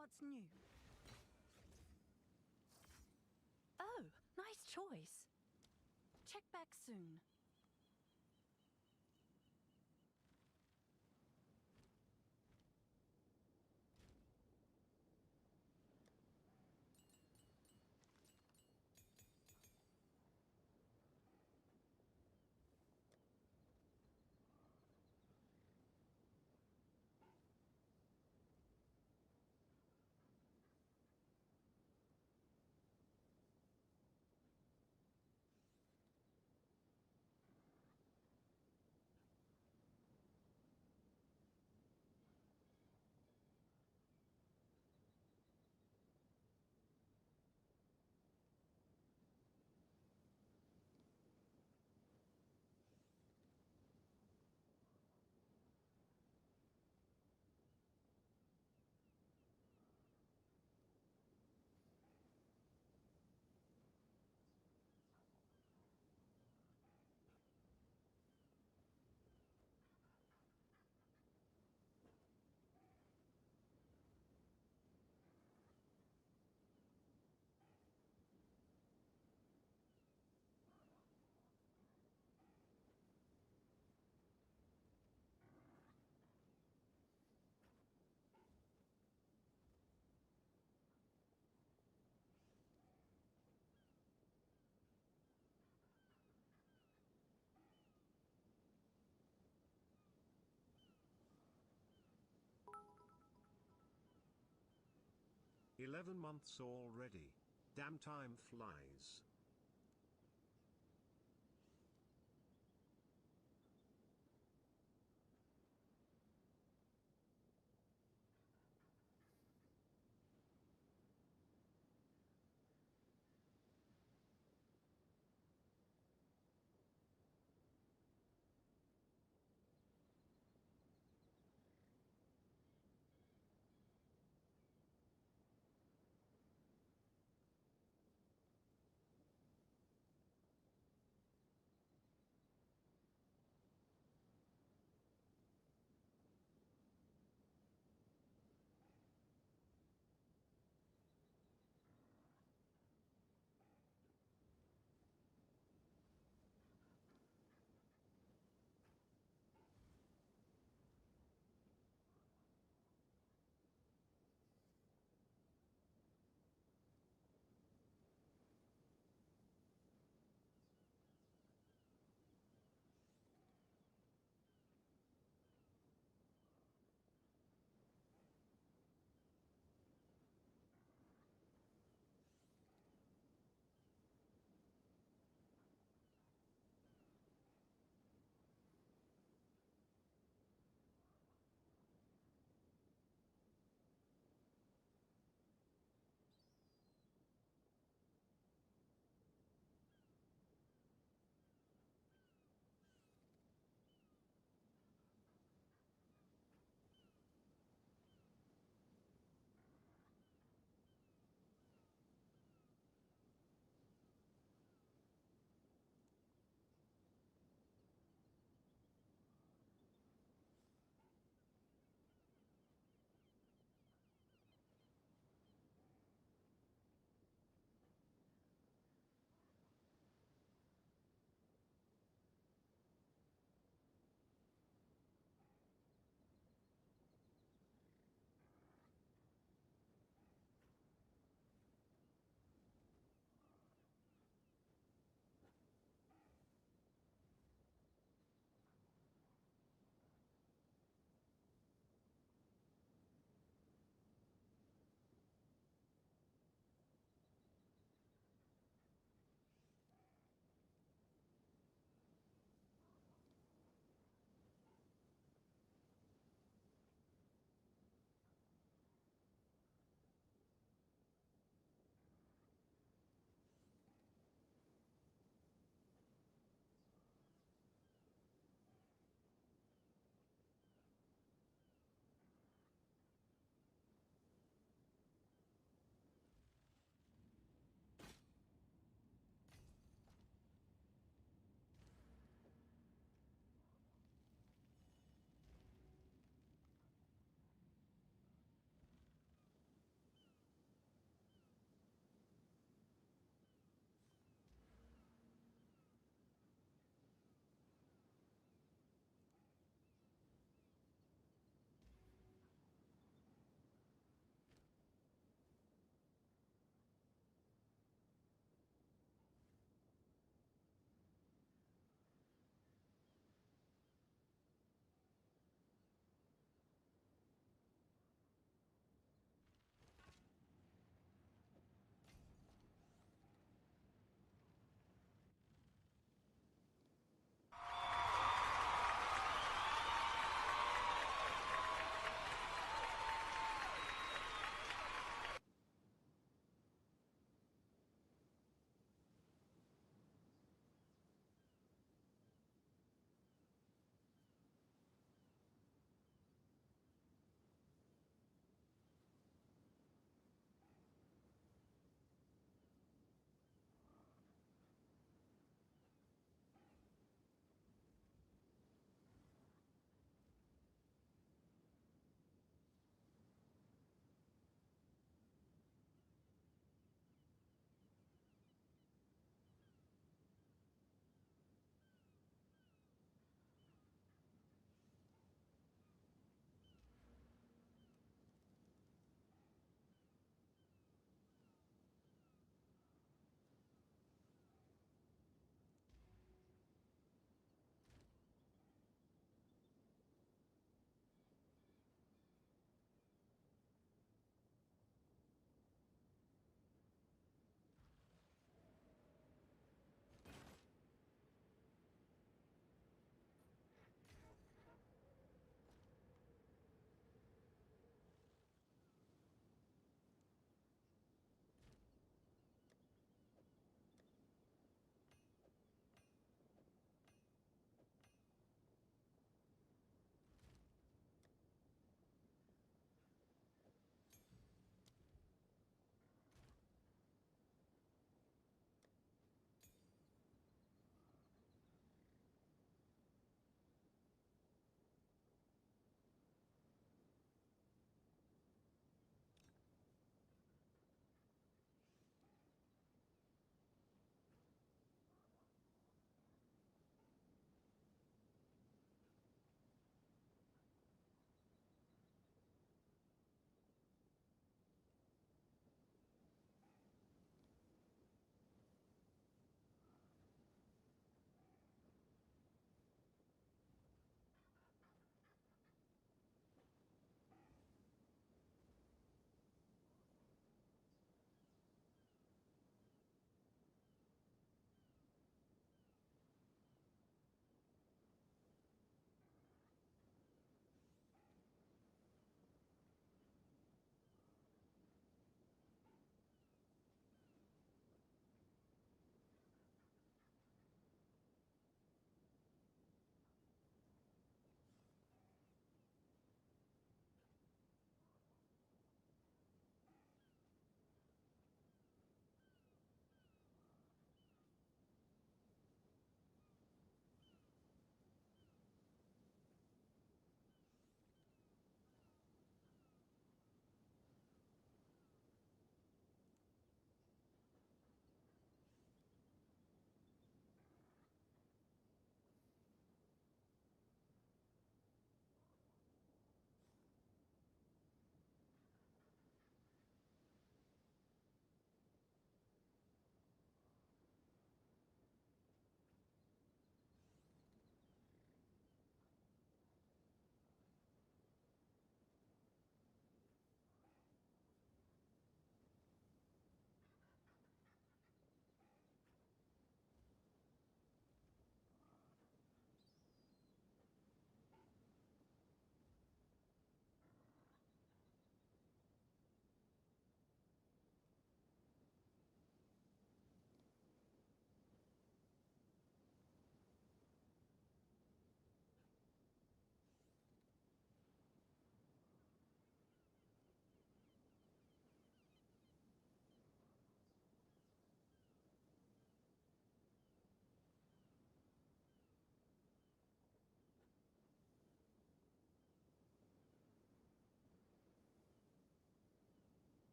what's new? Oh, nice choice. Check back soon. "11 months already. Damn, time flies."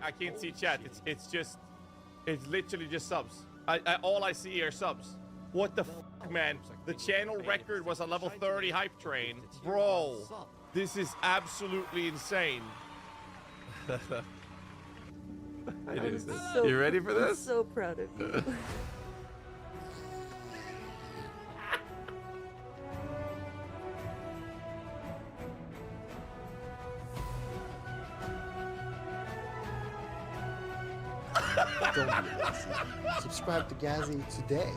I can't see chat. It's literally just subs. All I see are subs. What the fuck, man? The channel record was a level 30 hype train. Bro, this is absolutely insane. You ready for this? I'm so proud of you. Don't be lazy. Subscribe to GHAZZY today.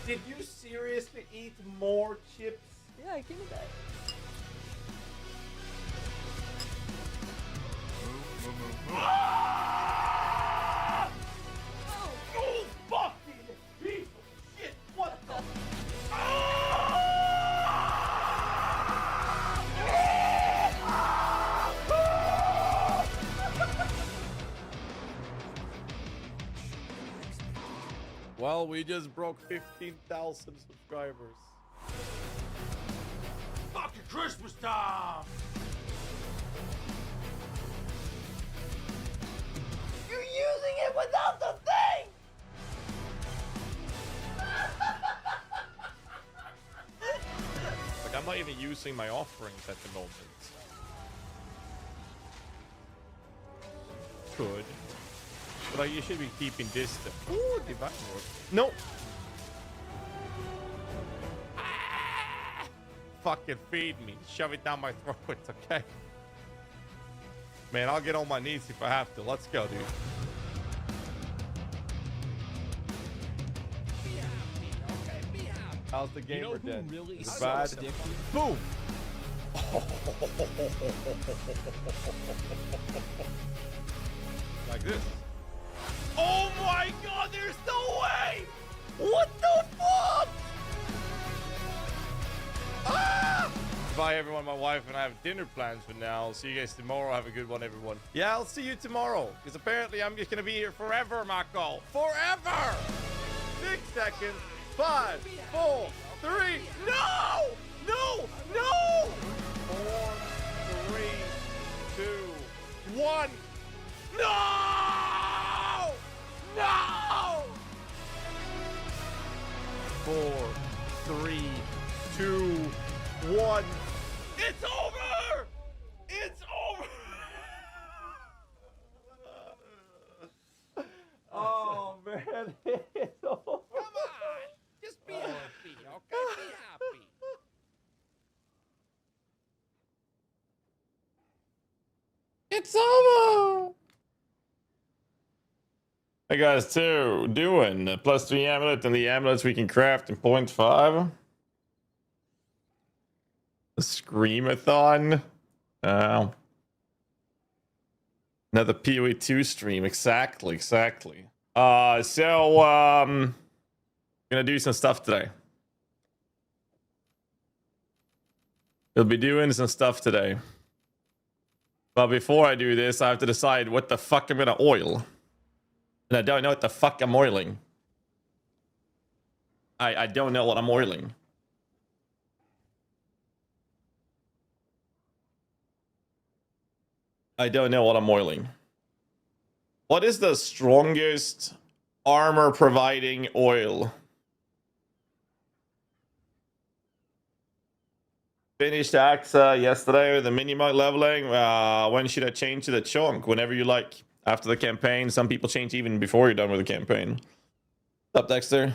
Did you seriously eat more chips? Yeah, give me that. Oh, fucking piece of shit! What the? Well, we just broke 15,000 subscribers. Fucking Christmas time! You're using it without the thing! Like, I'm not even using my offerings at the moment. Could. But like, you should be keeping distance. Ooh, divine ward. No! Ah! Fucking feed me. Shove it down my throat, okay? Man, I'll get on my knees if I have to. Let's go, dude. How's the gamer dead? Really Is it bad? Boom! Like this. Oh my god, there's no way! What the fuck? Ah! Bye everyone, my wife and I have dinner plans for now. I'll see you guys tomorrow. Have a good one, everyone. Yeah, I'll see you tomorrow. Because apparently I'm just gonna be here forever, Mako. Forever! 6 seconds. 5, 4, 3. No! No! No! 4, 3, 2, 1. No! No! 4, 3, 2, 1. It's over! It's over! Oh man, it's over. Come on, just be happy, okay? Be happy. It's over! Hey guys, too, doing +3 amulet, and the amulets we can craft in 0.5. A Screamathon. Another PoE 2 stream. Exactly. Gonna do some stuff today. We'll be doing some stuff today. But before I do this, I have to decide what the fuck I'm gonna oil. And I don't know what the fuck I'm oiling. I don't know what I'm oiling. I don't know what I'm oiling. What is the strongest armor providing oil? Finished axe yesterday with the mini-mug leveling. When should I change to the chunk? Whenever you like. After the campaign. Some people change even before you're done with the campaign. What's up, Dexter?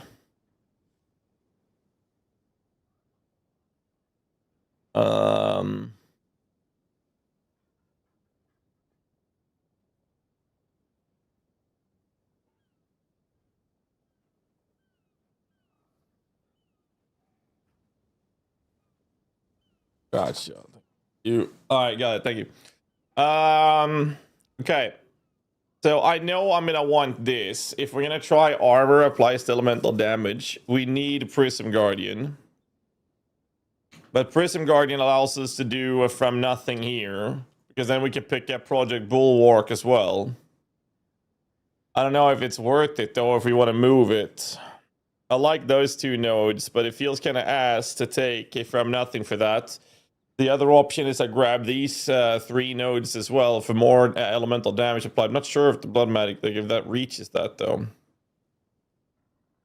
Gotcha. You. All right, got it. Thank you. Okay. So I know I'm gonna want this. If we're gonna try armor applies to elemental damage, we need Prism Guardian. But Prism Guardian allows us to do from nothing here, because then we can pick up Project Bulwark as well. I don't know if it's worth it though if we want to move it. I like those 2 nodes, but it feels kind of ass to take it from nothing for that. The other option is I grab these 3 nodes as well for more elemental damage applied. I'm not sure if the Blood Magic, like, if that reaches that, though.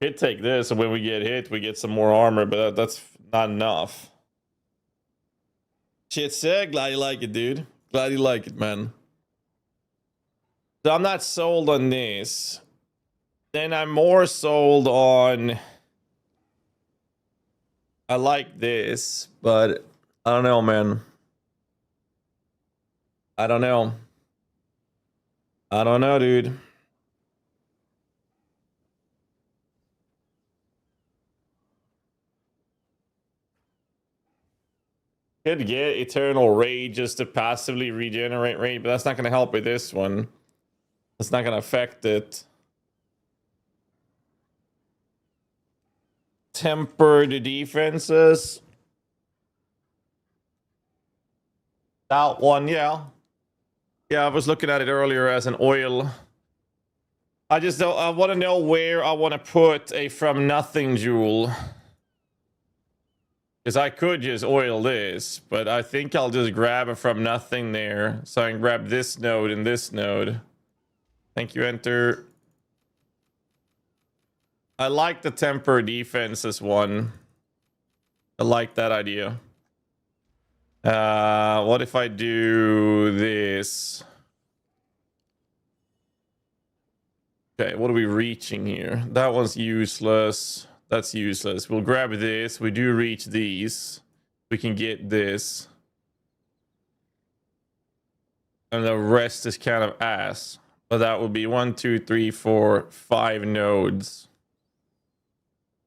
Could take this, and when we get hit, we get some more armor, but that's not enough. Shit, sick. Glad you like it, dude. Glad you like it, man. So I'm not sold on this. Then I'm more sold on... I like this, but I don't know, man. I don't know. I don't know, dude. Could get Eternal Rage just to passively regenerate rate, but that's not going to help with this one. That's not going to affect it. Temper the defenses. That one, yeah. Yeah, I was looking at it earlier as an oil. I just don't... I want to know where I want to put a from nothing jewel. Because I could just oil this, but I think I'll just grab it from nothing there. So I can grab this node and this node. Thank you, enter. I like the temper defenses one. I like that idea. What if I do this? Okay, what are we reaching here? That one's useless. That's useless. We'll grab this. We do reach these. We can get this. And the rest is kind of ass. But that will be 1, 2, 3, 4, 5 nodes.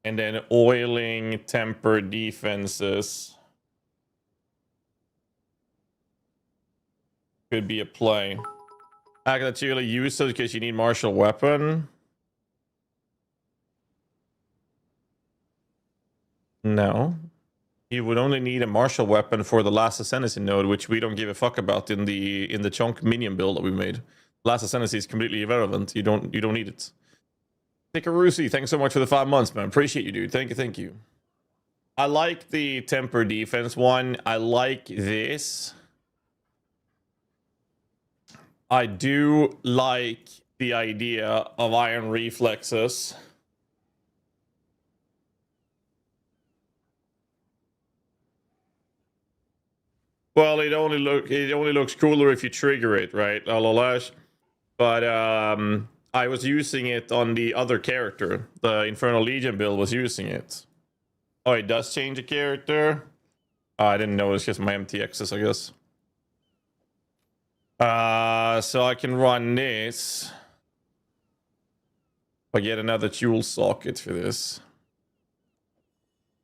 And then oiling temper defenses could be a play. I can actually use those because you need martial weapon. No. You would only need a martial weapon for the Last Ascendancy node, which we don't give a fuck about in the chunk minion build that we made. Last Ascendancy is completely irrelevant. You don't need it. Tikarusi, thanks so much for the 5 months, man. Appreciate you, dude. Thank you. I like the temper defense one. I like this. I do like the idea of iron reflexes. Well, it only looks cooler if you trigger it, right, Alolash? But I was using it on the other character. The Infernal Legion build was using it. Oh, it does change a character? Oh, I didn't notice because my MTXs, I guess. So I can run this. If I get another jewel socket for this.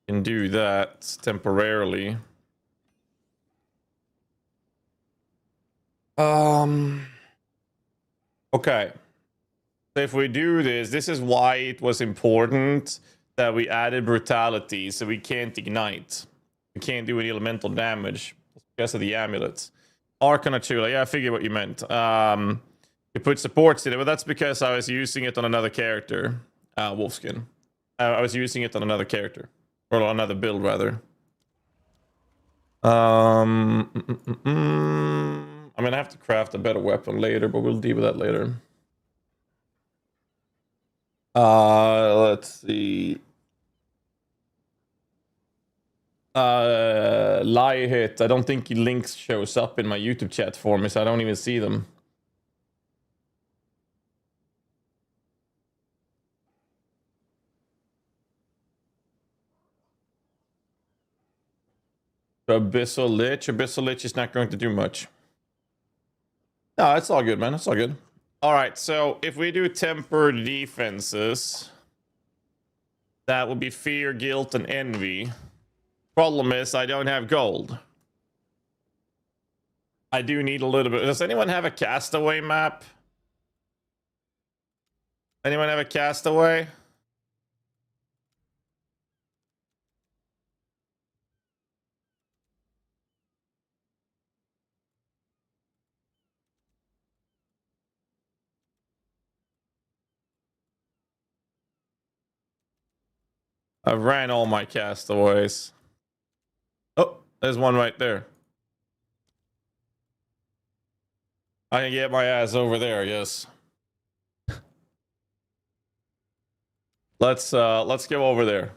Can do that temporarily. Okay. So if we do this, this is why it was important that we added brutality, so we can't ignite. We can't do any elemental damage because of the amulets. Arcana Chula, yeah, I figured what you meant. You put supports in it, but that's because I was using it on another character. Wolfskin. I was using it on another character. Or on another build, rather. I'm gonna have to craft a better weapon later, but we'll deal with that later. Let's see. Lie hit. I don't think links shows up in my YouTube chat for me, so I don't even see them. Abyssal Lich. Abyssal Lich is not going to do much. No, it's all good, man. It's all good. All right, so if we do tempered defenses, that would be fear, guilt, and envy. Problem is, I don't have gold. I do need a little bit. Does anyone have a castaway map? Anyone have a castaway? I ran all my castaways. Oh, there's one right there. I can get my ass over there, yes. Let's go over there.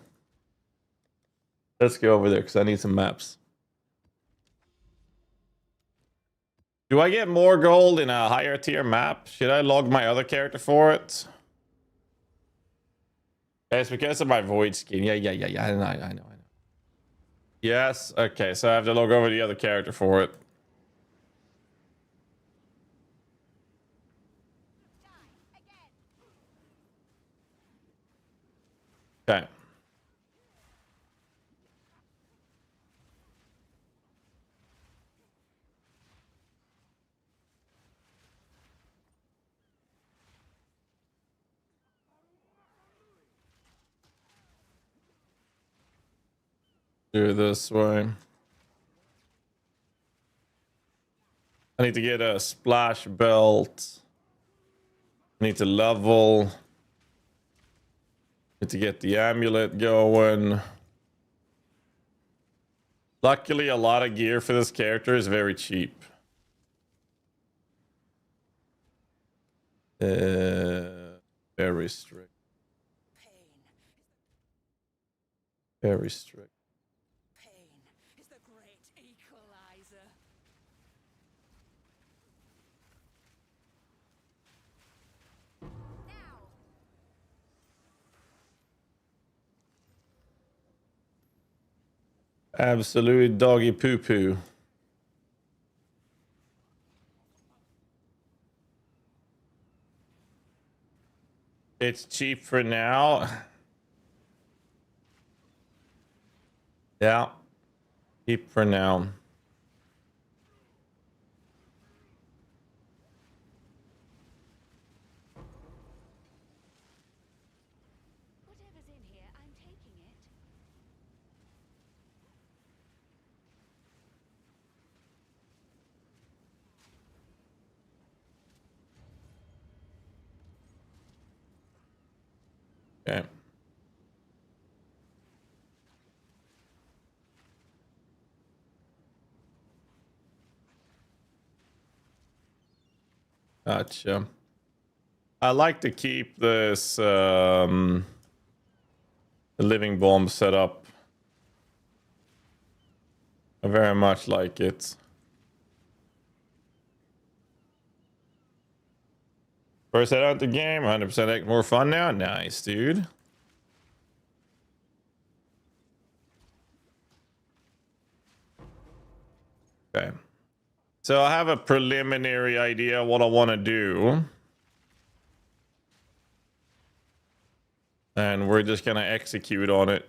Let's go over there because I need some maps. Do I get more gold in a higher tier map? Should I log my other character for it? It's because of my void skin. Yeah. I know. Yes. Okay, so I have to log over the other character for it. Okay. Do it this way. I need to get a splash belt. I need to level. Need to get the amulet going. Luckily, a lot of gear for this character is very cheap. Very strict. Very strict. Pain is the great equalizer. Absolute doggy poo poo. It's cheap for now. Yeah. Cheap for now. Whatever's in here, I'm taking it. Okay. Gotcha. I like to keep this the living bomb set up. I very much like it. First head out the game, 100% more fun now. Nice, dude. Okay. So I have a preliminary idea what I want to do. And we're just going to execute on it.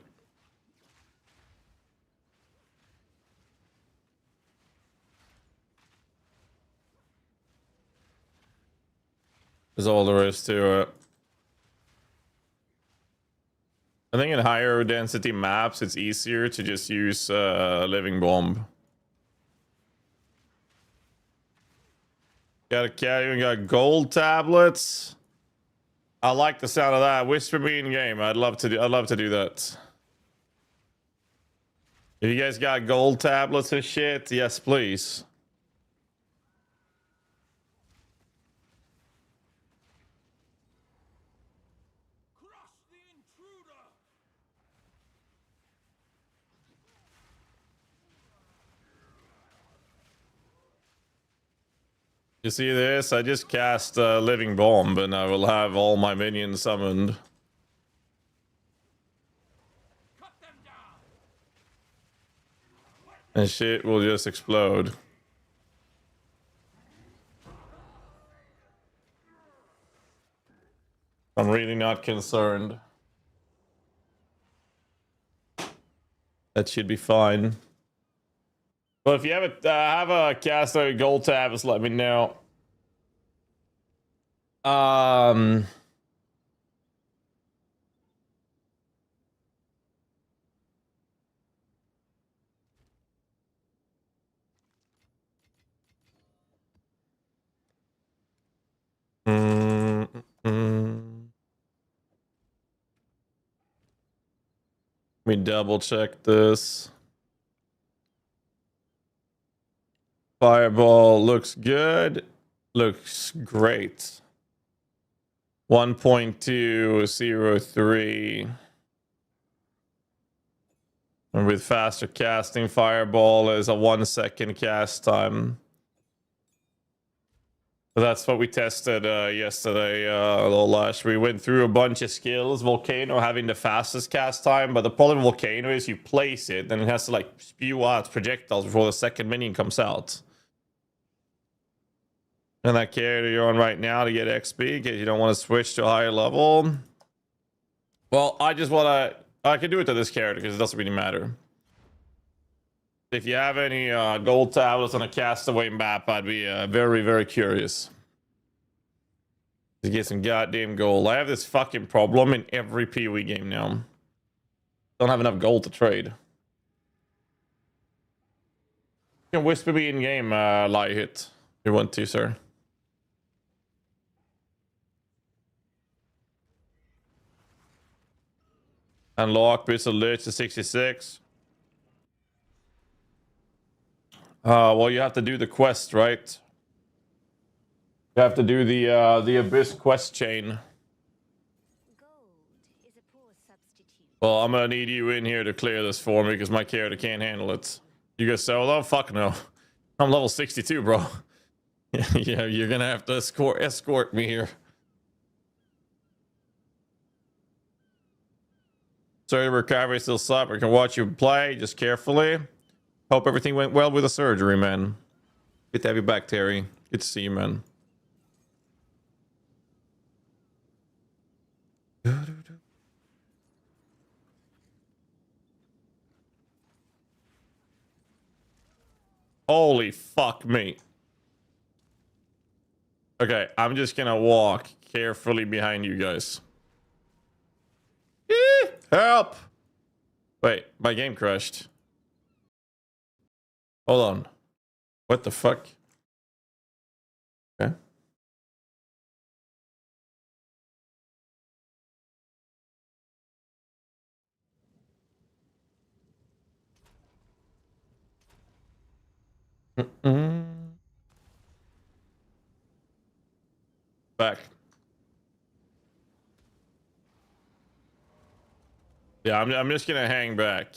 That's all there is to it. I think in higher density maps, it's easier to just use living bomb. Got a cat, even got gold tablets. I like the sound of that. Whisper me in game. I'd love to do that. If you guys got gold tablets and shit, yes, please. You see this? I just cast Living Bomb and I will have all my minions summoned. And shit will just explode. I'm really not concerned. That should be fine. Well, if you have a cast a gold tab, just let me know. We double check this. Fireball looks good. Looks great. 1.203. And with faster casting, Fireball is a 1 second cast time. That's what we tested yesterday, Lash. We went through a bunch of skills. Volcano having the fastest cast time, but the problem with Volcano is you place it, then it has to like spew out projectiles before the second minion comes out. And that character you're on right now to get XP, because you don't want to switch to a higher level. Well, I just want to... I can do it to this character because it doesn't really matter. If you have any gold tablets on a castaway map, I'd be very, very curious to get some goddamn gold. I have this fucking problem in every PoE game now. Don't have enough gold to trade. You can whisper me in game, lie hit. If you want to, sir. Unlock Boost of Lich to 66. Well, you have to do the quest, right? You have to do the Abyss quest chain. Gold is a poor substitute. Well, I'm gonna need you in here to clear this for me because my character can't handle it. You go solo? Fuck no. I'm level 62, bro. Yeah, you're gonna have to escort me here. Server recovery still sup. I can watch you play just carefully. Hope everything went well with the surgery, man. Good to have you back, Terry. Good to see you, man. Holy fuck me. Okay, I'm just gonna walk carefully behind you guys. Help! Wait, my game crashed. Hold on. What the fuck? Okay. Back. Yeah, I'm just gonna hang back.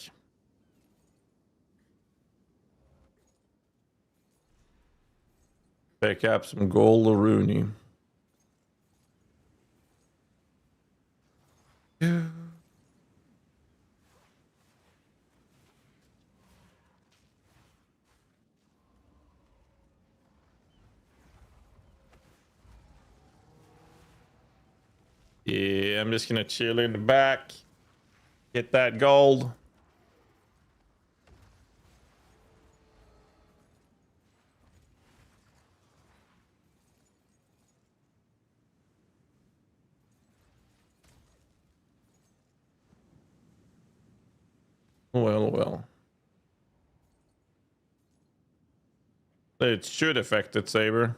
Pick up some gold Rooney. Yeah, I'm just gonna chill in the back. Get that gold. Well, well. It should affect it, Saber.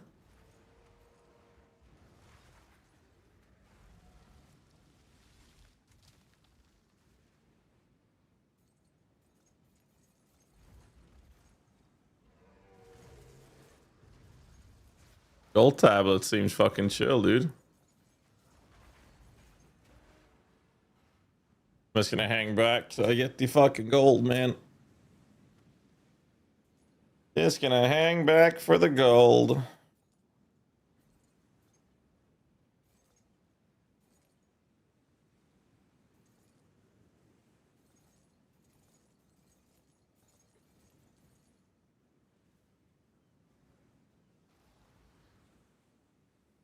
Gold tablet seems fucking chill, dude. I'm just gonna hang back so I get the fucking gold, man. Just gonna hang back for the gold.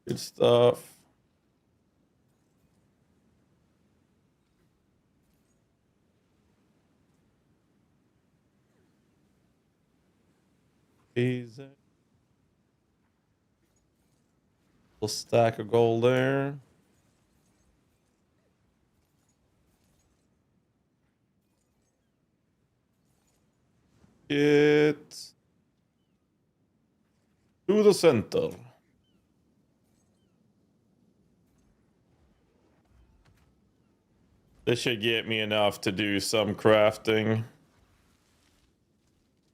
Good stuff. Easy. Little stack of gold there. Get to the center. This should get me enough to do some crafting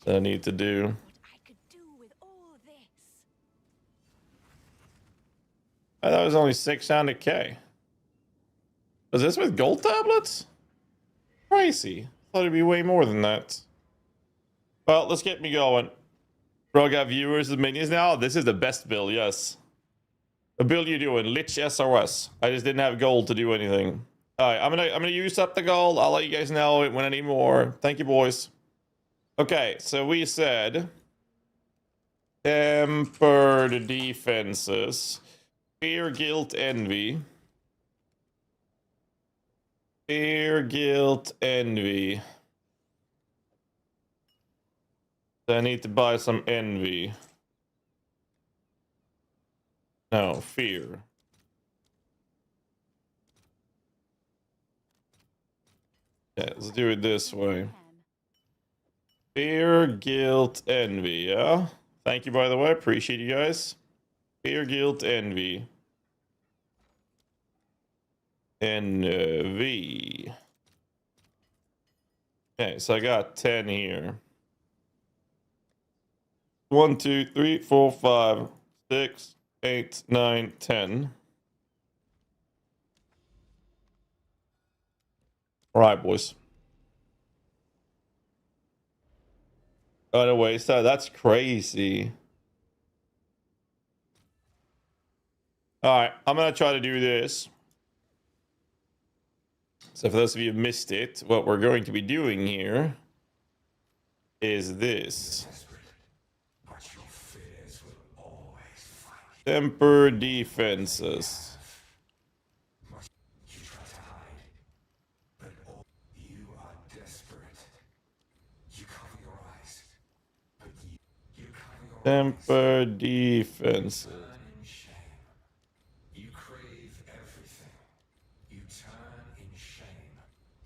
that I need to do. What I could do with all this. I thought it was only 600k. Was this with gold tablets? Crazy. Thought it'd be way more than that. Well, let's get me going. Bro, I got viewers and minions now. This is the best build, yes. The build you doing? Lich SOS. I just didn't have gold to do anything. Alright, I'm gonna use up the gold. I'll let you guys know when I need more. Thank you, boys. Okay, so we said tempered defenses. Fear, guilt, envy. Fear, guilt, envy. I need to buy some envy. No, fear. Yeah, let's do it this way. Fear, guilt, envy, yeah? Thank you, by the way. Appreciate you guys. Fear, guilt, envy. Envy. Okay, so I got 10 here. 1, 2, 3, 4, 5, 6, 8, 9, 10. All right, boys. By the way, so that's crazy. All right, I'm gonna try to do this. So for those of you who missed it, what we're going to be doing here is this. Temper defenses. Temper defenses. You crave everything. You turn in shame.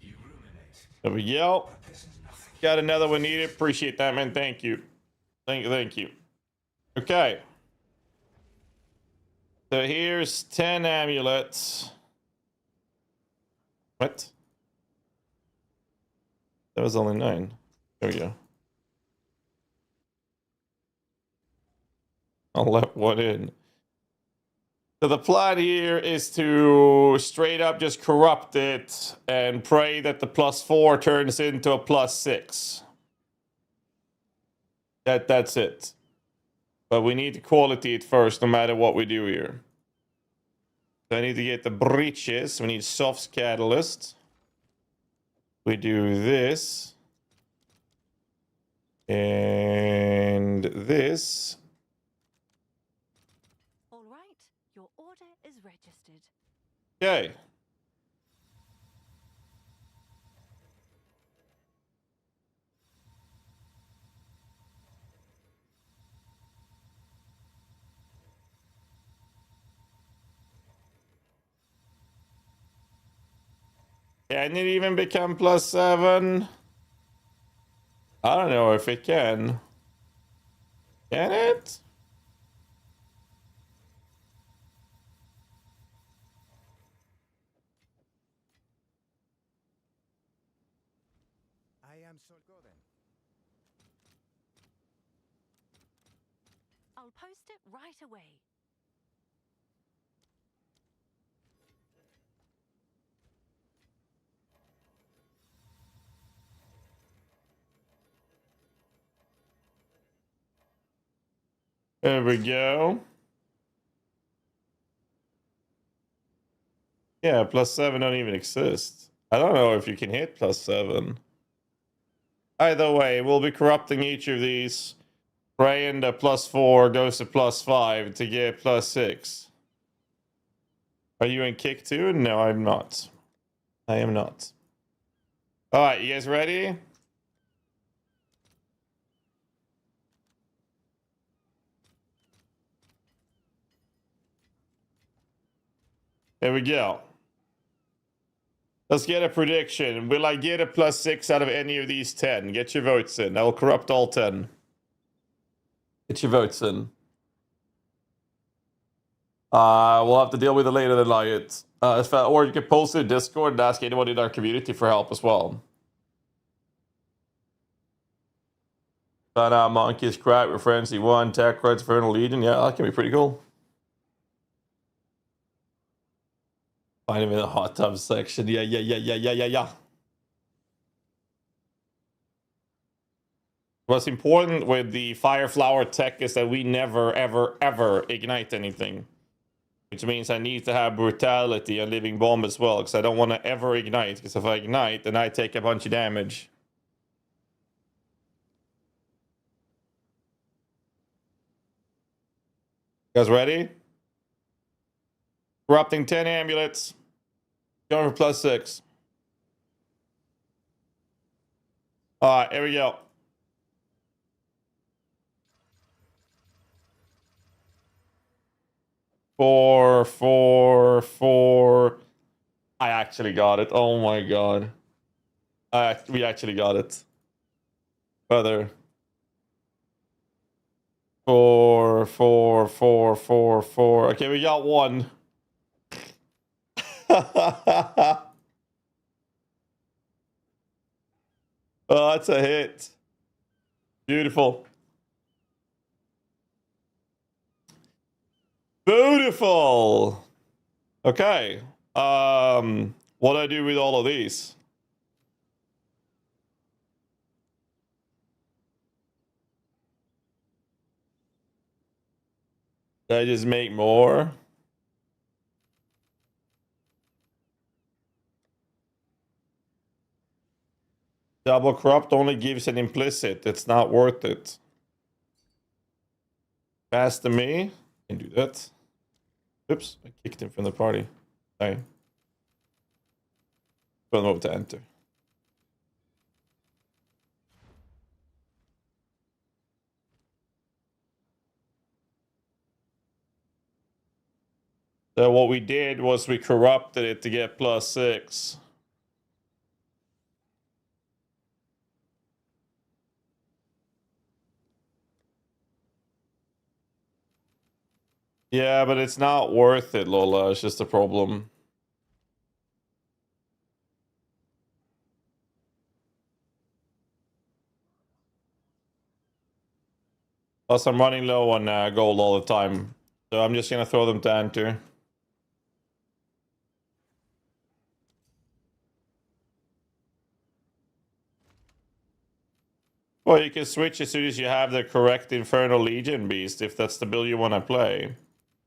You ruminate. There we go. Got another one needed. Appreciate that, man. Thank you. Thank you. Okay. So here's 10 amulets. What? That was only 9. There we go. I'll let one in. So the plan here is to straight up just corrupt it and pray that the +4 turns into a +6. That's it. But we need to quality it first, no matter what we do here. So I need to get the breaches. We need Soft's Catalyst. We do this. And this. All right, your order is registered. Okay. Can it even become +7? I don't know if it can. Can it? I am so good then. I'll post it right away. There we go. Yeah, +7 don't even exist. I don't know if you can hit +7. Either way, we'll be corrupting each of these. Praying the +4 goes to +5 to get +6. Are you in kick too? No, I'm not. I am not. All right, you guys ready? There we go. Let's get a prediction. Will I get a +6 out of any of these 10? Get your votes in. I will corrupt all 10. Get your votes in. We'll have to deal with it later than like it. Or you can post it in Discord and ask anyone in our community for help as well. Found out Monkey's crack with Frenzy 1, Tech Cards, Infernal Legion. Yeah, that can be pretty cool. Find him in the hot tub section. Yeah. What's important with the Fire Flower tech is that we never, ever ignite anything. Which means I need to have Brutality and Living Bomb as well, because I don't want to ever ignite. Because if I ignite, then I take a bunch of damage. You guys ready? Corrupting 10 amulets. Going for +6. Alright, here we go. 4, 4, 4. I actually got it. Oh my god. We actually got it. Brother. 4, 4, 4, 4, 4. Okay, we got 1. Oh, that's a hit. Beautiful. Beautiful. Okay. What do I do with all of these? Did I just make more? Double corrupt only gives an implicit. It's not worth it. Pass to me. Can do that. Oops, I kicked him from the party. Sorry. Don't know to enter. So what we did was we corrupted it to get +6. Yeah, but it's not worth it, Lola. It's just a problem. Plus, I'm running low on gold all the time. So I'm just going to throw them to enter. Well, you can switch as soon as you have the correct Infernal Legion beast, if that's the build you want to play.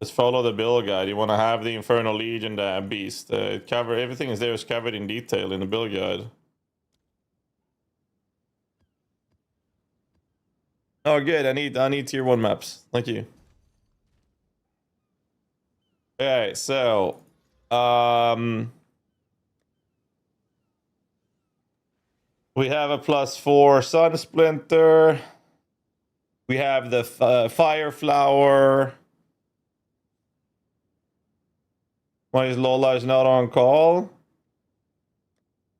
Just follow the build guide. You want to have the Infernal Legion beast. Everything is there is covered in detail in the build guide. Oh, good. I need tier 1 maps. Thank you. Okay, so we have a +4 Sun Splinter. We have the Fire Flower. Why is Lola is not on call?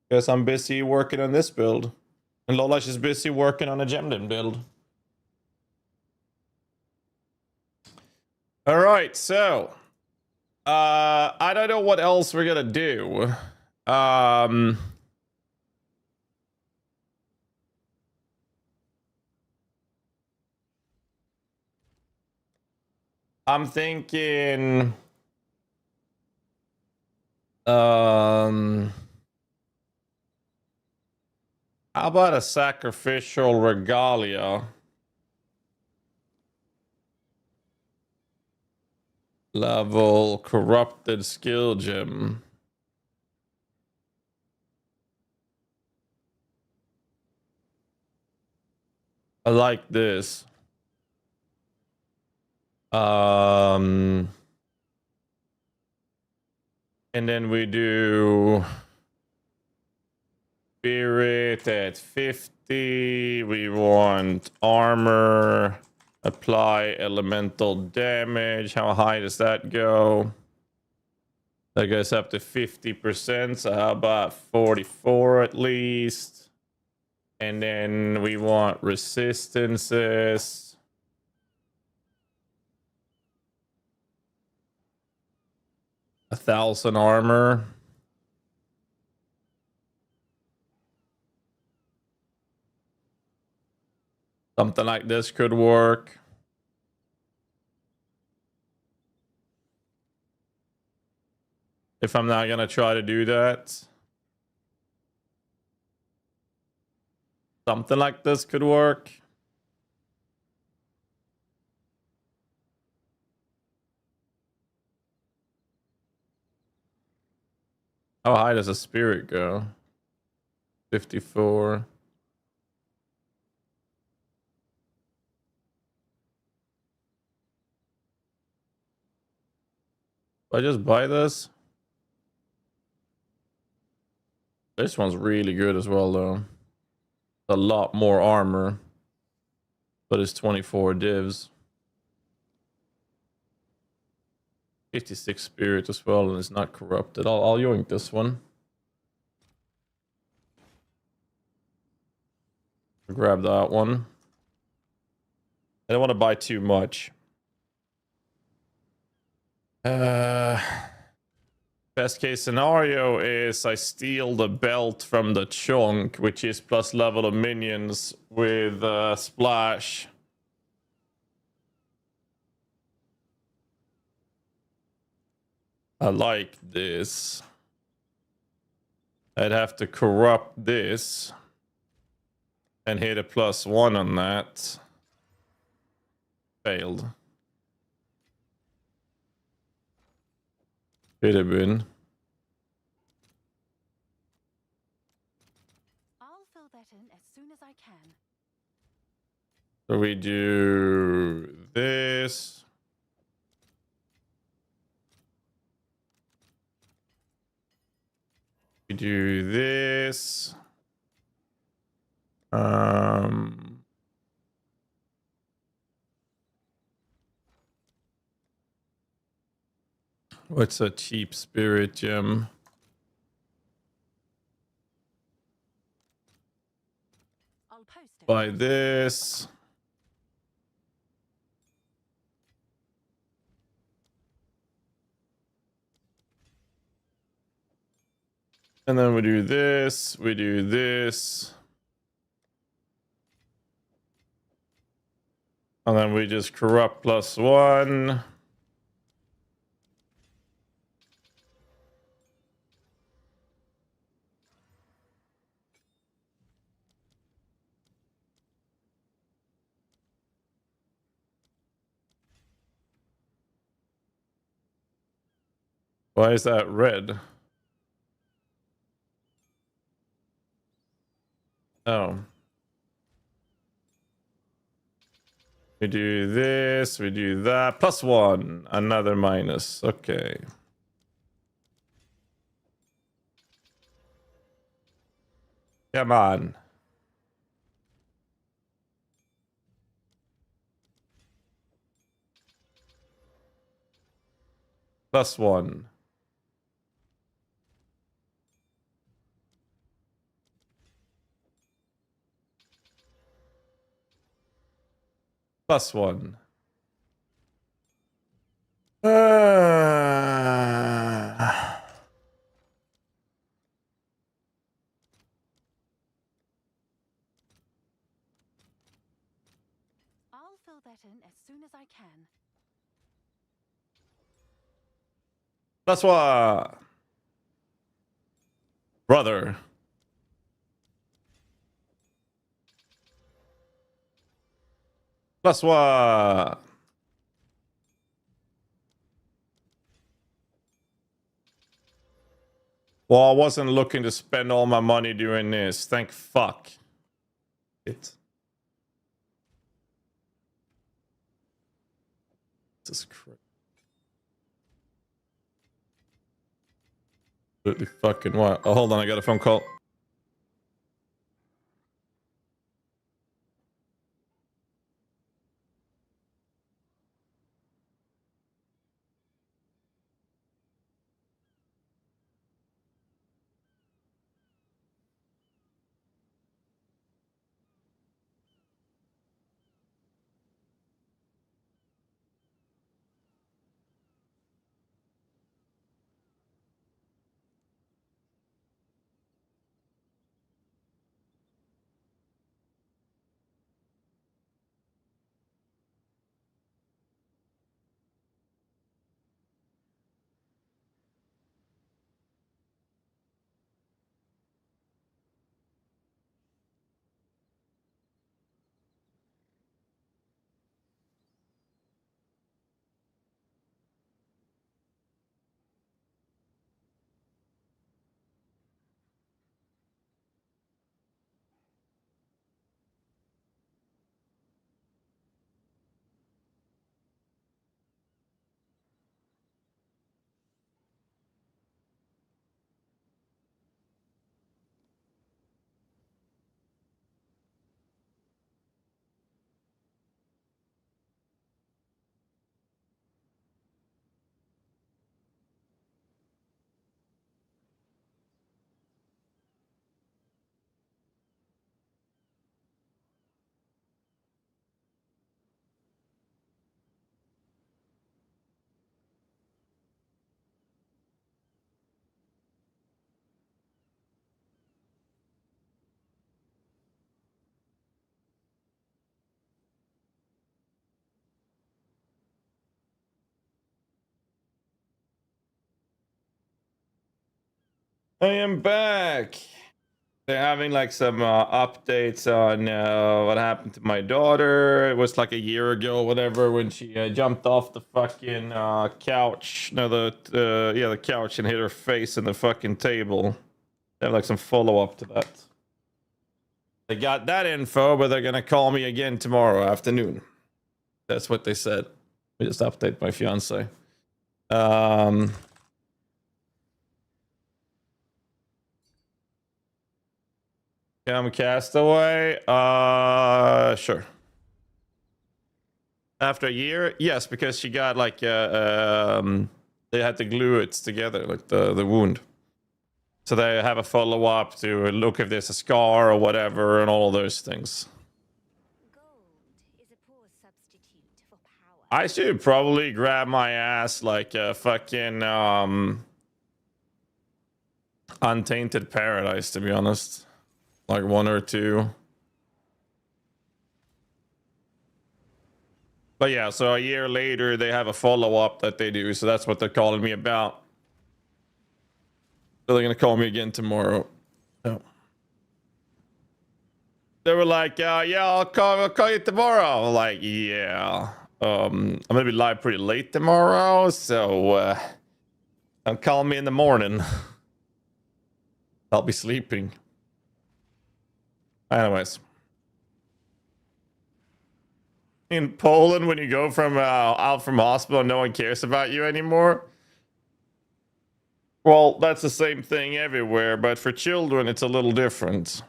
Guess I'm busy working on this build. And Lola is busy working on a Gemden build. Alright, so I don't know what else we're gonna do. I'm thinking how about a sacrificial regalia? Level corrupted skill gem. I like this. And then we do spirit at 50. We want armor. Apply elemental damage. How high does that go? That goes up to 50%. So how about 44 at least? And then we want resistances. 1,000 armor. Something like this could work. If I'm not gonna try to do that. Something like this could work. How high does a spirit go? 54. I just buy this. This one's really good as well, though. A lot more armor, but it's 24 divs. 56 spirit as well, and it's not corrupted. I'll yoink this one. Grab that one. I don't want to buy too much. Best case scenario is I steal the belt from the chunk, which is plus level of minions with splash. I like this. I'd have to corrupt this and hit a +1 on that. Failed. Could have been. I'll fill that in as soon as I can. So we do this. We do this. What's a cheap spirit gem? I'll post it. Buy this. And then we do this. We do this. And then we just corrupt +1. Why is that red? Oh. We do this, we do that. +1. Another minus. Okay. Come on. +1. +1. I'll fill that in as soon as I can. +1. Brother. +1. Well, I wasn't looking to spend all my money doing this. Thank fuck. Jesus Christ. Absolutely fucking what? Oh, hold on. I got a phone call. I am back. They're having like some updates on what happened to my daughter. It was like a year ago, whatever, when she jumped off the fucking couch. No, the couch and hit her face in the fucking table. They have like some follow up to that. They got that info, but they're gonna call me again tomorrow afternoon. That's what they said. We just update my fiance. Yeah, I'm a castaway. Sure. After a year, yes, because she got like they had to glue it together, like the wound. So they have a follow up to look if there's a scar or whatever, and all those things. Gold is a poor substitute for power. I should probably grab my ass like a fucking Untainted Paradise, to be honest. Like 1 or 2. But yeah, so a year later, they have a follow-up that they do. So that's what they're calling me about. So they're going to call me again tomorrow. Oh. They were like, yeah, I'll call you tomorrow. I'm like, yeah. I'm going to be live pretty late tomorrow. So call me in the morning. I'll be sleeping. Anyways. In Poland, when you go from out from hospital, no one cares about you anymore. Well, that's the same thing everywhere, but for children, it's a little different.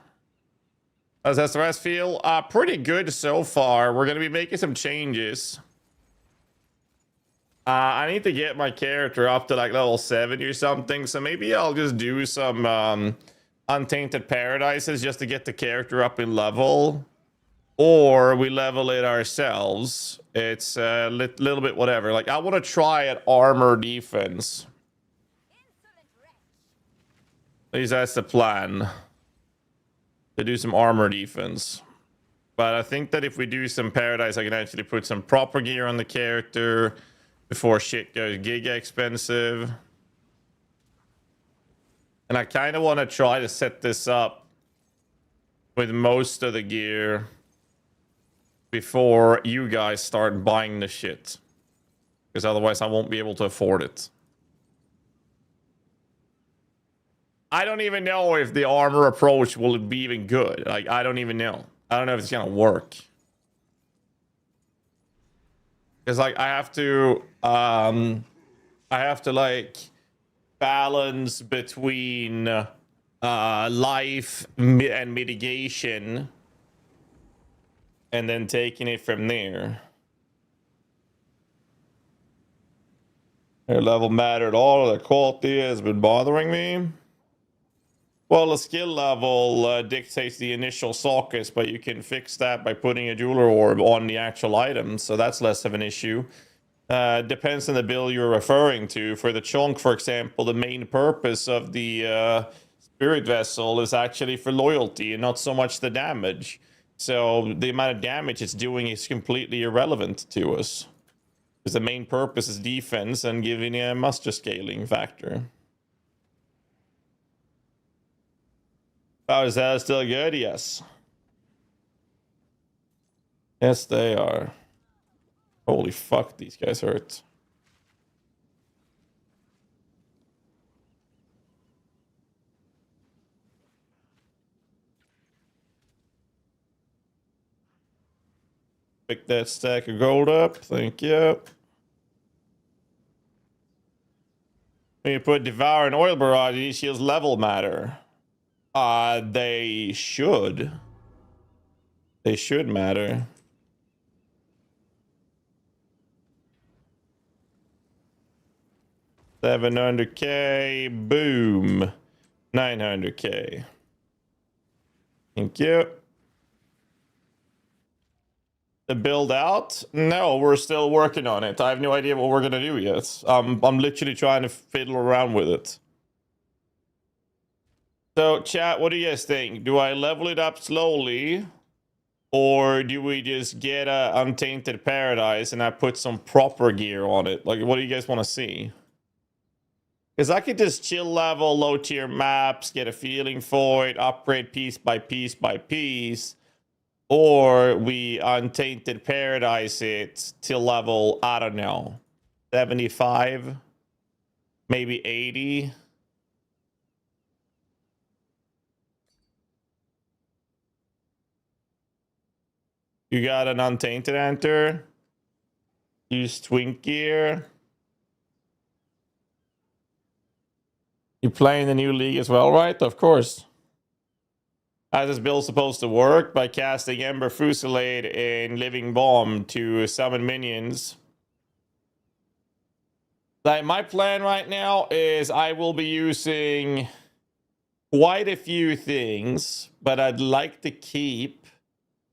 How's SRS feel? Pretty good so far. We're going to be making some changes. I need to get my character up to like level 70 or something, so maybe I'll just do some Untainted Paradises just to get the character up in level. Or we level it ourselves. It's a little bit whatever. Like, I want to try at armor defense. At least that's the plan. To do some armor defense. But I think that if we do some Paradise, I can actually put some proper gear on the character before shit goes giga expensive. And I kind of want to try to set this up with most of the gear before you guys start buying the shit. Because otherwise I won't be able to afford it. I don't even know if the armor approach will be even good. Like, I don't even know. I don't know if it's gonna work. Because like I have to like balance between life and mitigation, and then taking it from there. Your level matter at all? The quality has been bothering me. Well, the skill level dictates the initial sockets, but you can fix that by putting a jeweler orb on the actual item, so that's less of an issue. Depends on the build you're referring to. For the chunk, for example, the main purpose of the spirit vessel is actually for loyalty and not so much the damage. So the amount of damage it's doing is completely irrelevant to us. Because the main purpose is defense and giving a muster scaling factor. Oh, is that still good? Yes. Yes, they are. Holy fuck, these guys hurt. Pick that stack of gold up. Thank you. When you put Devour and Oil Barrage, these shields level matter. They should. They should matter. $700K. Boom. 900K. Thank you. The build out? No, we're still working on it. I have no idea what we're gonna do yet. I'm literally trying to fiddle around with it. So, chat, what do you guys think? Do I level it up slowly? Or do we just get a Untainted Paradise and I put some proper gear on it? Like, what do you guys want to see? Because I could just chill level, low tier maps, get a feeling for it, upgrade piece by piece by piece. Or we Untainted Paradise it till level, I don't know, 75, maybe 80. You got an Untainted enter. Use Twink gear. You play in the new league as well, right? Of course. How's this build supposed to work? By casting Ember Fusillade and Living Bomb to summon minions. Like, my plan right now is I will be using quite a few things, but I'd like to keep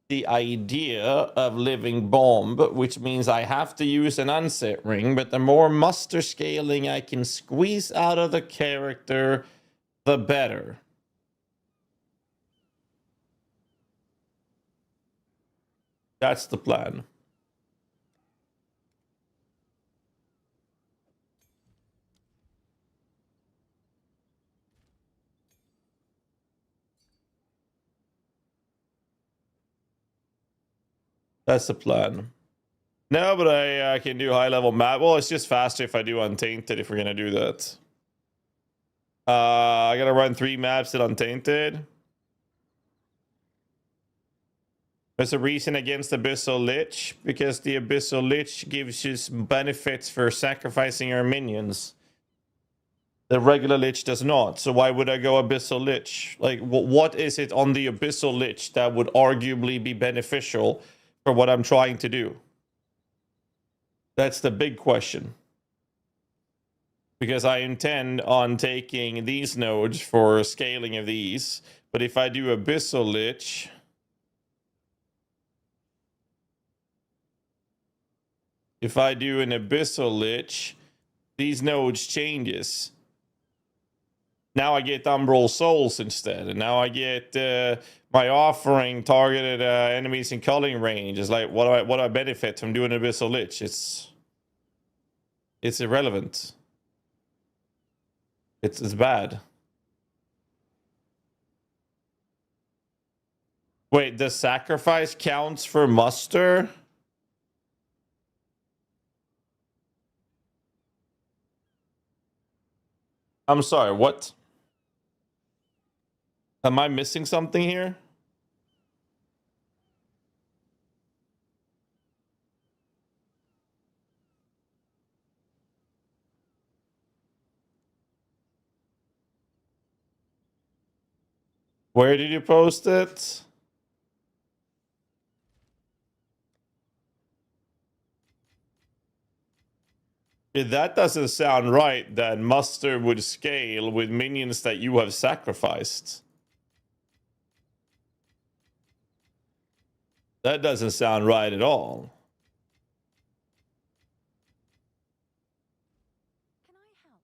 the idea of Living Bomb, which means I have to use an unset ring, but the more muster scaling I can squeeze out of the character, the better. That's the plan. That's the plan. No, but I can do high level map. Well, it's just faster if I do Untainted if we're gonna do that. I gotta run 3 maps at Untainted. There's a reason against Abyssal Lich, because the Abyssal Lich gives you benefits for sacrificing our minions. The regular Lich does not, so why would I go Abyssal Lich? Like, what is it on the Abyssal Lich that would arguably be beneficial for what I'm trying to do? That's the big question. Because I intend on taking these nodes for scaling of these, but if I do Abyssal Lich... If I do an Abyssal Lich, these nodes changes. Now I get Umbral Souls instead, and now I get my offering targeted enemies in culling range. It's like, what do I benefit from doing Abyssal Lich? It's irrelevant. It's bad. Wait, the sacrifice counts for muster? I'm sorry, what? Am I missing something here? Where did you post it? If that doesn't sound right, then muster would scale with minions that you have sacrificed. That doesn't sound right at all. Can I help?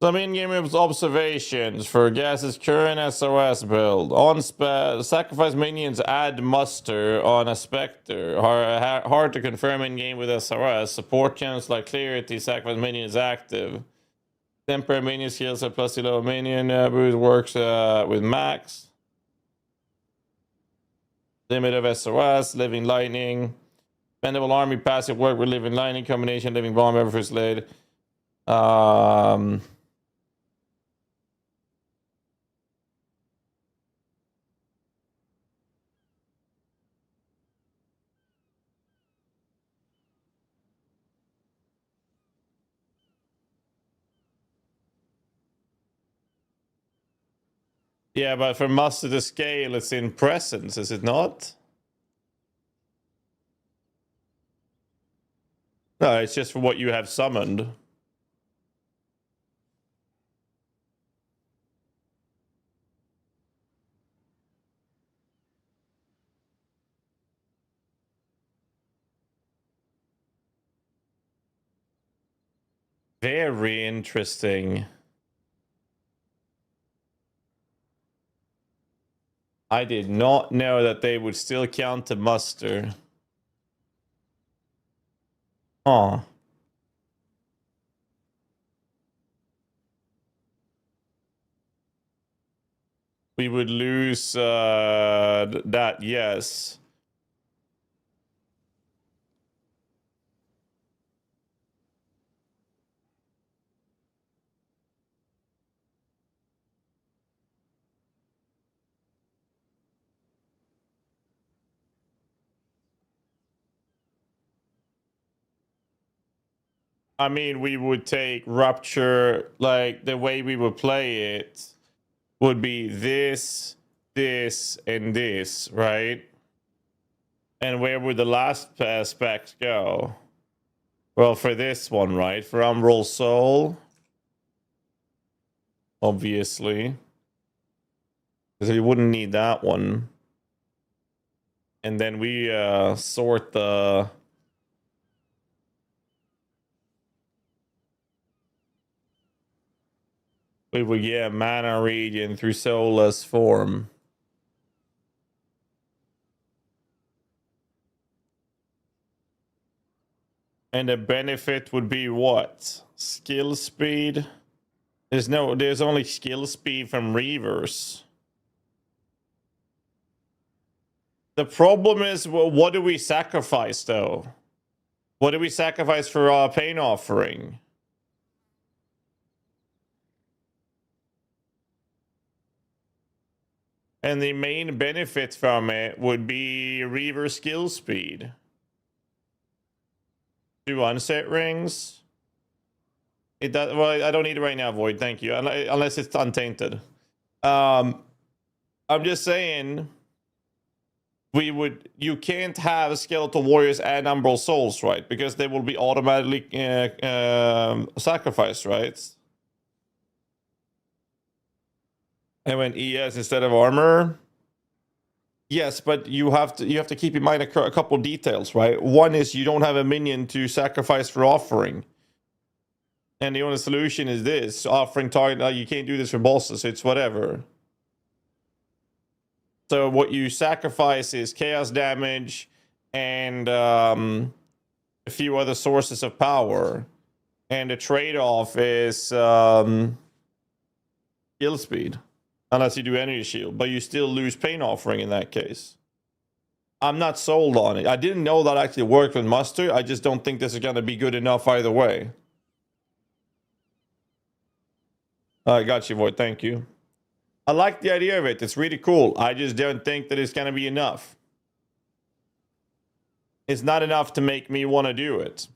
Some in-game observations for GHAZZY's current SOS build. On sacrifice minions, add muster on a Spectre. Hard to confirm in-game with SOS. Support channels like Clarity, sacrifice minion is active. Temporary minion skills are plus 11 minion. Boost works with max. Limit of SOS, Living Lightning. Bendable Army, passive work with Living Lightning. Combination, Living Bomb, ever first laid. Yeah, but for muster to scale, it's in presence, is it not? No, it's just for what you have summoned. Very interesting. I did not know that they would still count the muster. Huh. We would lose that, yes. I mean, we would take Rupture, like the way we would play it would be this, this, and this, right? And where would the last specs go? Well, for this one, right? For Umbral Soul. Obviously. Because we wouldn't need that one. And then we sort the... We would get mana regen through soulless form. And the benefit would be what? Skill speed? There's only skill speed from Reavers. The problem is, well, what do we sacrifice though? What do we sacrifice for our pain offering? And the main benefit from it would be Reaver skill speed. 2 unset rings. It does. Well, I don't need it right now, Void. Thank you. Unless it's untainted. I'm just saying. You can't have Skeletal Warriors and Umbral Souls, right? Because they will be automatically sacrificed, right? And when ES instead of armor. Yes, but you have to keep in mind a couple details, right? One is you don't have a minion to sacrifice for offering. And the only solution is this, offering target. You can't do this for bosses, it's whatever. So what you sacrifice is chaos damage and a few other sources of power. And the trade-off is skill speed. Unless you do energy shield, but you still lose pain offering in that case. I'm not sold on it. I didn't know that actually worked with muster. I just don't think this is going to be good enough either way. I got you, Void. Thank you. I like the idea of it. It's really cool. I just don't think that it's going to be enough. It's not enough to make me want to do it.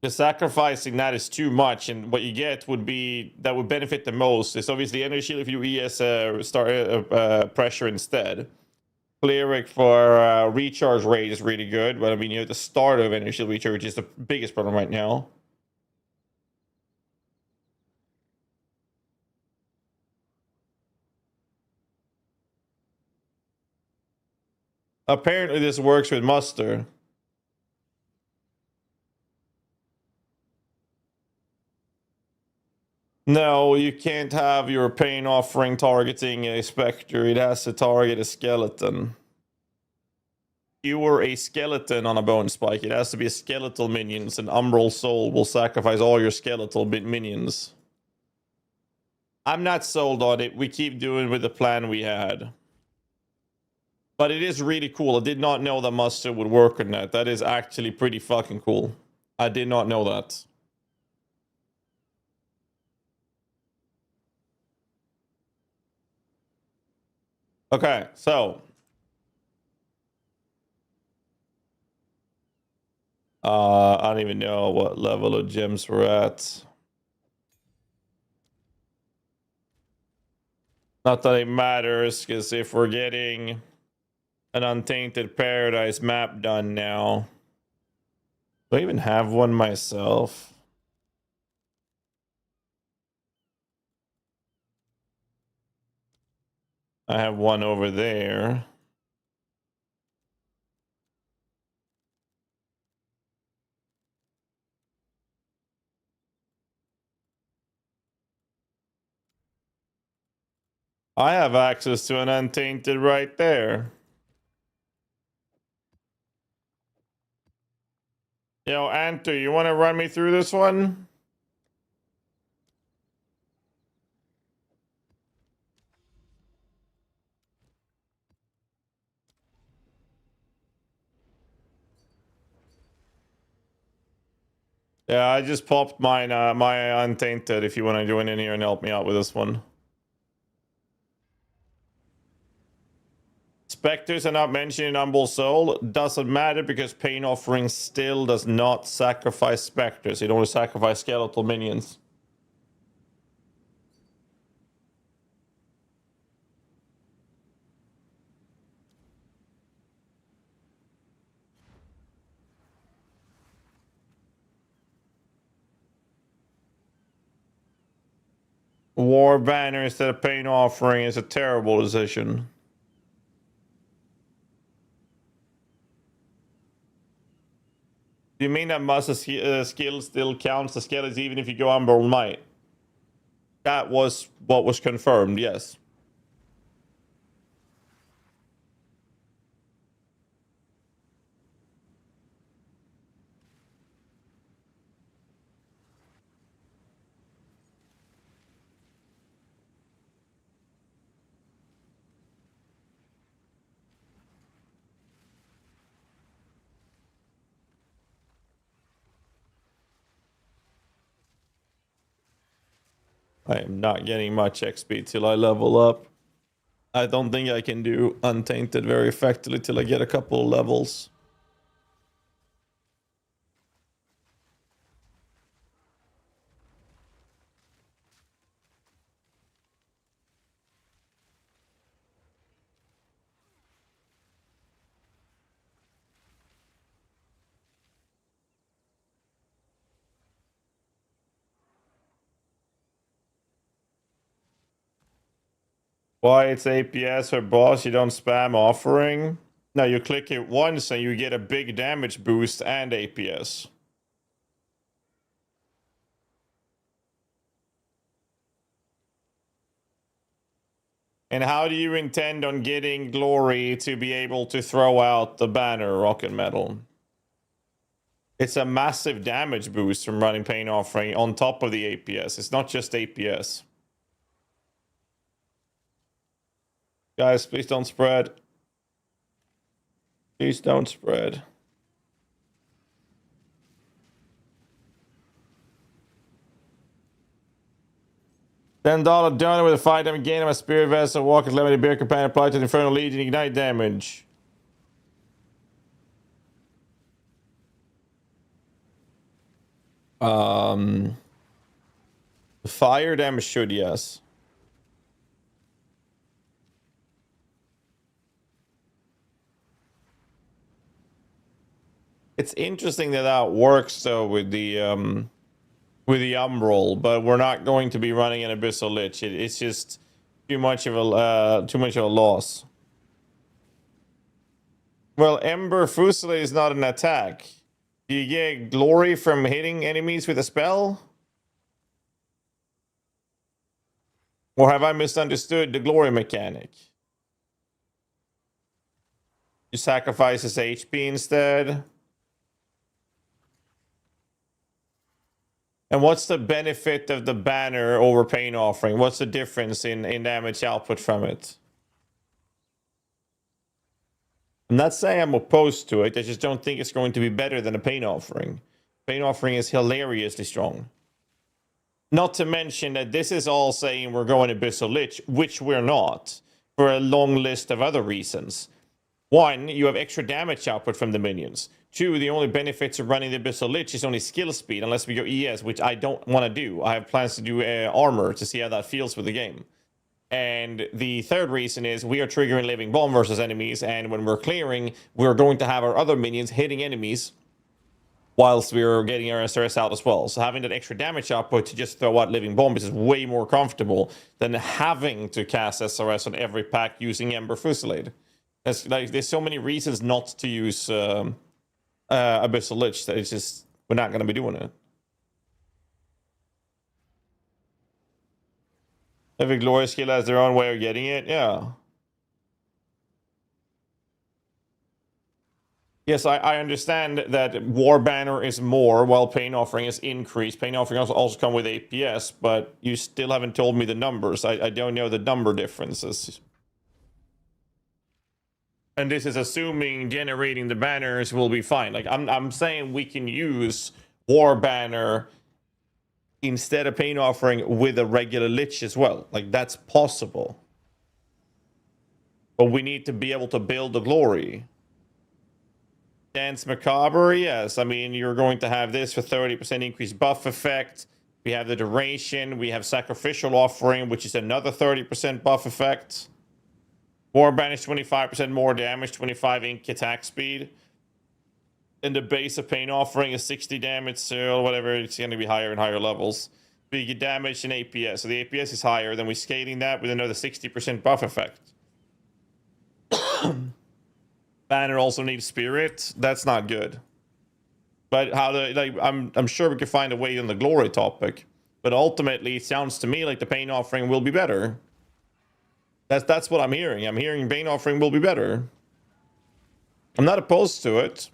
The sacrificing that is too much, and what you get would be that would benefit the most is obviously energy shield if you ES pressure instead. Cleric for recharge rate is really good, but I mean you have the start of energy shield recharge, which is the biggest problem right now. Apparently this works with muster. No, you can't have your pain offering targeting a specter. It has to target a skeleton. You were a skeleton on a bone spike. It has to be a skeletal minions, and Umbral Soul will sacrifice all your skeletal minions. I'm not sold on it. We keep doing with the plan we had. But it is really cool. I did not know that muster would work on that. That is actually pretty fucking cool. I did not know that. Okay, so I don't even know what level of gems we're at. Not that it matters, because if we're getting an Untainted Paradise map done now. Do I even have one myself? I have one over there. I have access to an untainted right there. Yo, Anto, you want to run me through this one? Yeah, I just popped mine, my untainted. If you want to join in here and help me out with this one. Specters are not mentioned in Humble Soul. Doesn't matter because Pain Offering still does not sacrifice specters. It only sacrifices skeletal minions. War Banner instead of Pain Offering is a terrible decision. Do you mean that Master skill still counts as skeletons even if you go Unborn Might? That was what was confirmed, yes. I am not getting much XP till I level up. I don't think I can do Untainted very effectively till I get a couple of levels. Why it's APS or boss, you don't spam offering? No, you click it once and you get a big damage boost and APS. And how do you intend on getting glory to be able to throw out the banner, Rocket Metal? It's a massive damage boost from running Pain Offering on top of the APS. It's not just APS. Guys, please don't spread. Please don't spread. $10 donor with a 5 damage gain of a spirit vessel, walk as limited beer companion applied to the Infernal Legion, ignite damage. Fire damage should, yes. It's interesting that that works though with the Umbral, but we're not going to be running an Abyssal Lich. It's just too much of a loss. Well, Ember Fusillade is not an attack. Do you get glory from hitting enemies with a spell? Or have I misunderstood the glory mechanic? You sacrifice his HP instead. And what's the benefit of the banner over Pain Offering? What's the difference in damage output from it? I'm not saying I'm opposed to it. I just don't think it's going to be better than a Pain Offering. Pain Offering is hilariously strong. Not to mention that this is all saying we're going Abyssal Lich, which we're not, for a long list of other reasons. One, you have extra damage output from the minions. Two, the only benefits of running the Abyssal Lich is only skill speed, unless we go ES, which I don't want to do. I have plans to do armor to see how that feels with the game. And the third reason is we are triggering Living Bomb versus enemies, and when we're clearing, we're going to have our other minions hitting enemies whilst we're getting our SRS out as well. So having that extra damage output to just throw out Living Bomb is way more comfortable than having to cast SRS on every pack using Ember Fusillade. There's so many reasons not to use Abyssal Lich that it's just, we're not going to be doing it. Every glory skill has their own way of getting it. Yeah. Yes, I understand that War Banner is more, while Pain Offering is increased. Pain Offering also come with APS, but you still haven't told me the numbers. I don't know the number differences. And this is assuming generating the banners will be fine. Like, I'm saying we can use War Banner instead of Pain Offering with a regular Lich as well. Like, that's possible. But we need to be able to build the glory. Dance Macabre, yes. I mean, you're going to have this for 30% increased buff effect. We have the duration. We have Sacrificial Offering, which is another 30% buff effect. War Banish, 25% more damage, 25 ink attack speed. And the base of Pain Offering is 60 damage, so whatever. It's going to be higher and higher levels. We get damage and APS. So the APS is higher. Then we're scaling that with another 60% buff effect. Banner also needs Spirit. That's not good. But how the like I'm sure we can find a way on the glory topic. But ultimately, it sounds to me like the Pain Offering will be better. That's what I'm hearing. I'm hearing Pain Offering will be better. I'm not opposed to it.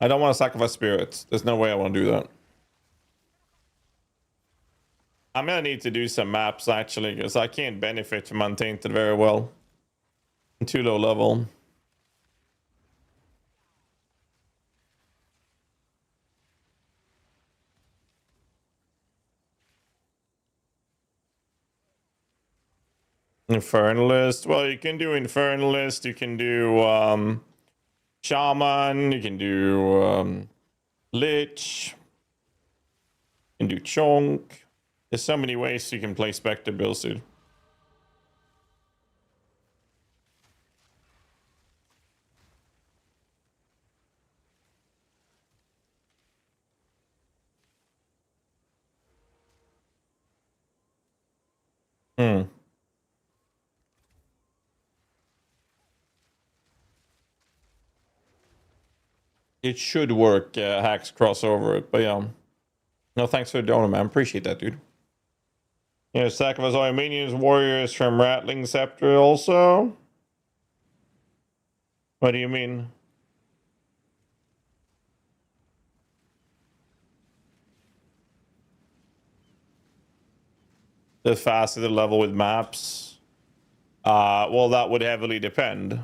I don't want to sacrifice spirits. There's no way I want to do that. I'm gonna need to do some maps actually, because I can't benefit from Untainted very well. I'm too low level. Infernalist. Well, you can do Infernalist. You can do Shaman. You can do Lich. You can do Chonk. There's so many ways you can play Spectre builds, dude. It should work, hacks crossover it, but yeah. No, thanks for the donor, man. Appreciate that, dude. Yeah, sacrifice all your minions, warriors from Rattling Scepter also? What do you mean? The faster the level with maps? Well, that would heavily depend.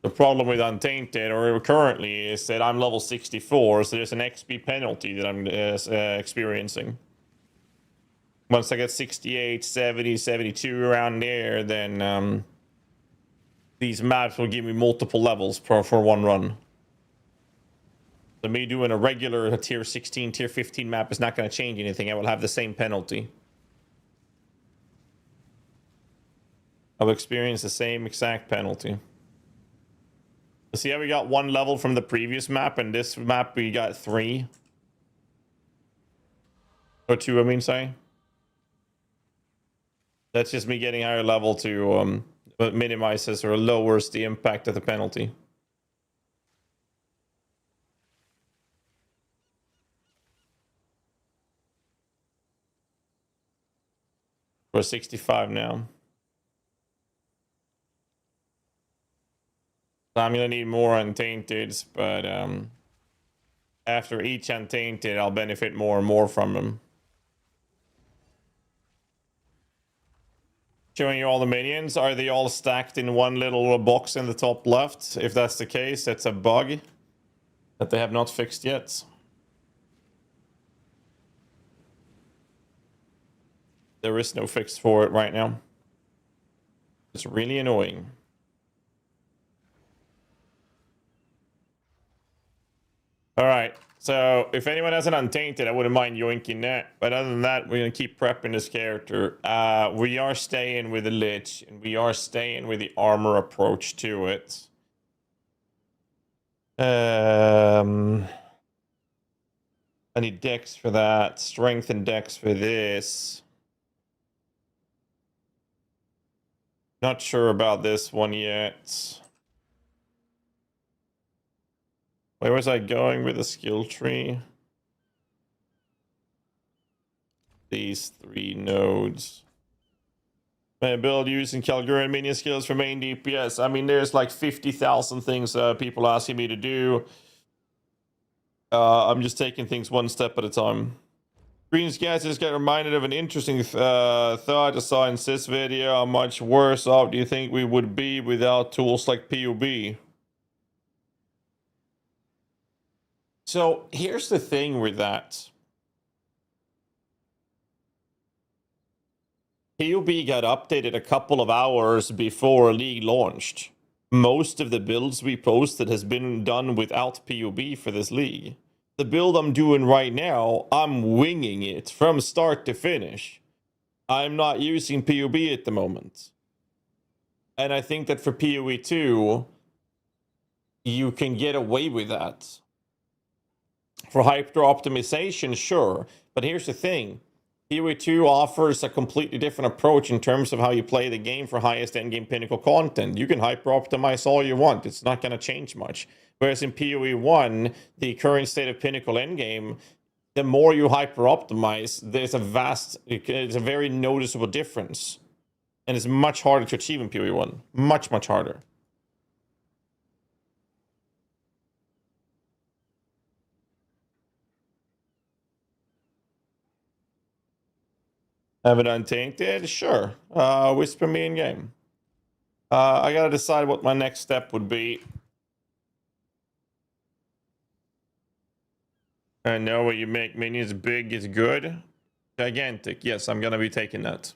The problem with Untainted, or currently, is that I'm level 64, so there's an XP penalty that I'm experiencing. Once I get 68, 70, 72 around there, then these maps will give me multiple levels for one run. So me doing a regular tier 16, tier 15 map is not going to change anything. I will have the same penalty. I'll experience the same exact penalty. See how we got 1 level from the previous map, and this map we got 3. Or 2, I mean, sorry. That's just me getting higher level to minimizes or lowers the impact of the penalty. We're 65 now. So I'm gonna need more Untainted, but after each Untainted, I'll benefit more and more from them. Showing you all the minions. Are they all stacked in one little box in the top left? If that's the case, that's a bug that they have not fixed yet. There is no fix for it right now. It's really annoying. All right. So if anyone has an Untainted, I wouldn't mind yoinking that. But other than that, we're going to keep prepping this character. We are staying with the Lich, and we are staying with the armor approach to it. I need Dex for that. Strength and Dex for this. Not sure about this one yet. Where was I going with the skill tree? These 3 nodes. Build using Calgarian minion skills for main DPS. I mean, there's like 50,000 things people asking me to do. I'm just taking things one step at a time. Green's guys just got reminded of an interesting thought I saw in this video. How much worse off do you think we would be without tools like PUB? So here's the thing with that. PUB got updated a couple of hours before League launched. Most of the builds we posted has been done without PUB for this league. The build I'm doing right now, I'm winging it from start to finish. I'm not using PUB at the moment. And I think that for PoE 2, you can get away with that. For hyper optimization, sure. But here's the thing. PoE 2 offers a completely different approach in terms of how you play the game for highest endgame pinnacle content. You can hyper optimize all you want. It's not going to change much. Whereas in PoE 1, the current state of pinnacle endgame, the more you hyper optimize, it's a very noticeable difference. And it's much harder to achieve in PoE 1. Much, much harder. Have it untainted? Sure. Whisper me in game. I gotta decide what my next step would be. I know what you make minions big is good. Gigantic. Yes, I'm gonna be taking that.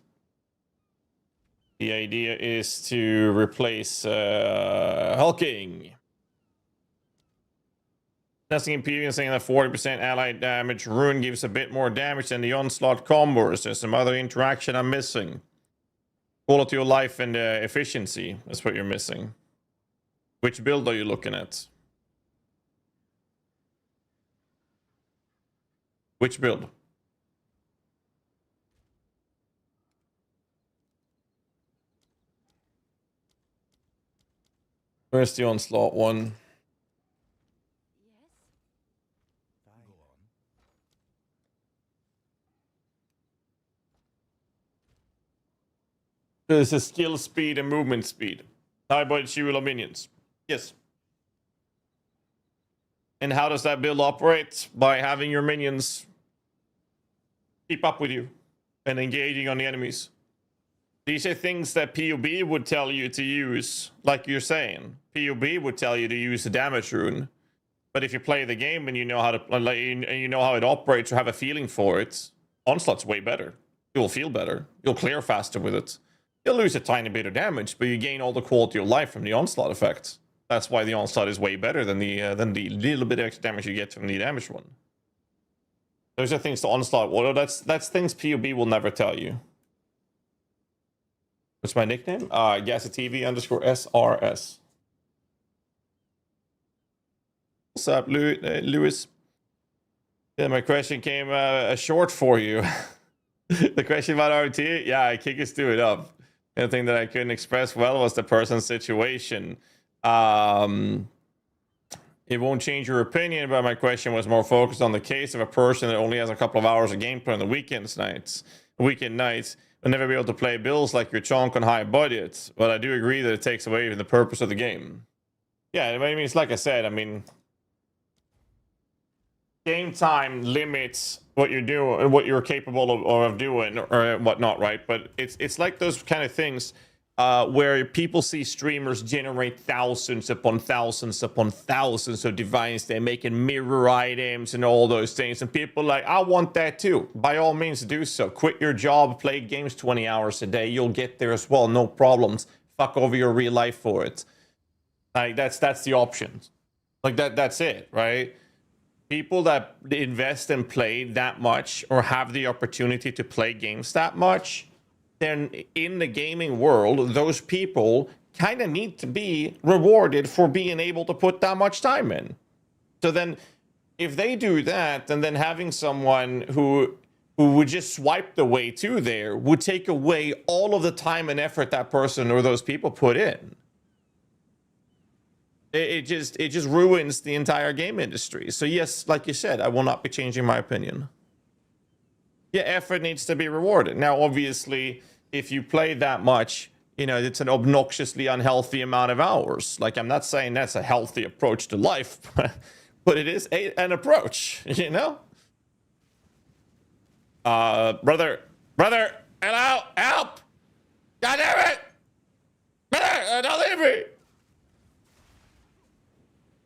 The idea is to replace hulking. Testing in PvP and saying that 40% allied damage rune gives a bit more damage than the onslaught combos. There's some other interaction I'm missing. Quality of life and efficiency. That's what you're missing. Which build are you looking at? Which build? Where's the onslaught one? There's a skill speed and movement speed. High body shield minions. Yes. And how does that build operate? By having your minions keep up with you and engaging on the enemies. These are things that PUB would tell you to use, like you're saying. PUB would tell you to use the damage rune. But if you play the game and you know how to and you know how it operates or have a feeling for it, onslaught's way better. You'll feel better. You'll clear faster with it. You'll lose a tiny bit of damage, but you gain all the quality of life from the onslaught effect. That's why the onslaught is way better than the little bit of extra damage you get from the damage one. Those are things the onslaught. Well, that's things PUB will never tell you. What's my nickname? GHAZZY_SRS. What's up, Lewis? Yeah, my question came short for you. The question about RT? Yeah, I kick us to it up. The thing that I couldn't express well was the person's situation. It won't change your opinion, but my question was more focused on the case of a person that only has a couple of hours of gameplay on the weekend nights, will never be able to play bills like your chunk on high budgets. But I do agree that it takes away from the purpose of the game. Yeah, I mean, it's like I said, I mean, game time limits what you're doing, what you're capable of doing, or whatnot, right? But it's like those kind of things where people see streamers generate thousands upon thousands upon thousands of devices. They're making mirror items and all those things, and people are like, I want that too. By all means, do so. Quit your job, play games 20 hours a day. You'll get there as well, no problems. Fuck over your real life for it. Like that's the option. Like that's it, right? People that invest and play that much or have the opportunity to play games that much, then in the gaming world, those people kind of need to be rewarded for being able to put that much time in. So then if they do that, and then having someone who would just swipe the way to there would take away all of the time and effort that person or those people put in. It just ruins the entire game industry. So yes, like you said, I will not be changing my opinion. Yeah, effort needs to be rewarded. Now, obviously, if you play that much, you know, it's an obnoxiously unhealthy amount of hours. Like, I'm not saying that's a healthy approach to life, but it is an approach, you know? Brother, hello, help! God damn it! Brother, don't leave me!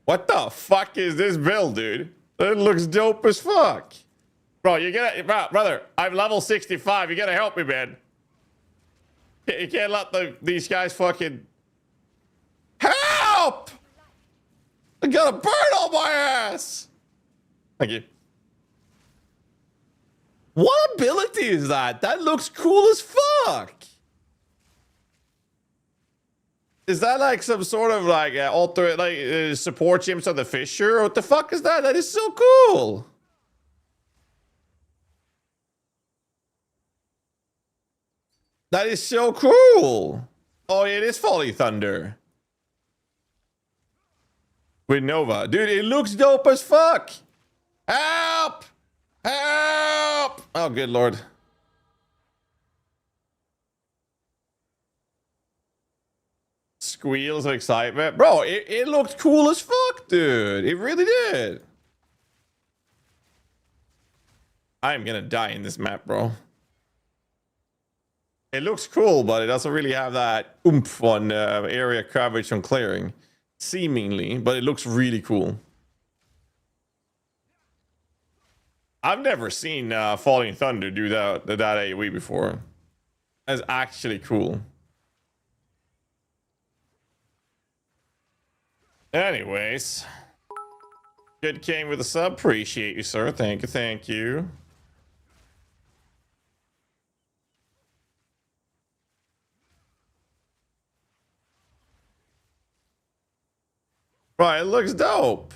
What the fuck is this build, dude? It looks dope as fuck. Bro, brother, I'm level 65. You gotta help me, man. You can't let these guys fucking... Help! I got a bird on my ass! Thank you. What ability is that? That looks cool as fuck! Is that like some sort of like alter, like support James of the Fisher? What the fuck is that? That is so cool! That is so cool! Oh, it is Falling Thunder. With Nova. Dude, it looks dope as fuck! Help! Help! Oh, good lord. Squeals of excitement. Bro, it looked cool as fuck, dude. It really did. I'm gonna die in this map, bro. It looks cool, but it doesn't really have that oomph on area coverage on clearing. Seemingly, but it looks really cool. I've never seen Falling Thunder do that AoE before. That's actually cool. Anyways. Good King with a sub. Appreciate you, sir. Thank you, thank you. Right, it looks dope.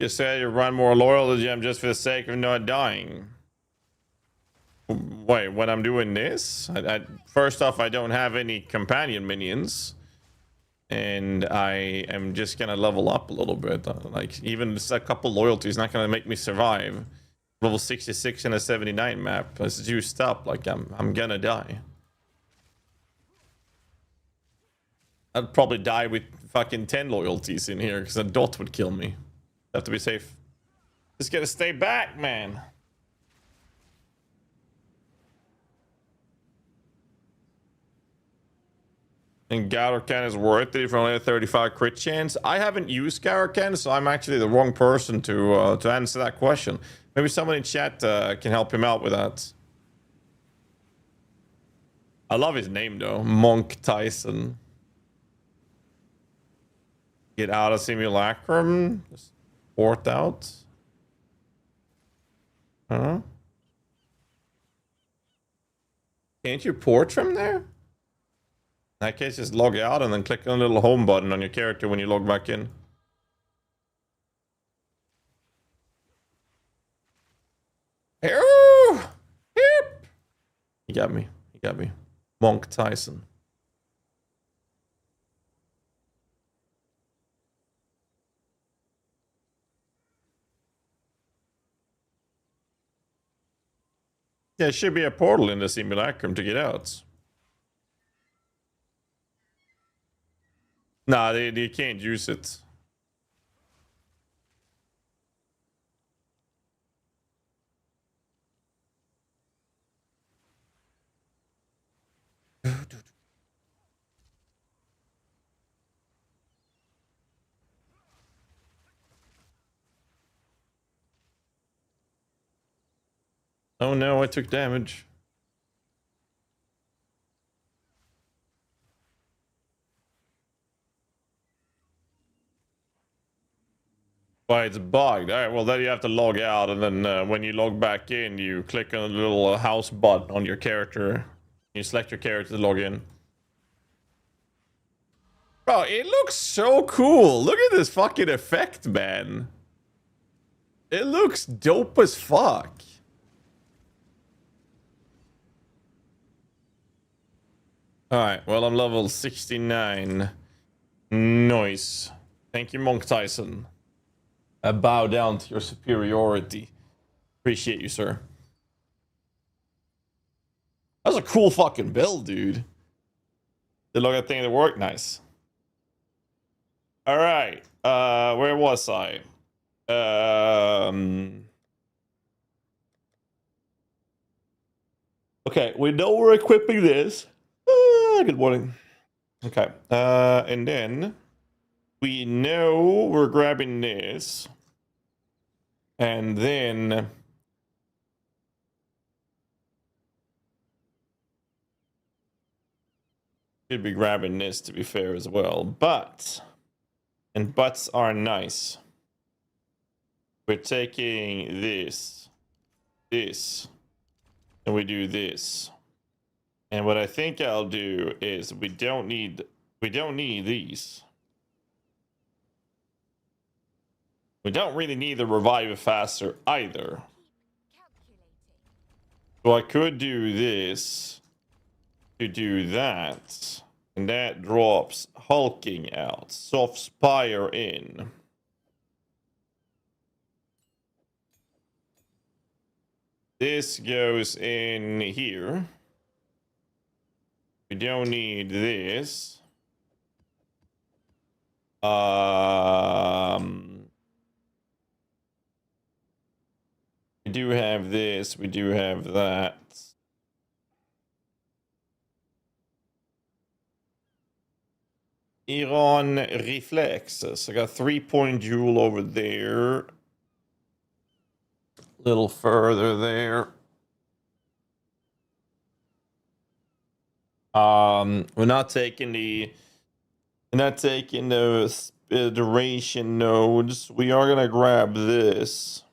You said you run more loyal to the gym just for the sake of not dying. Wait, when I'm doing this? First off, I don't have any companion minions. And I am just gonna level up a little bit. Like, even just a couple loyalties not gonna make me survive. Level 66 in a 79 map. It's juiced up, like I'm gonna die. I'd probably die with fucking 10 loyalties in here because a dot would kill me. Have to be safe. Just gotta stay back, man. And Garokan is worth it for only a 35 crit chance. I haven't used Garokan, so I'm actually the wrong person to answer that question. Maybe someone in chat can help him out with that. I love his name though, Monk Tyson. Get out of Simulacrum. Just port out. Huh? Can't you port from there? In that case, just log out and then click on the little home button on your character when you log back in. Yep. He got me. He got me. Monk Tyson. Yeah, there should be a portal in the simulacrum to get out. Nah, they can't use it. Oh no, I took damage. Why, it's bugged. Alright, well then you have to log out, and then when you log back in, you click on the little house button on your character. You select your character to log in. Bro, it looks so cool. Look at this fucking effect, man. It looks dope as fuck. Alright, well, I'm level 69. Nice. Thank you, Monk Tyson. I bow down to your superiority. Appreciate you, sir. That was a cool fucking build, dude. Did look at thing that worked nice. Alright. Where was I? Okay, we know we're equipping this. Good morning. Okay. And then we know we're grabbing this. And then should be grabbing this, to be fair, as well. But, and buts are nice. We're taking this, and we do this. And what I think I'll do is we don't need these. We don't really need the revive it faster either. So I could do this to do that. And that drops hulking out. Soft spire in. This goes in here. We don't need this. We do have this. We do have that. Iran reflexes. I got 3-point jewel over there. A little further there. We're not taking the duration nodes. We are gonna grab this.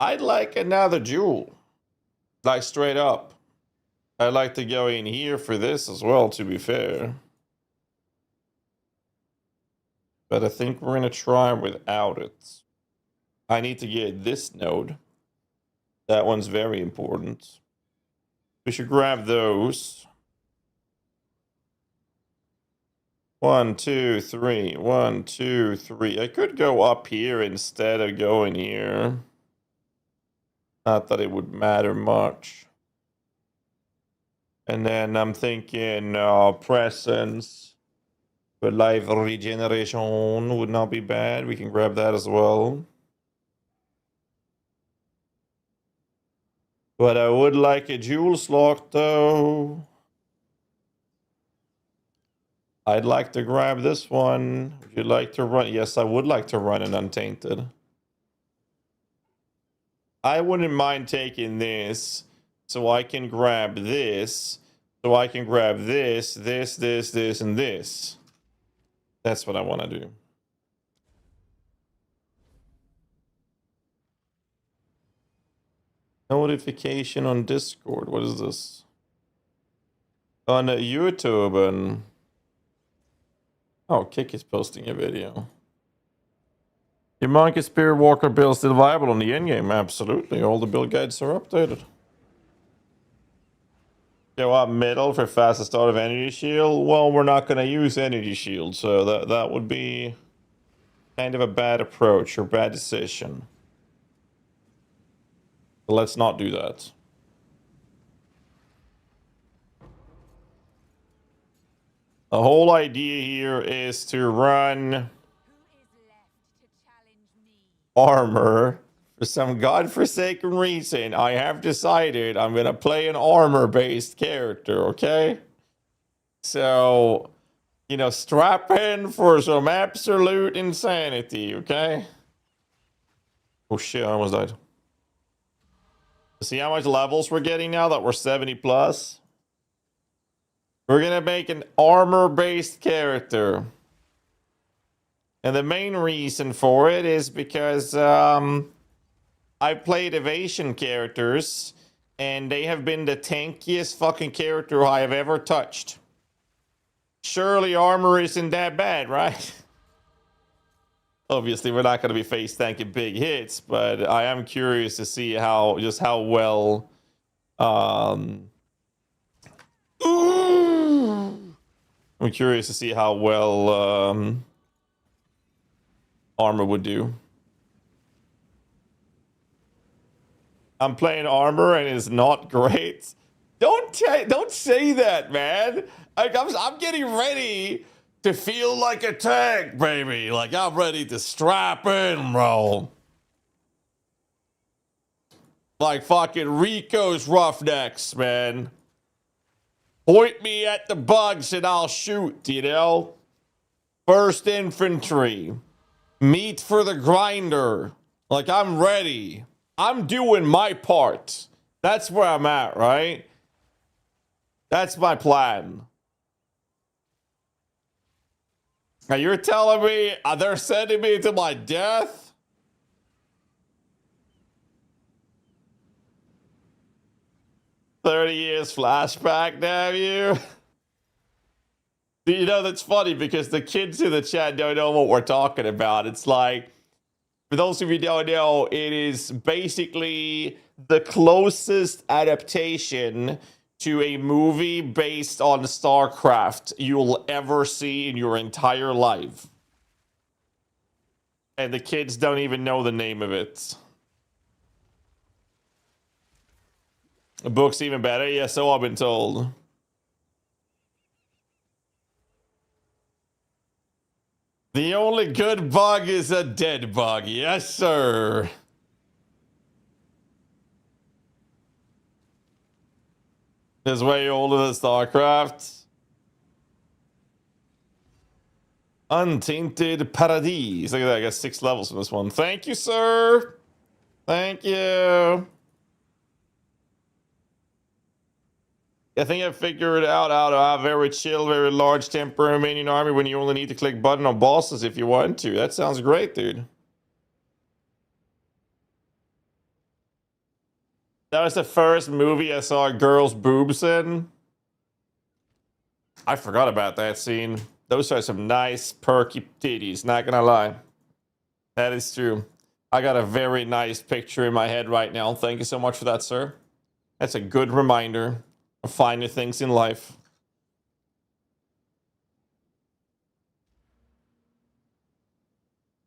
I'd like another jewel. Like straight up. I'd like to go in here for this as well, to be fair. But I think we're gonna try without it. I need to get this node. That one's very important. We should grab those. 1, 2, 3. 1, 2, 3. I could go up here instead of going here. Not that it would matter much. And then I'm thinking presence for life regeneration would not be bad. We can grab that as well. But I would like a jewel slot though. I'd like to grab this one. Would you like to run? Yes, I would like to run an untainted. I wouldn't mind taking this so I can grab this. So I can grab this, this, and this. That's what I want to do. Notification on Discord. What is this? On YouTube and... Oh, Kick is posting a video. Your Monkey Spirit Walker build still viable on the endgame? Absolutely. All the build guides are updated. Go up middle for fastest start of energy shield. Well, we're not going to use energy shield, so that would be kind of a bad approach or bad decision. So let's not do that. The whole idea here is to run armor for some godforsaken reason. I have decided I'm going to play an armor-based character, okay? So, you know, strap in for some absolute insanity, okay? Oh shit, I almost died. See how much levels we're getting now that we're 70 plus? We're gonna make an armor-based character. And the main reason for it is because I played evasion characters and they have been the tankiest fucking character I have ever touched. Surely armor isn't that bad, right? Obviously, we're not going to be face tanking big hits, but I am curious to see how well I'm curious to see how well armor would do. I'm playing armor and it's not great. Don't say that, man. Like I'm getting ready to feel like a tank, baby. Like I'm ready to strap in, bro. Like fucking Rico's Roughnecks, man. Point me at the bugs and I'll shoot, you know? First infantry. Meat for the grinder. Like I'm ready. I'm doing my part. That's where I'm at, right? That's my plan. Now you're telling me they're sending me to my death? $30 flashback, damn you. You know, that's funny because the kids in the chat don't know what we're talking about. It's like, for those of you who don't know, it is basically the closest adaptation to a movie based on StarCraft you'll ever see in your entire life. And the kids don't even know the name of it. The book's even better? Yeah, so I've been told. The only good bug is a dead bug. Yes, sir. It's way older than StarCraft. Untainted Paradise. Look at that. I got 6 levels from this one. Thank you, sir. Thank you. I think I figured out how to have very chill, very large temporary minion army when you only need to click button on bosses if you want to. That sounds great, dude. That was the first movie I saw girls' boobs in. I forgot about that scene. Those are some nice, perky titties, not gonna lie. That is true. I got a very nice picture in my head right now. Thank you so much for that, sir. That's a good reminder of finer things in life.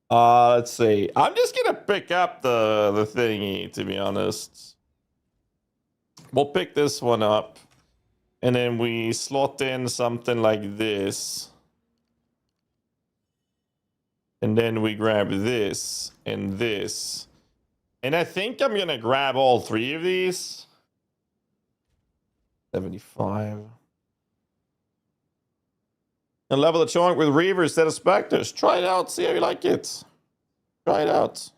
Let's see. I'm just gonna pick up the thingy, to be honest. We'll pick this one up. And then we slot in something like this. And then we grab this and this. And I think I'm gonna grab all 3 of these. 75. And level the chunk with Reavers instead of Spectres. Try it out, see how you like it. Try it out.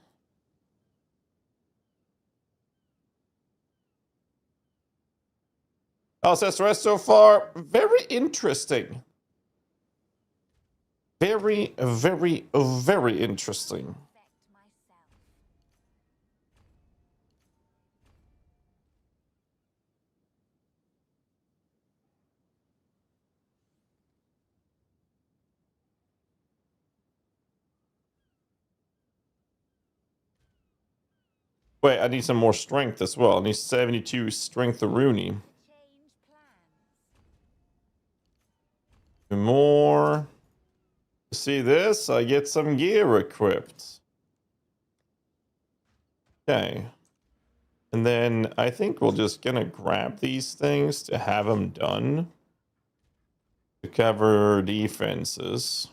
How's SRS so far? Very interesting. Very, very, very interesting. Wait, I need some more strength as well. I need 72 strength of Rooney. More. See this? I get some gear equipped. Okay. And then I think we're just gonna grab these things to have them done. To cover defenses.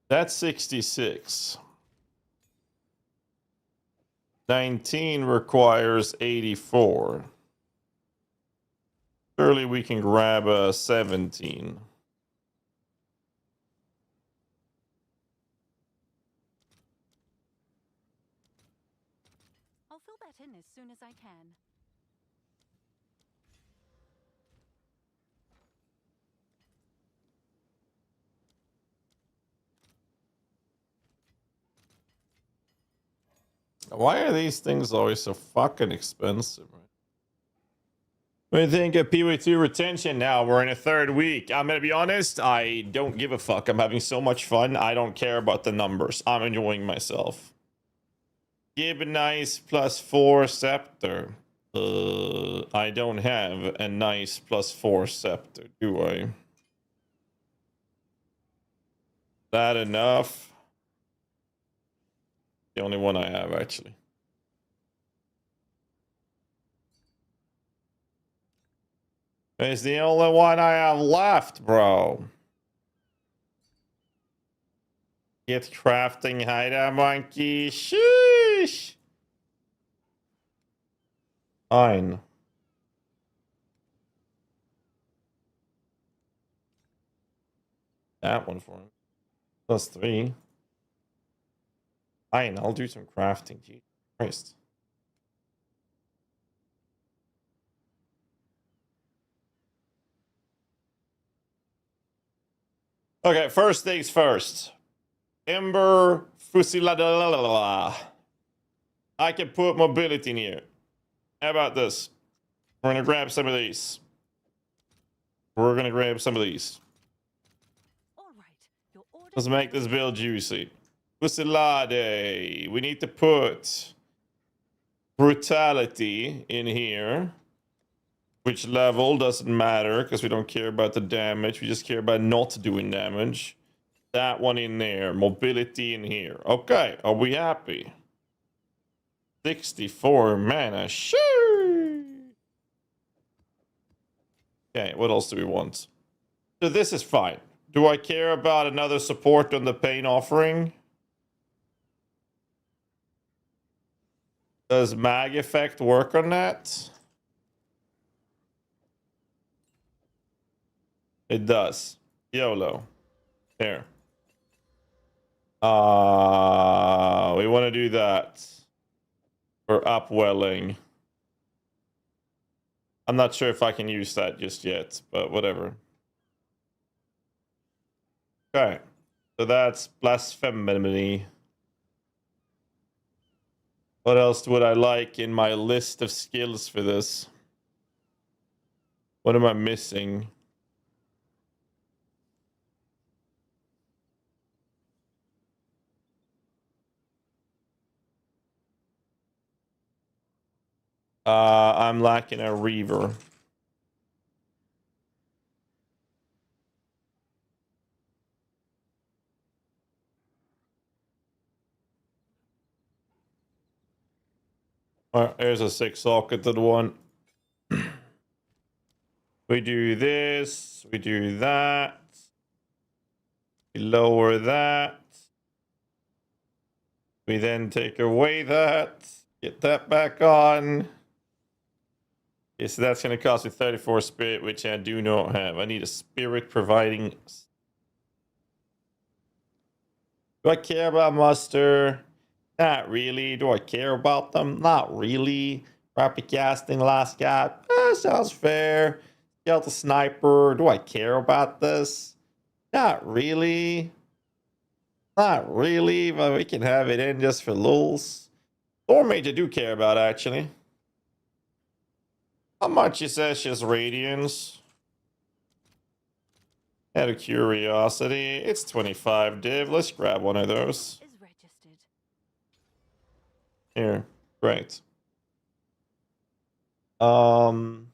That's 66. 19 requires 84. Surely we can grab a 17. I'll fill that in as soon as I can. Why are these things always so fucking expensive? What do you think of PV2 retention now? We're in a third week. I'm going to be honest, I don't give a fuck. I'm having so much fun. I don't care about the numbers. I'm enjoying myself. Give a nice +4 scepter. I don't have a nice +4 scepter, do I? That enough? The only one I have, actually. It's the only one I have left, bro. Get crafting, hide monkey. Sheesh. Fine. That one for him. +3. Fine, I'll do some crafting. Jesus Christ. Okay, first things first. Ember Fusilada. I can put mobility in here. How about this? We're gonna grab some of these. We're gonna grab some of these. All right. Your order. Let's make this build juicy. Fusilade. We need to put brutality in here. Which level doesn't matter because we don't care about the damage. We just care about not doing damage. That one in there. Mobility in here. Okay, are we happy? 64 mana. Sure. Okay, what else do we want? So this is fine. Do I care about another support on the pain offering? Does mag effect work on that? It does. YOLO. There. We want to do that. For upwelling. I'm not sure if I can use that just yet, but whatever. Okay. So that's blasphemy. What else would I like in my list of skills for this? What am I missing? I'm lacking a Reaver. Alright, there's a 6-socketed one. We do this. We do that. We lower that. We then take away that. Get that back on. Okay, so that's going to cost me 34 spirit, which I do not have. I need a spirit providing. Do I care about muster? Not really. Do I care about them? Not really. Rapid casting, last cat. Sounds fair. Delta sniper. Do I care about this? Not really. Not really, but we can have it in just for lulz. Storm Mage I do care about, actually. How much is Ashes Radiance? Out of curiosity, it's 25 div. Let's grab one of those. Is registered. Here, great. So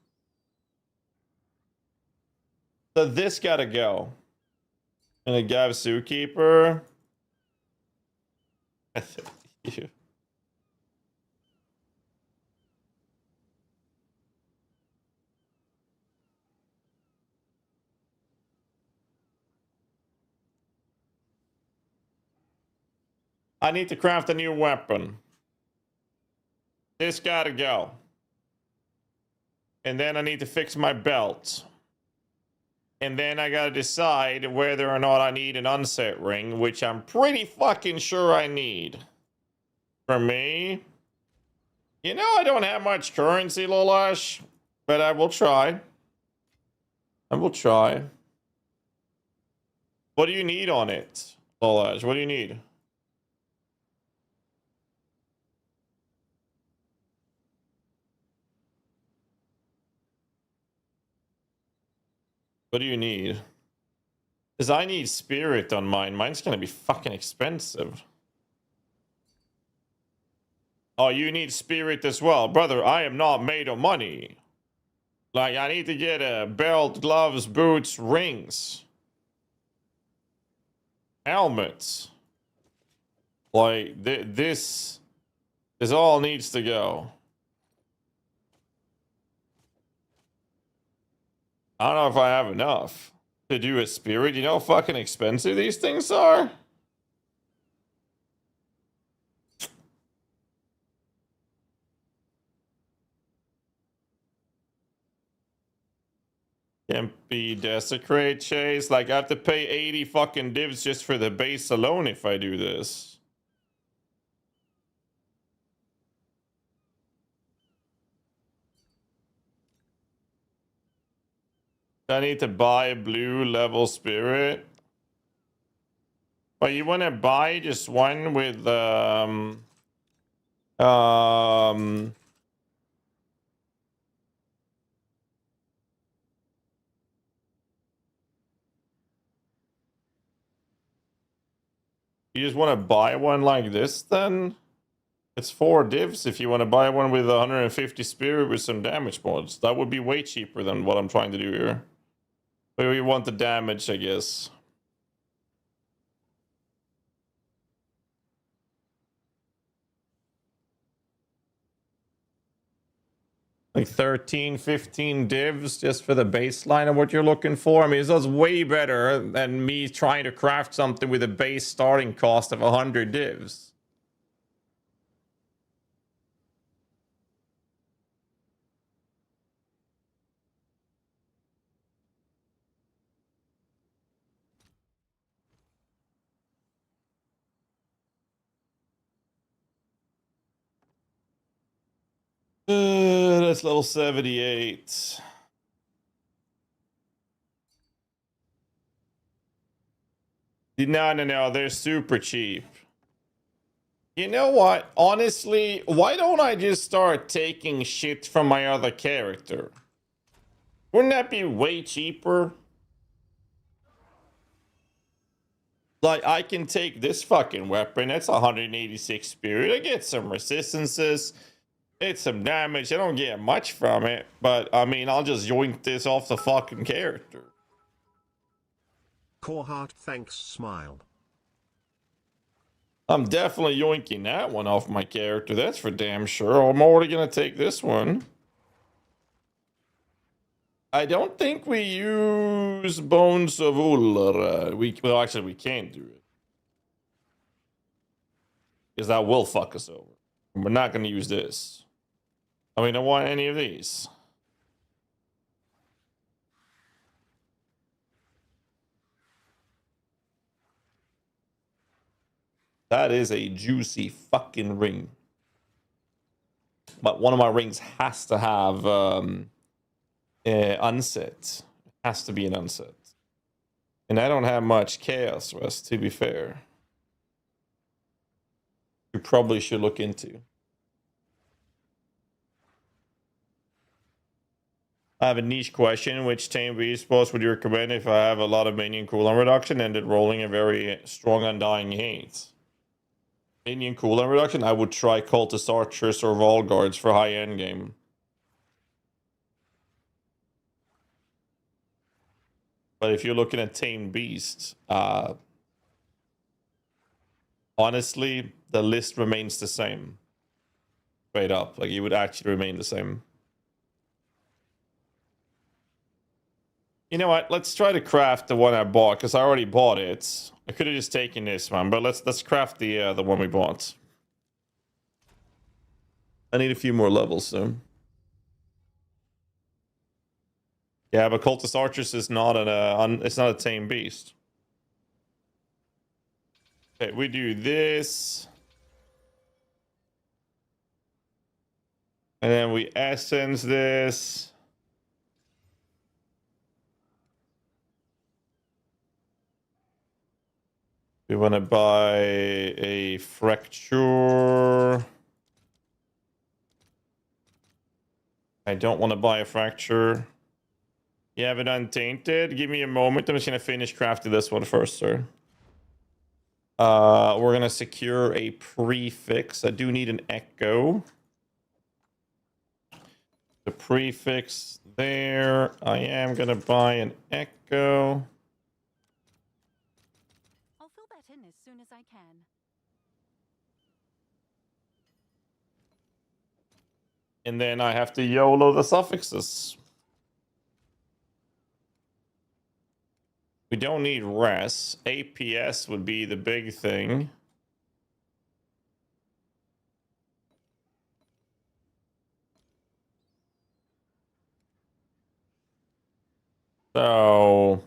this gotta go. And a Gav Zookeeper. You. I need to craft a new weapon. This gotta go. And then I need to fix my belt. And then I gotta decide whether or not I need an unset ring, which I'm pretty fucking sure I need. For me, you know, I don't have much currency, Lolash, but I will try. I will try. What do you need on it, Lolash? What do you need? What do you need? Because I need spirit on mine. Mine's gonna be fucking expensive. Oh, you need spirit as well. Brother, I am not made of money. Like, I need to get a belt, gloves, boots, rings. Helmets. Like, this all needs to go. I don't know if I have enough to do a spirit. You know how fucking expensive these things are? Can't be desecrate chase. Like, I have to pay 80 fucking divs just for the base alone if I do this. I need to buy a blue level spirit. But you want to buy just one with you just want to buy one like this then? It's 4 divs if you want to buy one with 150 spirit with some damage mods. That would be way cheaper than what I'm trying to do here. But we want the damage, I guess. Like 13, 15 divs just for the baseline of what you're looking for. I mean, that's way better than me trying to craft something with a base starting cost of 100 divs. That's level 78. No, they're super cheap. You know what? Honestly, why don't I just start taking shit from my other character? Wouldn't that be way cheaper? Like, I can take this fucking weapon. It's 186 spirit. I get some resistances. It's some damage. I don't get much from it. But, I mean, I'll just yoink this off the fucking character. Core heart thanks smile. I'm definitely yoinking that one off my character. That's for damn sure. I'm already going to take this one. I don't think we use Bones of Uller. Well, actually, we can't do it. Because that will fuck us over. We're not going to use this. I mean, I don't want any of these. That is a juicy fucking ring. But one of my rings has to have unset. It has to be an unset. And I don't have much chaos rest, to be fair. You probably should look into. I have a niche question. Which team respawns would you recommend if I have a lot of minion cooldown reduction and it rolling a very strong undying hate? Minion cooldown reduction, I would try Cultist Archers or Wall Guards for high end game. But if you're looking at Tamed Beasts, honestly, the list remains the same. Straight up, like it would actually remain the same. You know what? Let's try to craft the one I bought because I already bought it. I could have just taken this one, but let's craft the one we bought. I need a few more levels soon. Yeah, but Cultist Archers is not it's not a tame beast. Okay, we do this. And then we essence this. We want to buy a fracture. I don't want to buy a fracture. You have it untainted? Give me a moment. I'm just going to finish crafting this one first, sir. We're going to secure a prefix. I do need an echo. The prefix there. I am going to buy an echo. I'll fill that in as soon as I can. And then I have to YOLO the suffixes. We don't need res. APS would be the big thing. So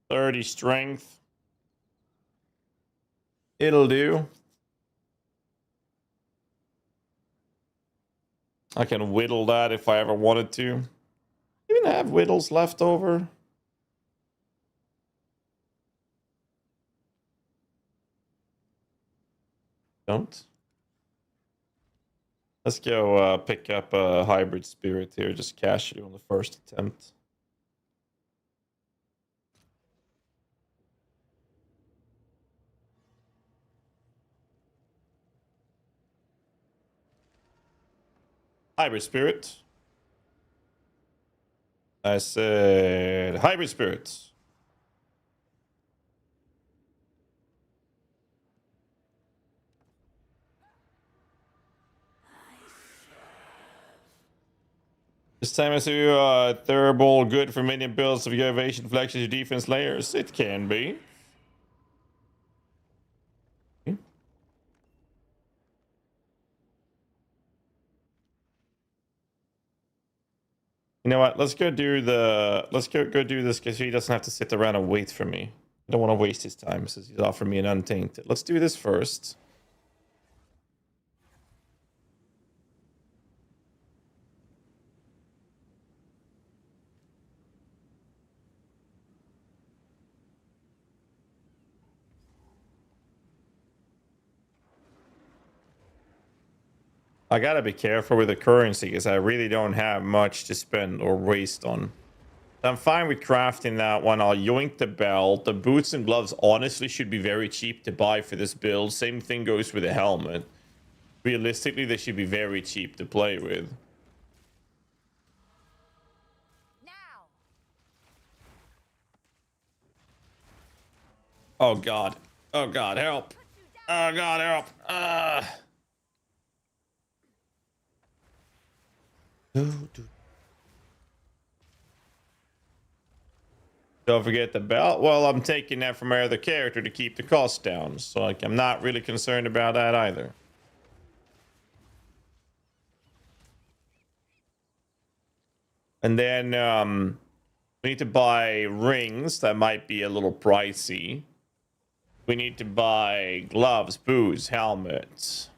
30 strength. It'll do. I can whittle that if I ever wanted to. Even have whittles left over. Don't. Let's go pick up a hybrid spirit here, just casually on the first attempt. Hybrid spirit. I said hybrid spirits. This time I see Thurible good for minion builds of your evasion, flexes, your defense layers. It can be. You know what? Let's go do the. Let's go do this because he doesn't have to sit around and wait for me. I don't want to waste his time since he's offering me an untainted. Let's do this first. I gotta be careful with the currency because I really don't have much to spend or waste on. I'm fine with crafting that one. I'll yoink the belt. The boots and gloves honestly should be very cheap to buy for this build. Same thing goes with the helmet. Realistically, they should be very cheap to play with. Now. Oh god. Oh god, help. Oh god, help. Don't forget the belt. Well, I'm taking that from my other character to keep the cost down. So like, I'm not really concerned about that either. And then we need to buy rings. That might be a little pricey. We need to buy gloves, boots, helmets.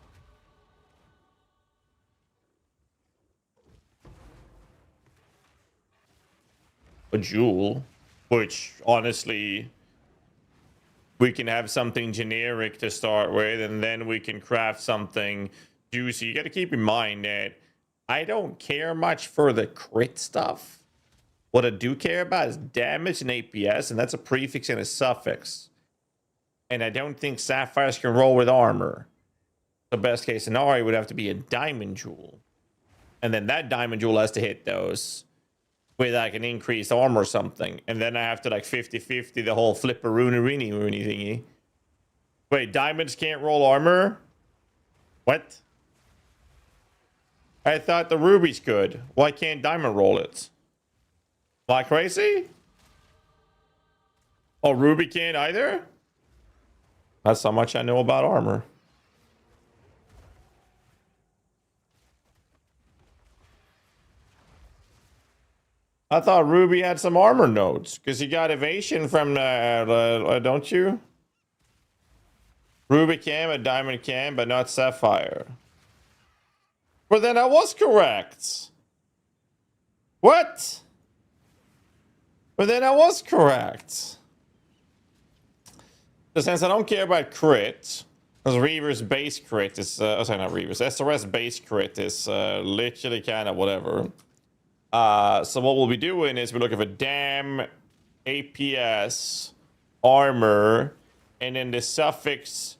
A jewel, which honestly we can have something generic to start with, and then we can craft something juicy. You got to keep in mind that I don't care much for the crit stuff. What I do care about is damage and APS, and that's a prefix and a suffix. And I don't think sapphires can roll with armor. The best case scenario would have to be a diamond jewel, and then that diamond jewel has to hit those with like an increased armor or something. And then I have to like 50-50 the whole flipperoonerini thingy. Wait, diamonds can't roll armor? What? I thought the rubies could. Why can't diamond roll it? Am I crazy? Oh, ruby can't either? That's how much I know about armor. I thought Ruby had some armor nodes because you got evasion from the, don't you? Ruby can, a diamond can, but not sapphire. Well, then I was correct. What? But then I was correct. So since I don't care about crit, Because Reaver's base crit is, sorry, not Reaver's, SRS base crit is literally kind of whatever. So what we'll be doing is we're looking for dam, APS, armor, and then the suffix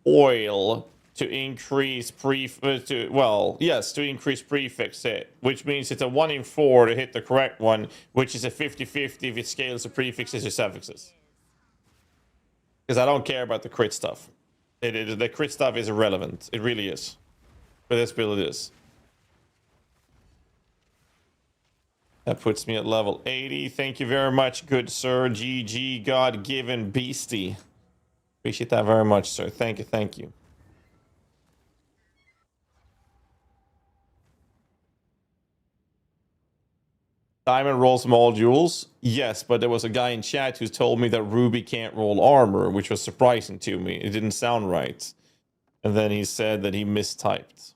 oil to increase to increase prefix hit, which means it's a 1 in 4 to hit the correct one, which is a 50-50 if it scales the prefixes or suffixes. Because I don't care about the crit stuff. The crit stuff is irrelevant. It really is. For this build it is. That puts me at level 80. Thank you very much, good sir. GG, God-given beastie. Appreciate that very much, sir. Thank you, thank you. Diamond rolls small jewels? Yes, but there was a guy in chat who told me that Ruby can't roll armor, which was surprising to me. It didn't sound right. And then he said that he mistyped.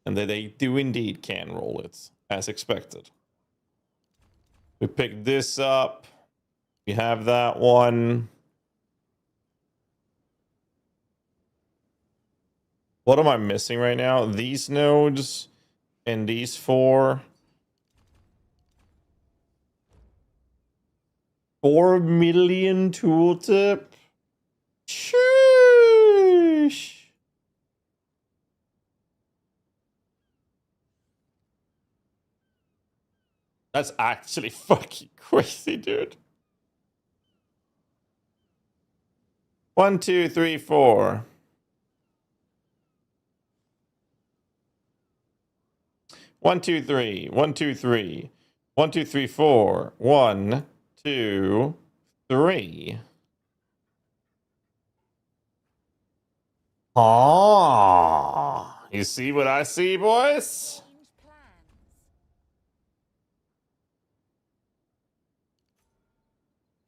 And that they do indeed can roll it, as expected. We picked this up. We have that one. What am I missing right now? These nodes and these 4. 4 million tooltip. Sheesh. That's actually fucking crazy, dude. 1, 2, 3, 4. 1, 2, 3. 1, 2, 3. 1, 2, 3, 4. 1, 2, 3. Ah, you see what I see, boys? Change plans.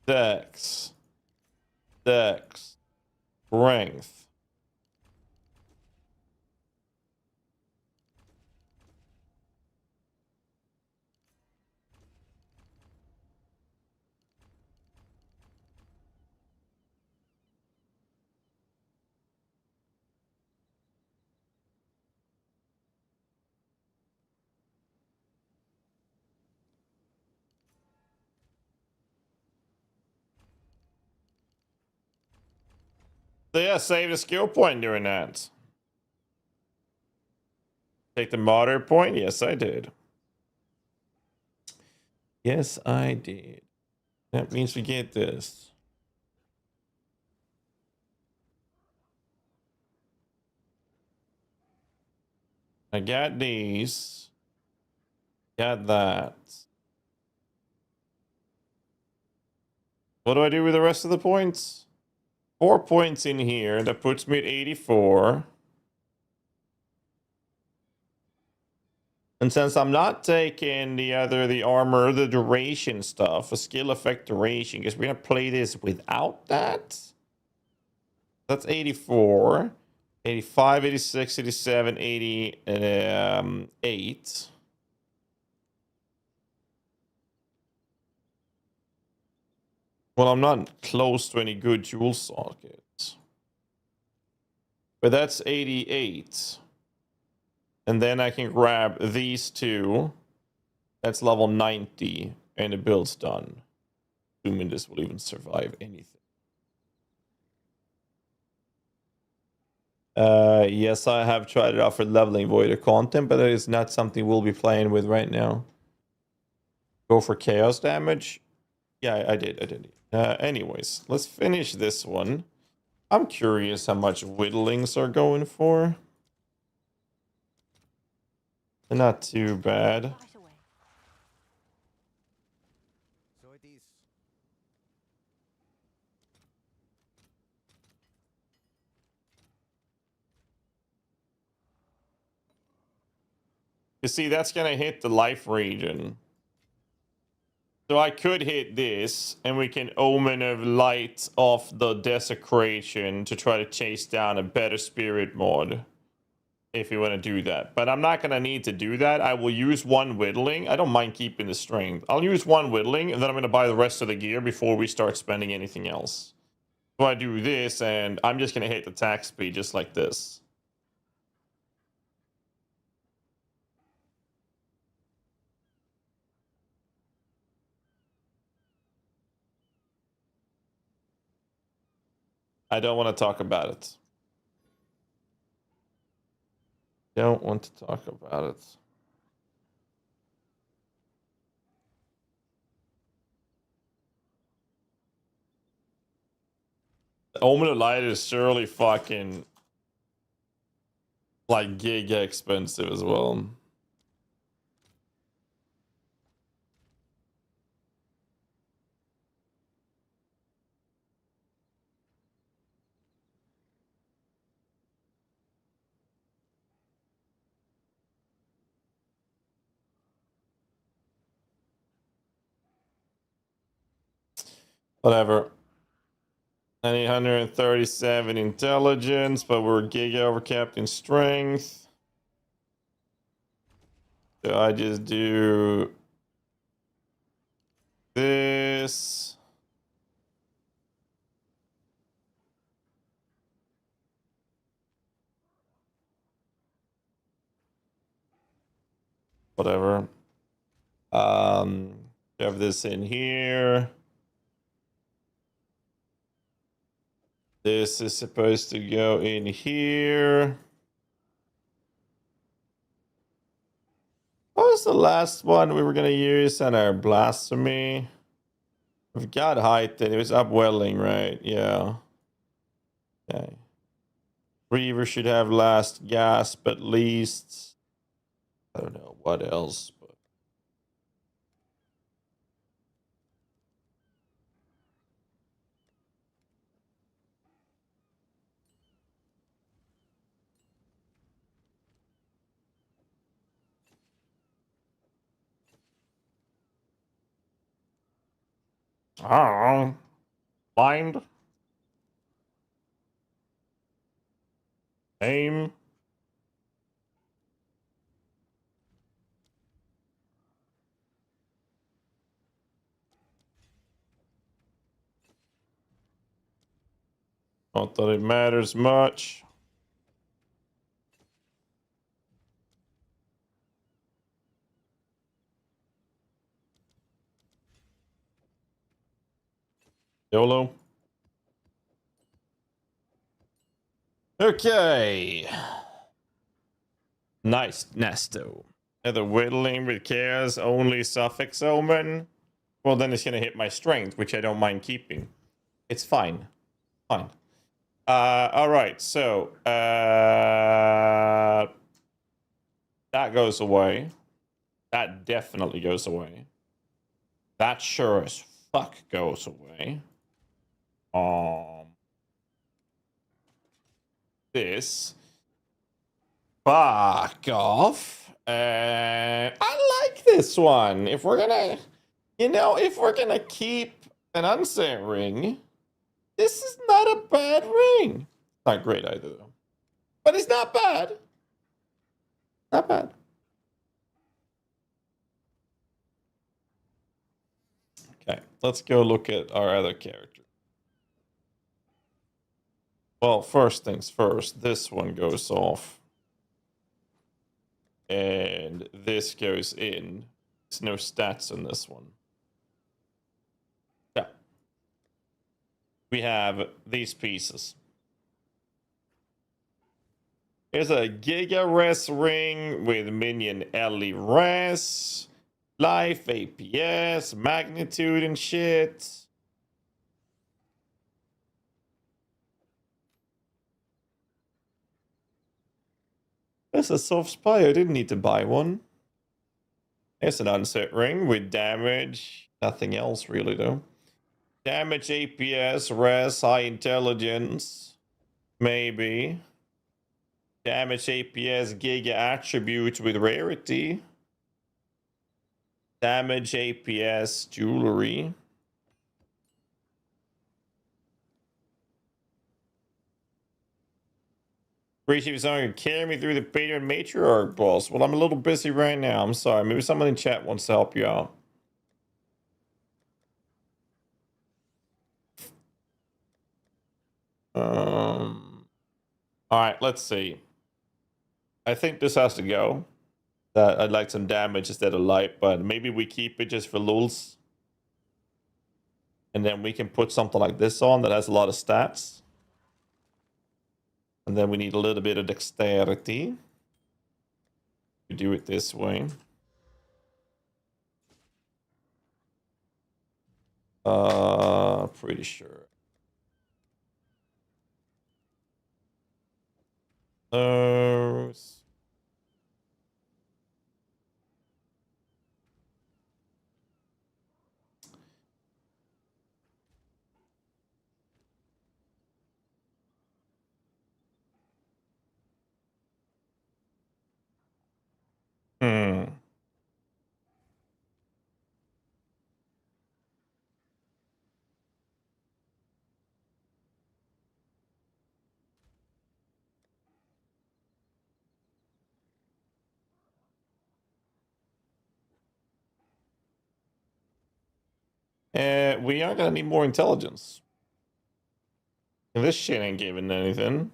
Dex. Dex. Strength. So yeah, save a skill point doing that. Take the martyr point? Yes, I did. Yes, I did. That means we get this. I got these. Got that. What do I do with the rest of the points? 4 points in here. That puts me at 84. And since I'm not taking the armor, the duration stuff, a skill effect duration, because we're going to play this without that. That's 84. 85, 86, 87, 88. Well, I'm not close to any good jewel sockets. But that's 88. And then I can grab these 2. That's level 90. And the build's done. Assuming this will even survive anything. Yes, I have tried it out for leveling Voider content, but it is not something we'll be playing with right now. Go for chaos damage? Yeah, I did. Anyways, let's finish this one. I'm curious how much whittlings are going for. They're not too bad. Right away. So it is. You see, that's gonna hit the life region. So I could hit this, and we can Omen of Light off the Desecration to try to chase down a better spirit mod. If you want to do that. But I'm not going to need to do that. I will use 1 whittling. I don't mind keeping the strength. I'll use 1 whittling, and then I'm going to buy the rest of the gear before we start spending anything else. So I do this, and I'm just going to hit the attack speed just like this. I don't want to talk about it. Don't want to talk about it. The Omen of Light is surely fucking like giga expensive as well. Whatever. 137 intelligence, but we're giga overcapped in strength. So I just do this. Whatever. Have this in here. This is supposed to go in here. What was the last one we were going to use on our blasphemy? We've got height, and it was upwelling, right? Yeah. Okay. Reaver should have last gasp at least. I don't know what else. But... I don't know. Blind. Aim. Not that it matters much. YOLO. Okay. Nice, Nesto. The whittling with chaos only suffix omen. Well, then it's gonna hit my strength, which I don't mind keeping. It's fine. Fine. Alright, so that goes away. That definitely goes away. That sure as fuck goes away. This. Fuck off. I like this one. If we're gonna, if we're gonna keep an unset ring, this is not a bad ring. Not great either, though. But it's not bad. Not bad. Okay, let's go look at our other character. Well, first things first, this one goes off. And this goes in. There's no stats on this one. Yeah. We have these pieces. Here's a Giga Res ring with minion Ellie Res, life, APS, magnitude, and shit. There's a soft spy. I didn't need to buy one. There's an unset ring with damage. Nothing else really, though. Damage, APS, res, high intelligence. Maybe. Damage, APS, giga attribute with rarity. Damage, APS, jewelry. Appreciate if someone could carry me through the Patreon matriarch boss. Well, I'm a little busy right now. I'm sorry. Maybe someone in chat wants to help you out. All right, let's see. I think this has to go. I'd like some damage instead of light, but maybe we keep it just for lulz. And then we can put something like this on that has a lot of stats. And then we need a little bit of dexterity. We do it this way. Pretty sure. Hmm. We are gonna need more intelligence. This shit ain't giving anything.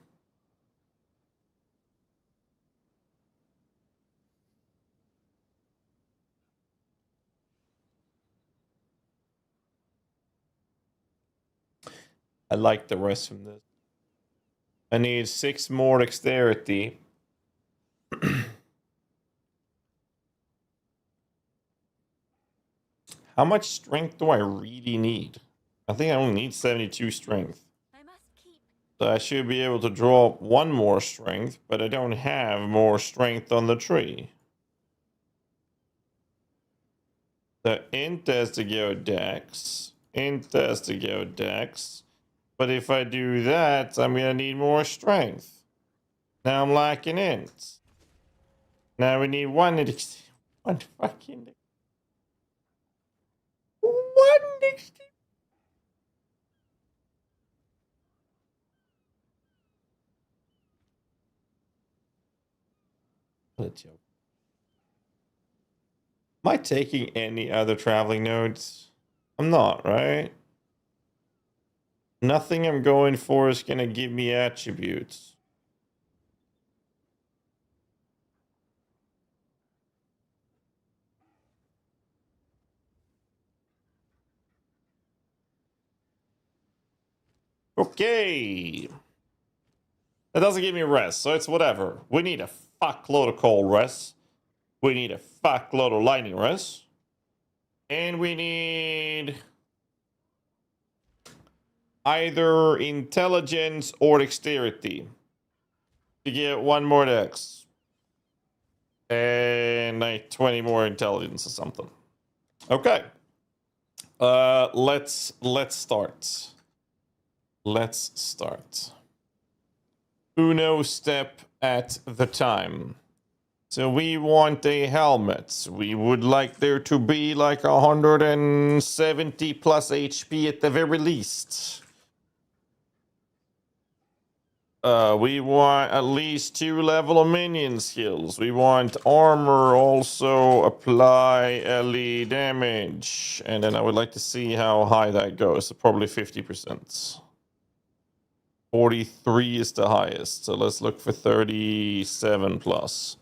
I like the rest from this. I need 6 more dexterity. How much strength do I really need? I think I only need 72 strength. I must keep. So I should be able to draw 1 more strength, but I don't have more strength on the tree. The int has to go dex. Int has to go dex. But if I do that, I'm gonna need more strength. Now I'm lacking int. Now we need one fucking one dexterity. What a joke. Am I taking any other traveling nodes? I'm not, right? Nothing I'm going for is gonna give me attributes. Okay. That doesn't give me rest, so it's whatever. We need a fuckload of cold rest. We need a fuckload of lightning rest. And we need either intelligence or dexterity to get 1 more dex. And like 20 more intelligence or something. Okay. Let's start. Let's start. Uno step at the time. So we want a helmet. We would like there to be like 170 plus HP at the very least. We want at least 2 level of minion skills. We want armor also apply LE damage. And then I would like to see how high that goes. So probably 50%. 43 is the highest. So let's look for 37 plus.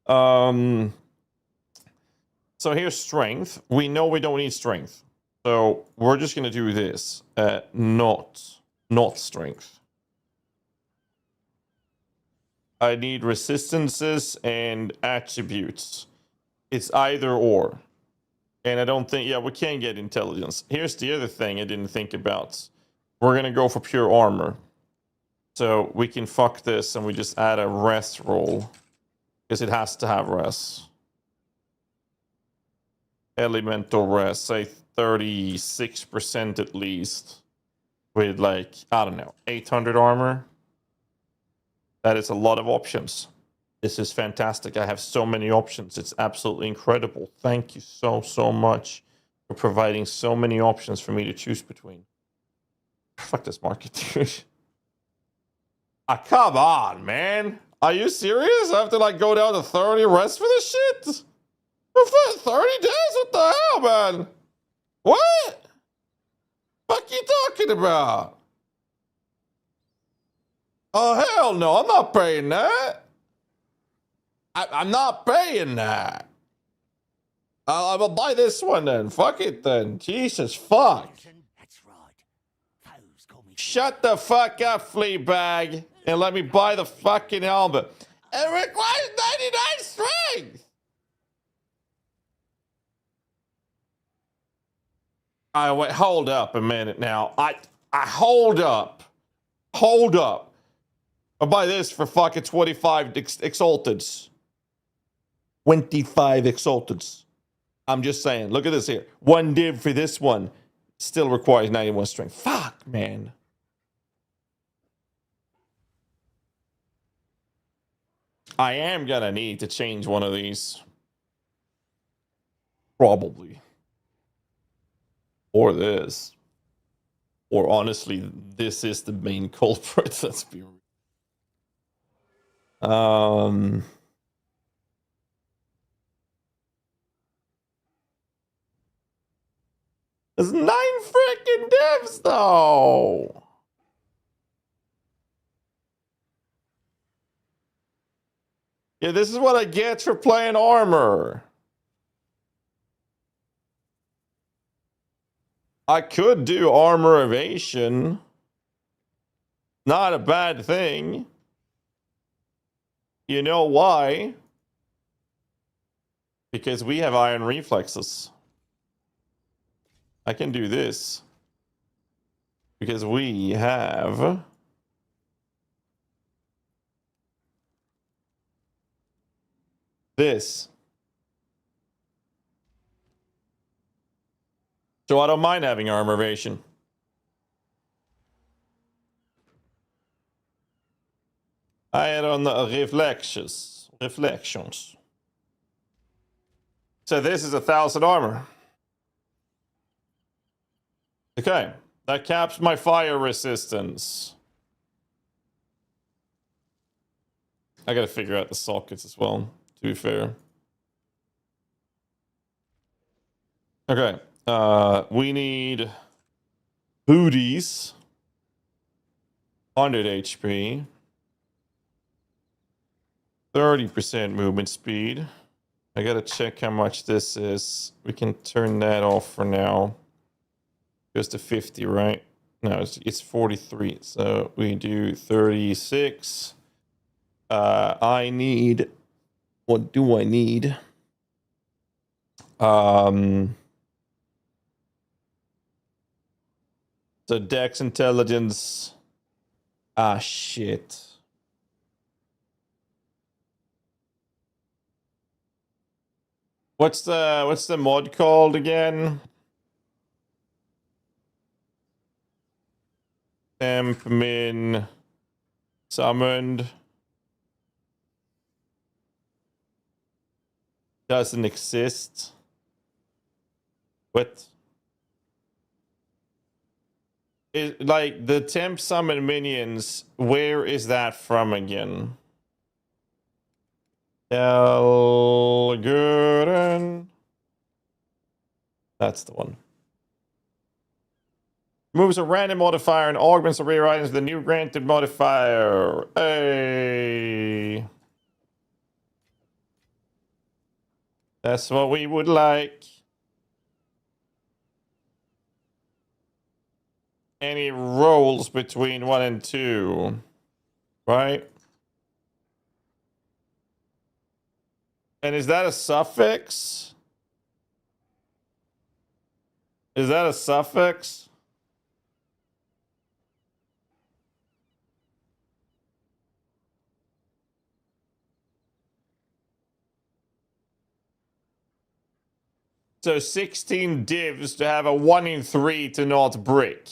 So here's strength. We know we don't need strength. So we're just going to do this. Not strength. I need resistances and attributes. It's either or. And I don't think, yeah, we can get intelligence. Here's the other thing I didn't think about. We're going to go for pure armor. So we can fuck this and we just add a rest roll. Because it has to have rest. Elemental rest, say 36% at least. With like, I don't know, 800 armor. That is a lot of options. This is fantastic. I have so many options. It's absolutely incredible. Thank you so much for providing so many options for me to choose between. Fuck this market, dude. Ah, come on, man. Are you serious? I have to like go down to 30 rest for this shit? 30 days? What the hell, man? What? Fuck you talking about? Oh, hell no. I'm not paying that. I'm not paying that. I'll buy this one then. Fuck it then. Jesus, fuck. That's right. Foes call me. Shut the fuck up, Fleabag, and let me buy the fucking helmet. It requires 99 strength. All right, wait, hold up a minute now. I hold up. Hold up. I'll buy this for fucking 25 exalteds. 25 exalteds. I'm just saying. Look at this here. One div for this one. Still requires 91 strength. Fuck, man. I am gonna need to change one of these. Probably. Or this. Or honestly, this is the main culprit. Let's be real. There's 9 freaking divs though. Yeah, this is what I get for playing armor. I could do armor evasion. Not a bad thing. You know why? Because we have iron reflexes. I can do this. Because we have... this. So I don't mind having armor evasion. Iron reflections. Reflections. So this is 1,000 armor. Okay. That caps my fire resistance. I gotta figure out the sockets as well, to be fair. Okay. We need booties. 100 HP. 30% movement speed. I gotta check how much this is. We can turn that off for now. Goes to 50, right? No, it's 43. So we do 36. I need... what do I need? So Dex Intelligence. Ah, shit. What's the mod called again? Temp min summoned. Doesn't exist. What? Like the temp summon minions, where is that from again? Elgurren. That's the one. Moves a random modifier and augments or rewrites the new granted modifier. Hey. That's what we would like. Any rolls between 1 and 2, right? And is that a suffix? Is that a suffix? So 16 divs to have a 1 in 3 to not brick.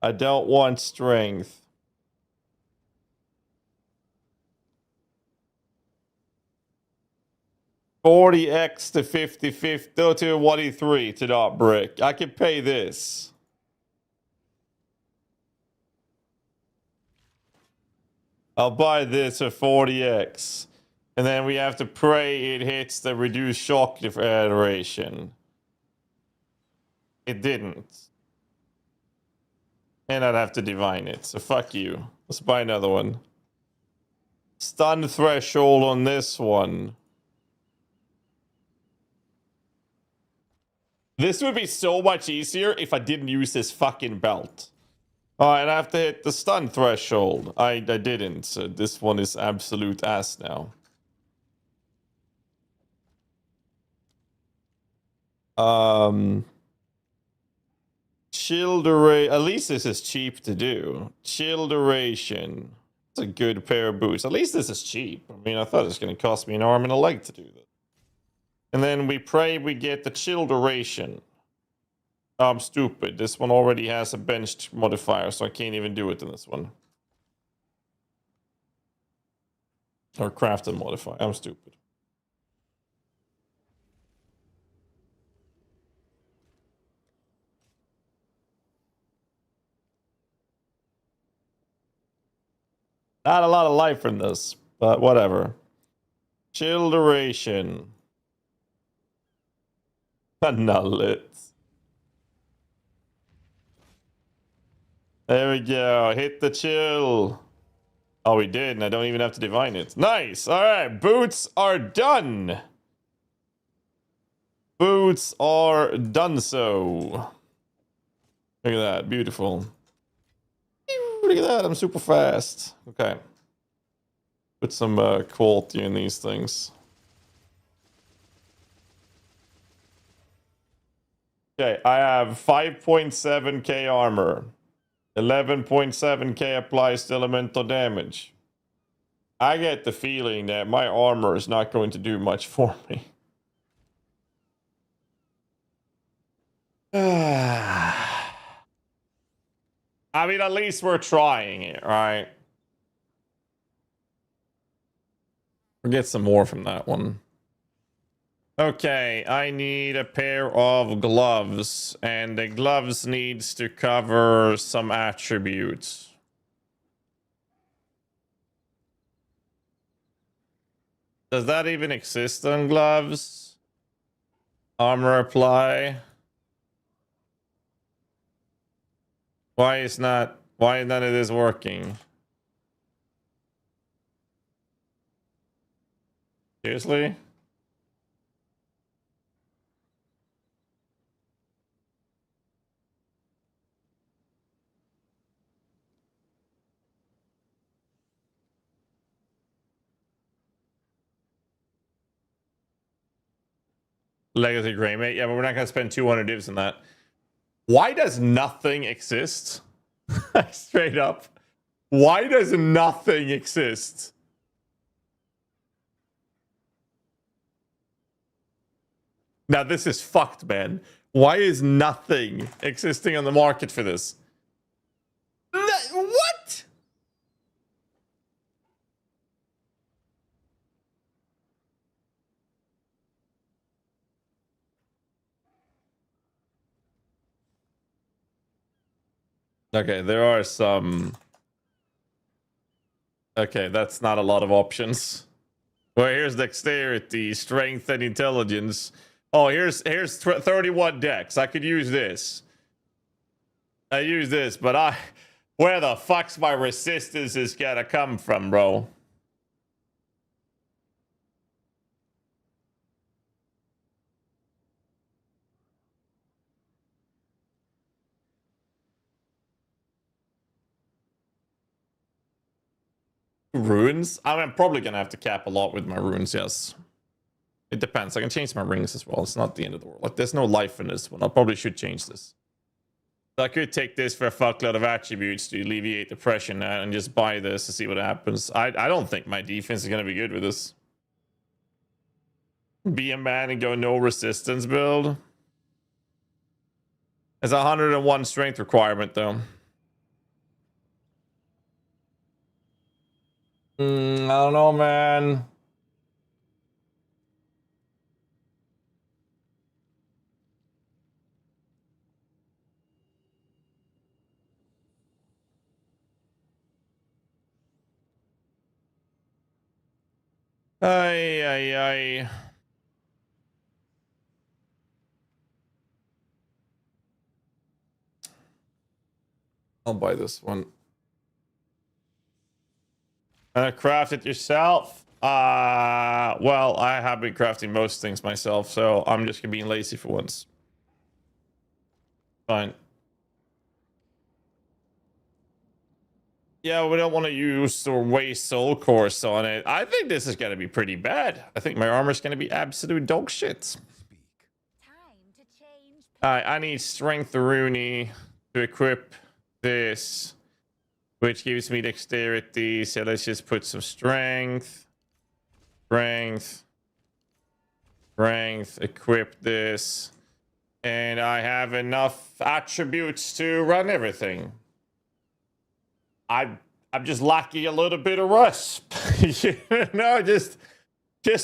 I don't want strength. $40x to 50 to 1e3 to not brick. I can pay this. I'll buy this for 40x. And then we have to pray it hits the reduced shock duration. It didn't. And I'd have to divine it. So fuck you. Let's buy another one. Stun threshold on this one. This would be so much easier if I didn't use this fucking belt. Alright, I have to hit the stun threshold. I didn't. So this one is absolute ass now. Chill duration. At least this is cheap to do. Chill duration. It's a good pair of boots. At least this is cheap. I mean, I thought it was going to cost me an arm and a leg to do this. And then we pray we get the chill duration. I'm stupid. This one already has a benched modifier, so I can't even do it in this one. Or crafted modifier. I'm stupid. Not a lot of life in this, but whatever. Chill duration. Null it. There we go. Hit the chill. Oh, we did, and I don't even have to divine it. Nice. All right, boots are done. Boots are done so. Look at that. Beautiful. Look at that. I'm super fast. Okay. Put some quality in these things. Okay, I have 5.7k armor. 11.7k applies to elemental damage. I get the feeling that my armor is not going to do much for me. I mean, at least we're trying it, right? We'll get some more from that one. Okay, I need a pair of gloves, and the gloves needs to cover some attributes. Does that even exist on gloves? Armor apply. Why none of this working? Seriously? Legacy Greymate. Yeah, but we're not going to spend 200 divs on that. Why does nothing exist? Straight up. Why does nothing exist? Now, this is fucked, man. Why is nothing existing on the market for this? What? Okay, there are some... Okay, that's not a lot of options. Well, here's dexterity, strength, and intelligence. Oh, here's 31 dex. I could use this. I use this, but where the fuck's my resistance is gonna come from, bro? Runes? I'm probably gonna have to cap a lot with my runes, yes. It depends. I can change my rings as well. It's not the end of the world. Like, there's no life in this one. I probably should change this. So I could take this for a fuckload of attributes to alleviate depression and just buy this to see what happens. I don't think my defense is gonna be good with this. Be a man and go no resistance build. There's a 101 strength requirement, though. I don't know, man. Ay, ay, ay. I'll buy this one. Craft it yourself? Well, I have been crafting most things myself, so I'm just gonna be lazy for once. Fine. Yeah, we don't want to use or waste soul cores on it. I think this is gonna be pretty bad. I think my armor's gonna be absolute dog shit. Time to change. Alright, I need strength Rooney to equip this, which gives me dexterity. So let's just put some strength. Strength. Equip this. And I have enough attributes to run everything. I'm just lacking a little bit of rust. You know, just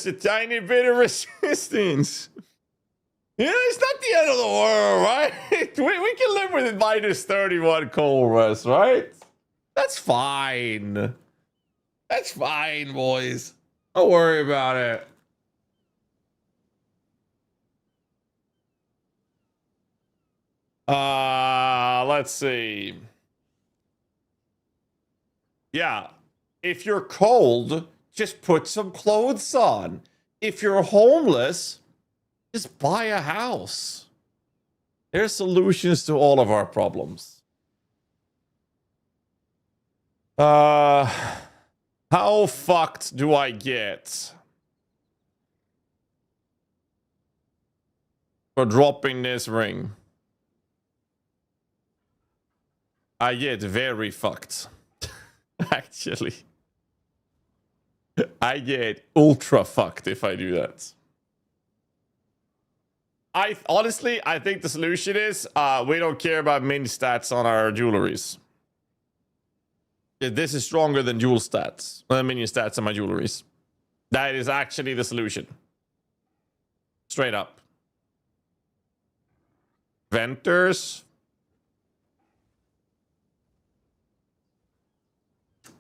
a tiny bit of resistance. Yeah, it's not the end of the world, right? We can live with it minus 31 cold rust, right? That's fine. That's fine, boys. Don't worry about it. Let's see. Yeah. If you're cold, just put some clothes on. If you're homeless, just buy a house. There's solutions to all of our problems. How fucked do I get for dropping this ring? I get very fucked. Actually. I get ultra fucked if I do that. Honestly, I think the solution is we don't care about min stats on our jewelries. This is stronger than jewel stats. Minion stats on my jewelries. That is actually the solution. Straight up. Venters.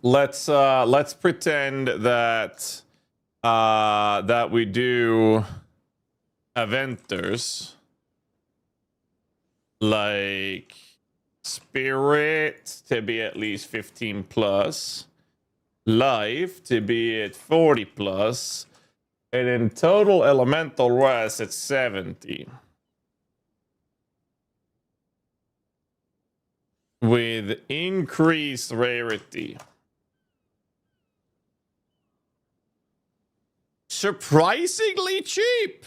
Let's pretend that that we do Aventers, like Spirit to be at least 15 plus, Life to be at 40 plus, and in total elemental res at 70. With increased rarity. Surprisingly cheap.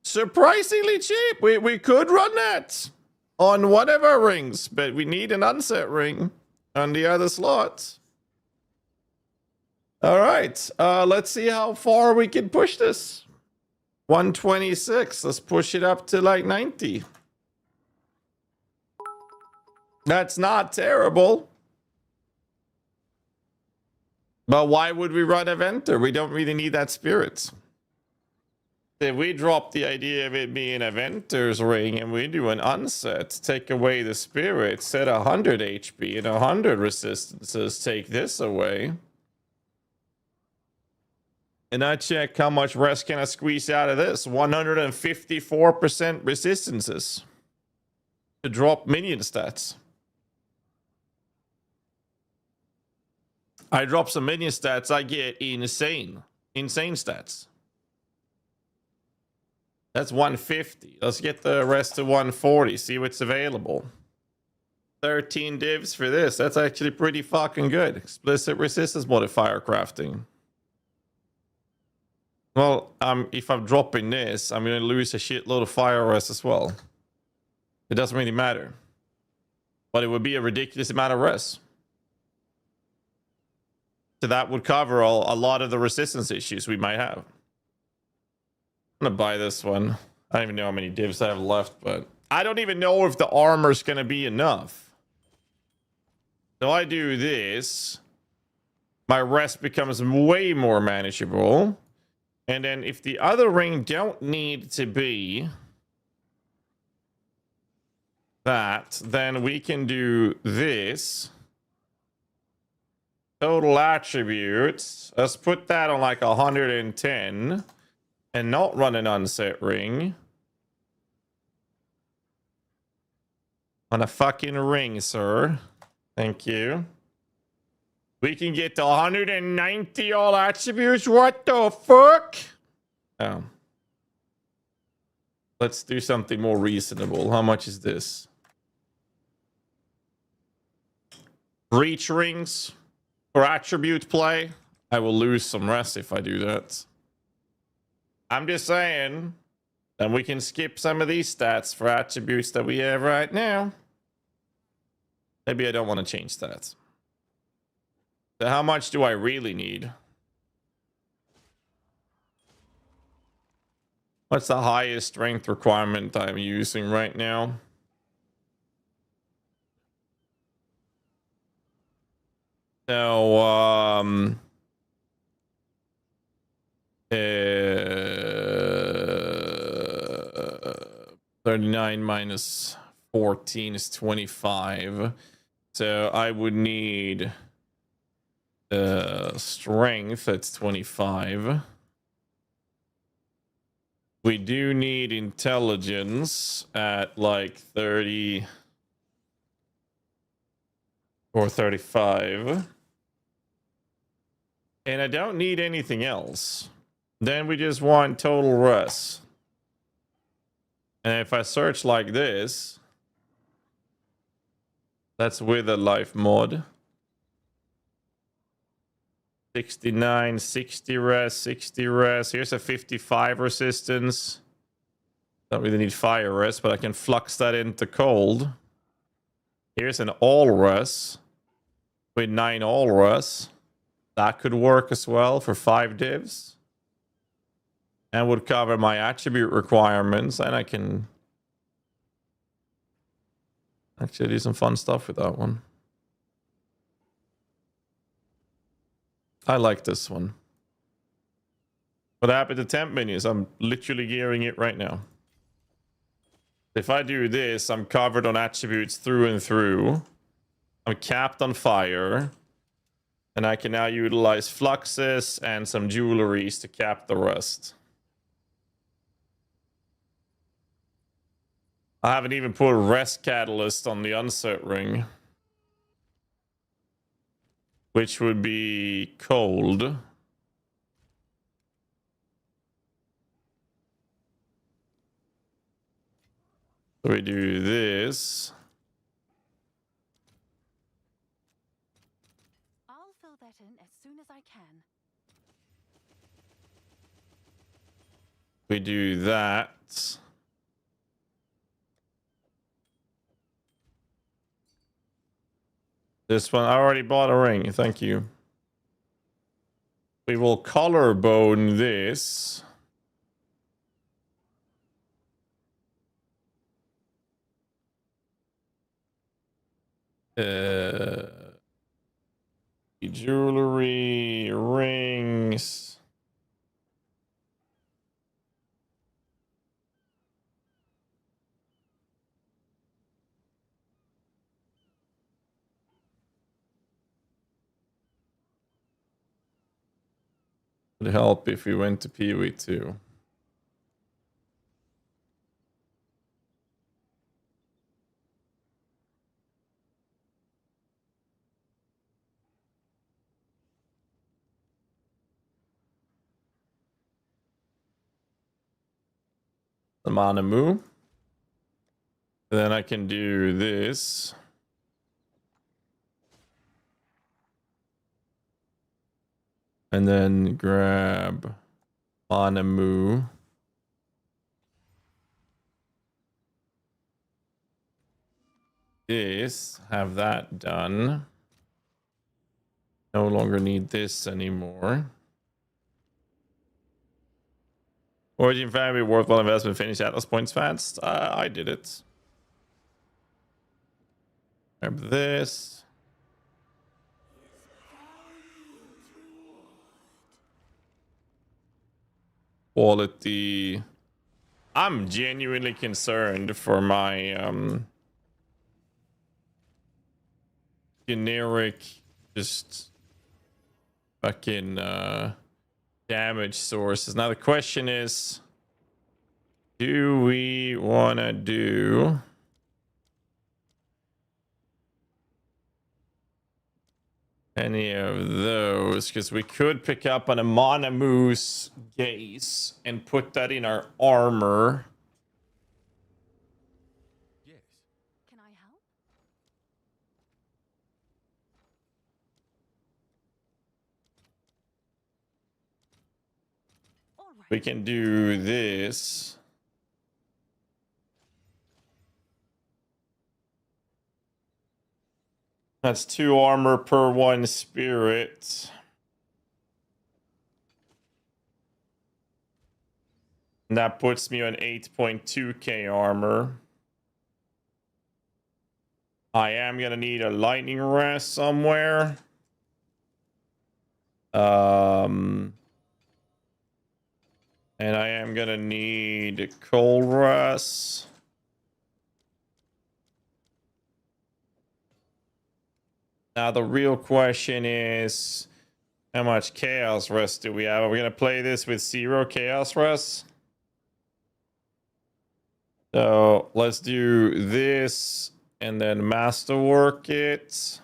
Surprisingly cheap. We could run that on one of our rings, but we need an unset ring on the other slots. All right. Let's see how far we can push this. 126. Let's push it up to like 90. That's not terrible. But why would we run Aventer? We don't really need that spirit. If we drop the idea of it being Aventer's ring and we do an unset, take away the spirit, set 100 HP and 100 resistances, take this away. And I check how much rest can I squeeze out of this. 154% resistances to drop minion stats. I drop some minion stats, I get insane stats. That's 150. Let's get the rest to 140, see what's available. 13 divs for this. That's actually pretty fucking good. Explicit resistance modifier crafting. Well, if I'm dropping this, I'm going to lose a shitload of fire rest as well. It doesn't really matter. But it would be a ridiculous amount of rest. So that would cover a lot of the resistance issues we might have. I'm gonna buy this one. I don't even know how many divs I have left, but I don't even know if the armor's gonna be enough. So I do this. My rest becomes way more manageable. And then if the other ring don't need to be that, then we can do this. total attributes. Let's put that on like 110 and not run an unset ring. On a fucking ring, sir. Thank you. We can get to 190 all attributes. What the fuck? Oh. Let's do something more reasonable. How much is this? Reach rings for attribute play. I will lose some rest if I do that. I'm just saying. Then we can skip some of these stats for attributes that we have right now. Maybe I don't want to change that. So how much do I really need? What's the highest strength requirement I'm using right now? So, 39 minus 14 is 25. So I would need strength, that's 25. We do need intelligence at like 30 or 35. And I don't need anything else. Then we just want total rest. And if I search like this, that's with a life mod. 69, 60 res, 60 res. Here's a 55 resistance. Don't really need fire res, but I can flux that into cold. Here's an all res with 9 all res. That could work as well for 5 divs. And would cover my attribute requirements. And I can actually do some fun stuff with that one. I like this one. What happened to temp menus? I'm literally gearing it right now. If I do this, I'm covered on attributes through and through. I'm capped on fire. And I can now utilize fluxes and some jewelries to cap the rest. I haven't even put a rest catalyst on the unset ring. Which would be cold. So we do this. I'll fill that in as soon as I can. We do that. This one, I already bought a ring. Thank you. We will collarbone this. Jewelry, rings. Would help if we went to PoE 2. The Manamu. Then I can do this. And then grab Manamu. This, have that done. No longer need this anymore. Origin family worthwhile investment. Finish Atlas points fast. I did it. Grab this. Quality. I'm genuinely concerned for my generic just fucking damage sources. Now the question is, do we want to do any of those? Because we could pick up an Amana Moose Gaze and put that in our armor. Yes. Can I help? All right. We can do this. That's 2 armor per 1 spirit. And that puts me on 8.2k armor. I am gonna need a lightning rest somewhere. And I am gonna need a cold rest. Now the real question is, how much chaos rest do we have? Are we gonna play this with 0 chaos rest? So let's do this and then masterwork it.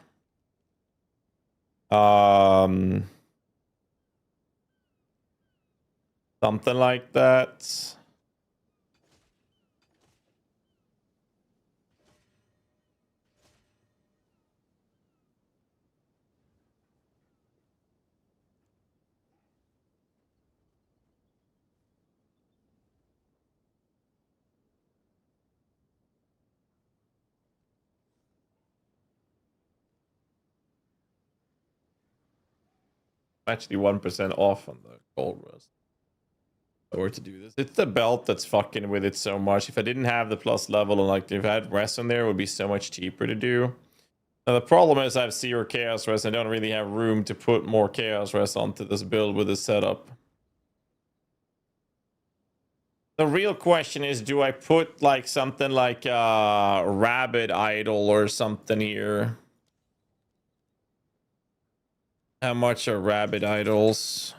Something like that. Actually 1% off on the gold rest. Or to do this. It's the belt that's fucking with it so much. If I didn't have the plus level and like if I had rest on there, it would be so much cheaper to do. Now the problem is I have 0 chaos rest. I don't really have room to put more chaos rest onto this build with this setup. The real question is, do I put like something like a rabbit idol or something here? How much are rabbit idols?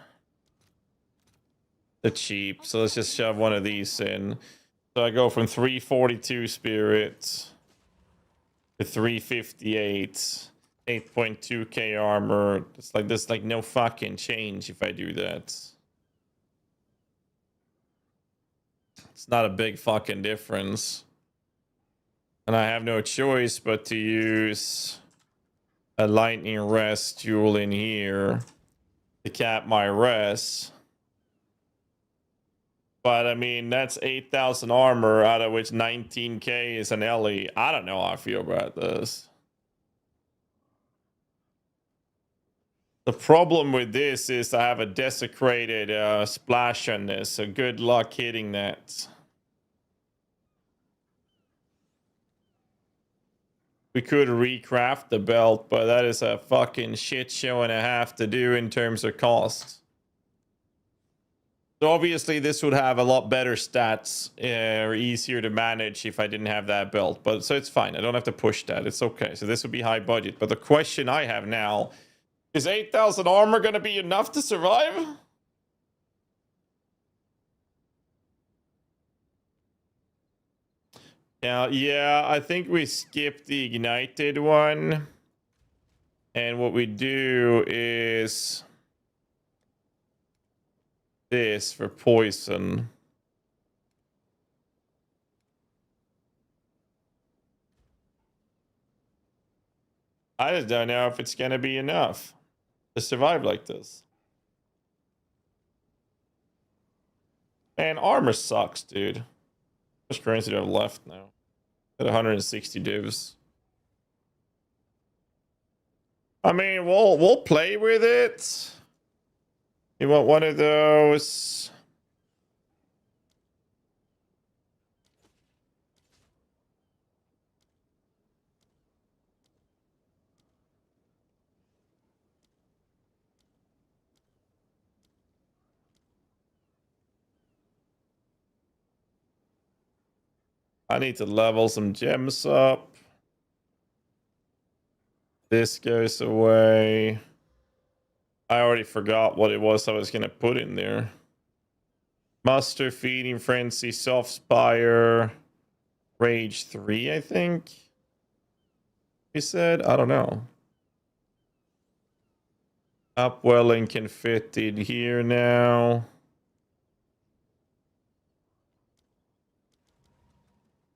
They're cheap, so let's just shove one of these in. So I go from 342 spirits to 358, 8.2k armor. It's like there's like no fucking change if I do that. It's not a big fucking difference. And I have no choice but to use a lightning rest jewel in here to cap my rest. But I mean, that's 8,000 armor, out of which 19k is an Ellie. I don't know how I feel about this. The problem with this is I have a desecrated splash on this, so good luck hitting that. We could recraft the belt, but that is a fucking shit show and a half to do in terms of cost. So obviously this would have a lot better stats, or easier to manage if I didn't have that belt. But so it's fine. I don't have to push that. It's okay. So this would be high budget. But the question I have now is 8,000 armor going to be enough to survive? Now, yeah, I think we skip the ignited one. And what we do is this for poison. I just don't know if it's going to be enough to survive like this. Man, armor sucks, dude. How much currency do I have left now? At 160 divs. I mean, we'll play with it. You want one of those? I need to level some gems up. This goes away. I already forgot what it was I was gonna put in there. Muster, Feeding Frenzy, Soft Spire, Rage 3, I think. He said, I don't know. Upwelling can fit in here now.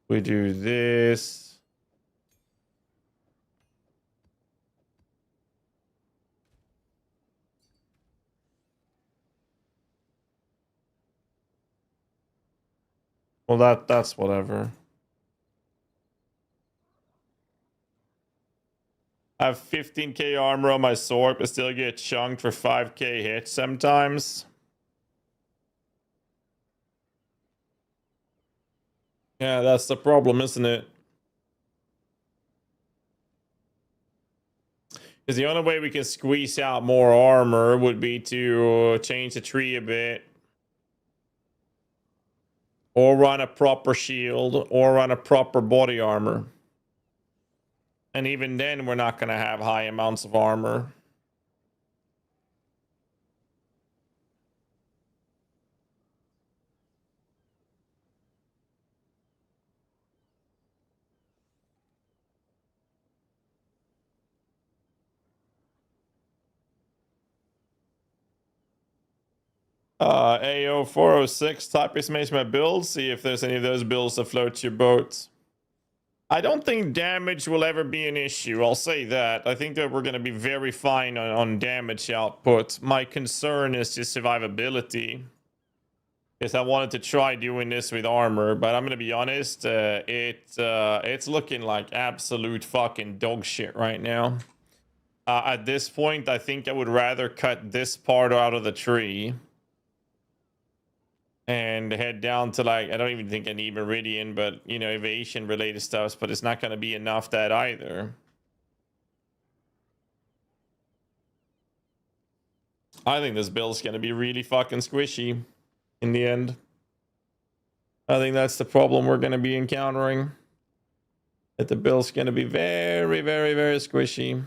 We do this. Well, that's whatever. I have 15k armor on my sword, but still get chunked for 5k hits sometimes. Yeah, that's the problem, isn't it? Because the only way we can squeeze out more armor would be to change the tree a bit. Or run a proper shield, or run a proper body armor. And even then, we're not going to have high amounts of armor. AO406, type estimate my build. See if there's any of those builds that float your boat. I don't think damage will ever be an issue. I'll say that. I think that we're going to be very fine on damage output. My concern is just survivability. Because I wanted to try doing this with armor, but I'm going to be honest. It's looking like absolute fucking dog shit right now. At this point, I think I would rather cut this part out of the tree. And head down to, like, I don't even think I need Meridian, but, you know, evasion related stuff, but it's not going to be enough that either. I think this build's going to be really fucking squishy in the end. I think that's the problem we're going to be encountering. That the build's going to be very, very, very squishy.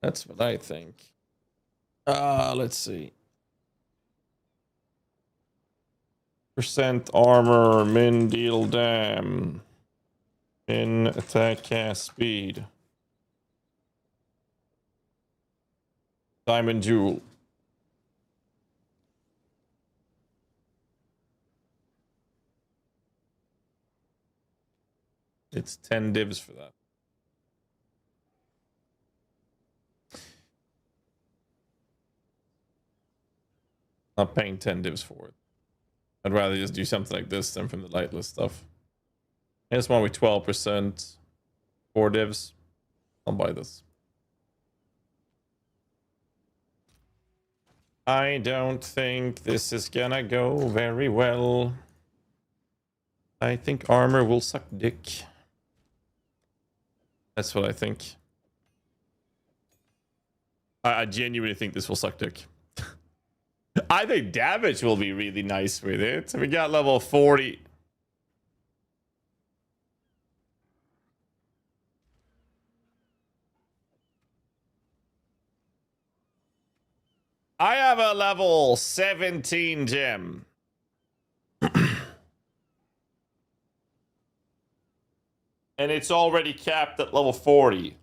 That's what I think. Let's see. Percent armor, min deal dam, min attack cast speed, diamond jewel. It's 10 divs for that. Not paying 10 divs for it. I'd rather just do something like this than from the lightless stuff. Here's one with 12%. 4 divs. I'll buy this. I don't think this is gonna go very well. I think armor will suck dick. That's what I think. I genuinely think this will suck dick. I think damage will be really nice with it. We got level 40. I have a level 17 gem. And it's already capped at level 40.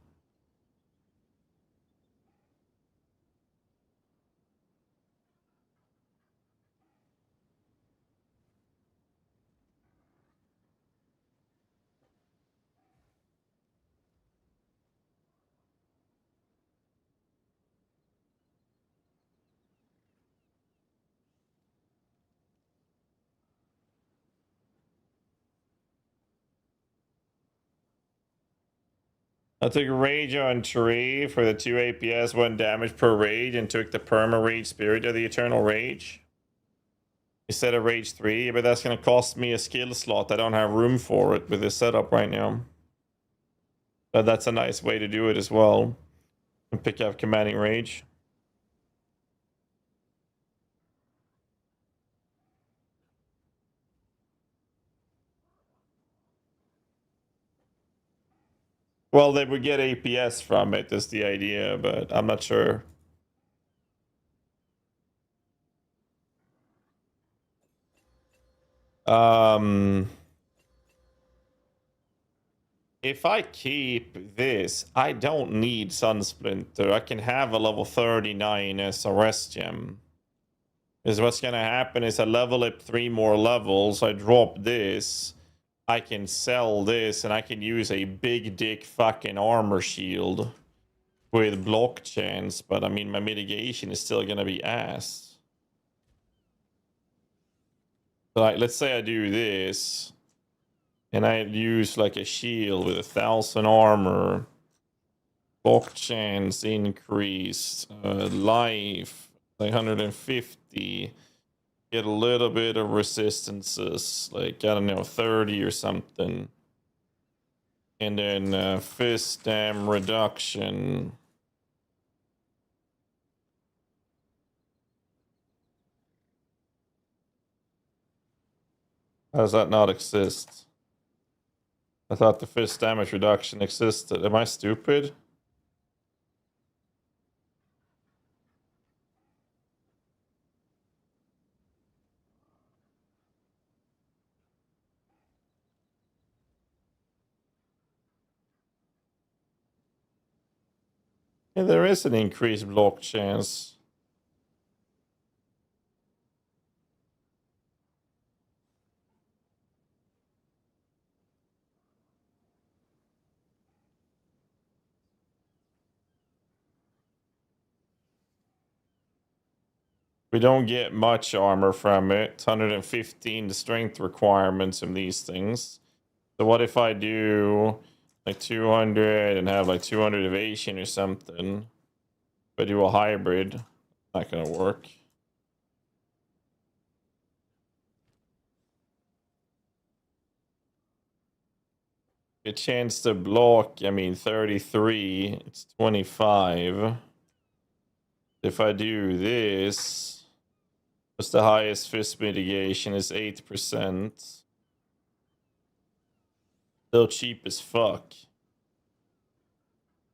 I took Rage on Tree for the 2 APS, 1 damage per Rage, and took the Perma Rage Spirit of the Eternal Rage. Instead of Rage 3, but that's going to cost me a skill slot. I don't have room for it with this setup right now. But that's a nice way to do it as well. And pick up Commanding Rage. Well, they would get APS from it, is the idea, but I'm not sure. If I keep this, I don't need Sunsplinter. I can have a level 39 SRS gem. Because what's gonna happen is I level up 3 more levels, I drop this, I can sell this, and I can use a big dick fucking armor shield with block chance, but I mean my mitigation is still gonna be ass. So, like, let's say I do this, and I use like a shield with 1,000 armor, block chance increased, life like 150, get a little bit of resistances, like I don't know, 30 or something, and then fist dam reduction. How does that not exist? I thought the fist damage reduction existed. Am I stupid? Yeah, there is an increased block chance. We don't get much armor from it. 115 the strength requirements of these things. So what if I do like 200 and have like 200 evasion or something? If I do a hybrid, not gonna work. A chance to block, I mean 33, it's 25. If I do this, what's the highest fist mitigation is 8%. Still cheap as fuck.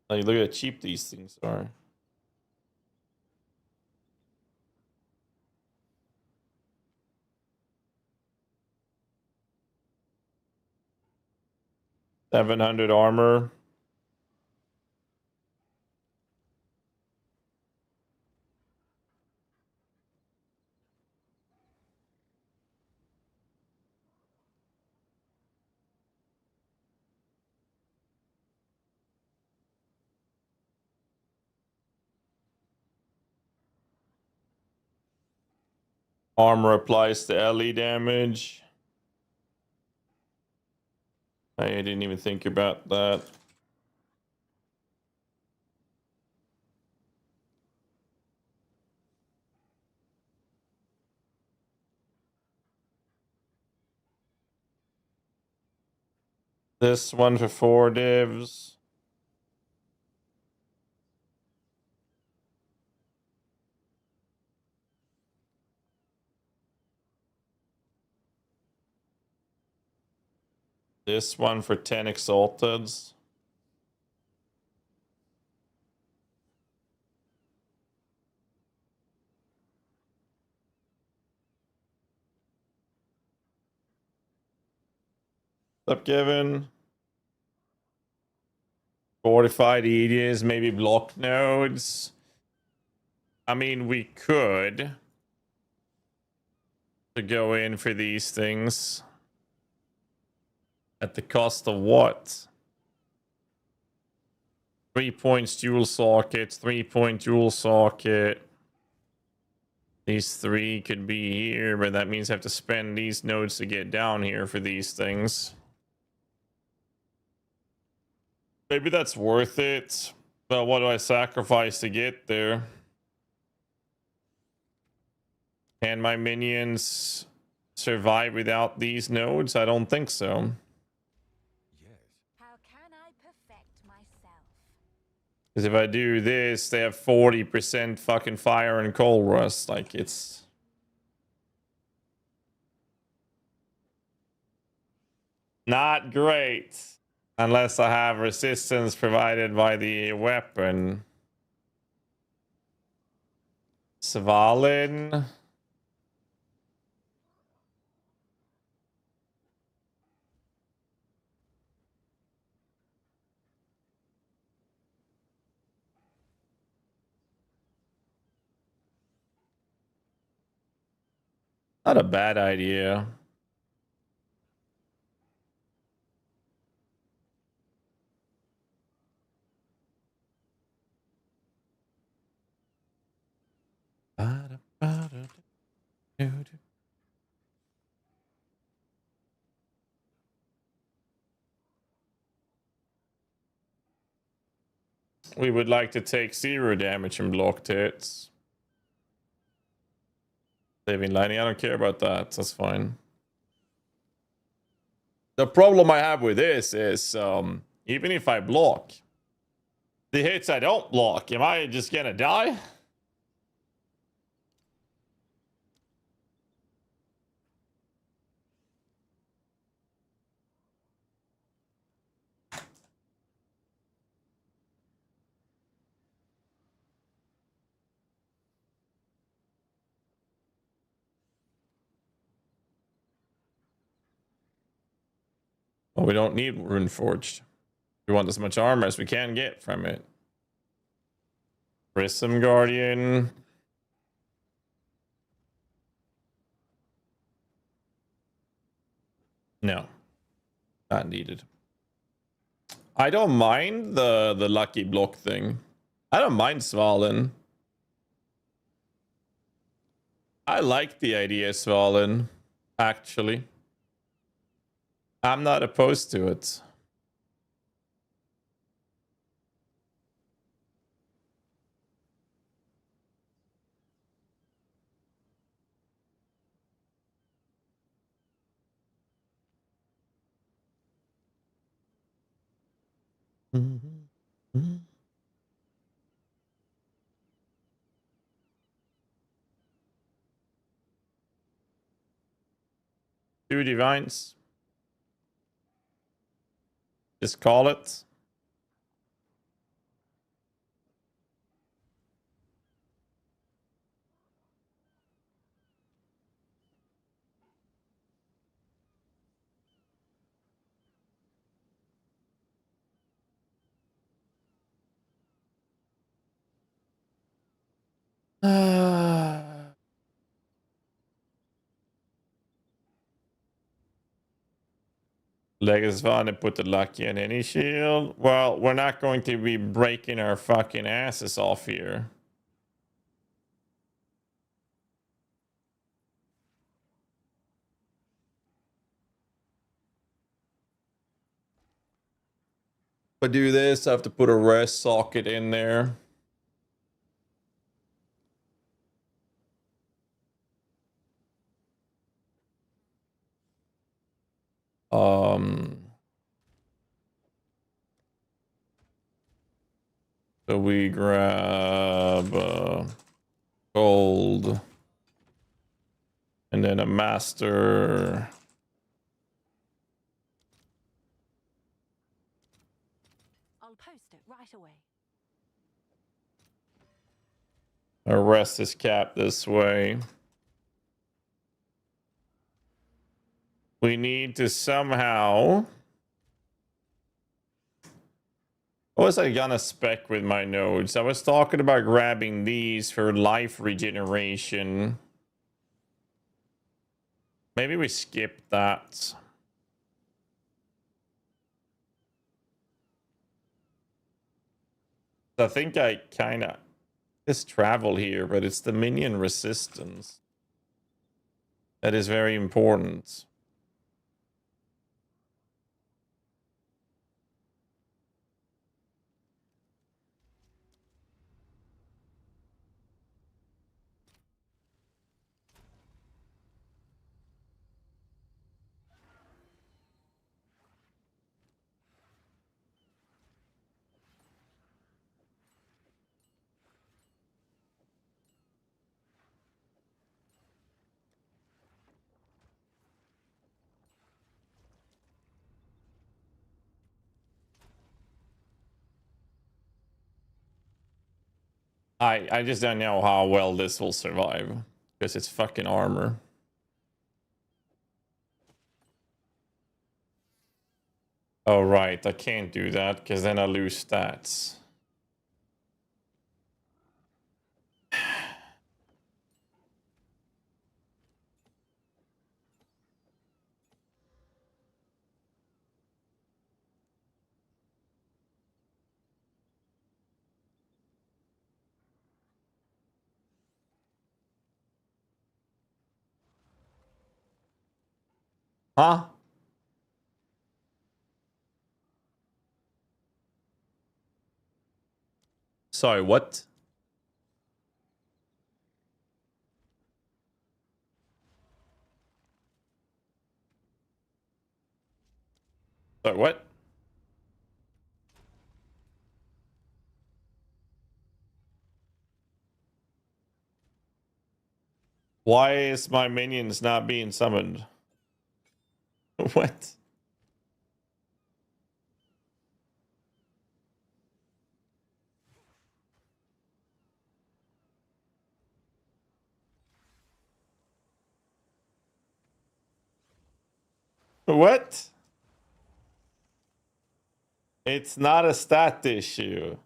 Like, look how cheap these things are. $700 armor. Armor applies to LE damage. I didn't even think about that. This one for 4 divs. This one for 10 exalteds. What's up, Kevin? Fortified areas, maybe block nodes. I mean, we could to go in for these things. At the cost of what? 3 points dual sockets, 3-point dual socket. These 3 could be here, but that means I have to spend these nodes to get down here for these things. Maybe that's worth it, but what do I sacrifice to get there? Can my minions survive without these nodes? I don't think so. How can I perfect myself? Because if I do this, they have 40% fucking fire and coal rust. Like, it's... not great. Unless I have resistance provided by the weapon. Svalin. Not a bad idea. We would like to take 0 damage and block hits. Saving lining, I don't care about that. That's fine. The problem I have with this is even if I block, the hits I don't block, am I just gonna die? Well, we don't need Runeforged. We want as much armor as we can get from it. Prism Guardian. No. Not needed. I don't mind the lucky block thing. I don't mind Svalin. I like the idea, Svalin. Actually. I'm not opposed to it. Two divines. Just call it. Legacy fun and put the lucky on any shield. Well, we're not going to be breaking our fucking asses off here. If I do this, I have to put a rest socket in there. So we grab gold and then a master. I'll post it right away. Our rest is capped this way. We need to somehow... What was I gonna spec with my nodes? I was talking about grabbing these for life regeneration. Maybe we skip that. I think I kind of just travel here, but it's the minion resistance that is very important. I just don't know how well this will survive. Because it's fucking armor. Oh, right. I can't do that because then I lose stats. Huh? Sorry, what? Sorry, what? Why is my minions not being summoned? What? What? It's not a stat issue.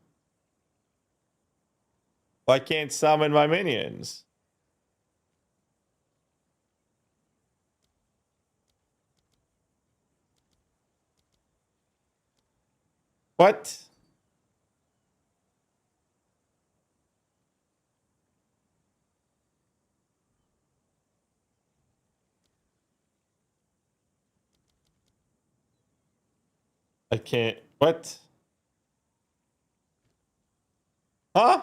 I can't summon my minions. What? I can't. What? Huh?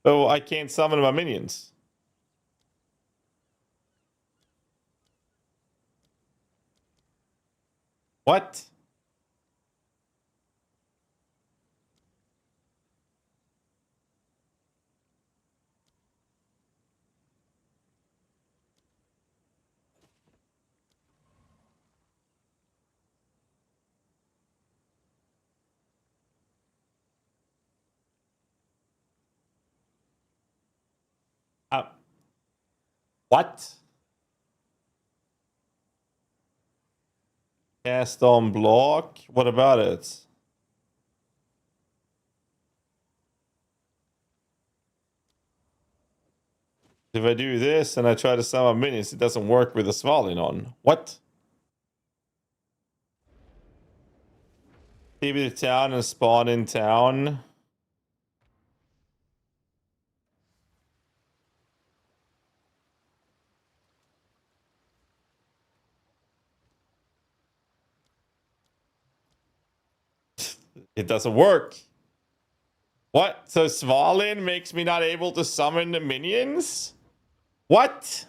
Oh, I can't summon my minions. What? Uh, what? Cast on block? What about it? If I do this and I try to summon minions, it doesn't work with the Svalin on. What? TP the town and spawn in town. It doesn't work. What? So Svalin makes me not able to summon the minions? What?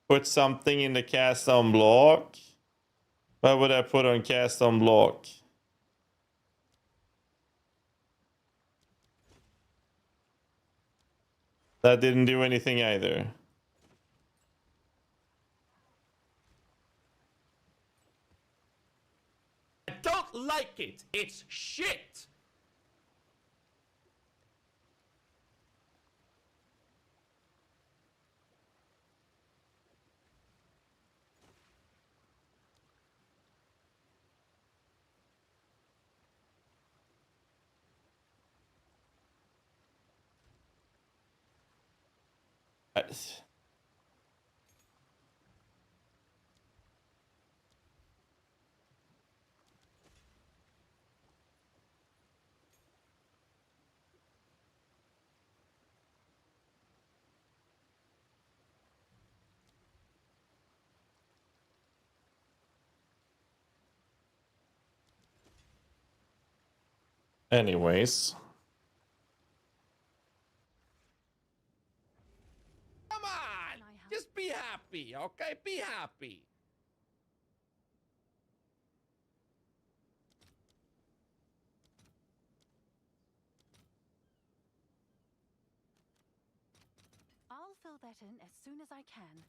Put something in the cast on block. What would I put on cast on block? That didn't do anything either. I don't like it. It's shit. Anyways. Come on. Just be happy, okay? Be happy. fill that in as soon as I can.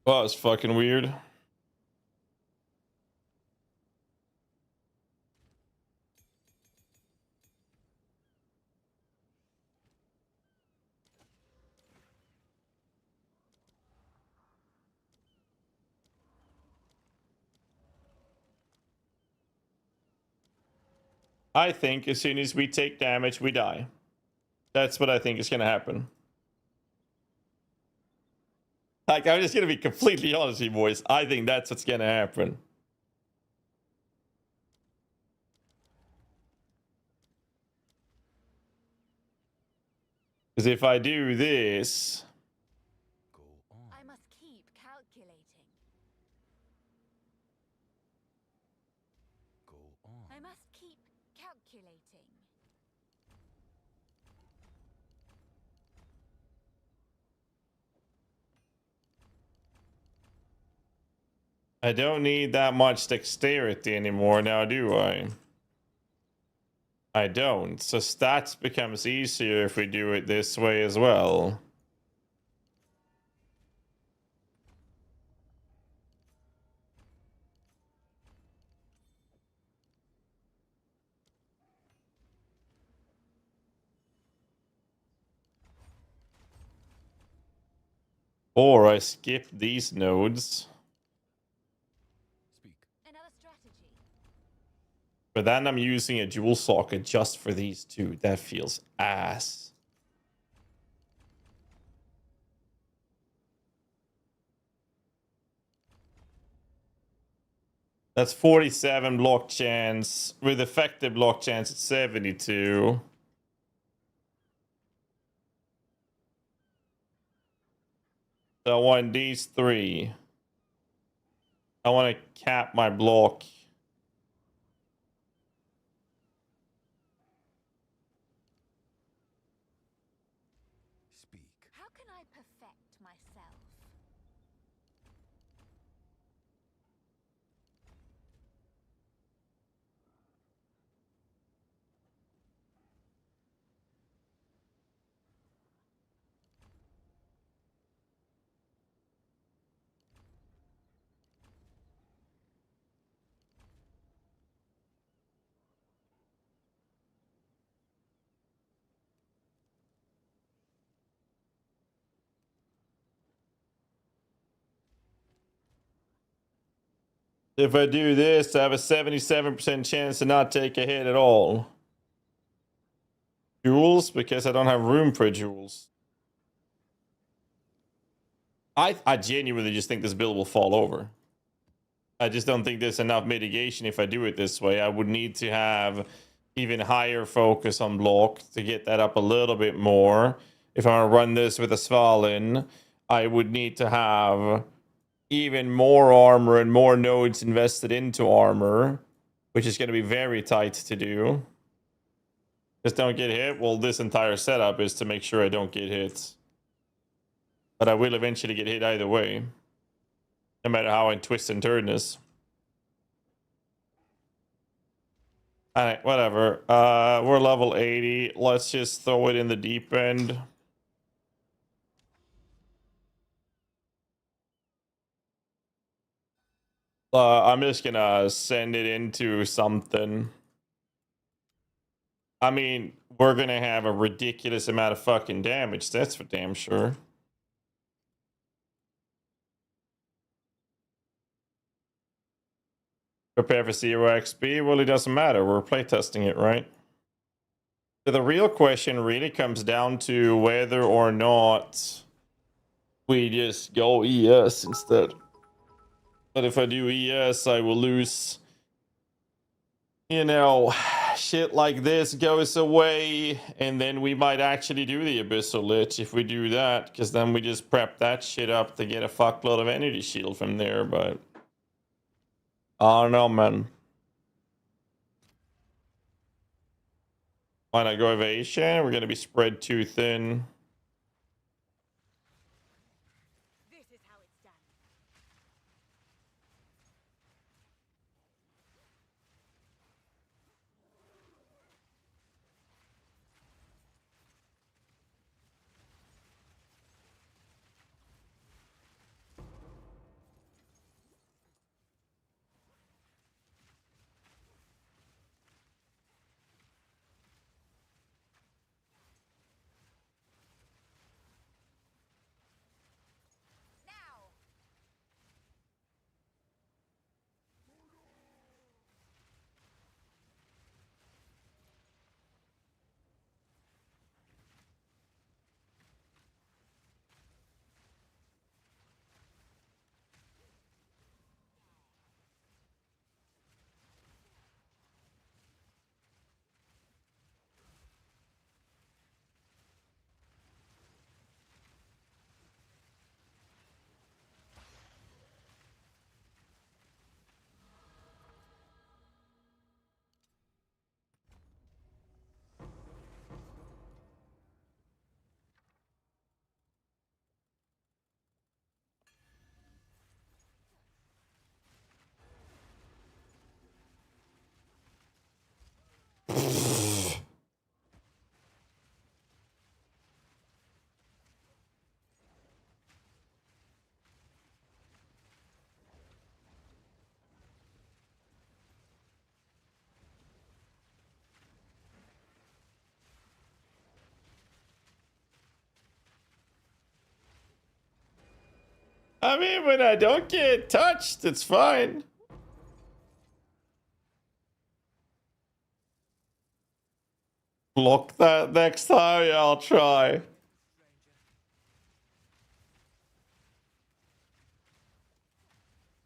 Well, it's fucking weird. I think as soon as we take damage, we die. That's what I think is gonna happen. Like, I'm just gonna be completely honest with you, boys. I think that's what's gonna happen. Because if I do this, Go on. I must keep calculating. Go on. I must keep calculating. I don't need that much dexterity anymore now, do I? I don't. So stats becomes easier if we do it this way as well. Or I skip these nodes. Speak. Another strategy. But then I'm using a dual socket just for these two. That feels ass. That's 47 block chance. With effective block chance, it's 72. So I want these three. I want to cap my block. Speak. How can I perfect myself? If I do this, I have a 77% chance to not take a hit at all. Jewels? Because I don't have room for jewels. I genuinely just think this build will fall over. I just don't think there's enough mitigation if I do it this way. I would need to have even higher focus on block to get that up a little bit more. If I want to run this with a Svalin, I would need to have even more armor and more nodes invested into armor, which is going to be very tight to do. Just don't get hit. Well, this entire setup is to make sure I don't get hit. But I will eventually get hit either way. No matter how I twist and turn this. Alright, whatever. We're level 80. Let's just throw it in the deep end. I'm just gonna send it into something. I mean, we're gonna have a ridiculous amount of fucking damage. That's for damn sure. Prepare for 0 XP? Well, it doesn't matter. We're playtesting it, right? So the real question really comes down to whether or not we just go ES instead. But if I do ES, I will lose. You know, shit like this goes away, and then we might actually do the Abyssal Lich if we do that, because then we just prep that shit up to get a fuckload of energy shield from there, but I don't know, man. Why not go evasion? We're gonna be spread too thin. I mean, when I don't get touched, it's fine. Block that next time, yeah, I'll try.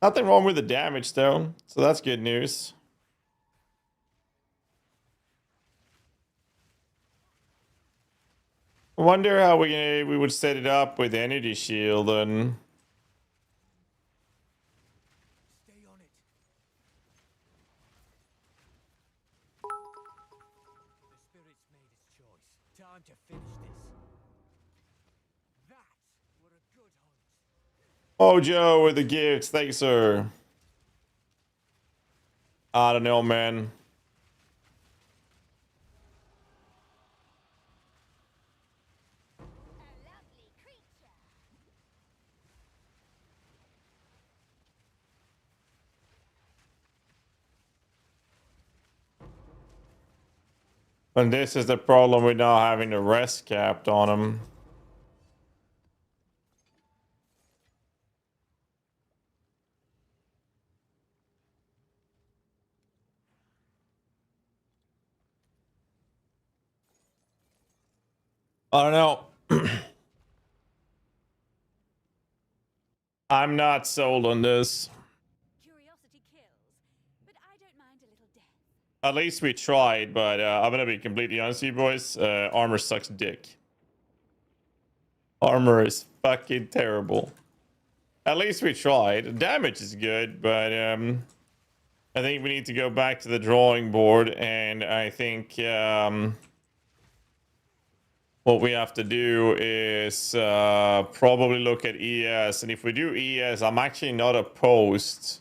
Nothing wrong with the damage, though, so that's good news. I wonder how we would set it up with energy shield and. Stay on it. The spirit's made its choice. Time to finish this. That were a good hunt. Mojo with the gifts, thanks, sir. I don't know, man. A lovely creature. And this is the problem with not having the rest capped on him. I don't know. I'm not sold on this. Curiosity kills, but I don't mind a little death. At least we tried, but I'm gonna be completely honest with you boys. Armor sucks dick. Armor is fucking terrible. At least we tried. Damage is good, but I think we need to go back to the drawing board, and I think what we have to do is probably look at ES. And if we do ES, I'm actually not opposed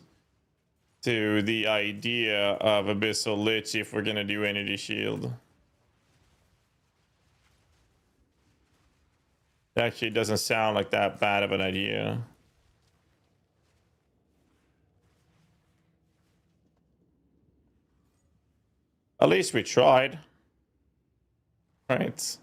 to the idea of Abyssal Lich if we're gonna do Energy Shield. It actually doesn't sound like that bad of an idea. At least we tried. Right.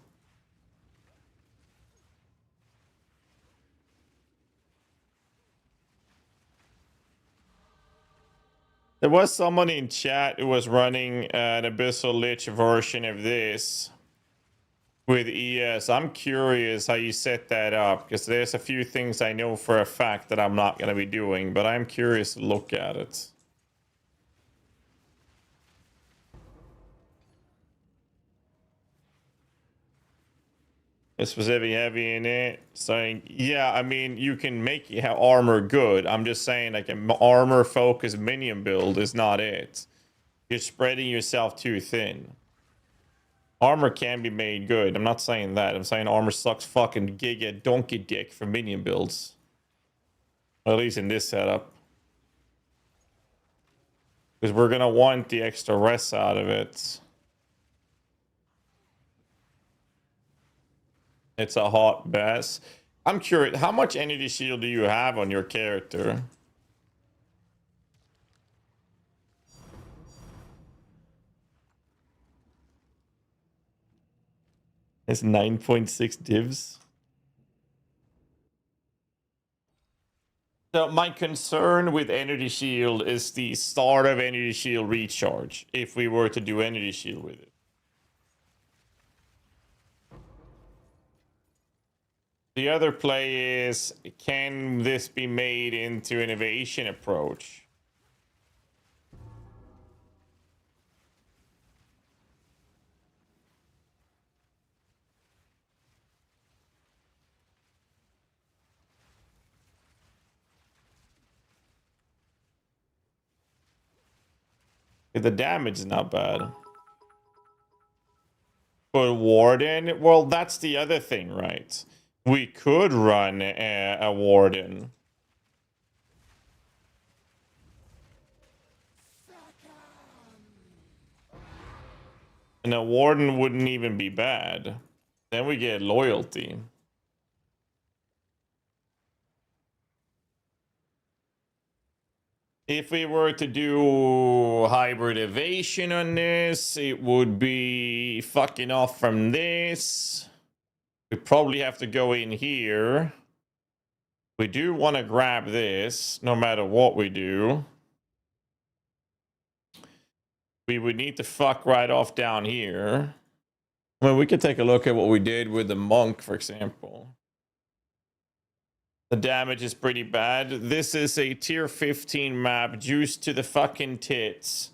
There was someone in chat who was running an Abyssal Lich version of this with ES. I'm curious how you set that up, because there's a few things I know for a fact that I'm not going to be doing, but I'm curious to look at it. This was heavy in it. Saying, yeah, I mean, you can make armor good. I'm just saying, like, an armor focused minion build is not it. You're spreading yourself too thin. Armor can be made good. I'm not saying that. I'm saying armor sucks fucking giga donkey dick for minion builds. At least in this setup. Because we're gonna want the extra rest out of it. It's a hot mess. I'm curious, how much energy shield do you have on your character? It's 9.6 divs. So my concern with energy shield is the start of energy shield recharge, if we were to do energy shield with it. The other play is, can this be made into an evasion approach? The damage is not bad. But Warden, well, that's the other thing, right? We could run a Warden. And a Warden wouldn't even be bad. Then we get loyalty. If we were to do hybrid evasion on this, it would be fucking off from this. We probably have to go in here We do want to grab this no matter what we do. We would need to fuck right off down here. Well, we could take a look at what we did with the monk, for example. The damage is pretty bad. This is a tier 15 map, juiced to the fucking tits.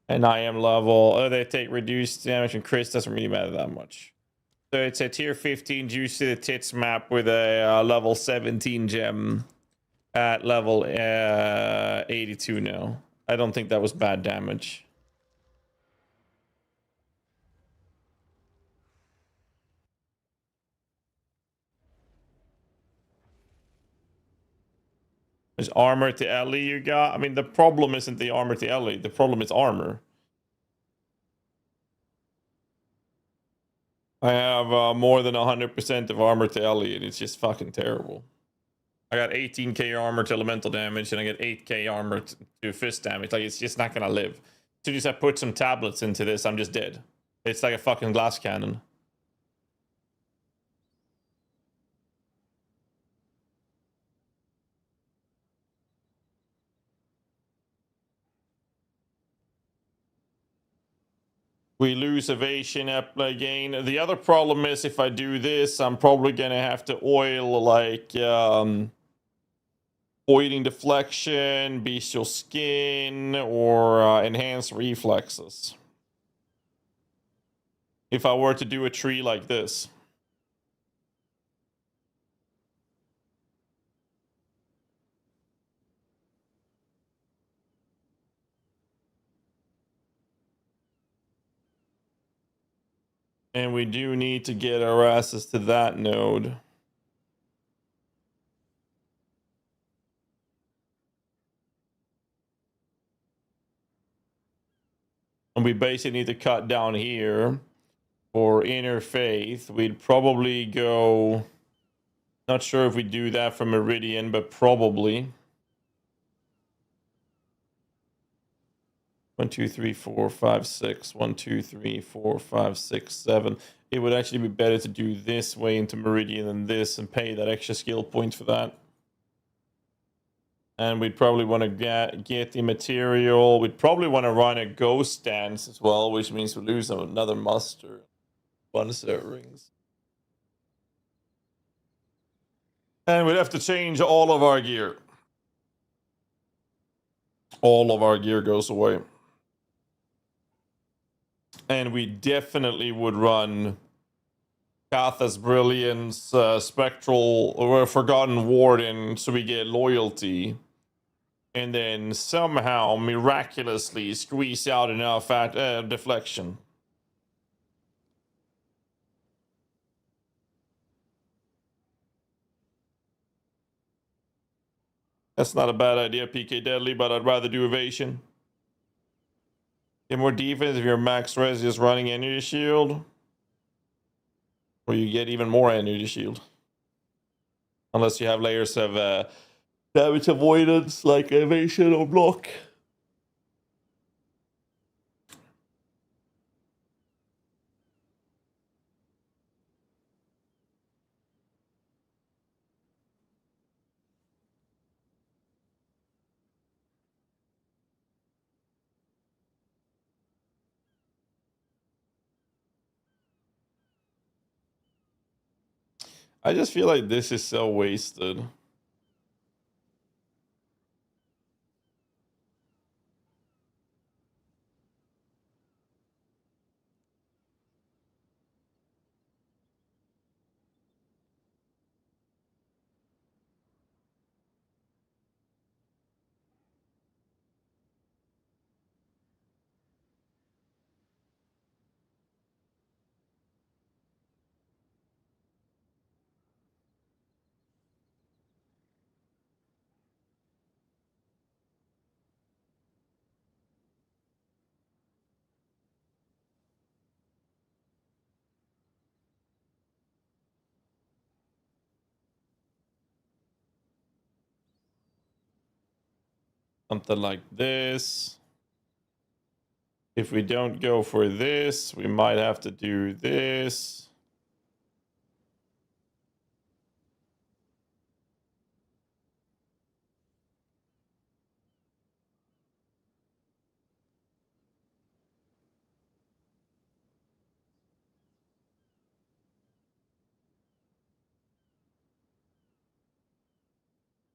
And I am level. Oh, they take reduced damage, and Chris doesn't really matter that much. So it's a tier 15 juice to the tits map with a level 17 gem at level 82 now. I don't think that was bad damage. There's armor to Ellie you got. I mean, the problem isn't the armor to Ellie. The problem is armor. I have more than 100% of armor to Ellie, and it's just fucking terrible. I got 18k armor to elemental damage, and I get 8k armor to fist damage. Like, it's just not gonna live. As soon as I put some tablets into this, I'm just dead. It's like a fucking glass cannon. We lose evasion up again. The other problem is if I do this, I'm probably gonna have to oil like avoiding deflection, bestial skin, or enhanced reflexes. If I were to do a tree like this. And we do need to get our asses to that node. And we basically need to cut down here for inner faith. We'd probably go... Not sure if we do that from Meridian, but probably. 1, 2, 3, 4, 5, 6. 1, 2, 3, 4, 5, 6, 7. It would actually be better to do this way into Meridian than this and pay that extra skill point for that. And we'd probably want to get the material. We'd probably want to run a ghost dance as well, which means we lose another muster. 1 set rings. And we'd have to change all of our gear. All of our gear goes away. And we definitely would run Katha's Brilliance, Spectral, or Forgotten Warden, so we get loyalty. And then somehow, miraculously, squeeze out enough at deflection. That's not a bad idea, PK Deadly, but I'd rather do evasion. Get more defense if your max res is running energy shield. Or you get even more energy shield. Unless you have layers of damage avoidance like evasion or block. I just feel like this is so wasted. Something like this. If we don't go for this, we might have to do this.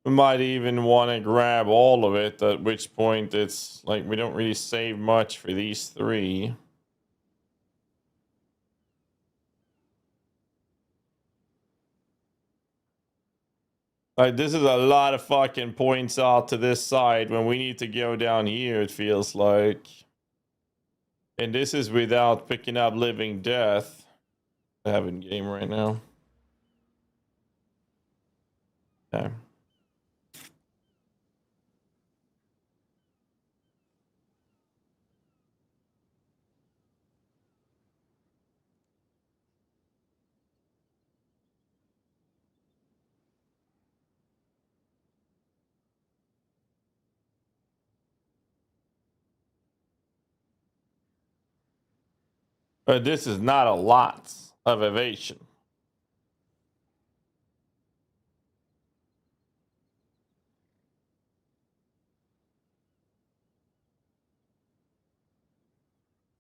We might even want to grab all of it, at which point it's like we don't really save much for these three. Like, this is a lot of fucking points out to this side when we need to go down here, it feels like. And this is without picking up Living Death. I have in game right now. Okay. But this is not a lot of evasion.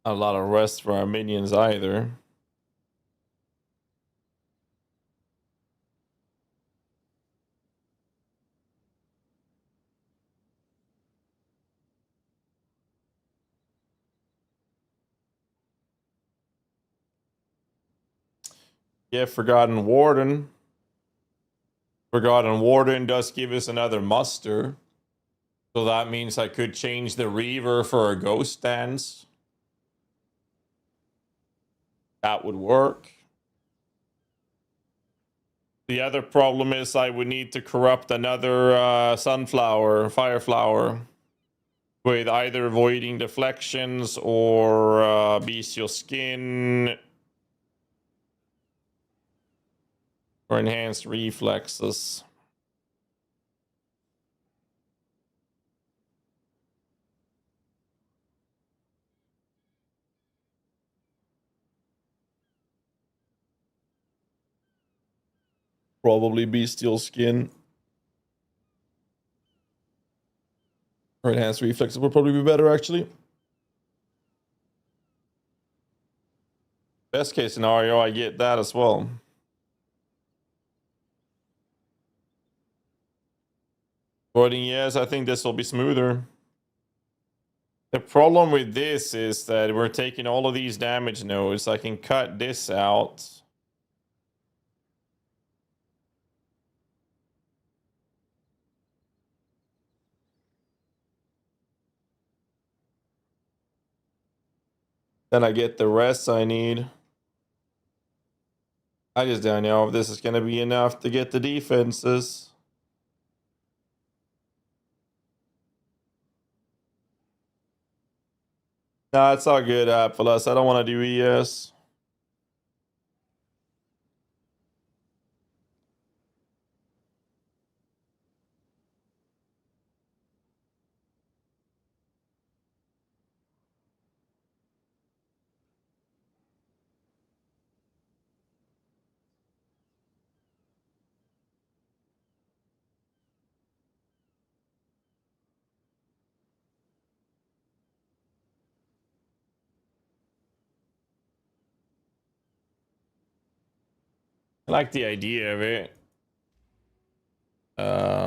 Not a lot of rest for our minions either. Yeah, Forgotten Warden. Forgotten Warden does give us another muster. So that means I could change the Reaver for a Ghost Dance. That would work. The other problem is I would need to corrupt another Sunflower, Fireflower, with either avoiding deflections or Bestial Skin or enhanced reflexes. Probably Bestial Skin. Or enhanced reflexes would probably be better, actually. Best case scenario, I get that as well. Voting yes, I think this will be smoother. The problem with this is that we're taking all of these damage nodes. I can cut this out. Then I get the rest I need. I just don't know if this is going to be enough to get the defenses. Nah, it's all good, Appelos. I don't want to do ES. I like the idea of it. Price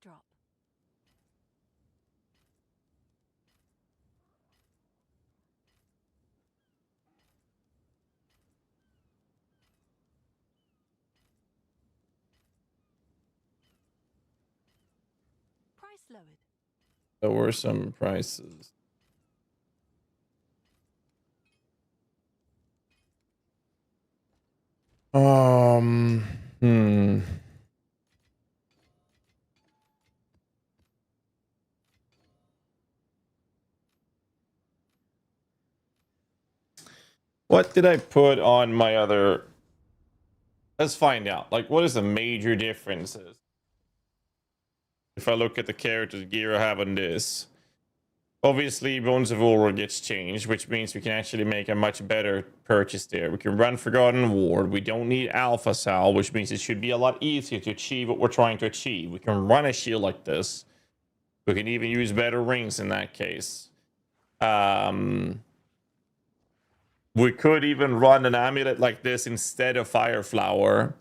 drop. Price lowered. There were some prices. Hmm. What did I put on my other? Let's find out. Like, what is the major differences If I look at the character's gear I have on this, obviously Bones of Ulrich gets changed, which means we can actually make a much better purchase there. We can run Forgotten Ward. We don't need Alpha Sal, which means it should be a lot easier to achieve what we're trying to achieve. We can run a shield like this. We can even use better rings in that case. We could even run an amulet like this instead of Fire Flower,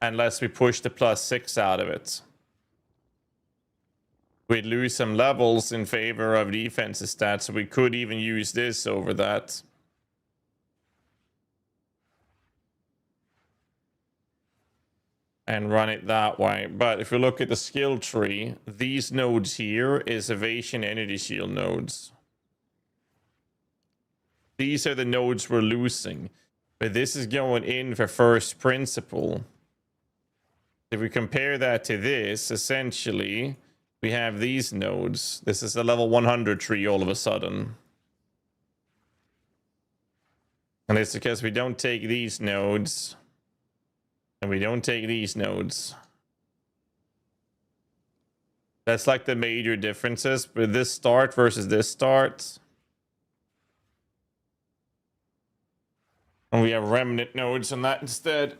unless we push the +6 out of it. We'd lose some levels in favor of defensive stats, so we could even use this over that. And run it that way. But if we look at the skill tree, these nodes here is evasion energy shield nodes. These are the nodes we're losing. But this is going in for first principle. If we compare that to this, essentially, we have these nodes. This is a level 100 tree all of a sudden. And it's because we don't take these nodes. And we don't take these nodes. That's like the major differences with this start versus this start. And we have remnant nodes on that instead.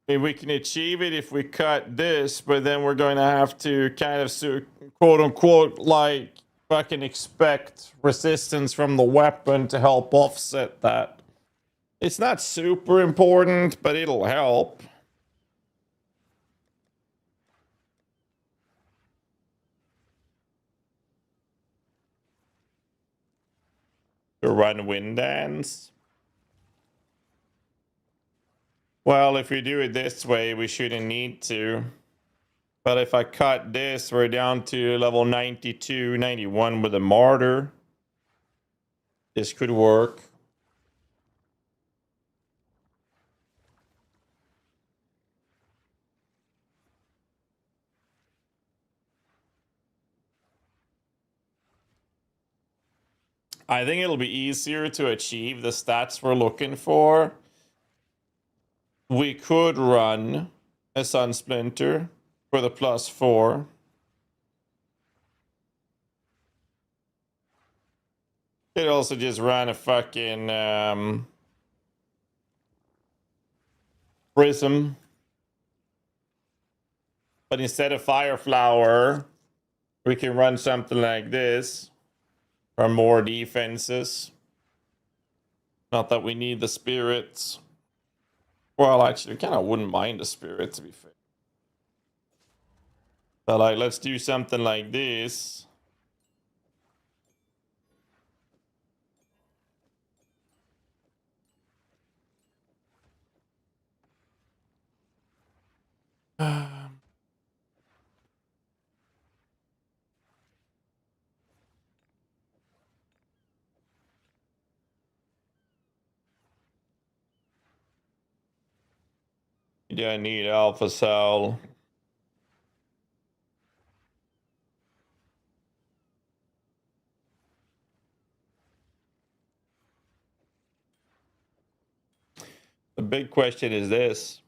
We can achieve it if we cut this, but then we're going to have to kind of quote unquote like fucking expect resistance from the weapon to help offset that. It's not super important, but it'll help. To run Wind Dance. Well, if we do it this way, we shouldn't need to. But if I cut this, we're down to level 92, 91 with a Martyr. This could work. I think it'll be easier to achieve the stats we're looking for. We could run a Sun Splinter for the +4. Could also just run a fucking Prism. But instead of Fire Flower, we can run something like this for more defenses. Not that we need the spirits. Well, actually, kind of wouldn't mind the spirit, to be fair. But like, let's do something like this. Do I need Alpha Cell? The big question is this.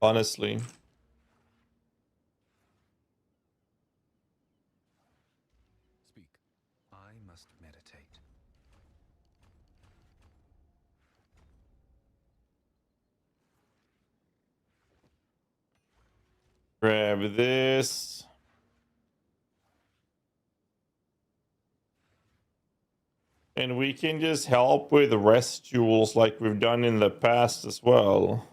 Honestly. Speak. I must meditate. Grab this. And we can just help with rest jewels like we've done in the past as well.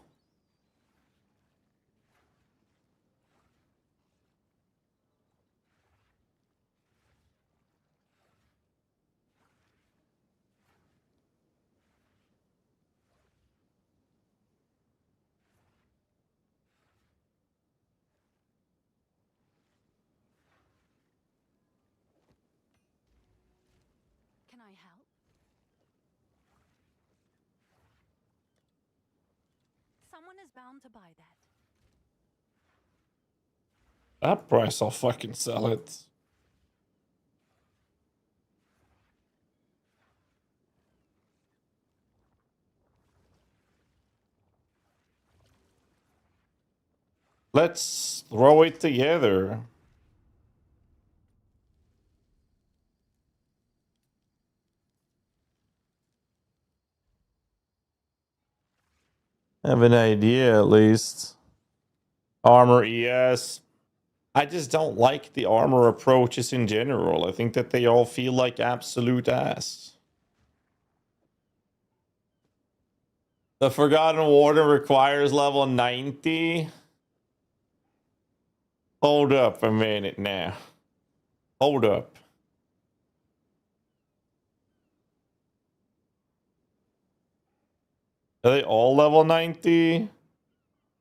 I help? Someone is bound to buy that. That price, I'll fucking sell it. Let's throw it together. Have an idea at least. Armor, yes. I just don't like the armor approaches in general. I think that they all feel like absolute ass. The Forgotten Warden requires level 90. Hold up a minute now. Hold up. Are they all level 90?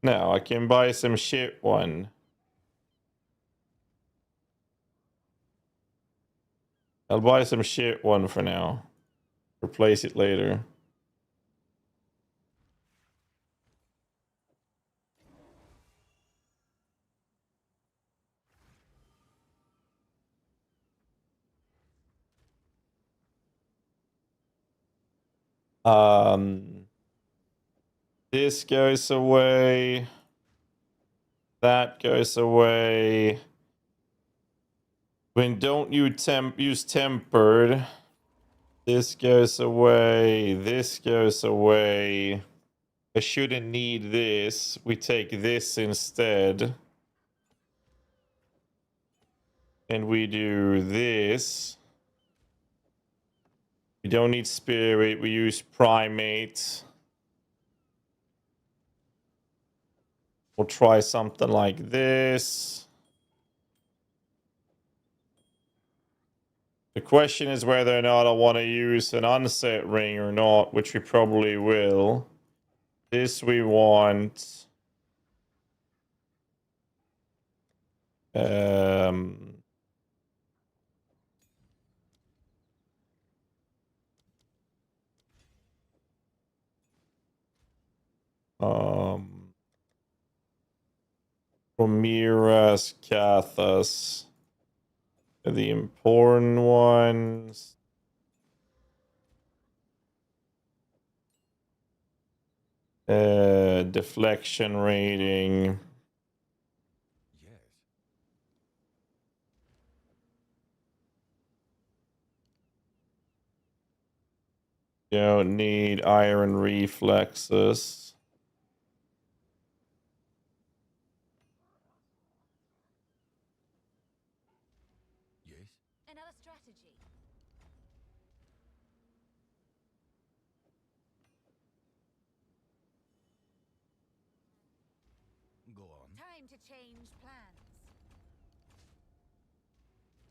No, I can buy some shit one. I'll buy some shit one for now. Replace it later. This goes away. That goes away. When don't you use tempered. This goes away. This goes away. I shouldn't need this. We take this instead. And we do this. We don't need spirit. We use primate. We'll try something like this. The question is whether or not I want to use an unset ring or not, which we probably will. This we want. Ramirez, Cathas. The important ones. Deflection rating. Yes. Don't need iron reflexes. Yes. Another strategy. Go on. Time to change plans.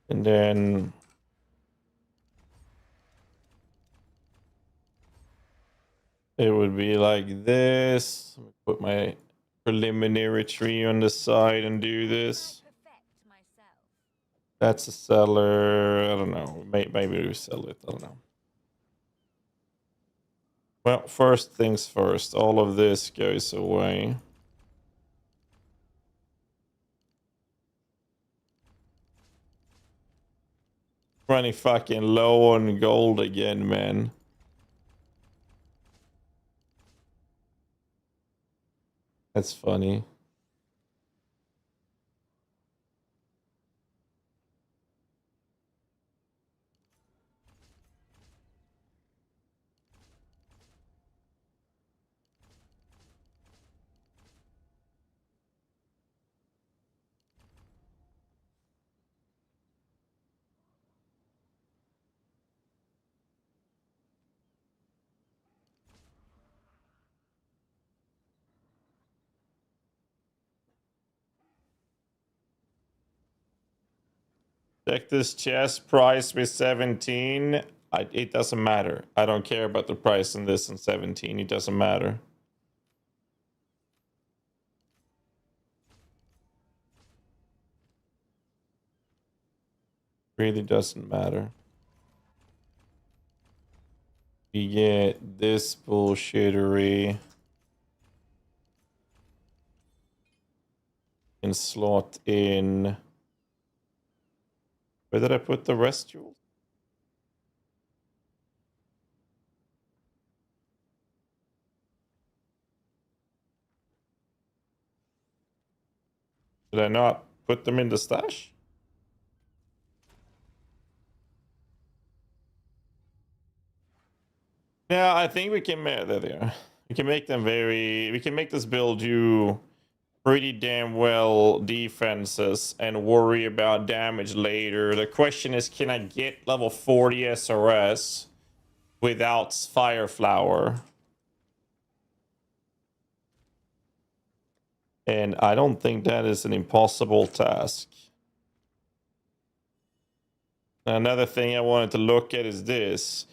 And then it would be like this. Put my preliminary tree on the side and do this. Perfect myself. That's a seller. I don't know. Maybe we sell it. I don't know. Well, first things first. All of this goes away. Running fucking low on gold again, man. That's funny. Check this chest price with 17. It doesn't matter. I don't care about the price in this and 17. It doesn't matter. Really doesn't matter. We get this bullshittery. And slot in. Where did I put the rest jewels? Did I not put them in the stash? Yeah, I think we can make there they are. We can make them we can make this build do pretty damn well defenses and worry about damage later. The question is, can I get level 40 SRS without Fire Flower? And I don't think that is an impossible task. Another thing I wanted to look at is this.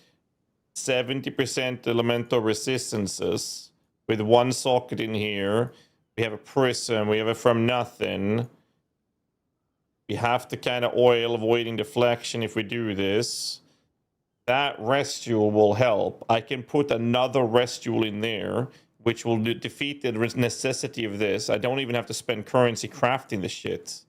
70% elemental resistances with one socket in here. We have a prism. We have a from nothing. We have to kind of oil avoiding deflection if we do this. That rest jewel will help. I can put another rest jewel in there, which will defeat the necessity of this. I don't even have to spend currency crafting the shit.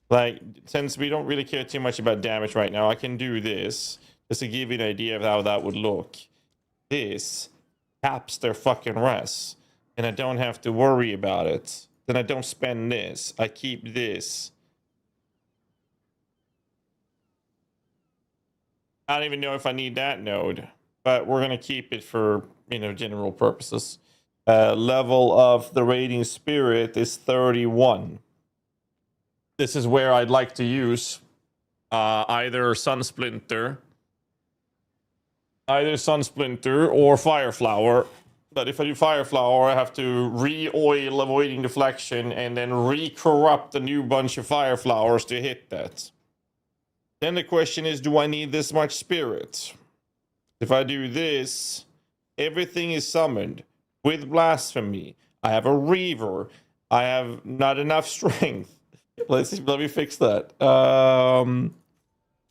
Like, since we don't really care too much about damage right now, I can do this just to give you an idea of how that would look. This caps their fucking rest, and I don't have to worry about it. Then I don't spend this. I keep this. I don't even know if I need that node, but we're gonna keep it for, you know, general purposes. Level of the Radiant Spirit is 31. This is where I'd like to use either Sunsplinter or Fireflower. But if I do Fireflower, I have to re-oil avoiding deflection and then re-corrupt a new bunch of Fireflowers to hit that. Then the question is, do I need this much spirit? If I do this, everything is summoned with Blasphemy. I have a Reaver. I have not enough strength. Let me fix that.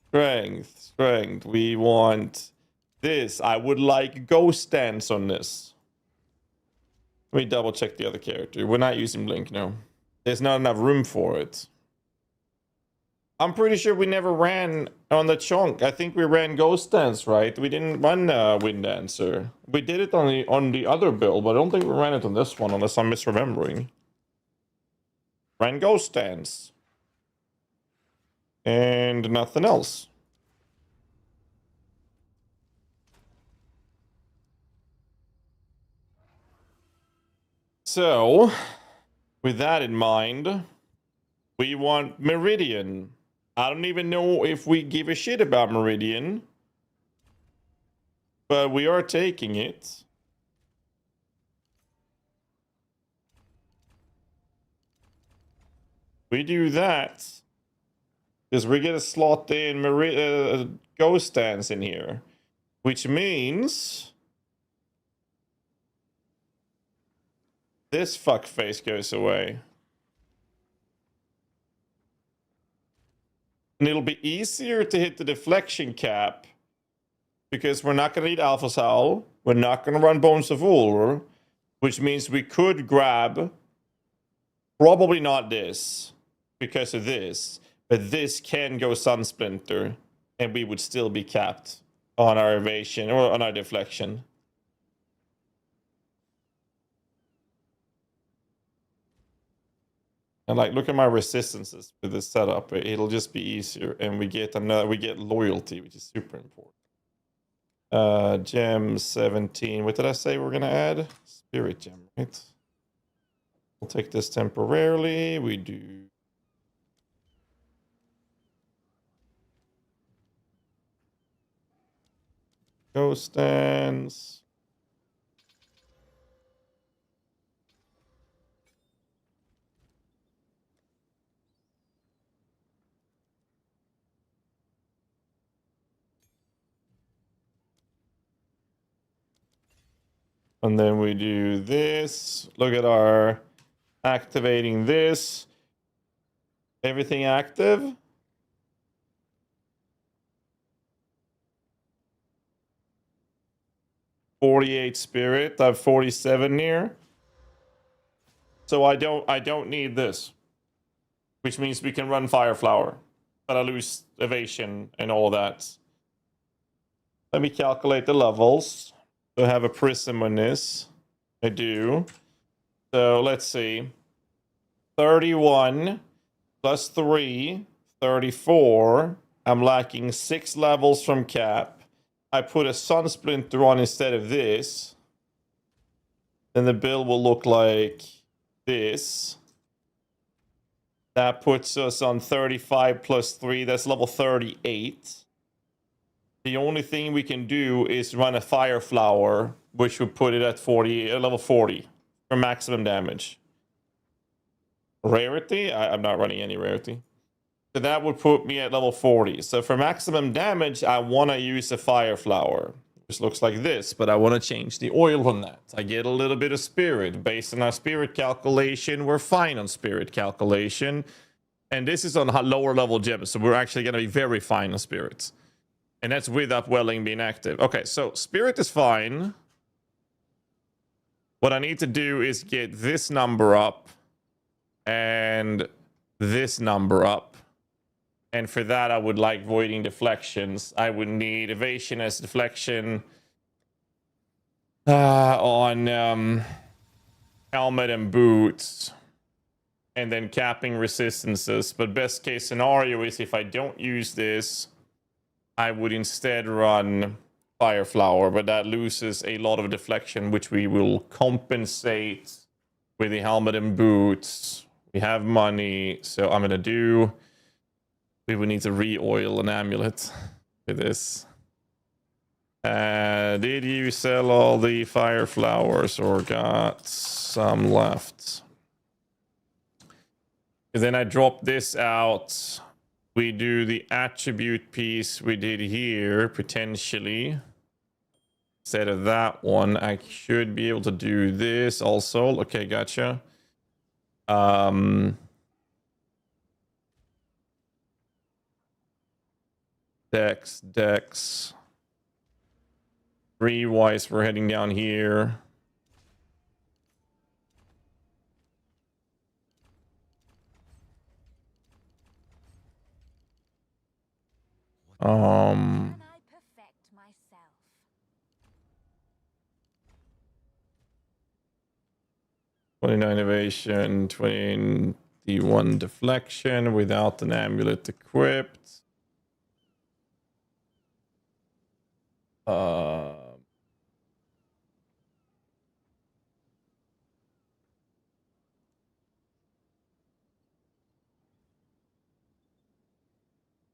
Strength. We want this. I would like Ghost Dance on this. Let me double check the other character. We're not using Blink, no. There's not enough room for it. I'm pretty sure we never ran on the chunk. I think we ran Ghost Dance, right? We didn't run Wind Dancer. We did it on the other build, but I don't think we ran it on this one, unless I'm misremembering. Ran Ghost Dance. And nothing else. So, with that in mind, we want Meridian. I don't even know if we give a shit about Meridian, but we are taking it. We do that because we get a slot in Ghost Dance in here, which means this fuckface goes away. And it'll be easier to hit the deflection cap because we're not going to need Alpha Soul. We're not going to run Bones of Ulr, which means we could grab probably not this because of this, but this can go Sunsplinter and we would still be capped on our evasion or on our deflection. And like, look at my resistances with this setup. It'll just be easier, and we get loyalty, which is super important. Gem 17. What did I say we're gonna add? Spirit gem, right? We'll take this temporarily. We do Ghost Dance. And then we do this. Look at our activating this. Everything active. 48 spirit. I have 47 near. So I don't need this. Which means we can run Fire Flower. But I lose evasion and all that. Let me calculate the levels. Do I have a prism on this? I do. So let's see. 31 plus 3, 34. I'm lacking 6 levels from cap. I put a Sun Splinter on instead of this. Then the build will look like this. That puts us on 35 plus 3. That's level 38. The only thing we can do is run a Fire Flower, which would put it at level 40 for maximum damage. Rarity? I'm not running any rarity. So that would put me at level 40. So for maximum damage, I want to use a Fire Flower, which looks like this, but I want to change the oil on that. I get a little bit of spirit. Based on our spirit calculation, we're fine on spirit calculation. And this is on lower level gems, so we're actually going to be very fine on spirits. And that's with Upwelling being active. Okay, so spirit is fine. What I need to do is get this number up and this number up. And for that, I would like voiding deflections. I would need evasion as deflection on helmet and boots. And then capping resistances. But best case scenario is if I don't use this, I would instead run Fire Flower, but that loses a lot of deflection, which we will compensate with the helmet and boots. We have money, so I'm gonna do... We would need to re-oil an amulet for this. Did you sell all the Fire Flowers or got some left? And then I drop this out. We do the attribute piece we did here, potentially. Instead of that one, I should be able to do this also. Okay, gotcha. Dex. 3-wise, we're heading down here. Can I perfect myself? 29 evasion, 21 deflection without an amulet equipped.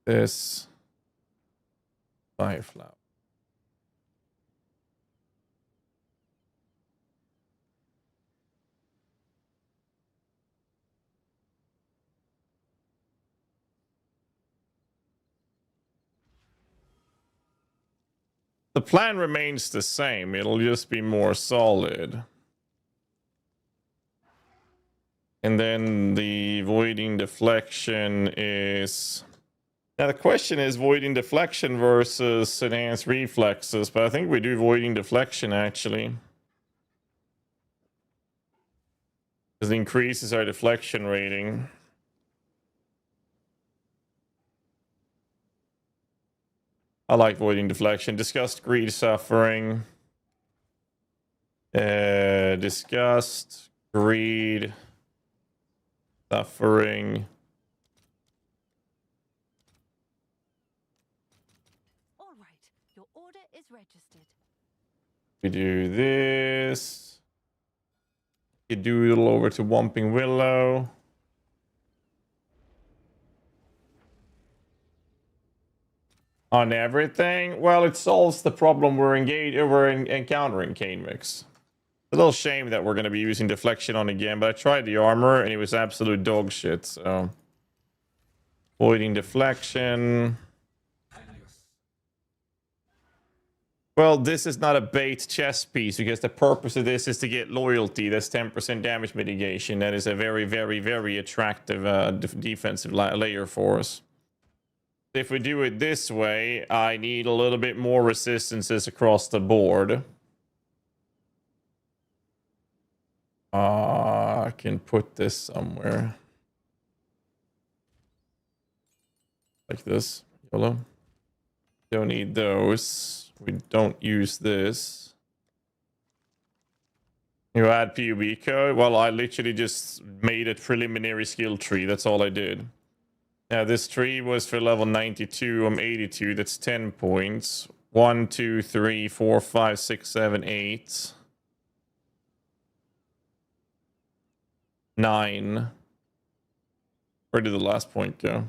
This Fire Flower. The plan remains the same. It'll just be more solid. And then the voiding deflection is... Now the question is voiding deflection versus enhanced reflexes, but I think we do voiding deflection actually. Because it increases our deflection rating. I like voiding deflection. Disgust, greed, suffering. Disgust, greed, suffering. All right, your order is registered. We do this. You doodle over to Whomping Willow. On everything? Well, it solves the problem we're encountering, Cane Mix. A little shame that we're going to be using deflection on again, but I tried the armor and it was absolute dog shit, so... Voiding deflection. Well, this is not a bait chess piece because the purpose of this is to get loyalty. That's 10% damage mitigation. That is a very, very, very attractive defensive layer for us. If we do it this way, I need a little bit more resistances across the board. I can put this somewhere. Like this. YOLO. Don't need those. We don't use this. You add PUB code? Well, I literally just made a preliminary skill tree. That's all I did. Now, this tree was for level 92. I'm 82. That's 10 points. 1, 2, 3, 4, 5, 6, 7, 8. 9. Where did the last point go?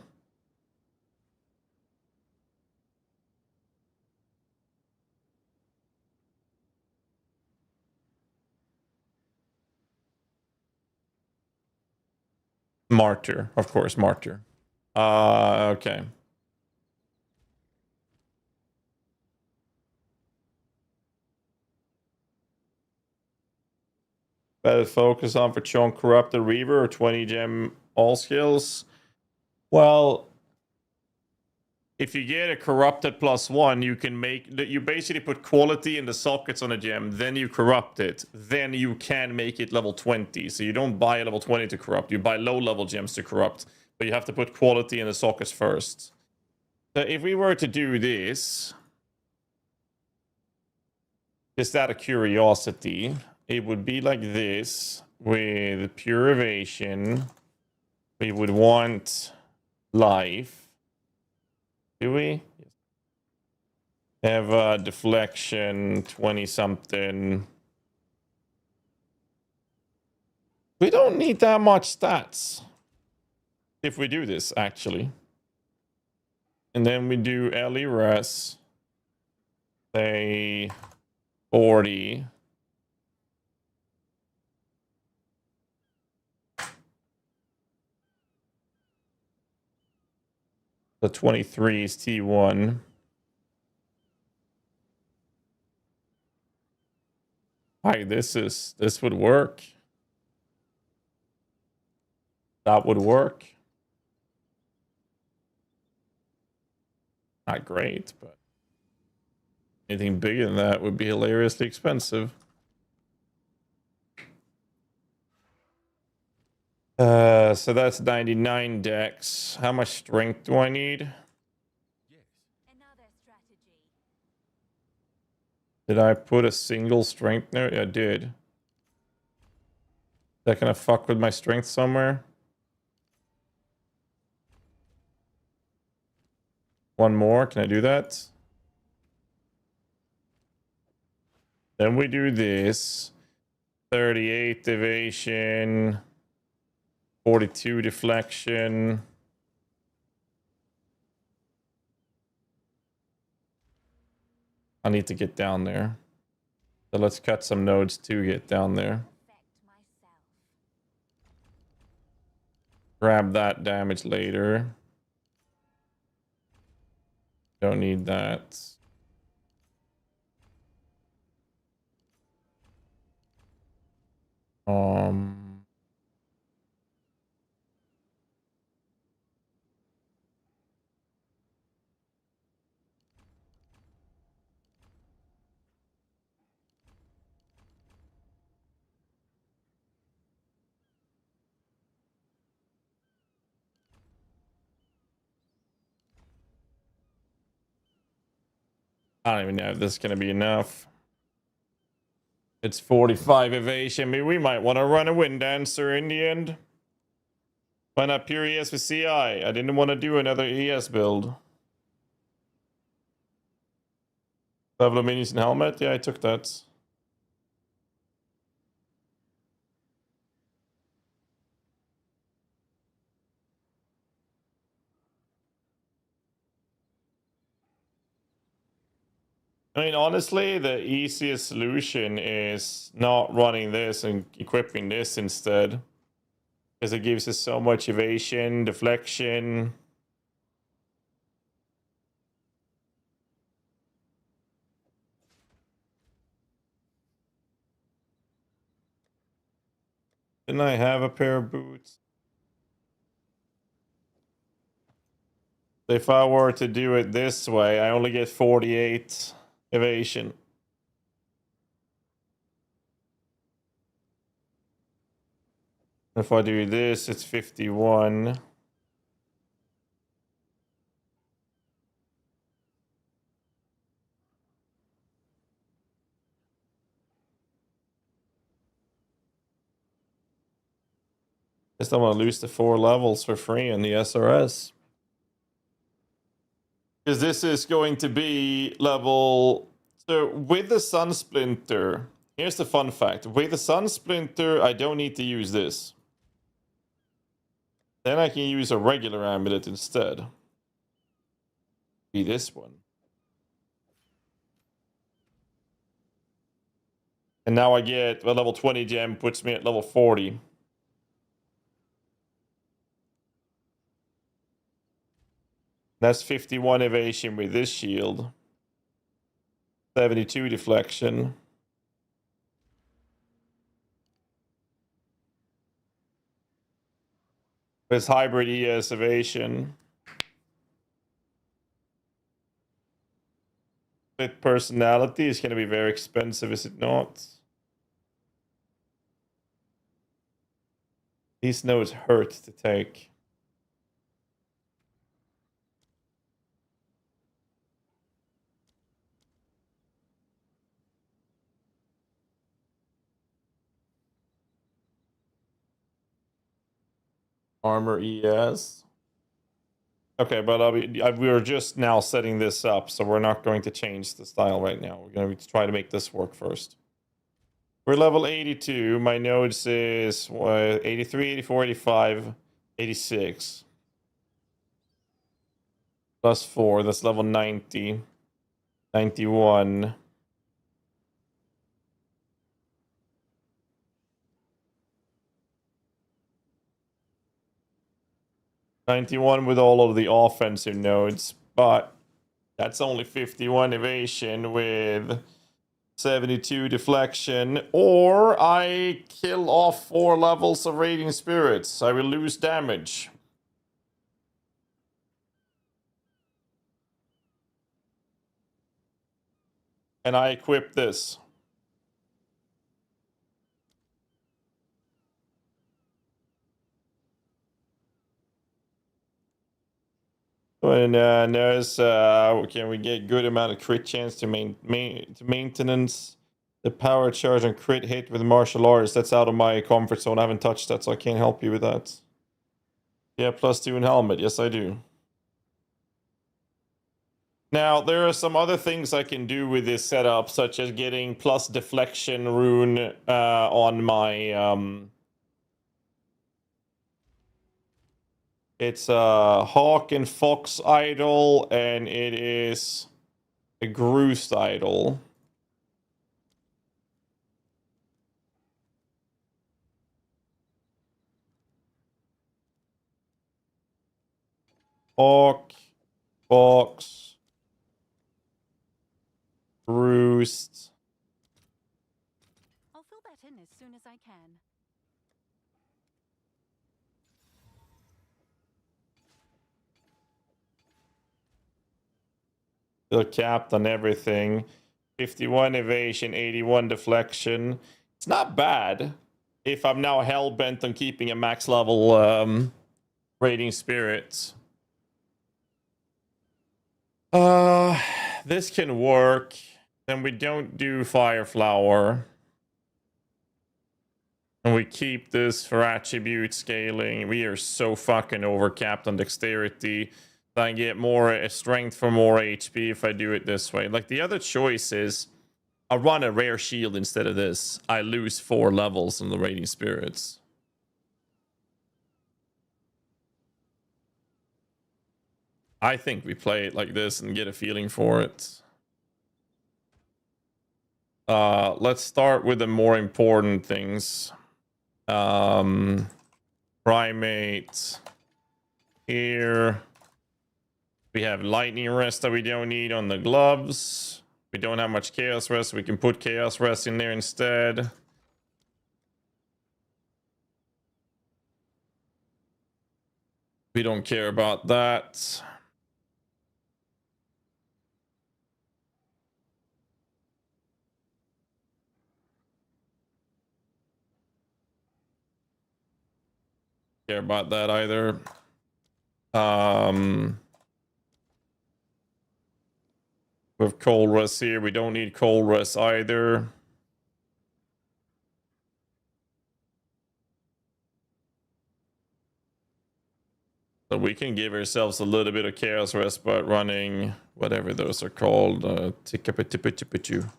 Martyr. Of course, Martyr. Okay. Better focus on for Chunk Corrupted Reaver or 20 gem all skills. Well, if you get a corrupted +1, you can make you basically put quality in the sockets on a gem, then you corrupt it, then you can make it level 20. So you don't buy a level 20 to corrupt, you buy low level gems to corrupt, but you have to put quality in the sockets first. So if we were to do this, just out of curiosity, it would be like this with pure evasion. We would want life. Do we? Have a deflection 20 something. We don't need that much stats if we do this actually. And then we do LE res, say 40. The 23 is T1. Hi, this would work. That would work. Not great, but anything bigger than that would be hilariously expensive. So that's 99 dex. How much strength do I need? Another strategy. Did I put a single strength note? Yeah, I did. Is that gonna fuck with my strength somewhere? One more, can I do that? Then we do this. 38 evasion. 42 deflection. I need to get down there. So let's cut some nodes to get down there. Grab that damage later. Don't need that. I don't even know if this is going to be enough. It's 45 evasion. Maybe we might want to run a Wind Dancer in the end. Why not pure ES with CI? I didn't want to do another ES build. Level of minions and helmet? Yeah, I took that. I mean, honestly, the easiest solution is not running this and equipping this instead. Because it gives us so much evasion, deflection. Didn't I have a pair of boots? If I were to do it this way, I only get 48 evasion. If I do this, it's 51. Just don't want to lose the 4 levels for free on the SRS. Because this is going to be level... So with the Sun Splinter, here's the fun fact. With the Sun Splinter, I don't need to use this. Then I can use a regular amulet instead. Be this one. And now I get a level 20 gem, puts me at level 40. That's 51 evasion with this shield. 72 deflection. With hybrid ES evasion. With personality is going to be very expensive, is it not? These nodes hurt to take. Armor ES. Okay, but we are just now setting this up, so we're not going to change the style right now. We're going to try to make this work first. We're level 82. My nodes is 83, 84, 85, 86. Plus 4, that's level 90. 91. '91 with all of the offensive nodes, but that's only 51 evasion with 72 deflection, or I kill off 4 levels of Radiant Spirits. I will lose damage. And I equip this. And can we get good amount of crit chance to maintenance the power charge and crit hit with martial arts? That's out of my comfort zone. I haven't touched that, so I can't help you with that. Yeah, +2 in helmet. Yes, I do. Now, there are some other things I can do with this setup, such as getting plus deflection rune on my... It's a Hawk and Fox idol, and it is a Groose idol. Hawk, Fox, Roost. I'll fill that in as soon as I can. Still capped on everything. 51 evasion, 81 deflection. It's not bad if I'm now hell-bent on keeping a max level Radiant Spirits. This can work. Then we don't do Fire Flower. And we keep this for attribute scaling. We are so fucking overcapped on dexterity. I get more strength for more HP if I do it this way. Like, the other choice is I run a rare shield instead of this. I lose 4 levels on the Radiant Spirits. I think we play it like this and get a feeling for it. Let's start with the more important things. Primate. Here. We have lightning rest that we don't need on the gloves. We don't have much chaos rest. We can put chaos rest in there instead. We don't care about that. care about that either. With cold rest here, we don't need cold rest either. So we can give ourselves a little bit of chaos rest by running whatever those are called. Tickapitipichipichu.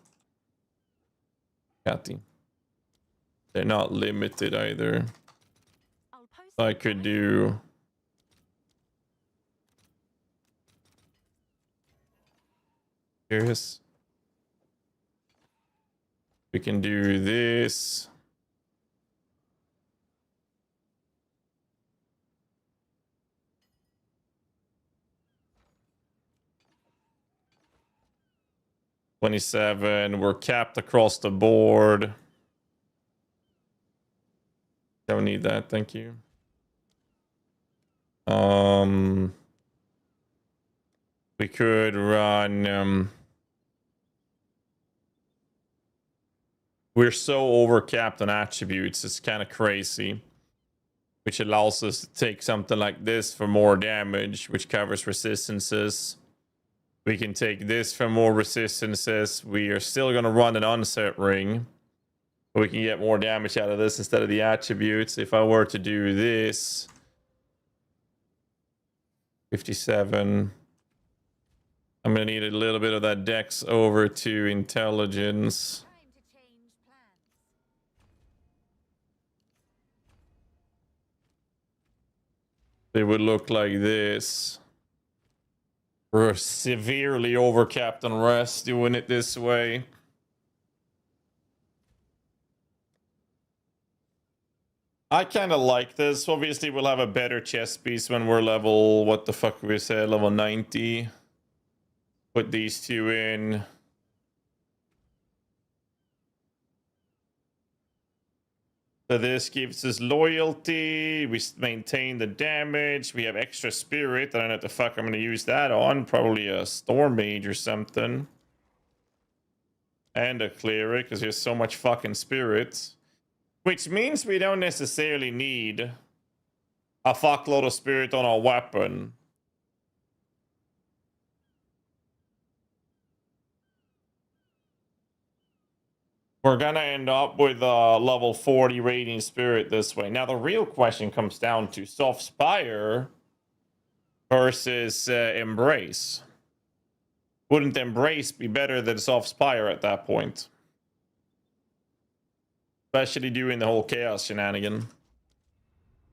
Catty. They're not limited either. I'll post I it could right. do. Here's. We can do this. $27. We're capped across the board. Don't need that, thank you. We could run. We're so overcapped on attributes, it's kind of crazy. Which allows us to take something like this for more damage, which covers resistances. We can take this for more resistances. We are still going to run an unset ring. We can get more damage out of this instead of the attributes. If I were to do this, 57. I'm going to need a little bit of that dex over to intelligence. Time to change plans. It would look like this. We're severely overcapped on rest doing it this way. I kind of like this. Obviously, we'll have a better chest piece when we're level, what the fuck we say, level 90. Put these two in. So this gives us loyalty. We maintain the damage. We have extra spirit. I don't know what the fuck I'm going to use that on. Probably a storm mage or something. And a cleric, because there's so much fucking spirit. Which means we don't necessarily need a fuckload of spirit on our weapon. We're gonna end up with a level 40 radiant spirit this way. Now the real question comes down to soft spire versus embrace. Wouldn't embrace be better than soft spire at that point? Especially doing the whole chaos shenanigan.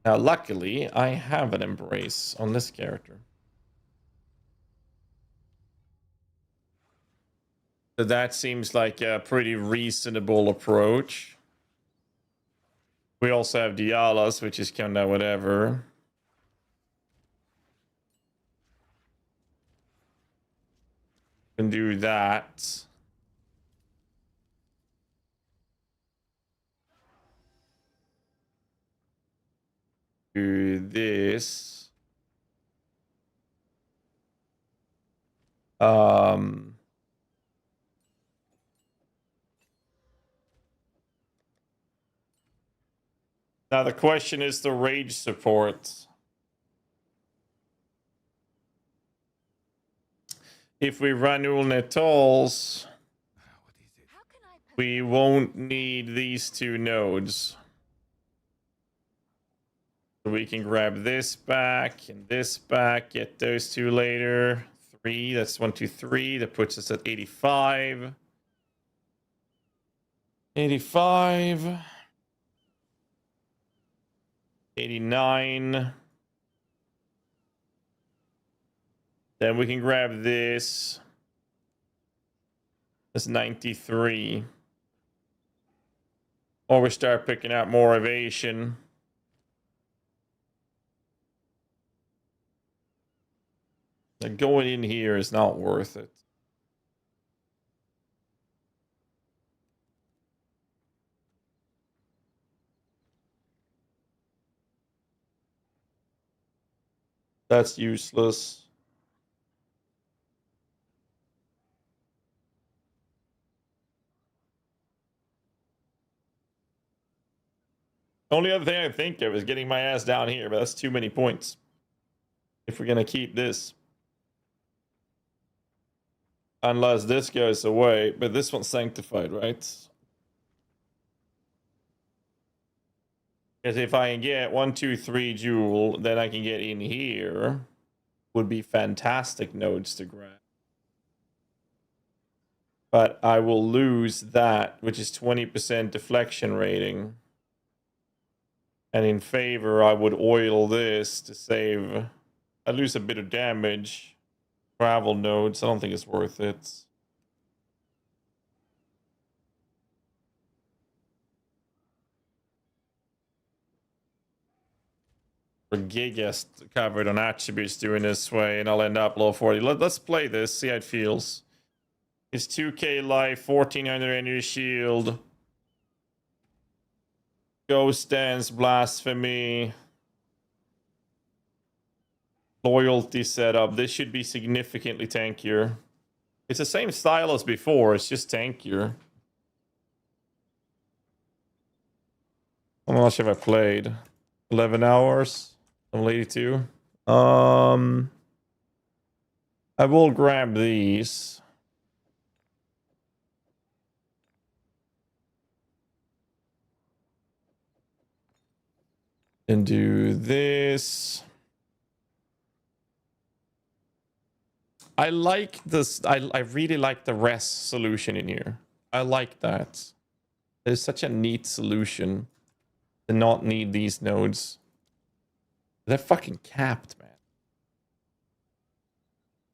Now luckily I have an embrace on this character. So that seems like a pretty reasonable approach. We also have Dialas, which is kind of whatever. Can do that. Do this. Now the question is the rage support. If we run Ulnetals, How can I we won't need these two nodes. So we can grab this back and this back, get those two later. 3, that's 1, 2, 3. That puts us at 85. 85. 89. Then we can grab this. That's 93. Or we start picking out more evasion. Like going in here is not worth it. That's useless. Only other thing I think of is getting my ass down here, but that's too many points. If we're gonna keep this. Unless this goes away, but this one's sanctified, right? Because if I can get 1, 2, 3 jewel, then I can get in here. Would be fantastic nodes to grab. But I will lose that, which is 20% deflection rating. And in favor, I would oil this to save. I lose a bit of damage. Travel nodes, I don't think it's worth it. For Gigas covered on attributes doing this way, and I'll end up low 40. Let's play this, see how it feels. It's 2k life, 1400 energy shield. Ghost Dance, Blasphemy. Loyalty setup. This should be significantly tankier. It's the same style as before, it's just tankier. How much have I played? 11 hours? I'm 82. I will grab these. And do this. I like this. I really like the rest solution in here. I like that. It's such a neat solution to not need these nodes. They're fucking capped, man.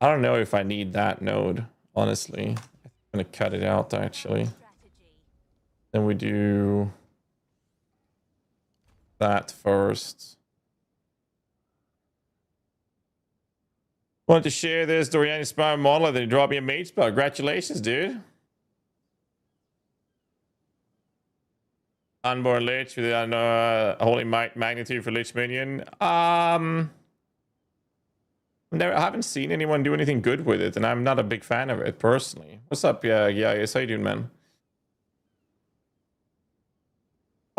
I don't know if I need that node, honestly. I'm gonna cut it out, actually. Then we do that first. Want to share this Dorian Inspired model, then drop me a mage spell. Congratulations, dude. Unborn Lich with the holy magnitude for Lich minion. I haven't seen anyone do anything good with it, and I'm not a big fan of it personally. What's up? Yeah, yes, how you doing, man?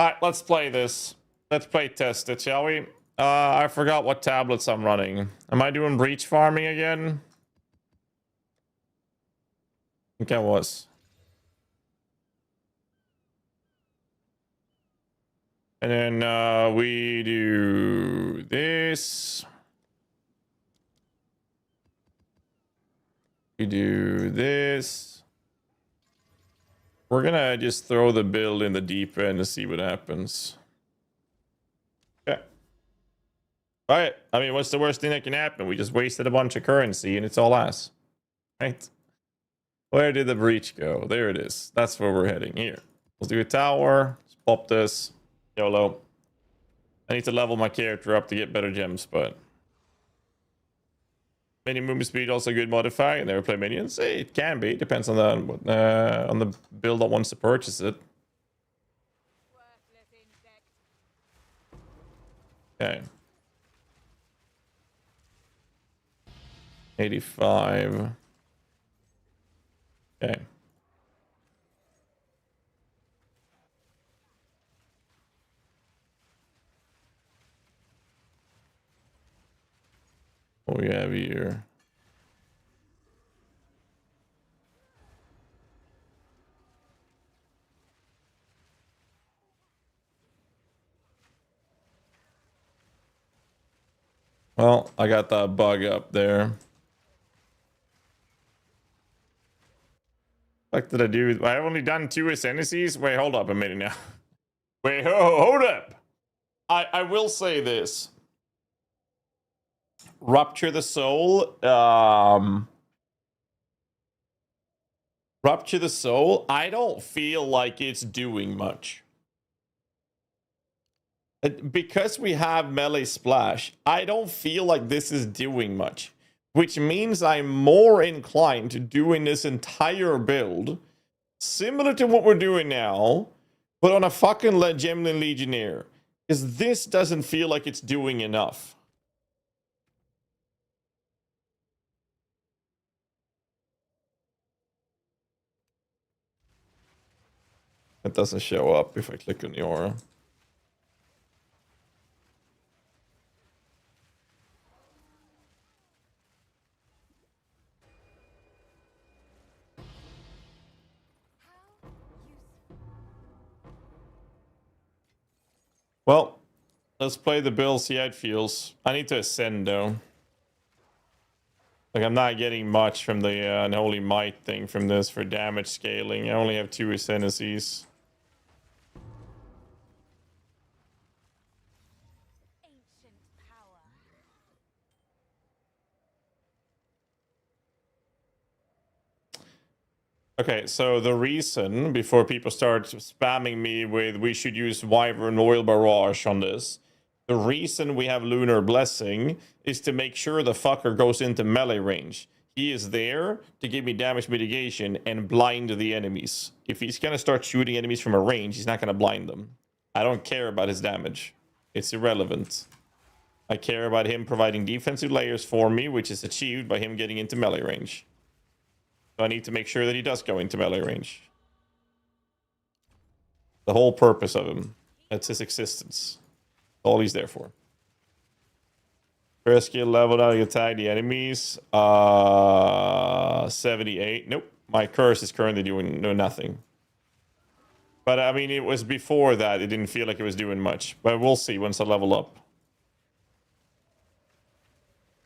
Alright, let's play this. Let's play test it, shall we? I forgot what tablets I'm running. Am I doing breach farming again? I think I was. And then we do this. We do this. We're gonna just throw the build in the deep end to see what happens. Okay. Alright. I mean, what's the worst thing that can happen? We just wasted a bunch of currency and it's all ass. Right? Where did the breach go? There it is. That's where we're heading. Here. Let's do a tower. Let's pop this. YOLO. I need to level my character up to get better gems, but mini movement speed also a good modifier. You never play minions. It can be. Depends on the build that wants to purchase it. Okay. 85. Okay. What we have here? Well, I got that bug up there. What did I do? I've only done 2 ascendancies. Wait, hold up a minute now. Wait, hold up. I will say this. Rupture the Soul. Rupture the Soul. I don't feel like it's doing much. Because we have melee splash, I don't feel like this is doing much. Which means I'm more inclined to doing this entire build similar to what we're doing now, but on a fucking Gemlin Legionnaire. Because this doesn't feel like it's doing enough. It doesn't show up if I click on the aura. Well, let's play the build, see how it feels. I need to ascend, though. Like, I'm not getting much from the Unholy Might thing from this for damage scaling. I only have 2 ascendancies. Ancient power. Okay, so the reason, before people start spamming me with we should use Wyvern Oil Barrage on this, the reason we have Lunar Blessing is to make sure the fucker goes into melee range. He is there to give me damage mitigation and blind the enemies. If he's going to start shooting enemies from a range, he's not going to blind them. I don't care about his damage. It's irrelevant. I care about him providing defensive layers for me, which is achieved by him getting into melee range. So I need to make sure that he does go into melee range. The whole purpose of him. That's his existence. All he's there for. First skill leveled out, you tag the enemies. 78. Nope. My curse is currently doing nothing. But I mean, it was before that. It didn't feel like it was doing much. But we'll see once I level up.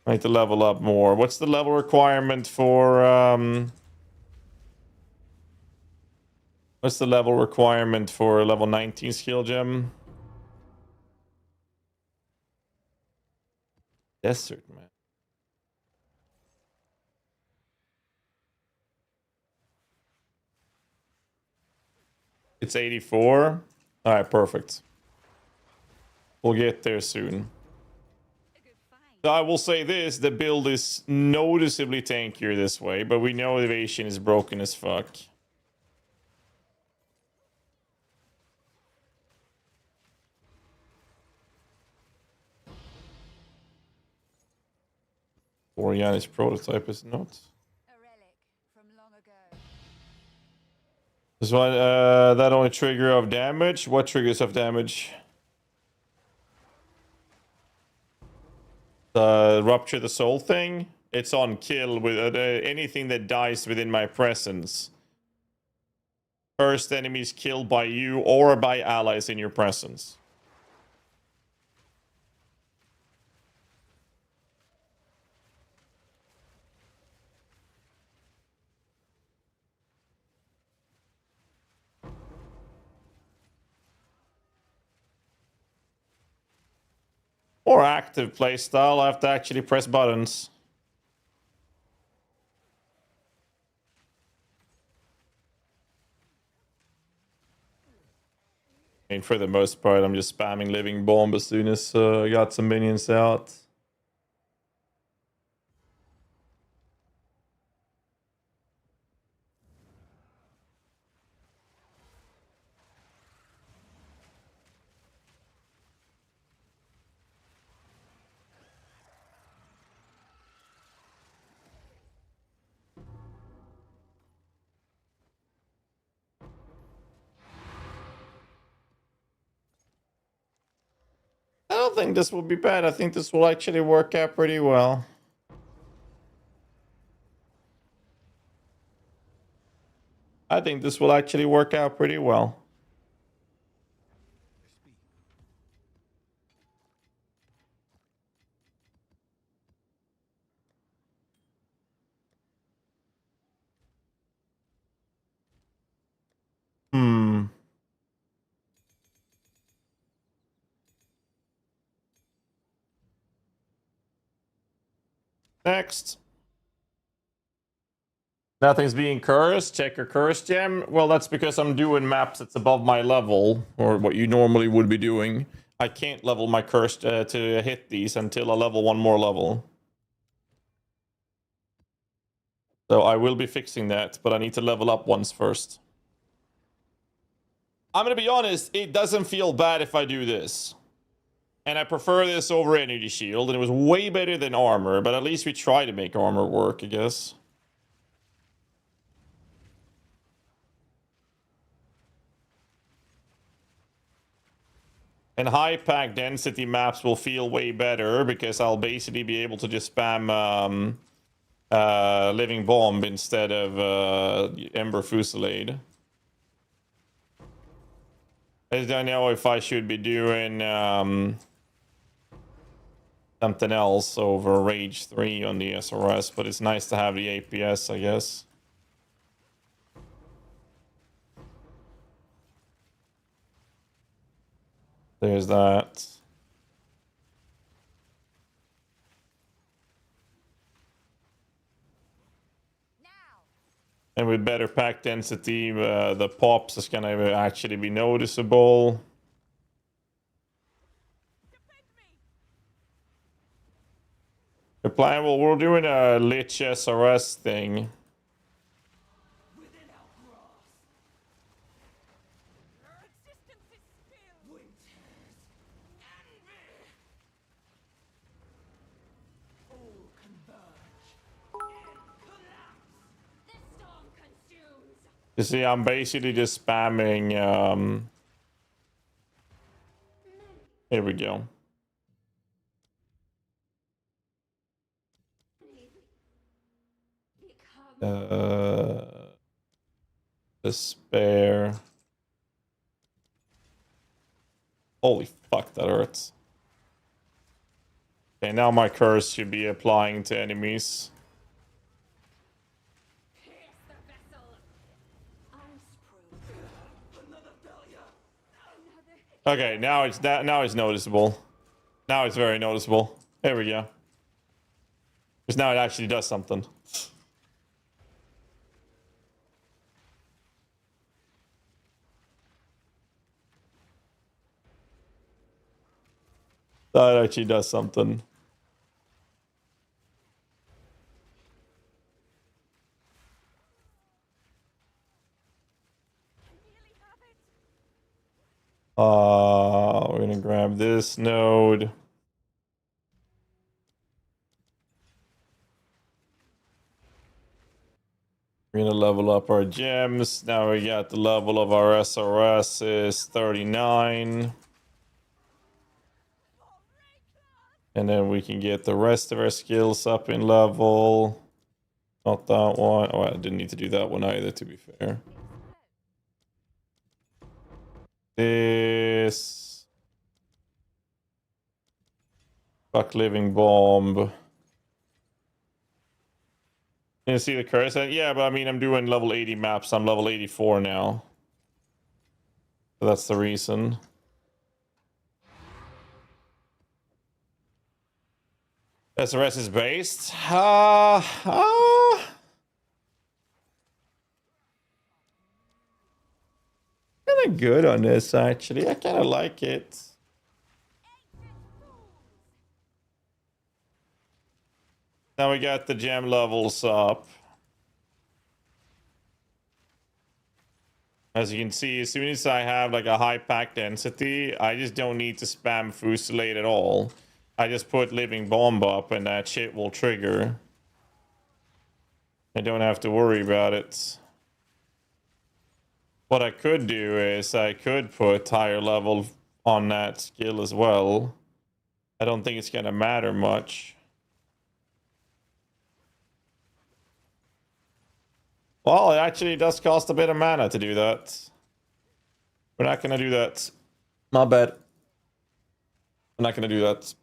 I need to level up more. What's the level requirement for... What's the level requirement for level 19 skill gem? Desert, man. It's 84. All right, perfect. We'll get there soon. So I will say this, the build is noticeably tankier this way, but we know evasion is broken as fuck. Oriana's prototype is not. A relic from long ago. This one, that only trigger of damage. What triggers of damage? The rupture the soul thing. It's on kill with anything that dies within my presence. First enemies killed by you or by allies in your presence. Or active playstyle, I have to actually press buttons. And for the most part, I'm just spamming Living Bomb as soon as I got some minions out. I don't think this will be bad. I think this will actually work out pretty well. I think this will actually work out pretty well. Next. Nothing's being cursed. Check your curse gem. Well, that's because I'm doing maps that's above my level, or what you normally would be doing. I can't level my curse to hit these until I level one more level. So I will be fixing that, but I need to level up once first. I'm going to be honest, it doesn't feel bad if I do this. And I prefer this over Energy Shield, and it was way better than armor, but at least we try to make armor work, I guess. And high pack density maps will feel way better, because I'll basically be able to just spam Living Bomb instead of Ember Fusillade. I just don't know if I should be doing something else over Rage 3 on the SRS, but it's nice to have the APS, I guess. There's that. And with better pack density, the pops is gonna actually be noticeable. The plan, well, we're doing a Lich SRS thing. You see, I'm basically just spamming, here we go. Despair. Holy fuck, that hurts. Okay, now my curse should be applying to enemies. Okay, now it's noticeable. Now it's very noticeable. There we go. Because now it actually does something. That actually does something. We're gonna grab this node. We're gonna level up our gems. Now we got the level of our SRS is 39. And then we can get the rest of our skills up in level. Not that one. Oh, I didn't need to do that one either, to be fair. This. Fuck living bomb. You see the curse? Yeah, but I mean, I'm doing level 80 maps. I'm level 84 now. So that's the reason. SRS is based. Kinda good on this, actually. I kinda like it. Now we got the gem levels up. As you can see, as soon as I have like a high pack density, I just don't need to spam Fusillade at all. I just put living bomb up and that shit will trigger. I don't have to worry about it. What I could do is I could put higher level on that skill as well. I don't think it's gonna matter much. Well, it actually does cost a bit of mana to do that. We're not gonna do that. My bad. I'm not gonna do that.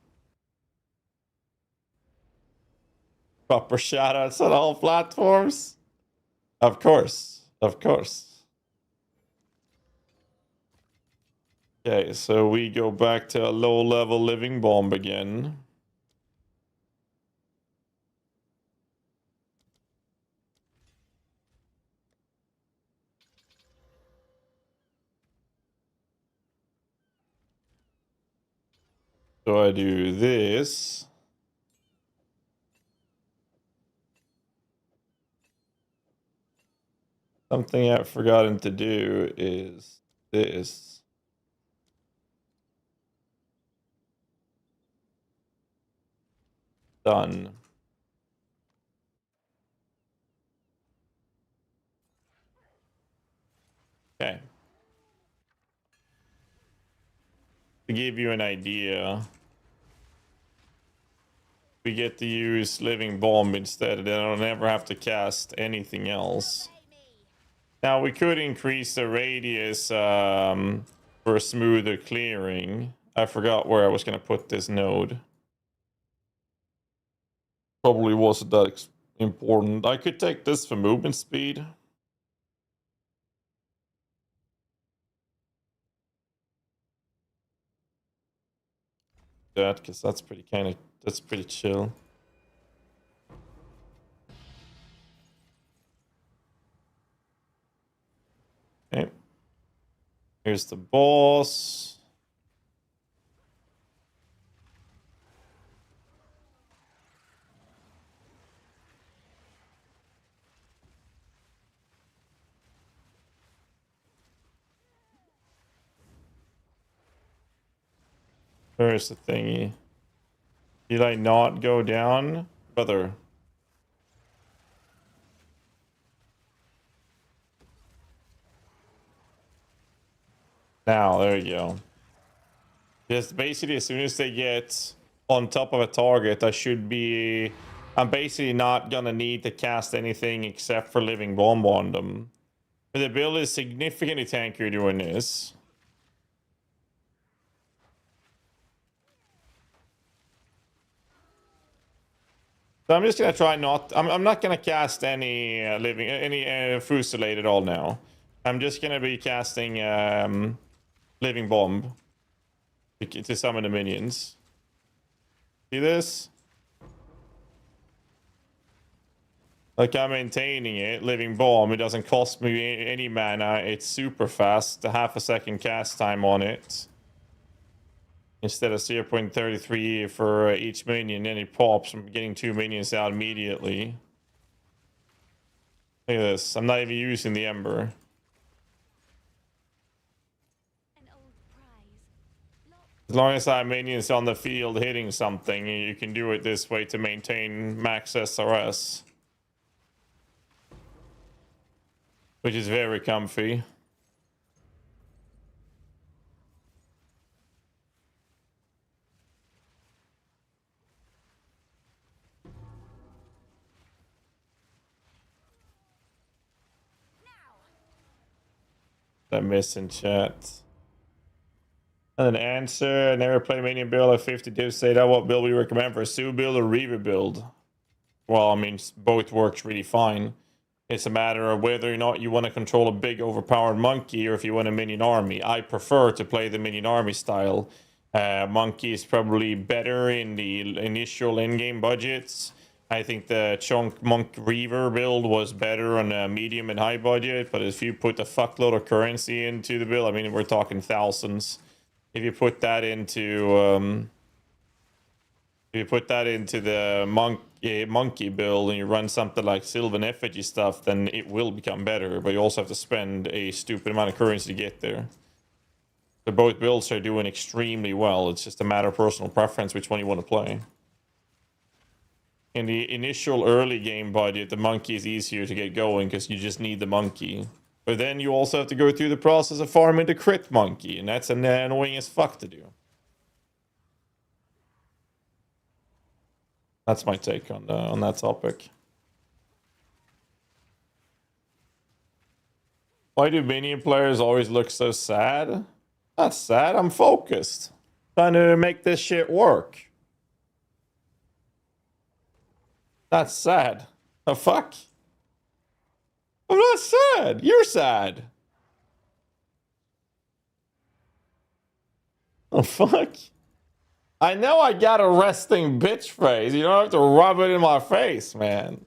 Proper shoutouts on all platforms. Of course. Of course. Okay, so we go back to a low-level living bomb again. So I do this. Something I've forgotten to do is this. Done. Okay. To give you an idea, we get to use living bomb instead, and then I don't ever have to cast anything else. Now we could increase the radius for a smoother clearing. I forgot where I was going to put this node. Probably wasn't that important. I could take this for movement speed. That, because that's pretty chill. Okay. Here's the boss. Where's the thingy? Did I not go down? Brother. Now, there you go. Just basically, as soon as they get on top of a target, I'm basically not gonna need to cast anything except for Living Bomb on them. But the build is significantly tankier doing this. So I'm just gonna try not. I'm not gonna cast any Fusillade at all now. I'm just gonna be casting Living Bomb to summon the minions. See this? Like, I'm maintaining it. Living Bomb. It doesn't cost me any mana. It's super fast. A half a second cast time on it. Instead of 0.33 for each minion, and it pops. I'm getting 2 minions out immediately. Look at this. I'm not even using the Ember. An old prize. Locked. As long as I have minions on the field hitting something, you can do it this way to maintain max SRS. Which is very comfy. I missed in chat. An answer. I never played minion build at 50 divs. Say that. What build we recommend for a Sue build or Reaver build? Well, I mean, both works really fine. It's a matter of whether or not you want to control a big overpowered monkey or if you want a minion army. I prefer to play the minion army style. Monkey is probably better in the initial in-game budgets. I think the Chunk Monk Reaver build was better on a medium and high budget, but if you put a fuckload of currency into the build, I mean, we're talking thousands. If you put that into the monkey build and you run something like Sylvan Effigy stuff, then it will become better, but you also have to spend a stupid amount of currency to get there. So both builds are doing extremely well. It's just a matter of personal preference which one you want to play. In the initial early game budget, the monkey is easier to get going because you just need the monkey. But then you also have to go through the process of farming the crit monkey, and that's annoying as fuck to do. That's my take on that topic. Why do minion players always look so sad? Not sad, I'm focused. Trying to make this shit work. That's sad. The fuck? I'm not sad. You're sad. Oh, fuck. I know I got a resting bitch face. You don't have to rub it in my face, man.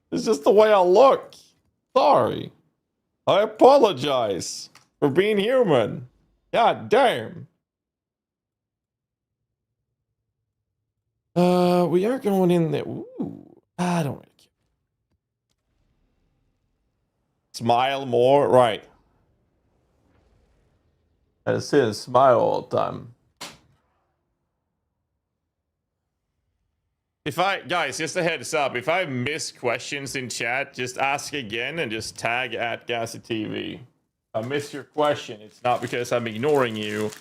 It's just the way I look. Sorry. I apologize for being human. God damn. We are going in there. Ooh, I don't really care. Smile more, right? I say smile all the time. Guys, just a heads up, if I miss questions in chat, just ask again and just tag at GHAZZY TV. I miss your question. It's not because I'm ignoring you.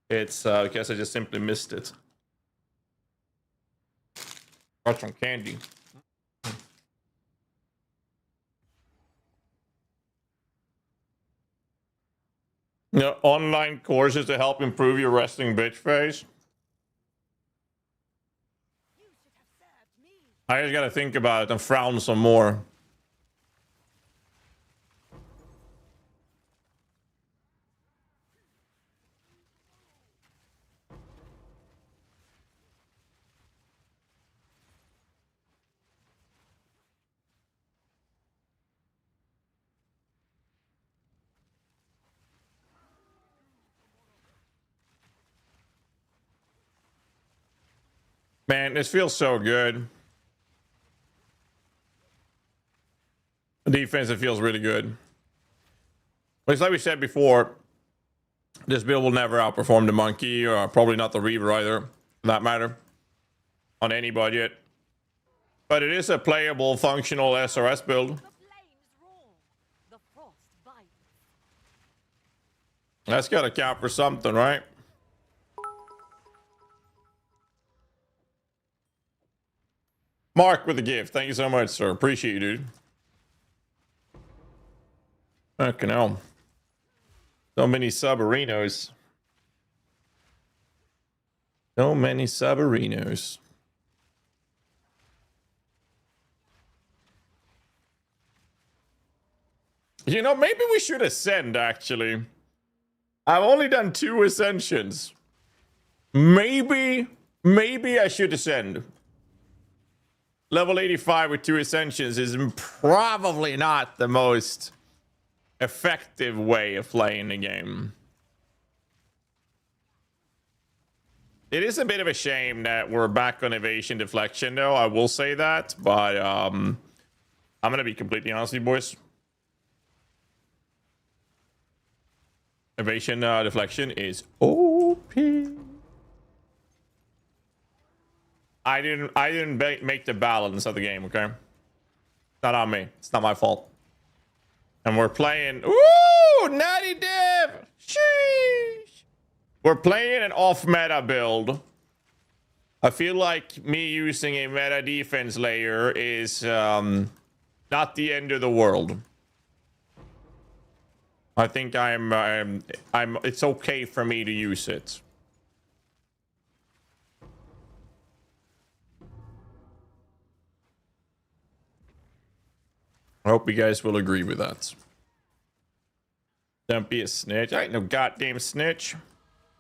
It's because I just simply missed it. Got some candy. You know, online courses to help improve your resting bitch face. I just gotta think about it and frown some more. Man, this feels so good. The defense, it feels really good. It's like we said before, this build will never outperform the Monkey, or probably not the Reaver either, for that matter, on any budget. But it is a playable, functional SRS build. The flames roar. The frost bites. That's gotta count for something, right? Mark with the gift. Thank you so much, sir. Appreciate you, dude. Fucking hell. So many submarinos. So many submarinos. You know, maybe we should ascend, actually. I've only done 2 ascensions. Maybe I should ascend. Level 85 with 2 ascensions is probably not the most effective way of playing the game. It is a bit of a shame that we're back on evasion deflection, though. I will say that, but I'm gonna be completely honest with you, boys. Evasion deflection is OP. I didn't make the balance of the game, okay? Not on me. It's not my fault. And we're playing. Ooh, Natty Dev. Sheesh. We're playing an off-meta build. I feel like me using a meta defense layer is not the end of the world. I think it's okay for me to use it. I hope you guys will agree with that. Don't be a snitch. I ain't no goddamn snitch.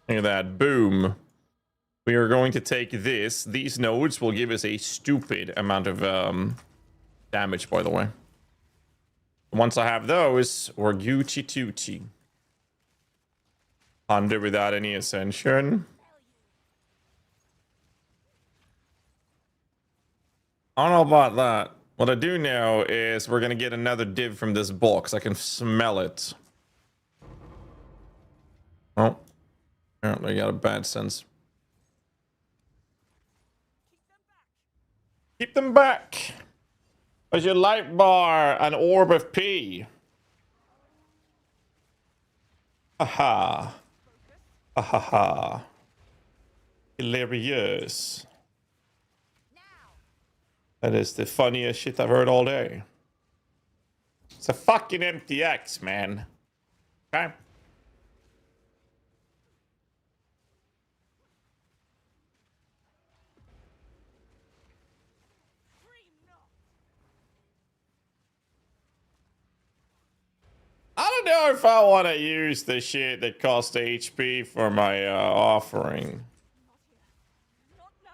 Look at that. Boom. We are going to take this. These nodes will give us a stupid amount of damage, by the way. Once I have those, we're Gucci Tucci. Under without any ascension. I don't know about that. What I do know is we're going to get another div from this box. I can smell it. Oh. Apparently I got a bad sense. Keep them back. Where's your light bar? An orb of P. Aha. Ahaha. Hilarious. That is the funniest shit I've heard all day. It's a fucking MTX, man. Okay? I don't know if I want to use the shit that costs HP for my offering. Not now.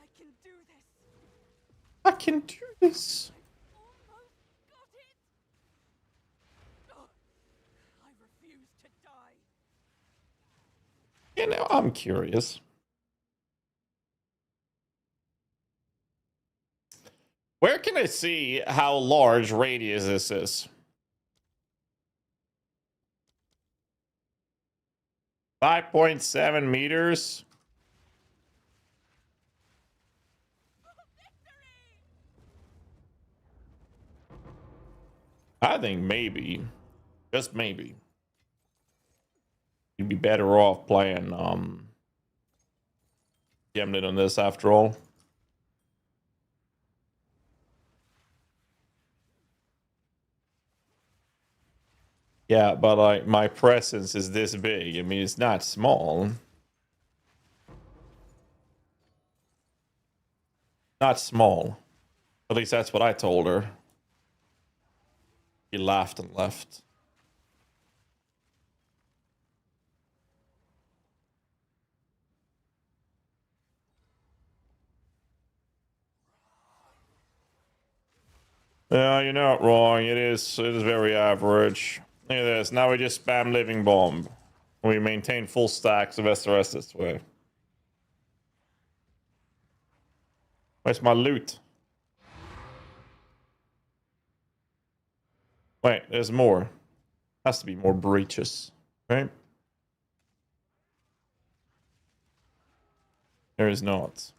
I can do this. I can do this. Almost got it. Ugh. I refuse to die. You know, I'm curious. Where can I see how large radius this is? 5.7 meters. I think maybe, just maybe, you'd be better off playing gambling on this after all. Yeah, but like my presence is this big. I mean, it's not small. Not small. At least that's what I told her. He laughed and left. Yeah, you're not wrong. It is very average. Look at this. Now we just spam living bomb. We maintain full stacks of SRS this way. Where's my loot? Wait, there's more. Has to be more breaches, right? There is not.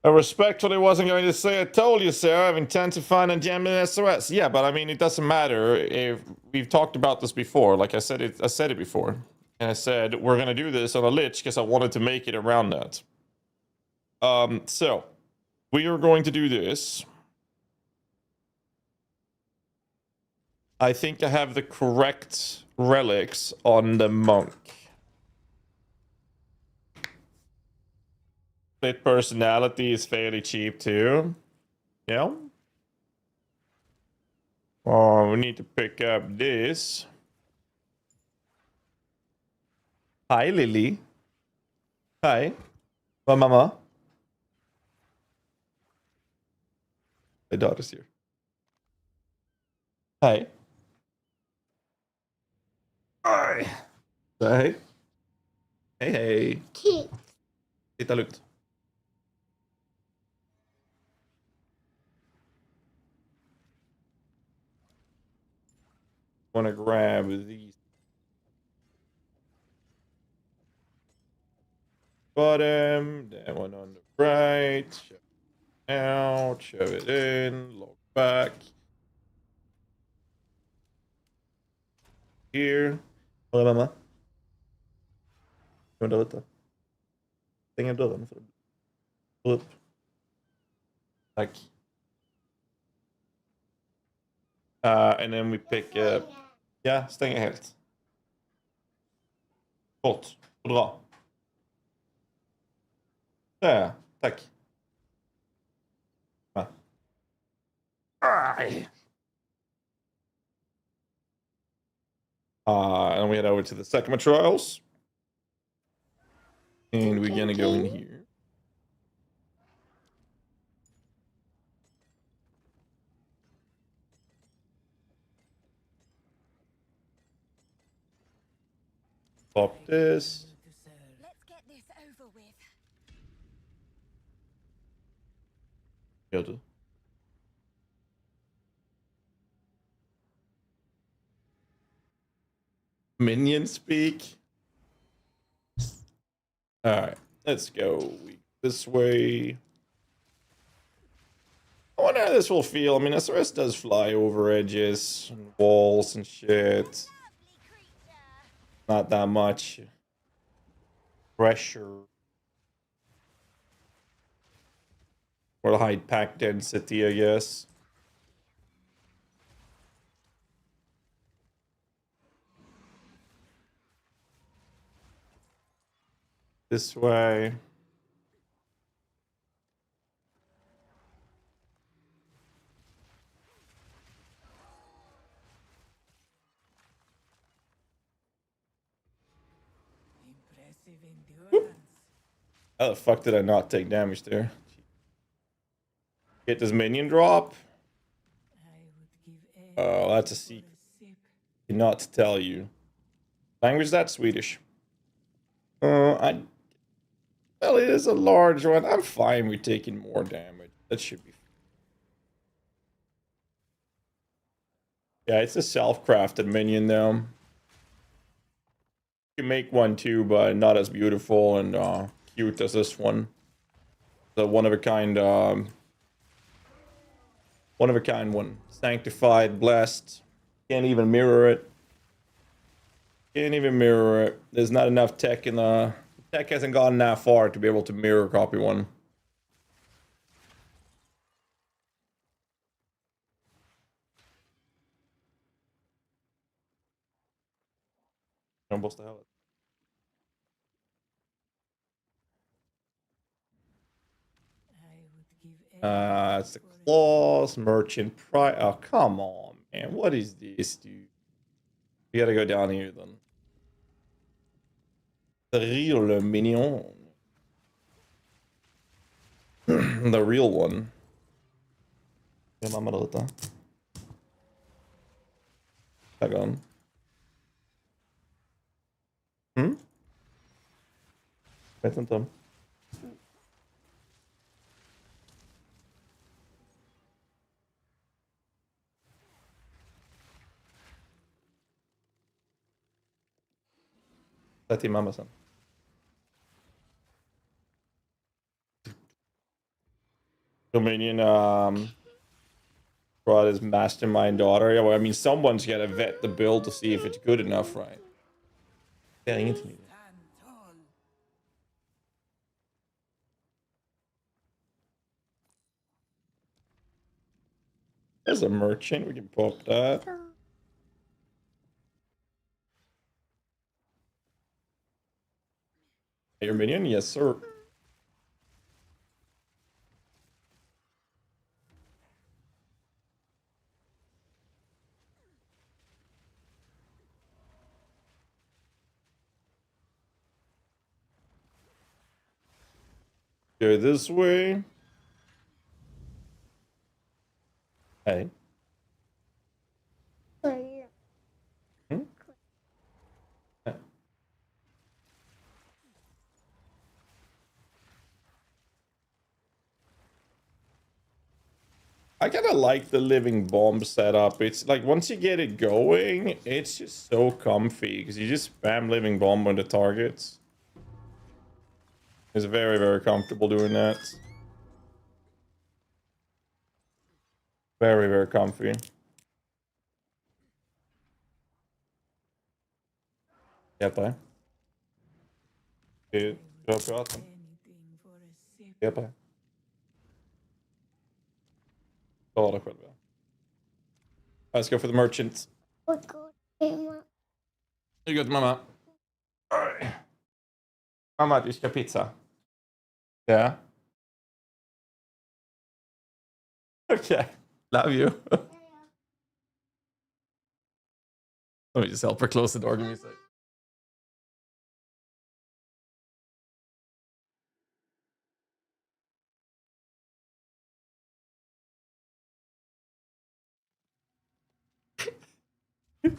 I respectfully wasn't going to say I told you, sir. I have intent to find and jam in SOS. Yeah, but I mean, it doesn't matter if we've talked about this before. Like I said it before. And I said, we're going to do this on a Lich because I wanted to make it around that. So we are going to do this. I think I have the correct relics on the monk. Split personality is fairly cheap too. Yeah. Oh, we need to pick up this. Hi, Lily. Hi. Well, mama. My daughter's here. Hi. Hi. Hey. Hey, hey. Titta lugnt. Want to grab these. Bottom. That one on the right. Shove it out. Shove it in. Log back. Here. Hola, mamma. Vänta lite. Stäng dörren för det. Upp. Tack. And then we pick up... Ja, stäng helt. Kort. Och dra. Där, tack. Ja. And we head over to the second trials. And we're gonna go in here. Pop this. Let's get this over with. Gör du. Minion speak. Alright, let's go this way. I wonder how this will feel. I mean, SRS does fly over edges and walls and shit. Not that much pressure. Or high pack density, I guess. This way. How the fuck did I not take damage there? Get this minion drop. Oh, that's a secret. Cannot tell you. Language that Swedish. Well, it is a large one. I'm fine with taking more damage. That should be. Yeah, it's a self-crafted minion though. You can make one too, but not as beautiful and cute as this one. The one-of-a-kind one. Sanctified, blessed. Can't even mirror it. Can't even mirror it. There's not enough tech in the... Tech hasn't gone that far to be able to mirror copy one. Måste ha det. It's the claws, merchant price. Oh, come on, man. What is this, dude? We gotta go down here then. The real mignon. The real one. Vem använder detta? Tag on. Vet inte. Säg till mamma sen. Dominion brought his mastermind daughter. Yeah, well, I mean, someone's got to vet the build to see if it's good enough, right? Yeah, ingenting. There's a merchant. We can pop that. Your minion? Yes, sir. Go this way. Hey. I kind of like the living bomb setup. It's like once you get it going, it's just so comfy because you just spam living bomb on the targets. It's very, very comfortable doing that. Very, very comfy. Hjälpa. Jag pratar. Hjälpa. Ta det själv. Let's go for the merchant. You go to mamma. Mamma, vi ska ha pizza. Yeah. Okay. Love you. Let me just help her close the door. Give me a sec.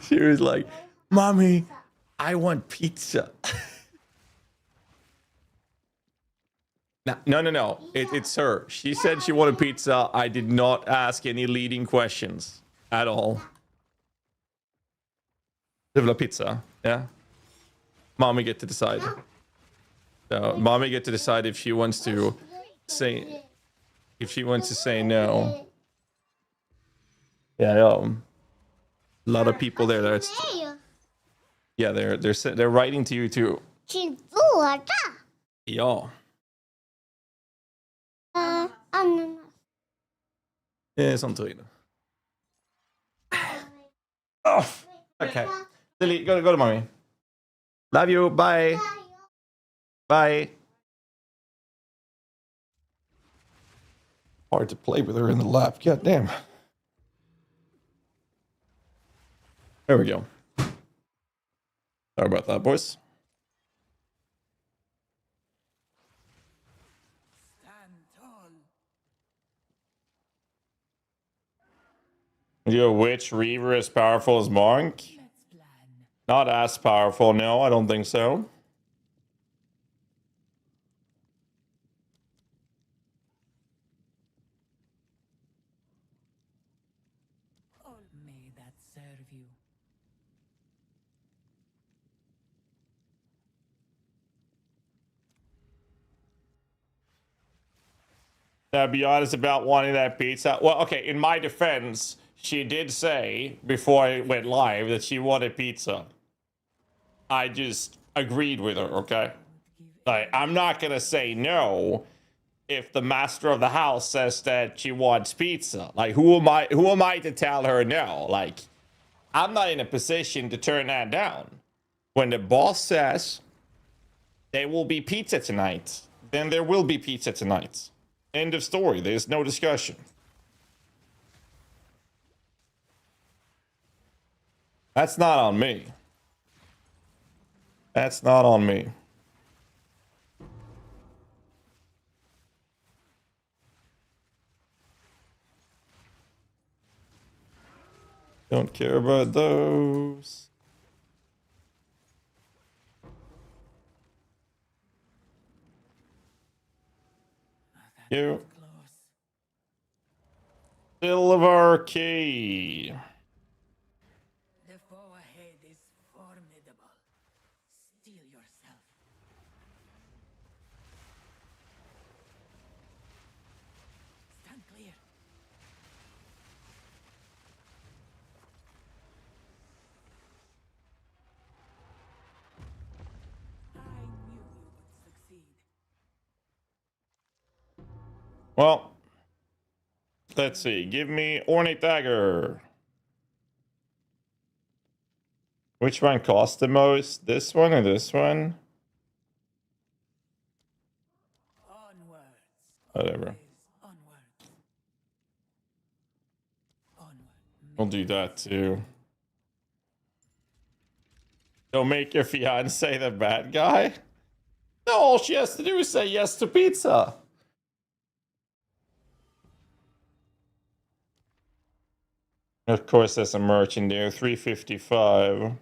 She was like, Mommy, I want pizza. No. It's her. She said she wanted pizza. I did not ask any leading questions at all. Du vill ha pizza? Yeah. Mommy get to decide. So mommy get to decide if she wants to say no. Yeah. A lot of people there. That's yeah. They're writing to you too. Ja. Santorini. Oh, okay. Lily, go to mommy. Love you. Bye. Bye. Hard to play with her in the lap. God damn. There we go. Sorry about that, boys. Your witch reaver as powerful as monk? Not as powerful, no, I don't think so. May that serve you. Now, be honest about wanting that pizza. Well, okay, in my defense, she did say before I went live that she wanted pizza. I just agreed with her, okay? Like, I'm not gonna say no if the master of the house says that she wants pizza. Like, who am I to tell her no? Like, I'm not in a position to turn that down. When the boss says there will be pizza tonight, then there will be pizza tonight. End of story. There's no discussion. That's not on me. That's not on me. Don't care about those. You. Silver key. The foe ahead is formidable. Steel yourself. Stand clear. I knew you would succeed. Well, let's see. Give me ornate dagger. Which one costs the most? This one or this one? Onwards. Whatever. Onwards. Onward. We'll do that too. Don't make your fiance the bad guy. No, all she has to do is say yes to pizza. Of course, there's a merch in there. 355.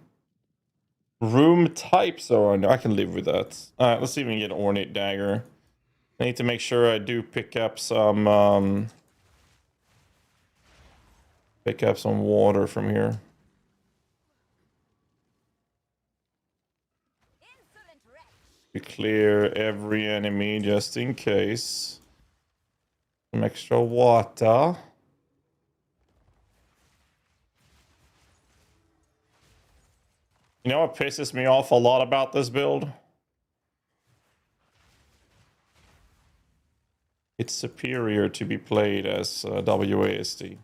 Room types are on. I can live with that. All right, let's see if we can get an ornate dagger. I need to make sure I do pick up some water from here. Insolent wretch. To clear every enemy just in case. Some extra water. You know what pisses me off a lot about this build? It's superior to be played as WASD.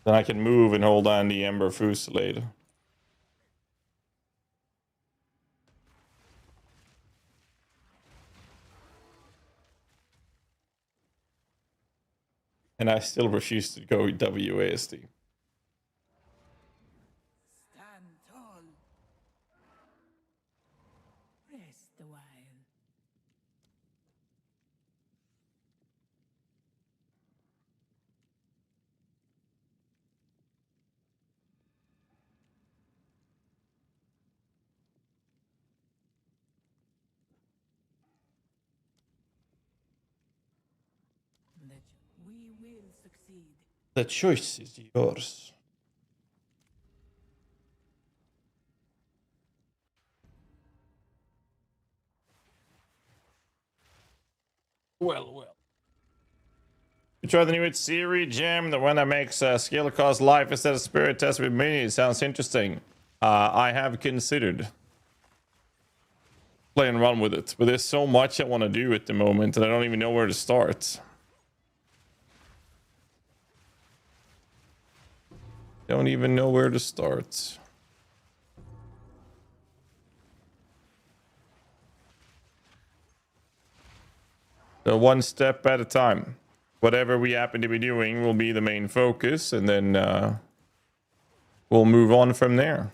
Then I can move and hold on the Ember Fusillade. And I still refuse to go with WASD. Stand tall. Rest a while. We will succeed. The choice is yours. Well. You try the new Siri gem, the one that makes skill cost life instead of spirit test with mini. It sounds interesting. I have considered play and run with it, but there's so much I want to do at the moment and I don't even know where to start. Don't even know where to start. So one step at a time. Whatever we happen to be doing will be the main focus, and then we'll move on from there.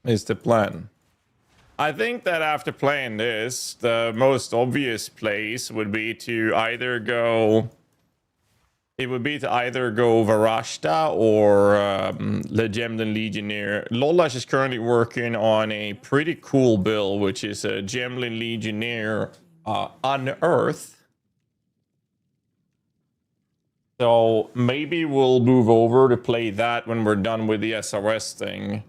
Is the plan. I think that after playing this, the most obvious place would be to either go... It would be to either go Varashta or Legemden Legionnaire. Lolash is currently working on a pretty cool build, which is a Gemlin Legionnaire Unearth. So maybe we'll move over to play that when we're done with the SRS thing.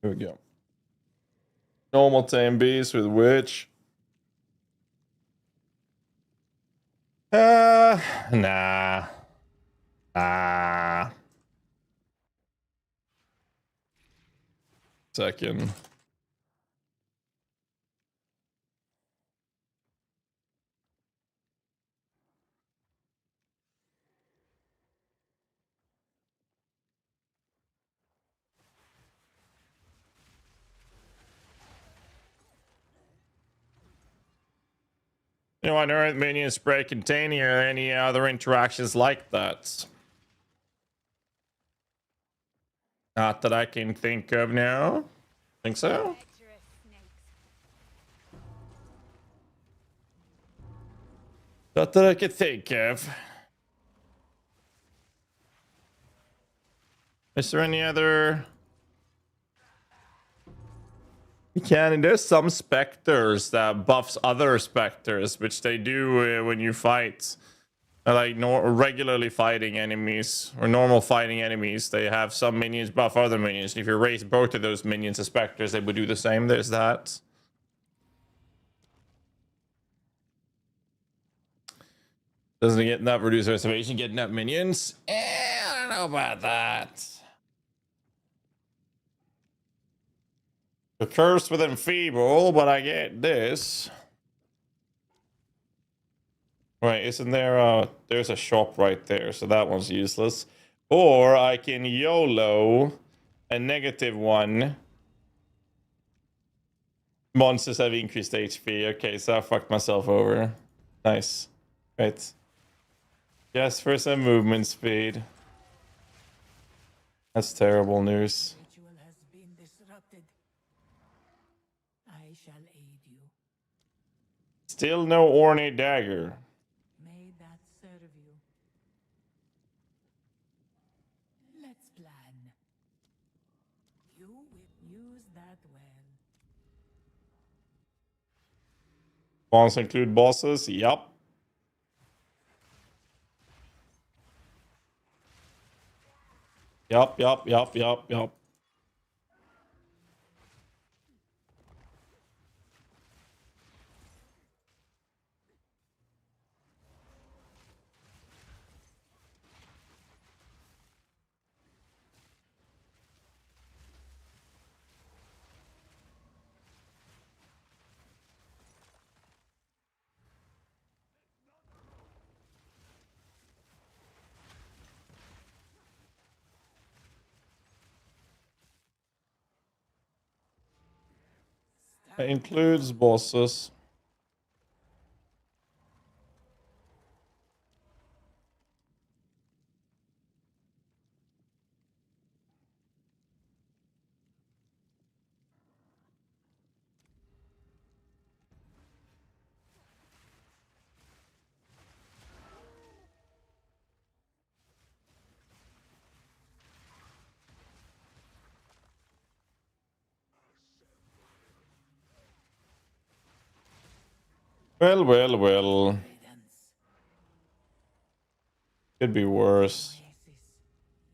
Here we go. Normal tame beast with witch. Nah. Second. You know, on Earth, minions spray containing or any other interactions like that. Not that I can think of now. Think so? Treacherous snakes. Not that I can think of. Is there any other mechanic? There's some specters that buffs other specters, which they do when you fight. Like regularly fighting enemies or normal fighting enemies, they have some minions buff other minions. If you raise both of those minions as specters, they would do the same. There's that. Doesn't get enough reduce reservation, get enough minions? I don't know about that. The cursed with enfeeble, but I get this. Right, isn't there there's a shop right there, so that one's useless. Or I can YOLO a -1. Monsters have increased HP. Okay, so I fucked myself over. Nice. Right. Just for some movement speed. That's terrible news. Ritual has been disrupted. I shall aid you. Still no ornate dagger. May that serve you. Let's plan. You will use that well. Spawns include bosses? Yup. Yup. It includes bosses. Well. Riddance. Could be worse. Oasis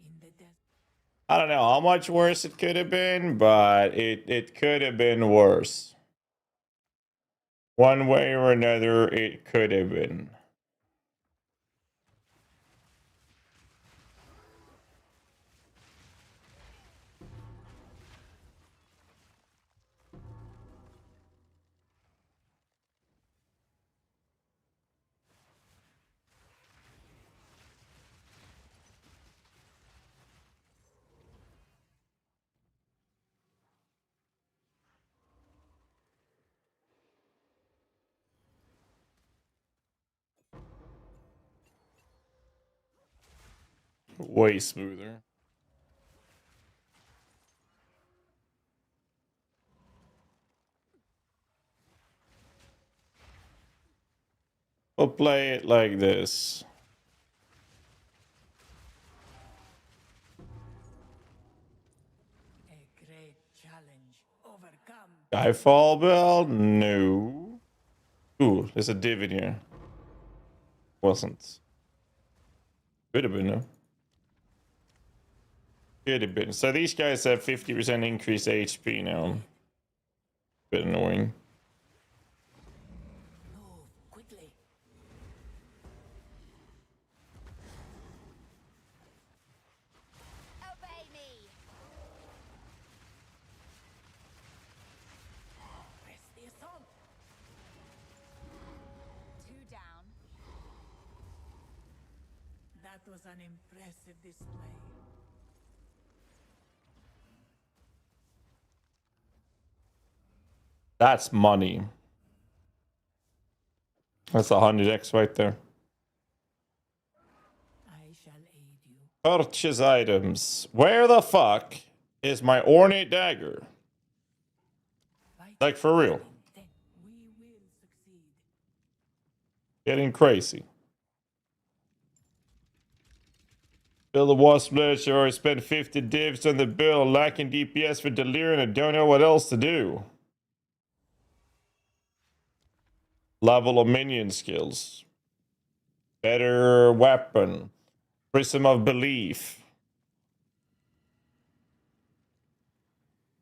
in the desert. I don't know how much worse it could have been, but it could have been worse. One way or another, it could have been. Way smoother. We'll play it like this. A great challenge overcome. Skyfall Bell? No. Ooh, there's a div in here. Wasn't. Could have been, no. Could have been. So these guys have 50% increased HP now. Bit annoying. Move quickly. Obey me. Press the assault. 2 down. That was an impressive display. That's money. That's 100x right there. I shall aid you. Purchase items. Where the fuck is my ornate dagger? Fight Like, for real. then we will succeed. Getting crazy. Build a wasp lich or spend 50 divs on the build, lacking DPS for delirium and don't know what else to do. Level of minion skills. Better weapon. Prism of belief.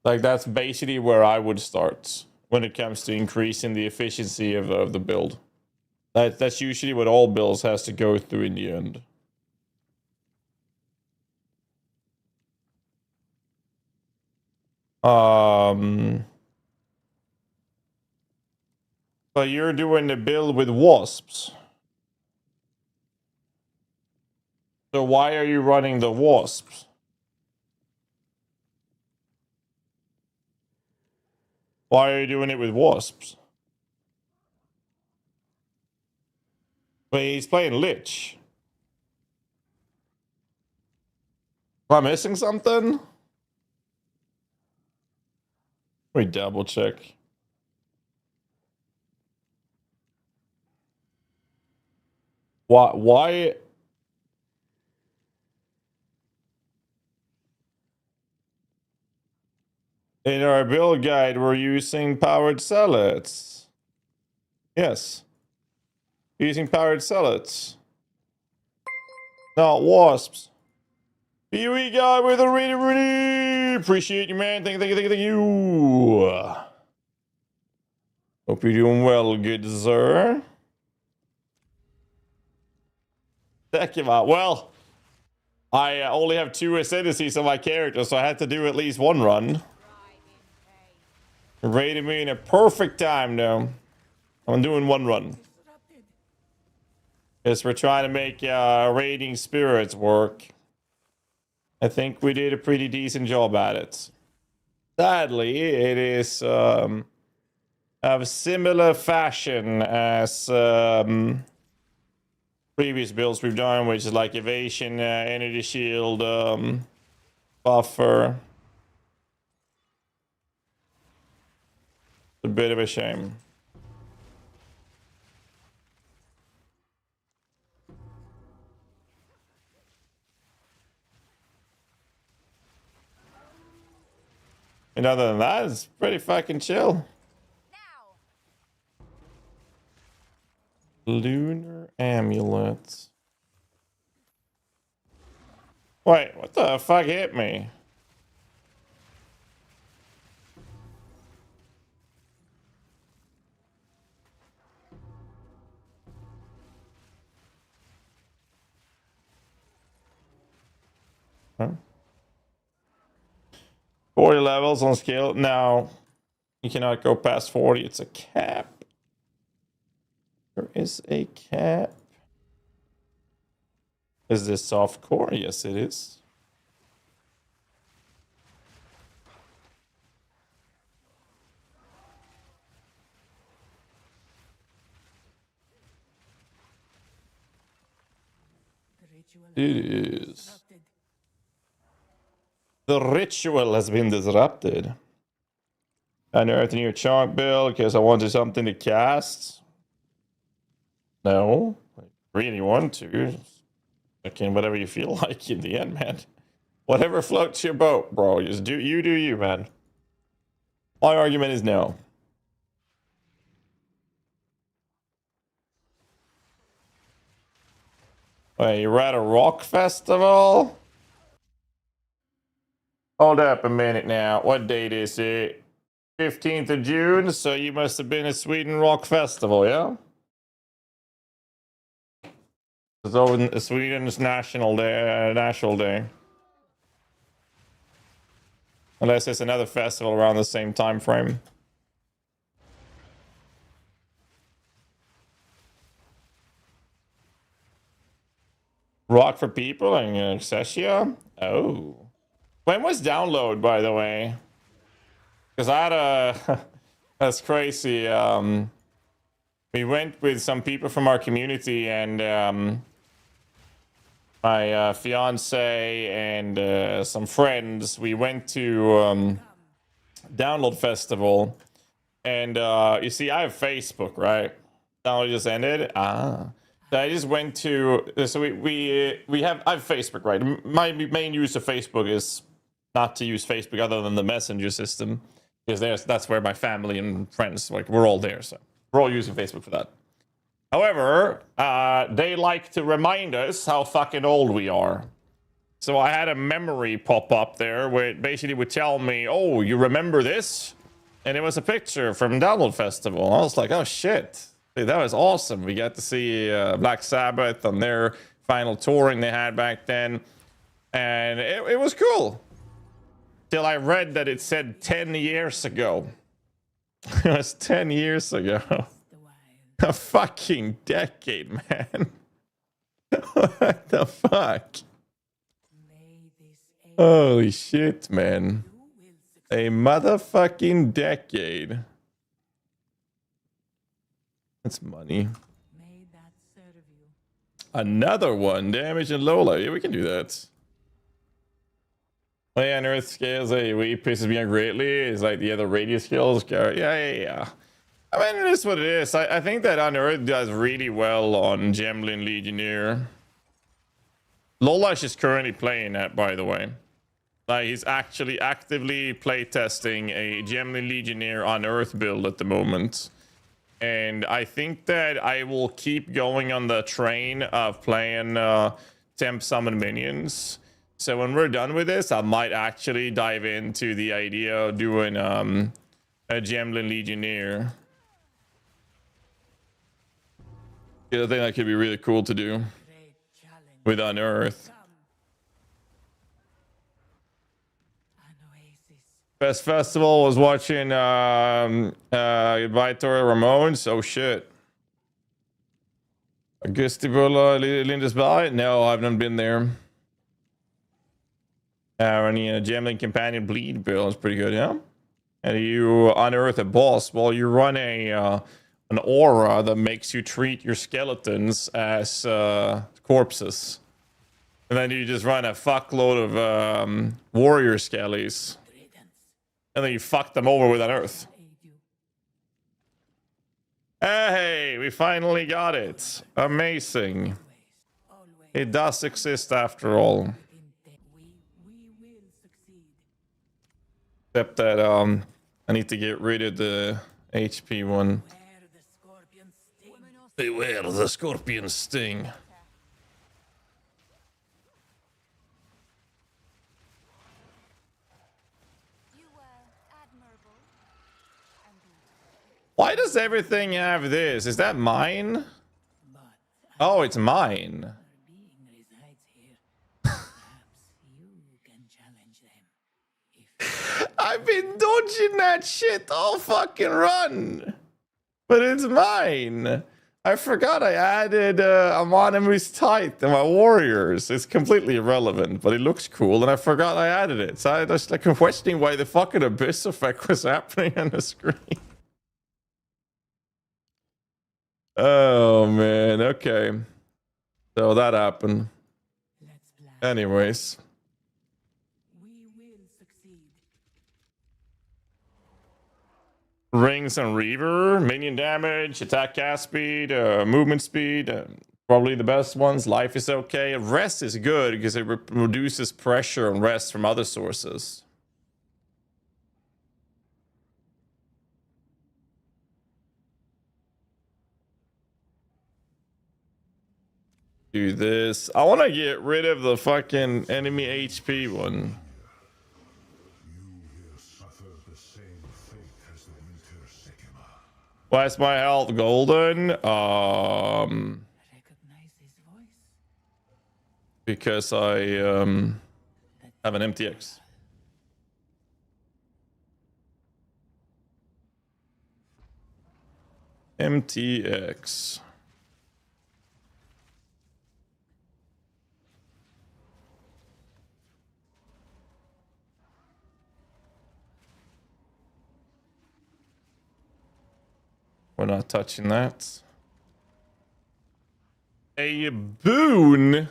Like, that's basically where I would start when it comes to increasing the efficiency of the build. That's usually what all builds has to go through in the end. So you're doing the build with wasps. So why are you running the wasps? Why are you doing it with wasps? But he's playing Lich. Am I missing something? Let me double check. Why? In our build guide, we're using powered zealots. Yes. Using powered zealots. Not wasps. PoE guy with a really appreciate you, man. Thank you. Hope you're doing well, good sir. Thank you, man. Well, I only have 2 ascendancies on my character, so I had to do at least 1 run. Rated me in a perfect time, though. I'm doing 1 run. Disrupted. Yes, we're trying to make raiding spirits work. I think we did a pretty decent job at it. Sadly, it is of similar fashion as previous builds we've done, which is like evasion, energy shield, buffer. It's a bit of a shame. And other than that, it's pretty fucking chill. Now. Lunar amulet. Wait, what the fuck hit me? Huh? 40 levels on skill. Now, you cannot go past 40. It's a cap. There is a cap. Is this soft core? Yes, it is. The ritual It has been is. disrupted. The ritual has been disrupted. Unearthing your chunk build because I wanted something to cast. No, I really want to. Okay, whatever you feel like in the end, man. Whatever floats your boat, bro. Just do you, man. My argument is no. Wait, you're at a rock festival? Hold up a minute now. What date is it? 15th of June, so you must have been at Sweden Rock Festival, yeah? It's over Sweden's National Day. Unless it's another festival around the same time frame. Rock for People and Xeshia? Oh. When was download, by the way? Because I had a... That's crazy. We went with some people from our community and my fiance and some friends. We went to Download Festival. And you see, I have Facebook, right? Download just ended. So I just went to... So I have Facebook, right? My main use of Facebook is not to use Facebook other than the messenger system. Because that's where my family and friends, like, we're all there. So we're all using Facebook for that. However, they like to remind us how fucking old we are. So I had a memory pop up there where it basically would tell me, oh, you remember this? And it was a picture from Download Festival. I was like, oh, shit. Dude, that was awesome. We got to see Black Sabbath on their final touring they had back then. And it was cool. Till I read that it said 10 years ago. It was 10 years ago. A fucking decade, man. What the fuck? Holy shit, man. A motherfucking decade. That's money. Another one. Damage and low light. Yeah, we can do that. Oh yeah, Earth scales AoE pisses me out greatly. It's like the other radius skills. Yeah. I mean, it is what it is. I think that Unearth does really well on Gemlin Legionnaire. Lolash is currently playing that, by the way. Like, he's actually actively playtesting a Gemlin Legionnaire Unearth build at the moment. And I think that I will keep going on the train of playing Temp Summon Minions. So when we're done with this, I might actually dive into the idea of doing a Gemlin Legionnaire. I think that could be really cool to do with Unearth. Best festival was watching Goodbye Tori Ramones. Oh shit. Augustibula Lindesberg? No, I've not been there. Any Gemlin Companion Bleed build is pretty good, yeah? And you unearth a boss while you run an aura that makes you treat your skeletons as corpses. And then you just run a fuckload of warrior skellies. And then you fuck them over with Unearth. Hey, we finally got it. Amazing. It does exist after all. Except that I need to get rid of the HP one. Beware the scorpion sting. Why does everything have this? Is that mine? Oh, it's mine. I've been dodging that shit all fucking run. But it's mine. I forgot I added Amonimus Tithe to my warriors. It's completely irrelevant, but it looks cool, and I forgot I added it. So I just like questioning why the fucking abyss effect was happening on the screen. Oh man, okay. So that happened. Anyways. Rings and Reaver, minion damage, attack cast speed, movement speed, probably the best ones. Life is okay. Rest is good because it reduces pressure on rest from other sources. Do this. I want to get rid of the fucking enemy HP one. Why is my health golden? Recognize his voice? Because I have an MTX. MTX. We're not touching that. A boon.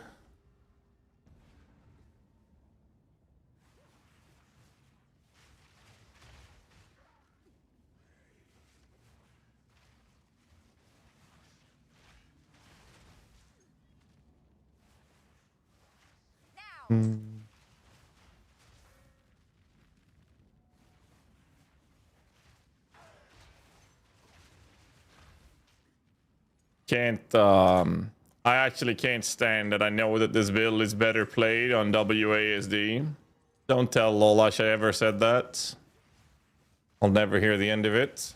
Can't I actually can't stand that I know that this build is better played on WASD. Don't tell Lolash I ever said that. I'll never hear the end of it.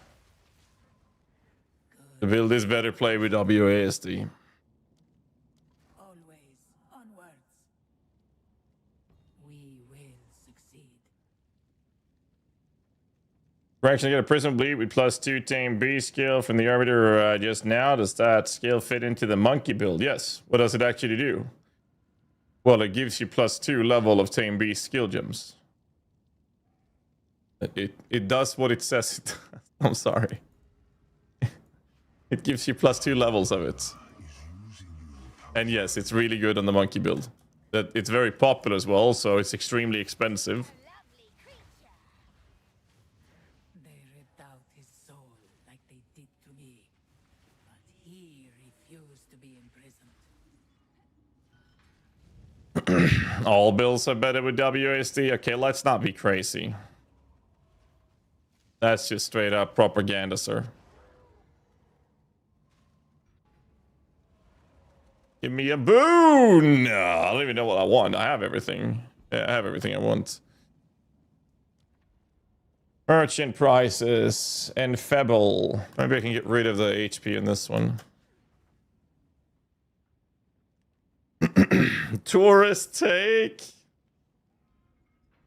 The build is better played with WASD. Always onwards. We will succeed. We're actually get a Prism Bleed with +2 Tame B skill from the Arbiter just now. Does that skill fit into the Monkey build? Yes. What does it actually do? Well, it gives you +2 level of Tame B skill gems. It does what it says it does. I'm sorry. It gives you +2 levels of it. And yes, it's really good on the Monkey build. That it's very popular as well, so it's extremely expensive. They ripped out his soul like they did to me. But he refused to be imprisoned. All builds are better with WASD. Okay, let's not be crazy. That's just straight up propaganda, sir. Give me a boon! I don't even know what I want. I have everything. Yeah, I have everything I want. Merchant prices and Febble. Maybe I can get rid of the HP in this one. Tourist take.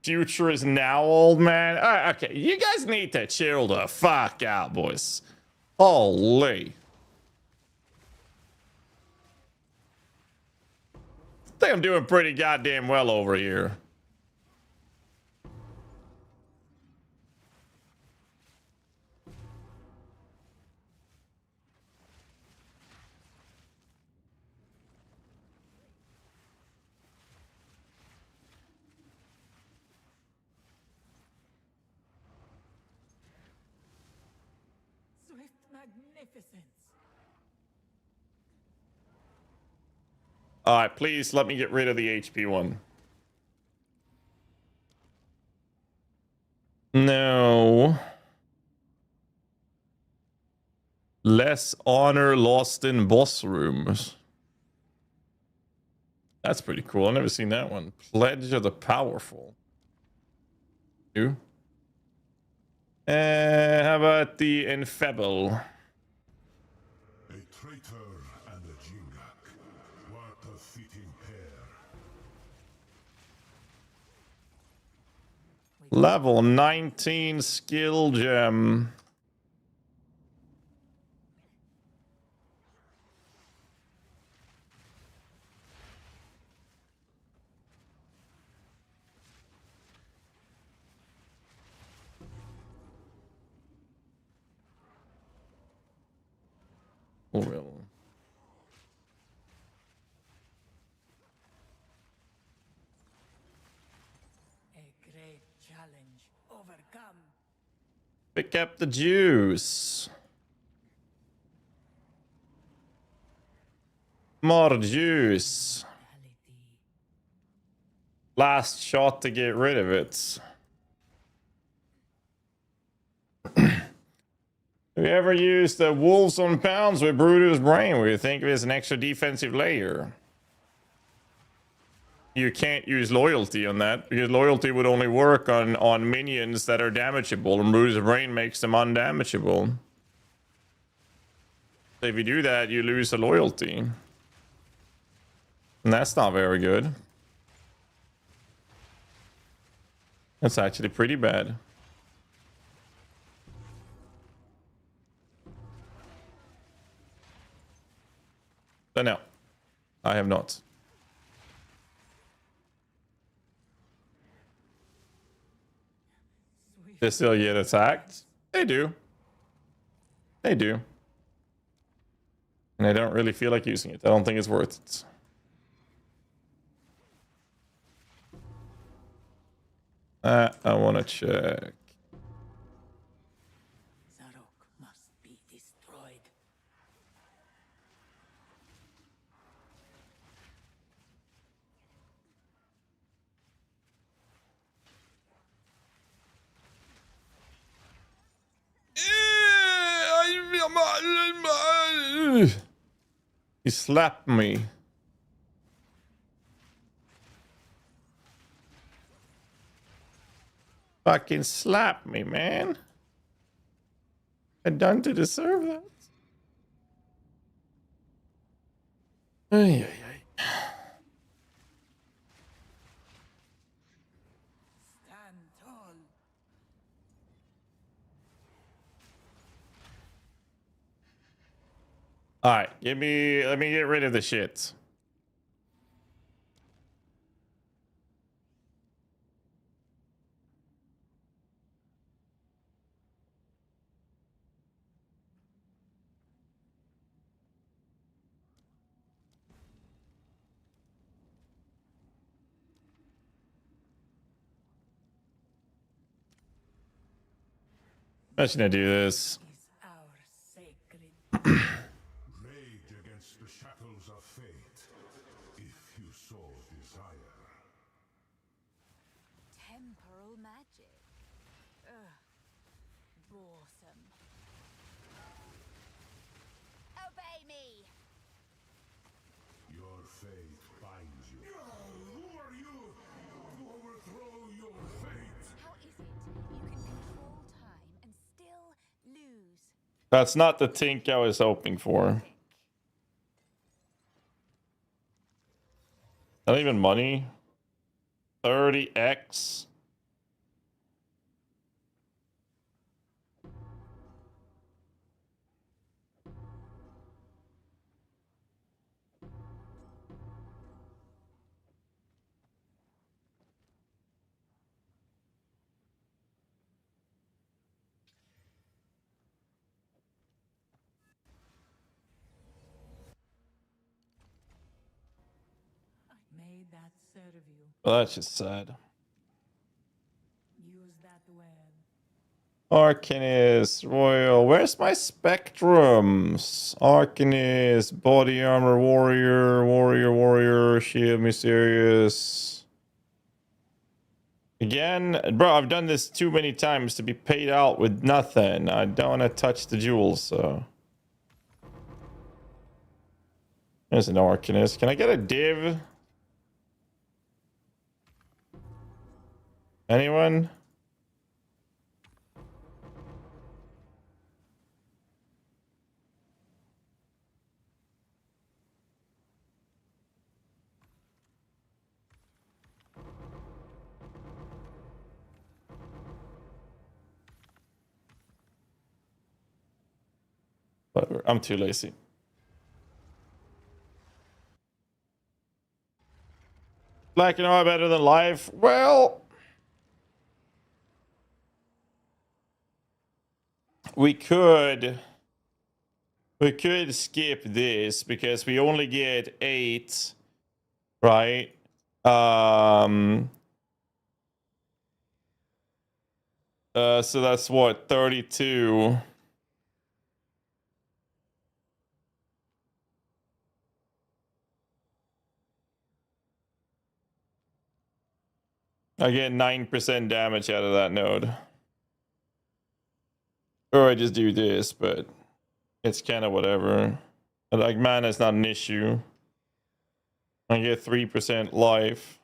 Future is now, old man. Okay, you guys need to chill the fuck out, boys. Holy. I think I'm doing pretty goddamn well over here. Swift magnificence. All right, please let me get rid of the HP one. No. Less honor lost in boss rooms. That's pretty cool. I've never seen that one. Pledge of the Powerful. You? How about the Enfebble? A traitor and a Jingak. What a fitting pair. Level 19 skill gem. Oh, really? A great challenge overcome. Pick up the juice. More juice. Last shot to get rid of it. Have you ever used the Wolves on Pounds with Brutus Brain, where you think of it as an extra defensive layer? you can't use loyalty on that, because loyalty would only work on minions that are damageable, and Bruise of Rain makes them undamageable. So if you do that, you lose a loyalty. And that's not very good. That's actually pretty bad. But no, I have not. They still get attacked? They do. They do. And I don't really feel like using it. I don't think it's worth it. I want to check. Zarok must be destroyed. He slapped me. Fucking slap me, man. I done to deserve that. Ay, ay, ay. Stand tall. All right, let me get rid of the shit. Imagine I do this. Is our sacred. Rage against the shackles of fate, if you so desire. Temporal magic. Ugh. Boresome. Obey me. Your fate binds you. Who are you to overthrow your fate? How is it you can control time and still lose? That's not the tink I was hoping for. Not even money. 30x. May that serve you. Well, that's just sad. Use that well. Arcanist, Royal. Where's my spectrums? Arcanist, Body Armor, Warrior, Warrior, Warrior, Shield, Mysterious. Again, bro, I've done this too many times to be paid out with nothing. I don't want to touch the jewels, so. There's an Arcanist. Can I get a div? Anyone? Whatever. I'm too lazy. Black and white better than live? Well, we could skip this because we only get 8, right? So that's what, 32. I get 9% damage out of that node. Or I just do this, but it's kind of whatever. Like, mana is not an issue. I get 3% life.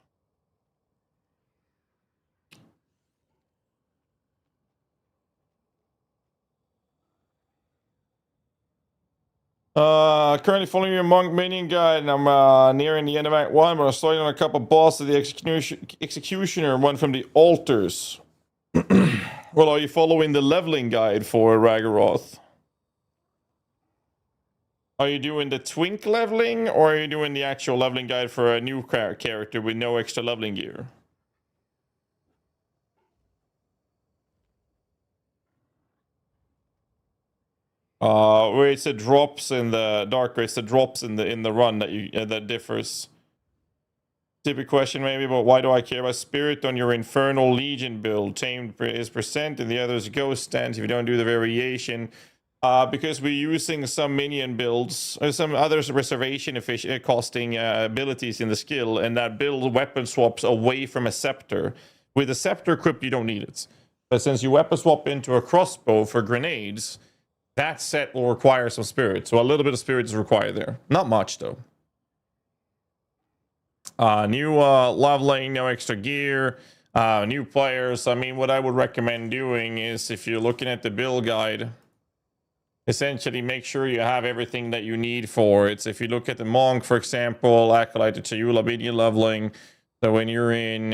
Currently following your monk minion guide, and I'm nearing the end of Act 1, but I'm starting on a couple bosses of the executioner, one from the altars. Well, are you following the leveling guide for Ragaroth? Are you doing the twink leveling, or are you doing the actual leveling guide for a new character with no extra leveling gear? Where it's the drops in the dark race, the drops in the run that you that differs. Stupid question maybe, but why do I care about spirit on your Infernal Legion build? Tamed is percent and the other's ghost stance if you don't do the variation. Because we're using some minion builds, or some other reservation efficient costing abilities in the skill, and that build weapon swaps away from a scepter. With a scepter equipped, you don't need it. But since you weapon swap into a crossbow for grenades, that set will require some spirit. So a little bit of spirit is required there. Not much, though. New leveling, no extra gear, new players. I mean, what I would recommend doing is, if you're looking at the build guide, essentially make sure you have everything that you need for it. So if you look at the monk, for example, Acolyte to Chayula minion leveling. So when you're in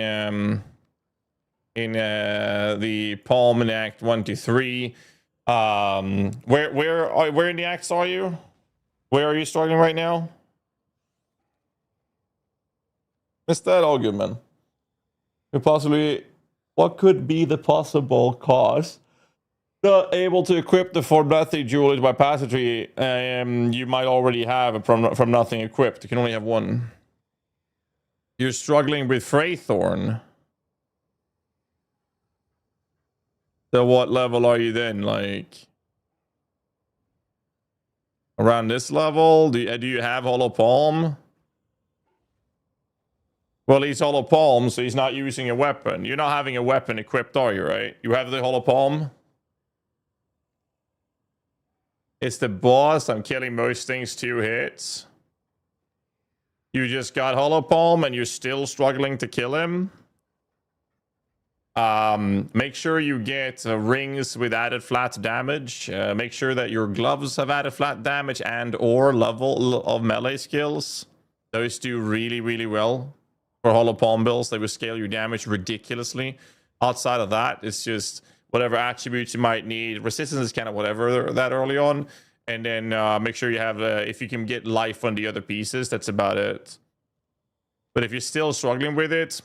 the Palm in Act 1 to 3, where in the acts are you? Where are you starting right now? Missed that? All good, man. What could be the possible cause? Not able to equip the for nothing jewelry by passageway. You might already have it from nothing equipped. You can only have one. You're struggling with Freythorn. So what level are you then? Like around this level? Do you have Hollow Palm? Well, he's Hollow Palm, so he's not using a weapon. You're not having a weapon equipped, are you, right? You have the Hollow Palm? It's the boss. I'm killing most things 2 hits. You just got Hollow Palm and you're still struggling to kill him. Make sure you get rings with added flat damage. Make sure that your gloves have added flat damage and or level of melee skills. Those do really, really well for Hollow Palm builds. They will scale your damage ridiculously. Outside of that, it's just whatever attributes you might need. Resistance is kind of whatever that early on. And then make sure you have, if you can get life on the other pieces, that's about it. But if you're still struggling with it,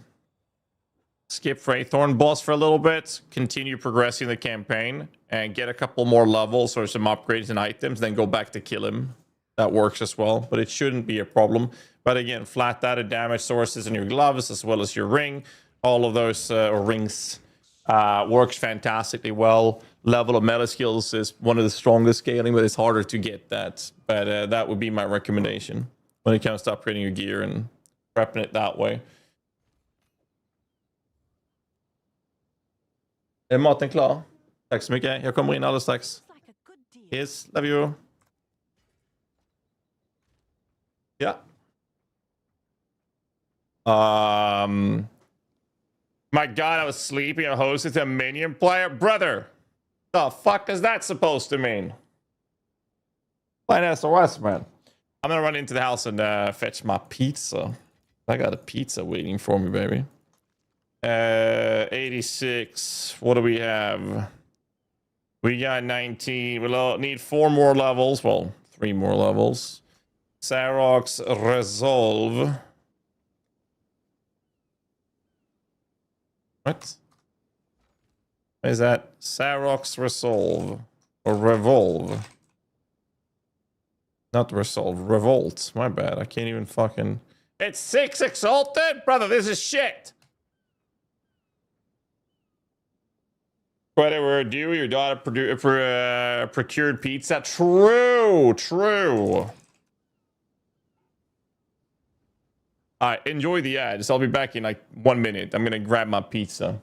skip Freythorn boss for a little bit, continue progressing the campaign, and get a couple more levels or some upgrades and items, then go back to kill him. That works as well, but it shouldn't be a problem. But again, flat added damage sources in your gloves as well as your ring. All of those rings works fantastically well. Level of melee skills is one of the strongest scaling, but it's harder to get that. But that would be my recommendation when it comes to upgrading your gear and prepping it that way. Är maten klar? Tack så mycket. Jag kommer in alldeles strax. Yes, love you. Yeah. My God, I was sleeping and hosted a minion player. Brother, the fuck is that supposed to mean? Plain SOS, man. I'm gonna run into the house and fetch my pizza. I got a pizza waiting for me, baby. 86. What do we have? We got 19. We'll need 4 more levels. Well, 3 more levels. Sarok's Resolve. What? What is that? Sarok's Resolve. Or Revolve. Not Resolve. Revolt. My bad. I can't even fucking... It's 6 Exalted? Brother, this is shit. Credit where due. Your daughter procured pizza. True. True. Alright, enjoy the ads. I'll be back in like 1 minute. I'm gonna grab my pizza.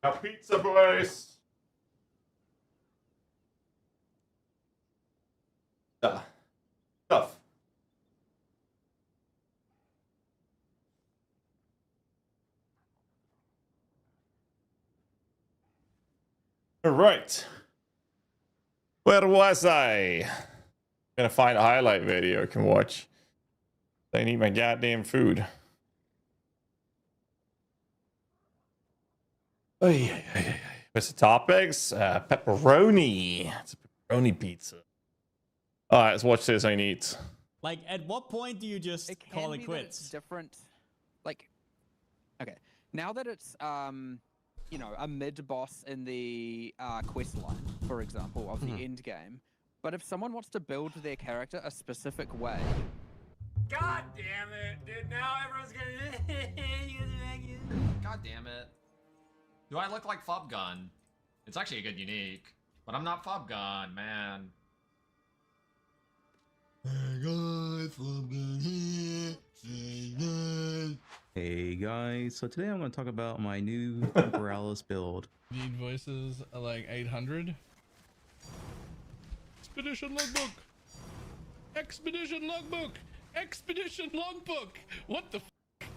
A pizza place. Stuff. All right. Where was I? Gonna find a highlight video I can watch. I need my goddamn food. Oh yeah. What's the topics? Pepperoni. It's a pepperoni pizza. All right, let's watch this. I need. Like, at what point do you just call it quits? It's different. Like, okay, now that it's you know, a mid boss in the quest line, for example, of the end game. But if someone wants to build their character a specific way. God damn it, dude! Now everyone's gonna. God damn it! Do I look like Fubgun? It's actually a good unique, but I'm not Fubgun, man. Hey guys, so today I'm going to talk about my new Temporalis build. Need voices like 800. Expedition logbook. Expedition logbook. Expedition logbook. What the f?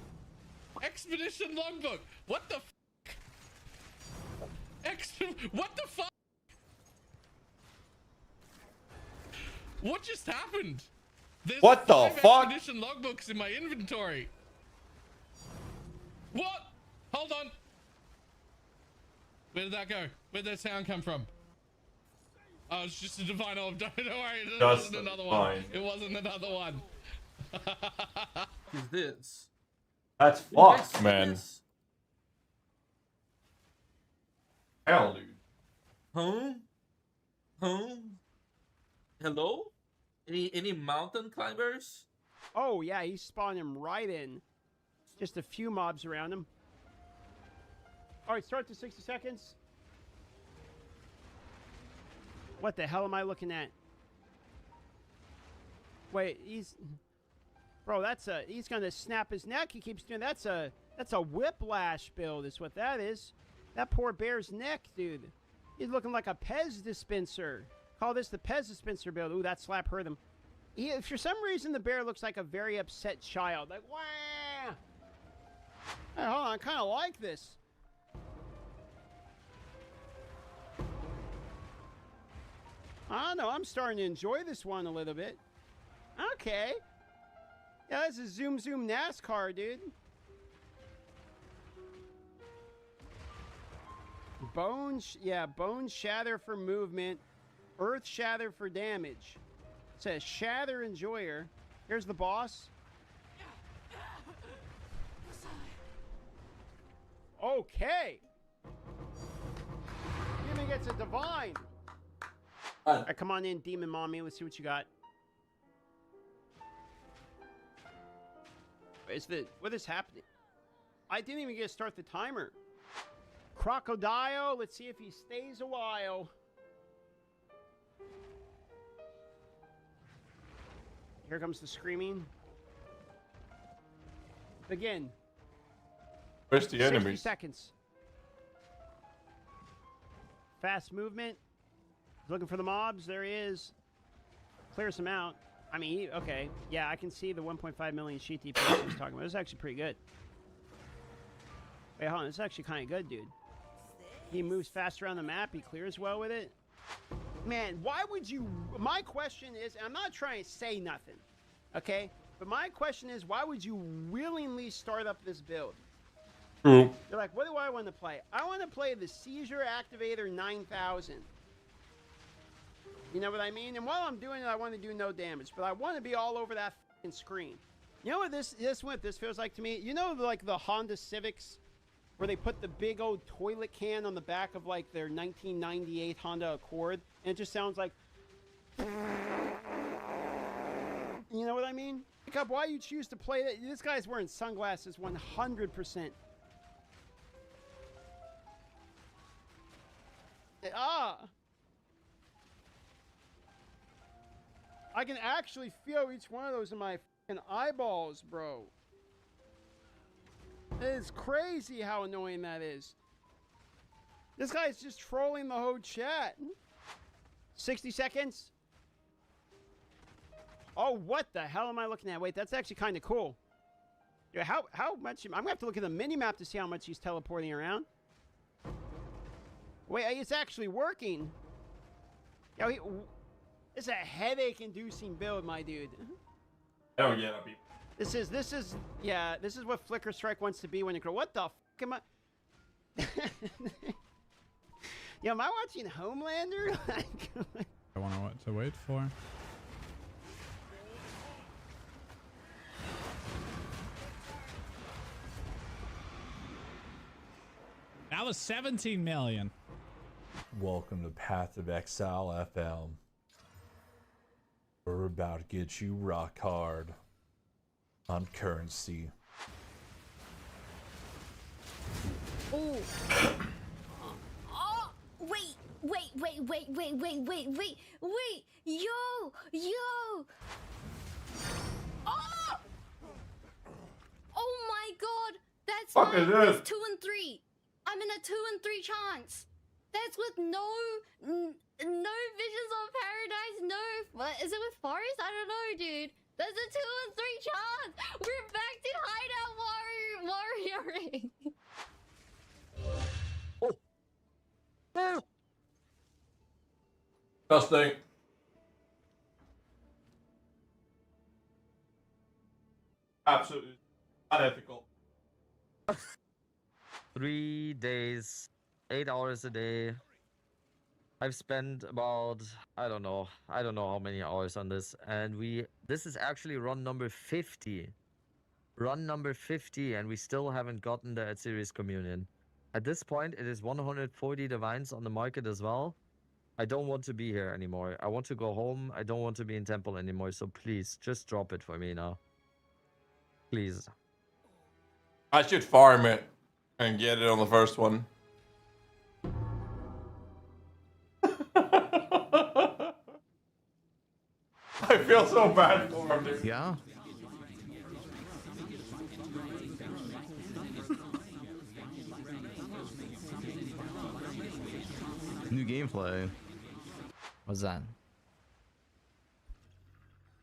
Expedition logbook. What the f? What the fuck? What just happened? There's what the 5 fuck? Expedition logbooks in my inventory. What? Hold on. Where did that go? Where'd that sound come from? Oh, it's just a divine orb. Don't worry, it wasn't another one. It wasn't another one. Who's this? That's fucked, man. Hell, dude. Hello? Any mountain climbers? Oh yeah, he spawned him right in. Just a few mobs around him. All right, start to 60 seconds. What the hell am I looking at? Wait, bro, he's gonna snap his neck. He keeps doing that's a whiplash build is what that is. That poor bear's neck, dude. He's looking like a Pez dispenser. Call this the Pez dispenser build. Ooh, that slap hurt him. For some reason, the bear looks like a very upset child. Like, wah! Hey, hold on, I kind of like this. I don't know, I'm starting to enjoy this one a little bit. Okay. Yeah, this is Zoom NASCAR, dude. Bone Shatter for movement. Earth Shatter for damage. It says Shatter Enjoyer. Here's the boss. Okay. Demon gets a divine. All right, come on in, Demon Mommy. Let's see what you got. What is happening? I didn't even get to start the timer. Crocodile. Let's see if he stays a while. Here comes the screaming. Begin. Where's the 60 enemy? seconds. Fast movement. He's looking for the mobs. There he is. Clears them out. I mean, okay. Yeah, I can see the 1.5 million sheet DPS he's talking about. This is actually pretty good. Wait, hold on. This is actually kind of good, dude. He moves fast around the map. He clears well with it. Man, why would you... My question is... I'm not trying to say nothing, okay? But my question is, why would you willingly start up this build? You're like, what do I want to play? I want to play the Seizure Activator 9000. You know what I mean? And while I'm doing it, I want to do no damage. But I want to be all over that fucking screen. You know what this feels like to me? You know, like the Honda Civics, where they put the big old toilet can on the back of like their 1998 Honda Accord, and it just sounds like... You know what I mean? Pick up why you choose to play that. This guy's wearing sunglasses 100%. I can actually feel each one of those in my fucking eyeballs, bro. It is crazy how annoying that is. This guy's just trolling the whole chat. 60 seconds. Oh, what the hell am I looking at? Wait, that's actually kind of cool. Yeah, how much? I'm gonna have to look at the mini map to see how much he's teleporting around. Wait, it's actually working. Yo, it's a headache-inducing build, my dude. Oh yeah, that'd be. This is what Flicker Strike wants to be when you grow. What the f am I? Yo, am I watching Homelander? I wonder what to wait for. That was 17 million. Welcome to Path of Exile FM. We're about to get you rock hard on currency. Oh. Oh, wait. Yo. Oh my god. That's Fuck fine. is this? It's 2 and 3. I'm in a 2 and 3 chance. That's with no visions of paradise. No, what is it with forest? I don't know, dude. That's a 2 and 3 chance. We're back to hideout warrioring. Disgusting. Absolutely unethical. 3 days, 8 hours a day. I've spent about, I don't know how many hours on this, and this is actually run number 50. Run number 50, and we still haven't gotten the Series Communion. At this point, it is 140 divines on the market as well. I don't want to be here anymore. I want to go home. I don't want to be in Temple anymore, so please, just drop it for me now. Please. I should farm it and get it on the first one. I feel so bad for him, dude. Yeah. New gameplay. What's that?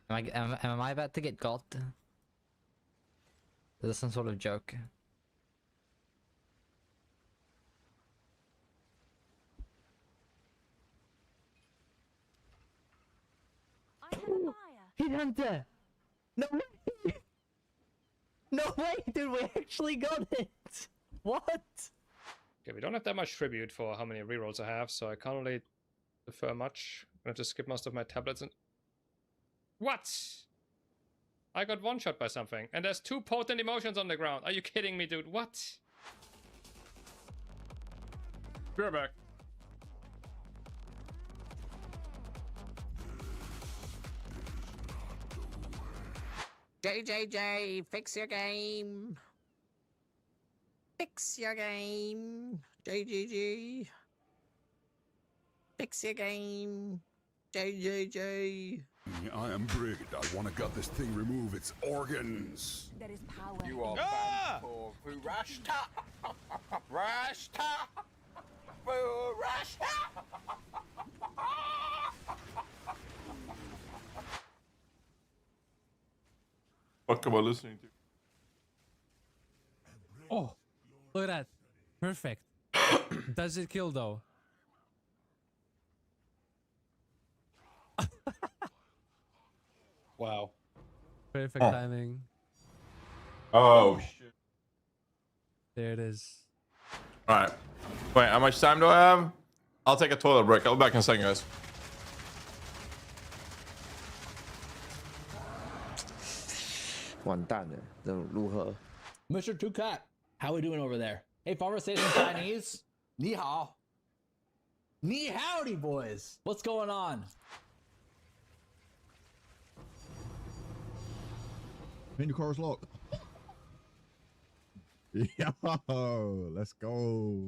Am I about to get got? Is this some sort of joke? Hunter! No way! No way, dude, we actually got it! What? Okay, we don't have that much tribute for how many rerolls I have, so I can't really defer much. I'm gonna have to skip most of my tablets and... What? I got one shot by something, and there's 2 potent emotions on the ground. Are you kidding me, dude? What? Be right back. JJJ, fix your game. Fix your game. JJJ. Fix your game. JJJ. I am Brigid. I want to gut this thing, remove its organs. There is power. You are banned for Rashta. Rashta. Rashta. What am I listening to? Oh, look at that. Perfect. Does it kill though? Wow. Perfect timing. Oh shit. There it is. Alright. Wait, how much time do I have? I'll take a toilet break. I'll be back in a second, guys. Mr. Two Cat, how we doing over there? Hey, farmer says in Chinese. Ni hao. Ni howdy, boys. What's going on? Man, your car's locked. Yo, let's go.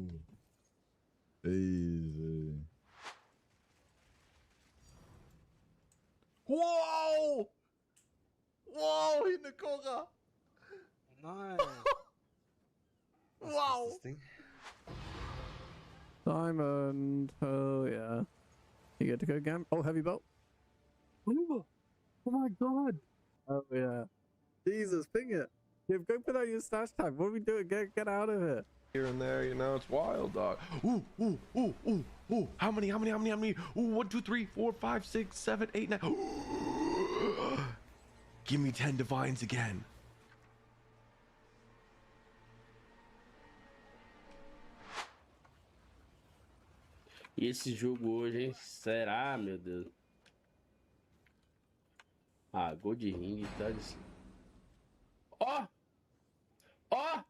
Easy. Whoa! Whoa, in the corner. Nice. Wow. Diamond. Oh, yeah. You get to go gam. Oh, heavy belt. Ooh. Oh, my God. Oh, yeah. Jesus, ping it. Yeah, go put out your stash tag. What are we doing? Get out of here. Here and there, you know, it's wild, dog. Ooh, ooh, ooh, ooh, ooh. How many? Ooh, 1, 2, 3, 4, 5, 6, 7, 8, 9. Give me 10 divines again. E esse jogo hoje, hein? Será, meu Deus? Ah, gol de ringue, tá? Ó! Ó!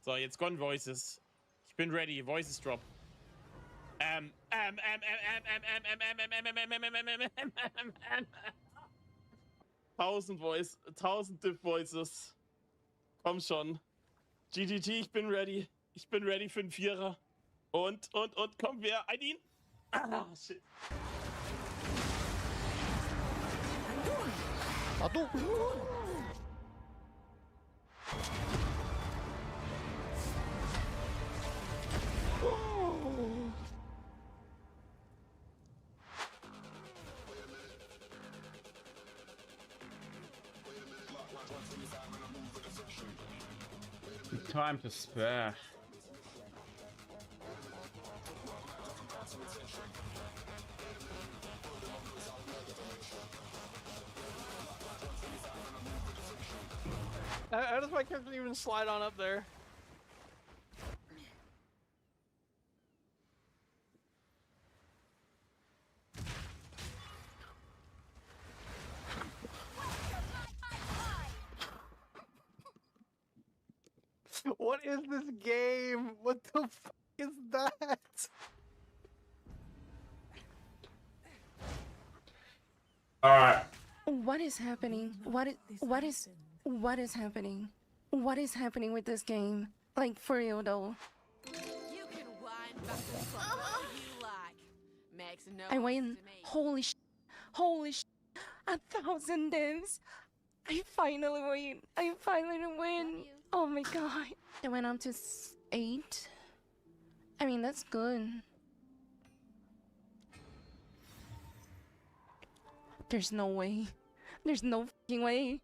So, jetzt gone Voices. Ich bin ready. Voices drop. Tausend Diff Voices. Komm schon. GGG, ich bin ready. Ich bin ready für einen Vierer. Und, komm, wer? Ein Ah, shit. Time to spare. How does my character even slide on up there? What is this game? What the fuck is that? Alright. What is happening? What is happening? What is happening with this game? Like, for real though. You can wind back and forth all you like. Makes no I win. Holy sh! 1,000 divs. I finally win. Oh my god. I went up to 8. I mean, that's good. There's no way. There's no fucking way.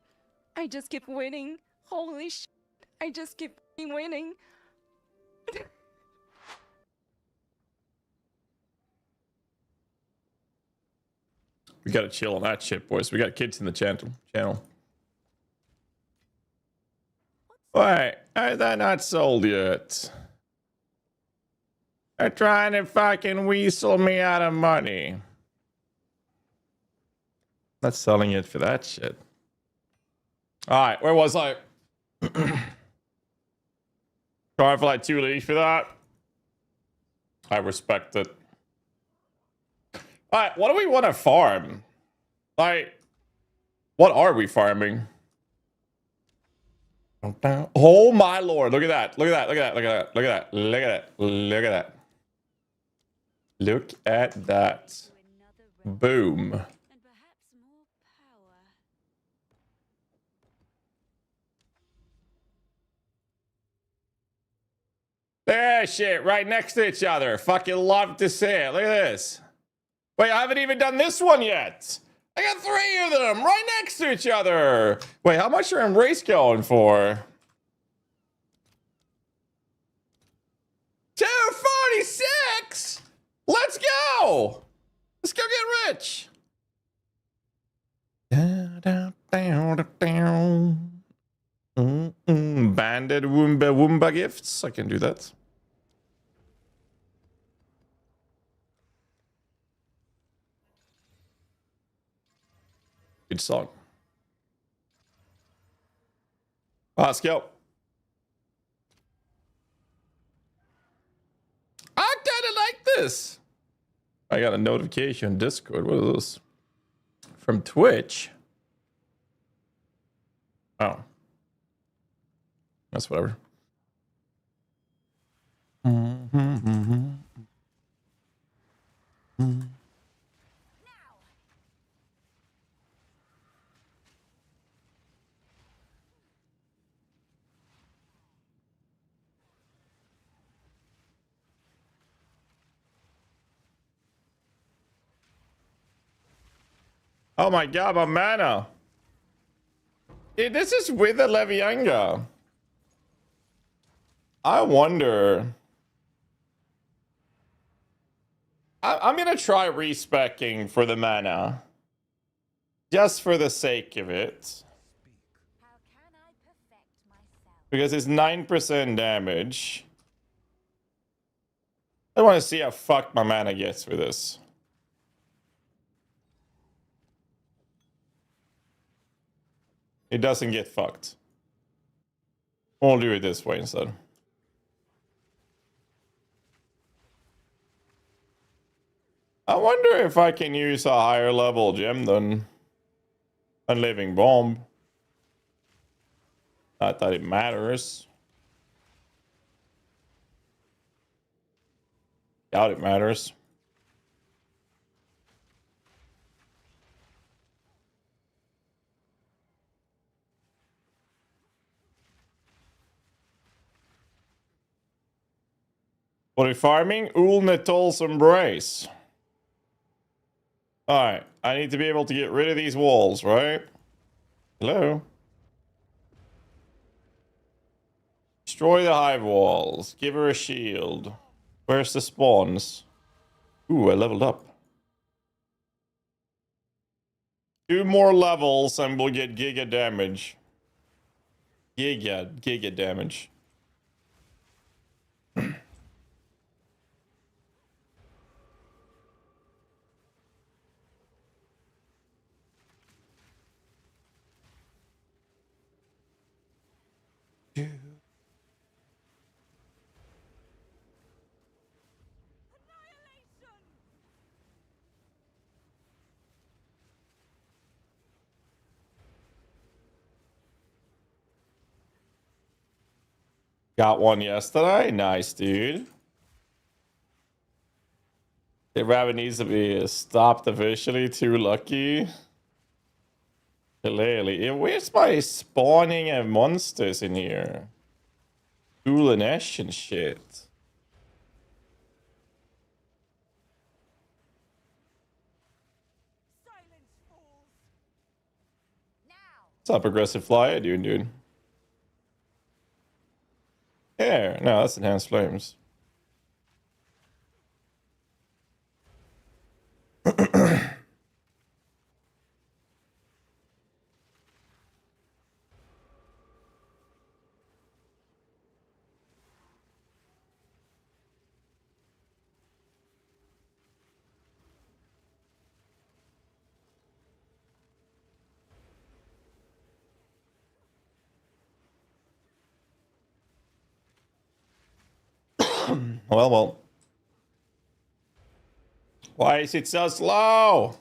I just keep winning. Holy shit. I just keep fucking winning. We gotta chill on that shit, boys. We got kids in the channel. Wait, are they not sold yet? They're trying to fucking weasel me out of money. Not selling it for that shit. Alright, where was I? Trying for like 2 leagues for that. I respect it. Alright, what do we want to farm? Like, what are we farming? Oh my lord, look at that. Look at that. Look at that. Look at that. Look at that. Look at that. Look at that. Look at that. Boom. There, shit, right next to each other. Fucking love to see it. Look at this. Wait, I haven't even done this one yet. I got 3 of them right next to each other. Wait, how much are Embrace going for? 246? Let's go. Let's go get rich. Banded Woomba gifts. I can do that. Good song. Let's go. I kind of like this. I got a notification on Discord. What is this? From Twitch. Oh. That's whatever. Oh my god, my mana. Dude, this is with a Levianga. I wonder. I'm gonna try respecking for the mana. Just for the sake of it. Because it's 9% damage. I want to see how fucked my mana gets with this. It doesn't get fucked. We'll do it this way instead. I wonder if I can use a higher level gem than a living bomb. Not that it matters. Doubt it matters. What are we farming? Ulnetol's Embrace. Alright, I need to be able to get rid of these walls, right? Hello? Destroy the hive walls. Give her a shield. Where's the spawns? Ooh, I leveled up. 2 more levels and we'll get giga damage. Giga damage. Got one yesterday. Nice, dude. The rabbit needs to be stopped officially. Too lucky. Clearly. Where's my spawning of monsters in here? Ghoul and Ash and shit. What's up, aggressive flyer doing, dude? Yeah, no, that's enhanced flames. Well. Why is it so slow?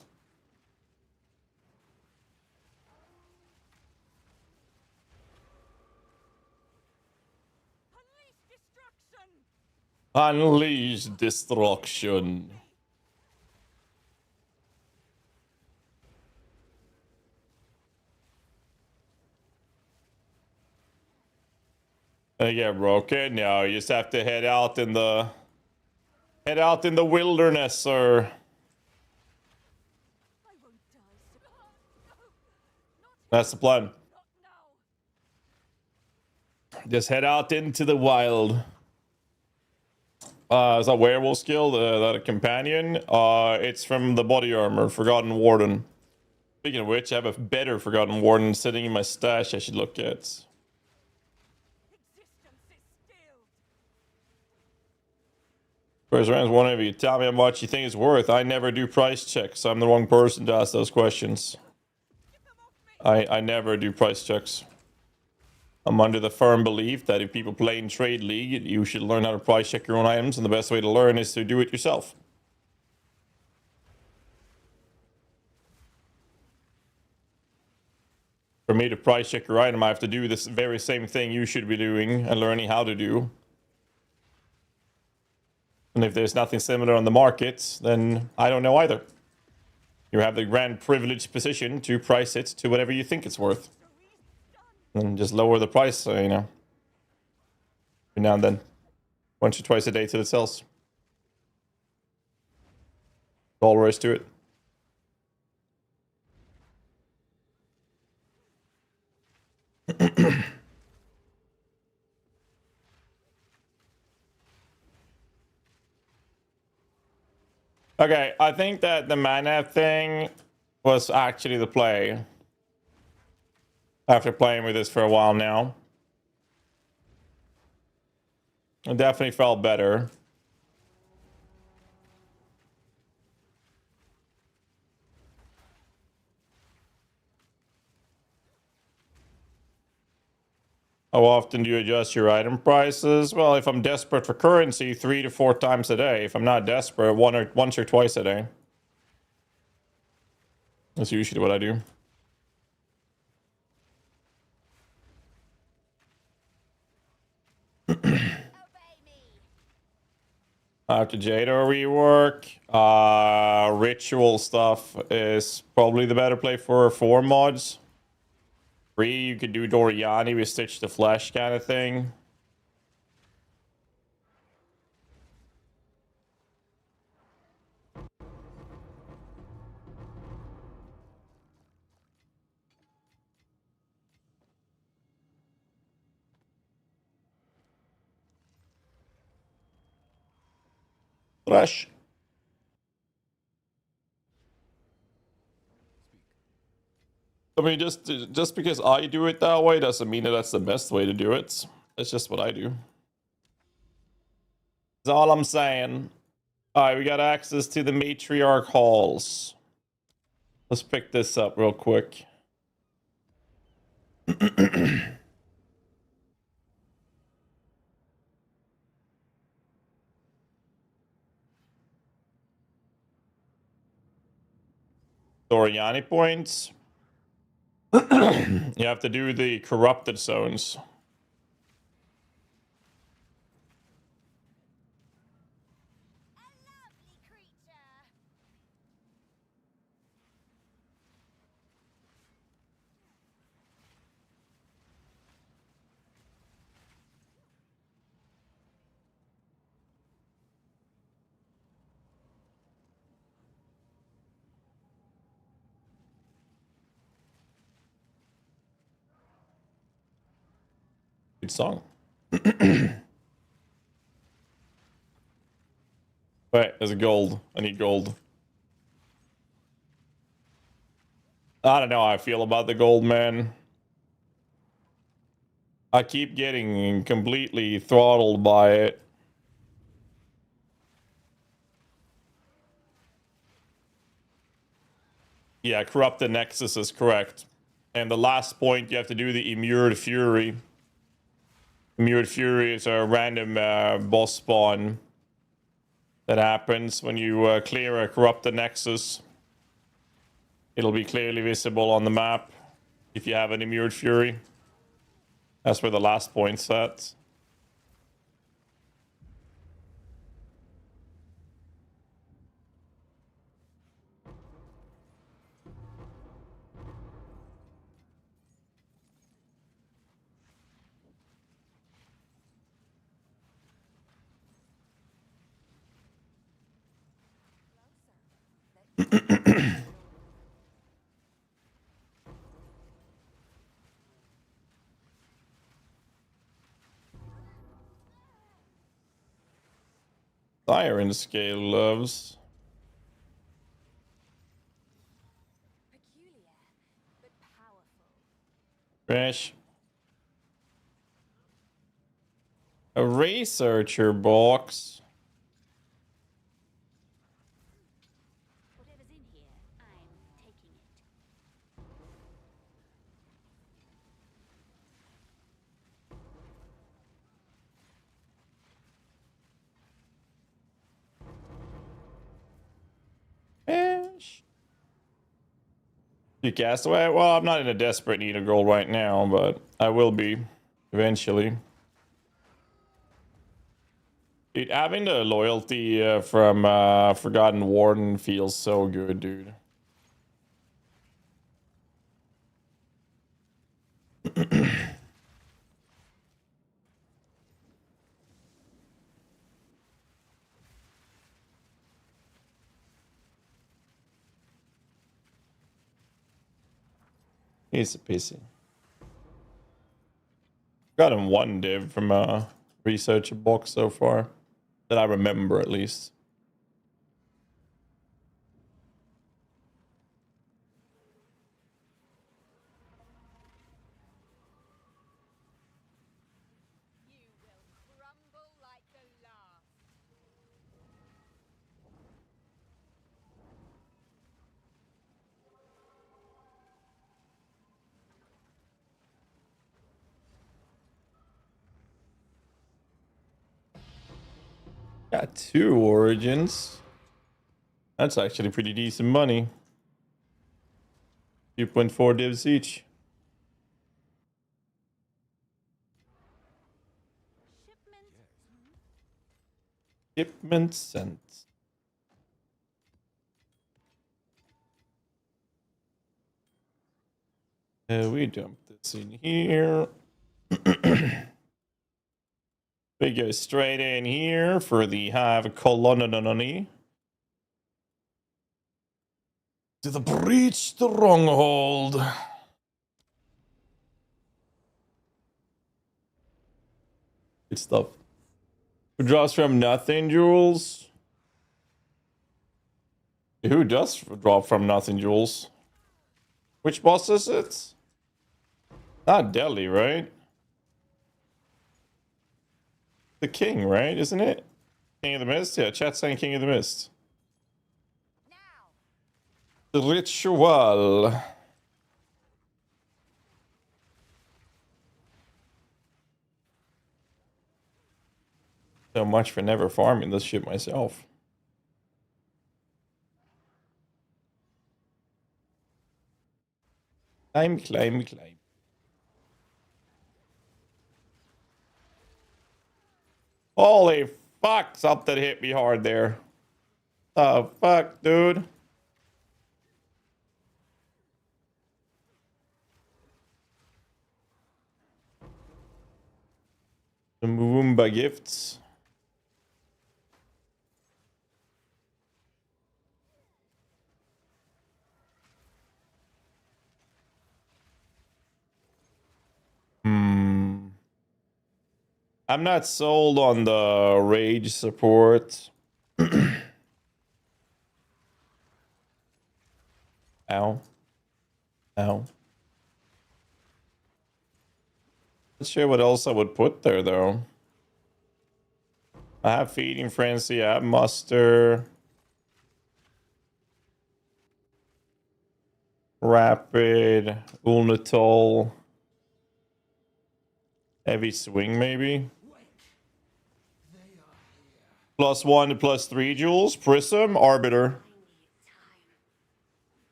Unleash destruction. I get broken? No, you just have to head out in the wilderness, or that's the plan. Just head out into the wild. Is that werewolf skill? That a companion? It's from the body armor, Forgotten Warden. Speaking of which, I have a better Forgotten Warden sitting in my stash I should look at. Whereas Rams, one of you, tell me how much you think it's worth. I never do price checks. I'm the wrong person to ask those questions. I never do price checks. I'm under the firm belief that if people play in Trade League, you should learn how to price check your own items, and the best way to learn is to do it yourself. For me to price check your item, I have to do this very same thing you should be doing and learning how to do. And if there's nothing similar on the market, then I don't know either. You have the grand privileged position to price it to whatever you think it's worth. And just lower the price, you know. Every now and then. Once or twice a day till it sells. All there is to it. Okay, I think that the mana thing was actually the play. After playing with this for a while now. It definitely felt better. How often do you adjust your item prices? Well, if I'm desperate for currency, 3 to 4 times a day. If I'm not desperate, once or twice a day. That's usually what I do. After Jada rework, ritual stuff is probably the better play for 4 mods. 3, you could do Doriani with Stitch the Flesh kind of thing. Flesh. I mean, just because I do it that way doesn't mean that that's the best way to do it. It's just what I do. That's all I'm saying. Alright, we got access to the matriarch halls. Let's pick this up real quick. Doriani points. You have to do the corrupted zones. Good song. Wait, there's a gold. I need gold. I don't know how I feel about the gold, man. I keep getting completely throttled by it. Yeah, Corrupted Nexus is correct. And the last point, you have to do the Immured Fury. Immured Fury is a random boss spawn that happens when you clear a Corrupted Nexus. It'll be clearly visible on the map if you have an Immured Fury. That's where the last point's at. Iron Scale loves. Fresh. A researcher box. Fish. You castaway? Well, I'm not in a desperate need of gold right now, but I will be eventually. Dude, having the loyalty from Forgotten Warden feels so good, dude. He's a pissy. Gotten one div from a researcher box so far that I remember at least. Got 2 origins. That's actually pretty decent money. 2.4 divs each. Shipment sent. We dump this in here. We go straight in here for the Hive Colony. To the breach stronghold. Good stuff. Who draws from nothing, Jules? Who does draw from nothing, Jules? Which boss is it? Not Delhi, right? The king, right? Isn't it? King of the Mist? Yeah, chat's saying King of the Mist. The ritual. So much for never farming this shit myself. Climb. Holy fuck, something hit me hard there. Oh, fuck, dude. The Moomba gifts. I'm not sold on the rage support. Ow. Not sure what else I would put there, though. I have Feeding Frenzy, I have Muster. Rapid, Ulnatol. Heavy Swing, maybe? +1 to +3 Jules. Prism, Arbiter.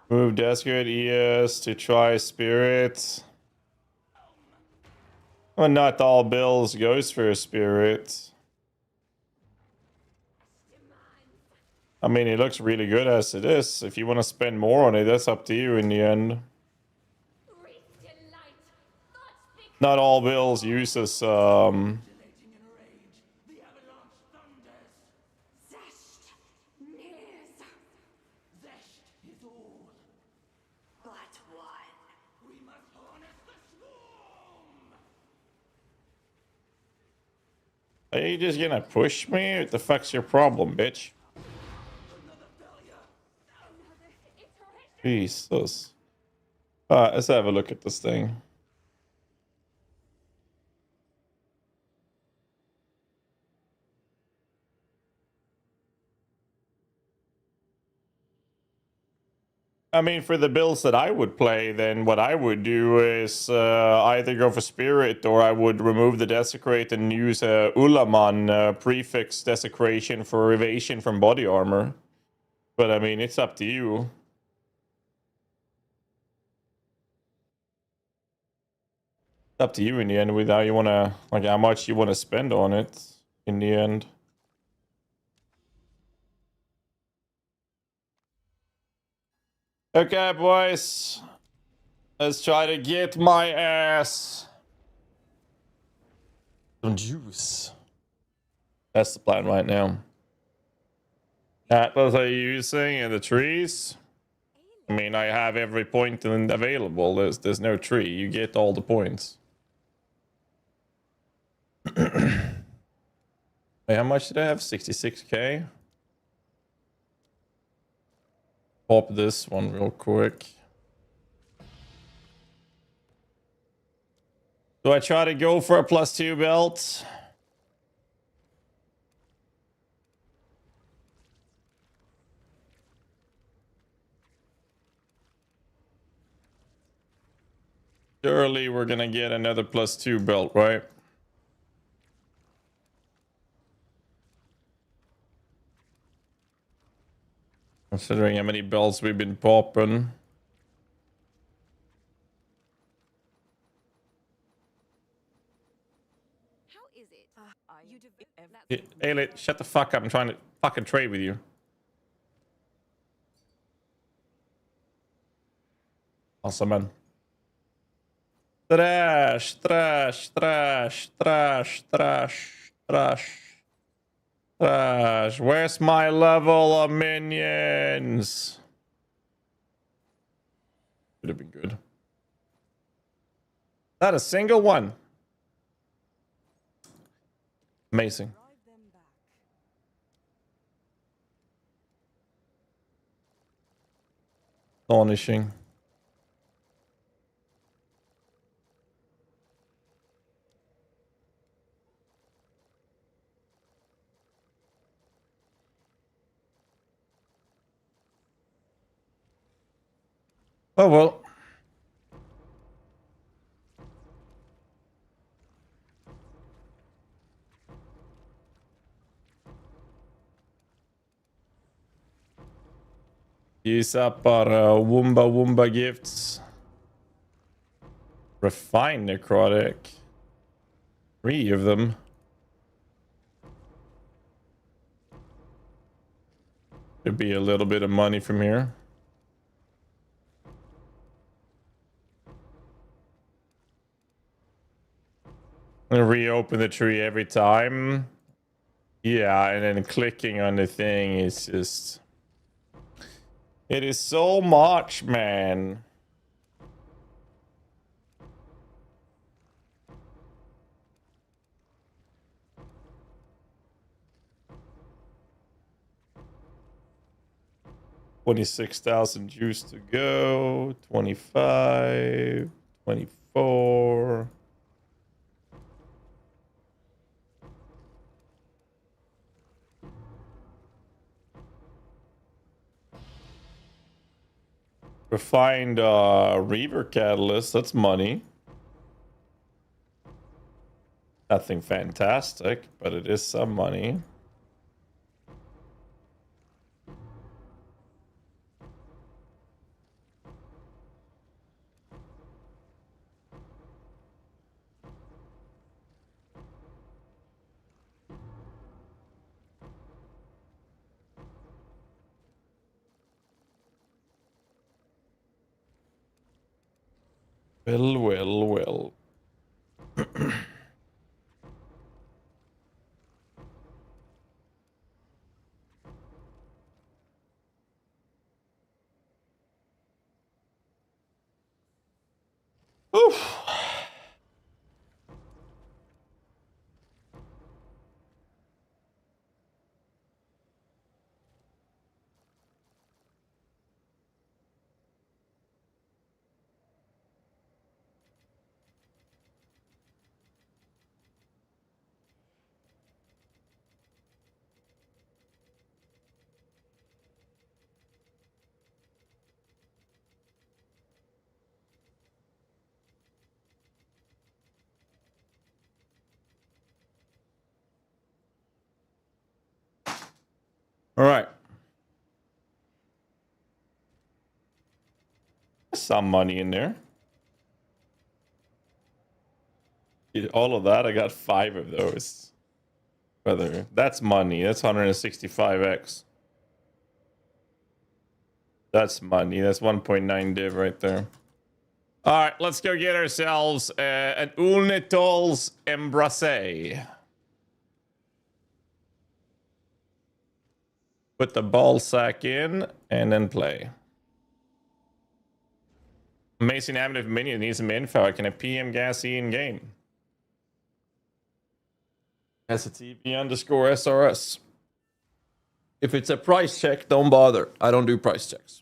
Move Desperate ES to try Spirit. Well, not all bills goes for a Spirit. I mean, it looks really good as it is. If you want to spend more on it, that's up to you in the end. Not all bills uses Are you just gonna push me? What the fuck's your problem, bitch? Jesus. Alright, let's have a look at this thing. I mean, for the builds that I would play, then what I would do is either go for Spirit or I would remove the Desecrate and use Ulaman prefix Desecration for evasion from body armor. But I mean, it's up to you. It's up to you in the end with how you want to, like, how much you want to spend on it in the end. Okay, boys. Let's try to get my ass some juice. That's the plan right now. Atlas are you using in the trees? I mean, I have every point available. There's no tree. You get all the points. Wait, how much did I have? 66k. Pop this one real quick. Do I try to go for a +2 belt? Surely we're gonna get another +2 belt, right? Considering how many belts we've been popping. Hey, shut the fuck up. I'm trying to fucking trade with you. Awesome, man. Trash, trash, trash, trash, trash, trash, trash. Where's my level of minions? Would have been good. Not a single one. Amazing. Astonishing. Oh well. Use up our Woomba gifts. Refined necrotic. 3 of them. Could be a little bit of money from here. I'm gonna reopen the tree every time. Yeah, and then clicking on the thing is just... It is so much, man. $26,000 juice to go. 25, 24. Refined Reaver Catalyst, that's money. Nothing fantastic, but it is some money. Well. Oof. All right. Some money in there. All of that, I got 5 of those. Whether that's money, that's 165x. That's money. That's 1.9 div right there. All right, let's go get ourselves an Ulnitol's Embrace. Put the ball sack in and then play. Amazing Amulet minion needs some info. Can I PM GHAZZY in game? STV_SRS. If it's a price check, don't bother. I don't do price checks.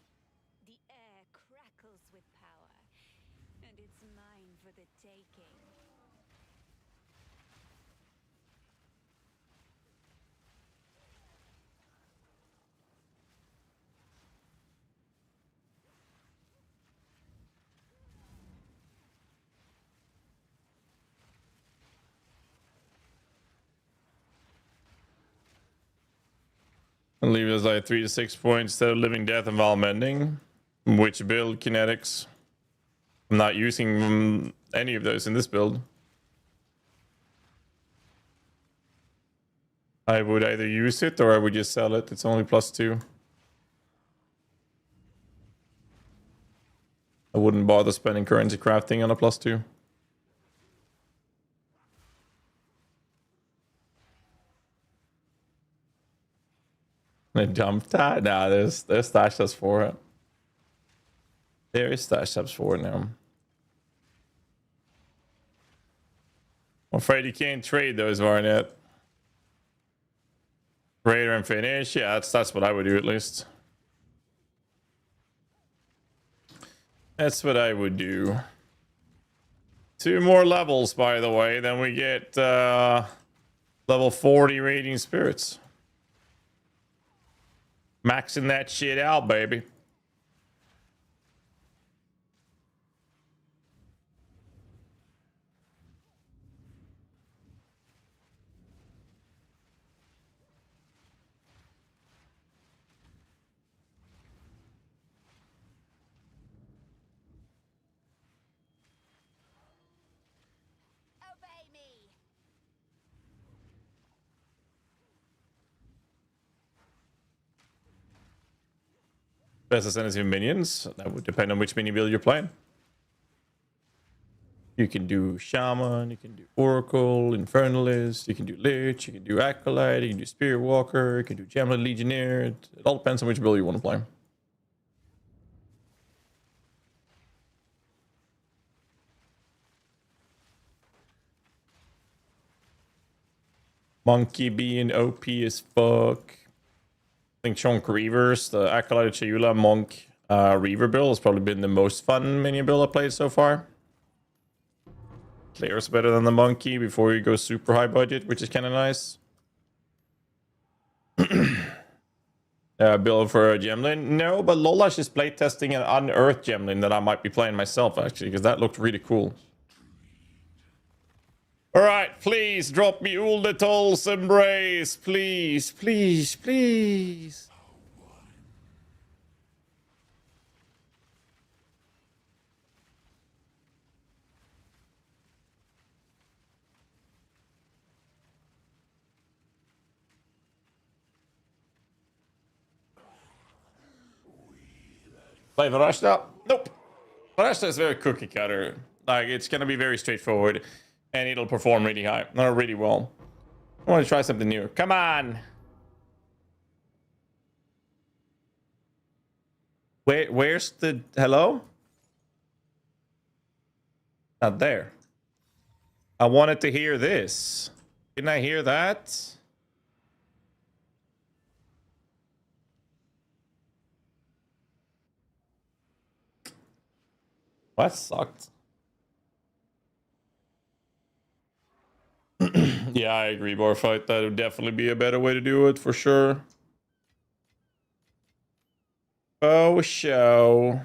And leave us like 3 to 6 points instead of living death and Val mending. Which build kinetics? I'm not using any of those in this build. I would either use it or I would just sell it. It's only +2. I wouldn't bother spending currency crafting on a +2. They dumped that? Nah, there's stash subs for it. There is stash subs for it now. I'm afraid you can't trade those, Varnet. Raider and finish? Yeah, that's what I would do at least. That's what I would do. 2 more levels, by the way, then we get level 40 Radiant Spirits. Maxing that shit out, baby. Best ascendancy of minions. That would depend on which mini build you're playing. You can do Shaman, you can do Oracle, Infernalist, you can do Lich, you can do Acolyte, you can do Spirit Walker, you can do Gemlet Legionnaire. It all depends on which build you want to play. Monkey being OP as fuck. I think Chonk Reavers, the Acolyte Chayula Monk Reaver build has probably been the most fun mini build I played so far. Clears better than the Monkey before you go super high budget, which is kind of nice. Build for a Gemlin? No, but Lolash is playtesting an Unearthed Gemlin that I might be playing myself, actually, because that looked really cool. Alright, please drop me Uldetal's Embrace. Please, please, please. Play Varashta? Nope. Varashta is very cookie cutter. Like, it's going to be very straightforward. And it'll perform really high. Not really well. I want to try something new. Come on. Where's the... Hello? Not there. I wanted to hear this. Didn't I hear that? That sucked. Yeah, I agree, Barfight. That would definitely be a better way to do it, for sure. Oh, show.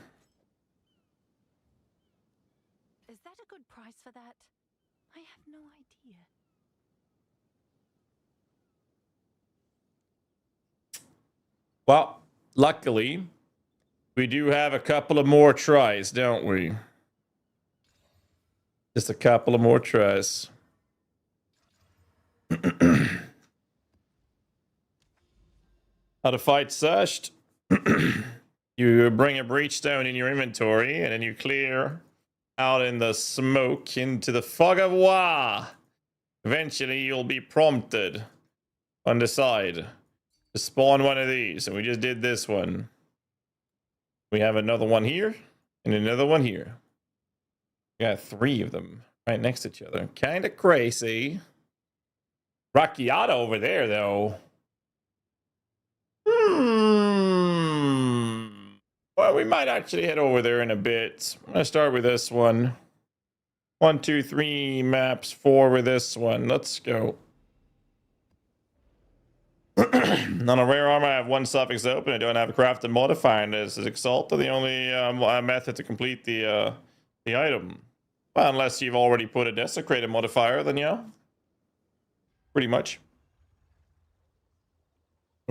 Is that a good price for that? I have no idea. Well, luckily, we do have a couple of more tries, don't we? Just a couple of more tries. How to fight Sushed? You bring a Breachstone in your inventory, and then you clear out in the smoke into the fog of war. Eventually, you'll be prompted on the side to spawn one of these, and we just did this one. We have another one here and another one here. We got 3 of them right next to each other. Kind of crazy. Racchiata over there, though. Well, we might actually head over there in a bit. I'm gonna start with this one. 1, 2, 3 maps, 4 with this one. Let's go. On a rare armor, I have 1 suffix open. I don't have a crafted modifier, and this is Exalta the only method to complete the item. Well, unless you've already put a desecrated modifier, then yeah. Pretty much.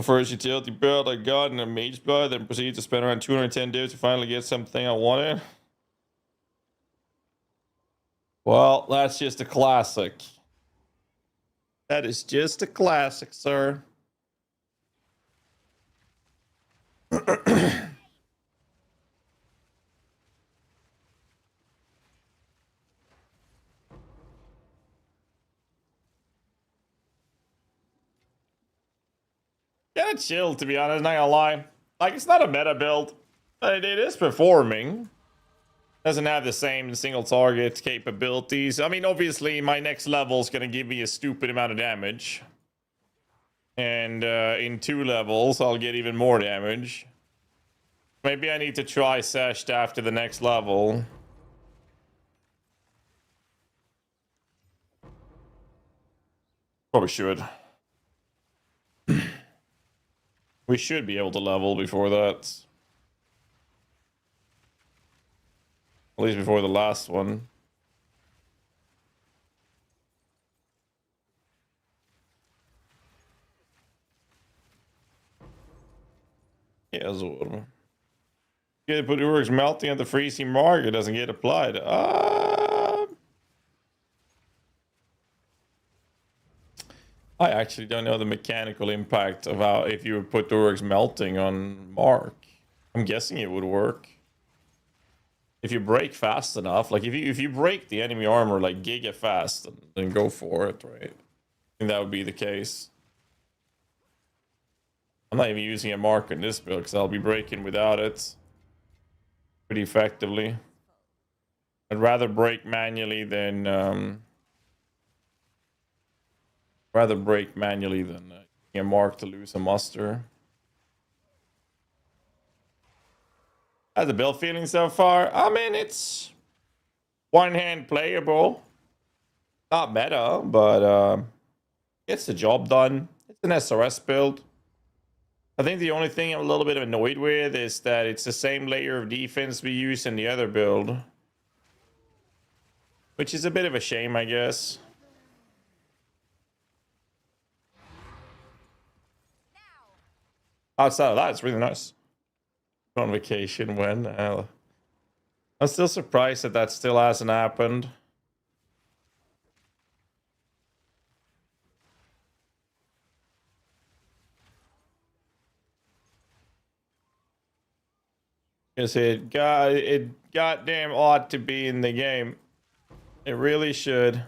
First utility build I got in a mage blood, then proceed to spend around 210 dudes to finally get something I wanted. Well, that's just a classic. That is just a classic, sir. Kinda chill, to be honest, not gonna lie. Like, it's not a meta build, but it is performing. Doesn't have the same single target capabilities. I mean, obviously, my next level is gonna give me a stupid amount of damage. And in 2 levels, I'll get even more damage. Maybe I need to try Seshed after the next level. Probably should. We should be able to level before that. At least before the last one. Yeah, Zor. Get put Uruk's melting at the freezing mark, it doesn't get applied. I actually don't know the mechanical impact of how if you would put Uruk's melting on Mark. I'm guessing it would work. If you break fast enough, like if you break the enemy armor like giga fast, then go for it, right? I think that would be the case. I'm not even using a mark in this build because I'll be breaking without it pretty effectively. I'd rather break manually than using a mark to lose a muster. How's the build feeling so far? I mean, it's one-hand playable. Not meta, but gets the job done. It's an SRS build. I think the only thing I'm a little bit annoyed with is that it's the same layer of defense we use in the other build. Which is a bit of a shame, I guess. Outside of that, it's really nice. On vacation when? I'm still surprised that that still hasn't happened. Because it goddamn ought to be in the game. It really should.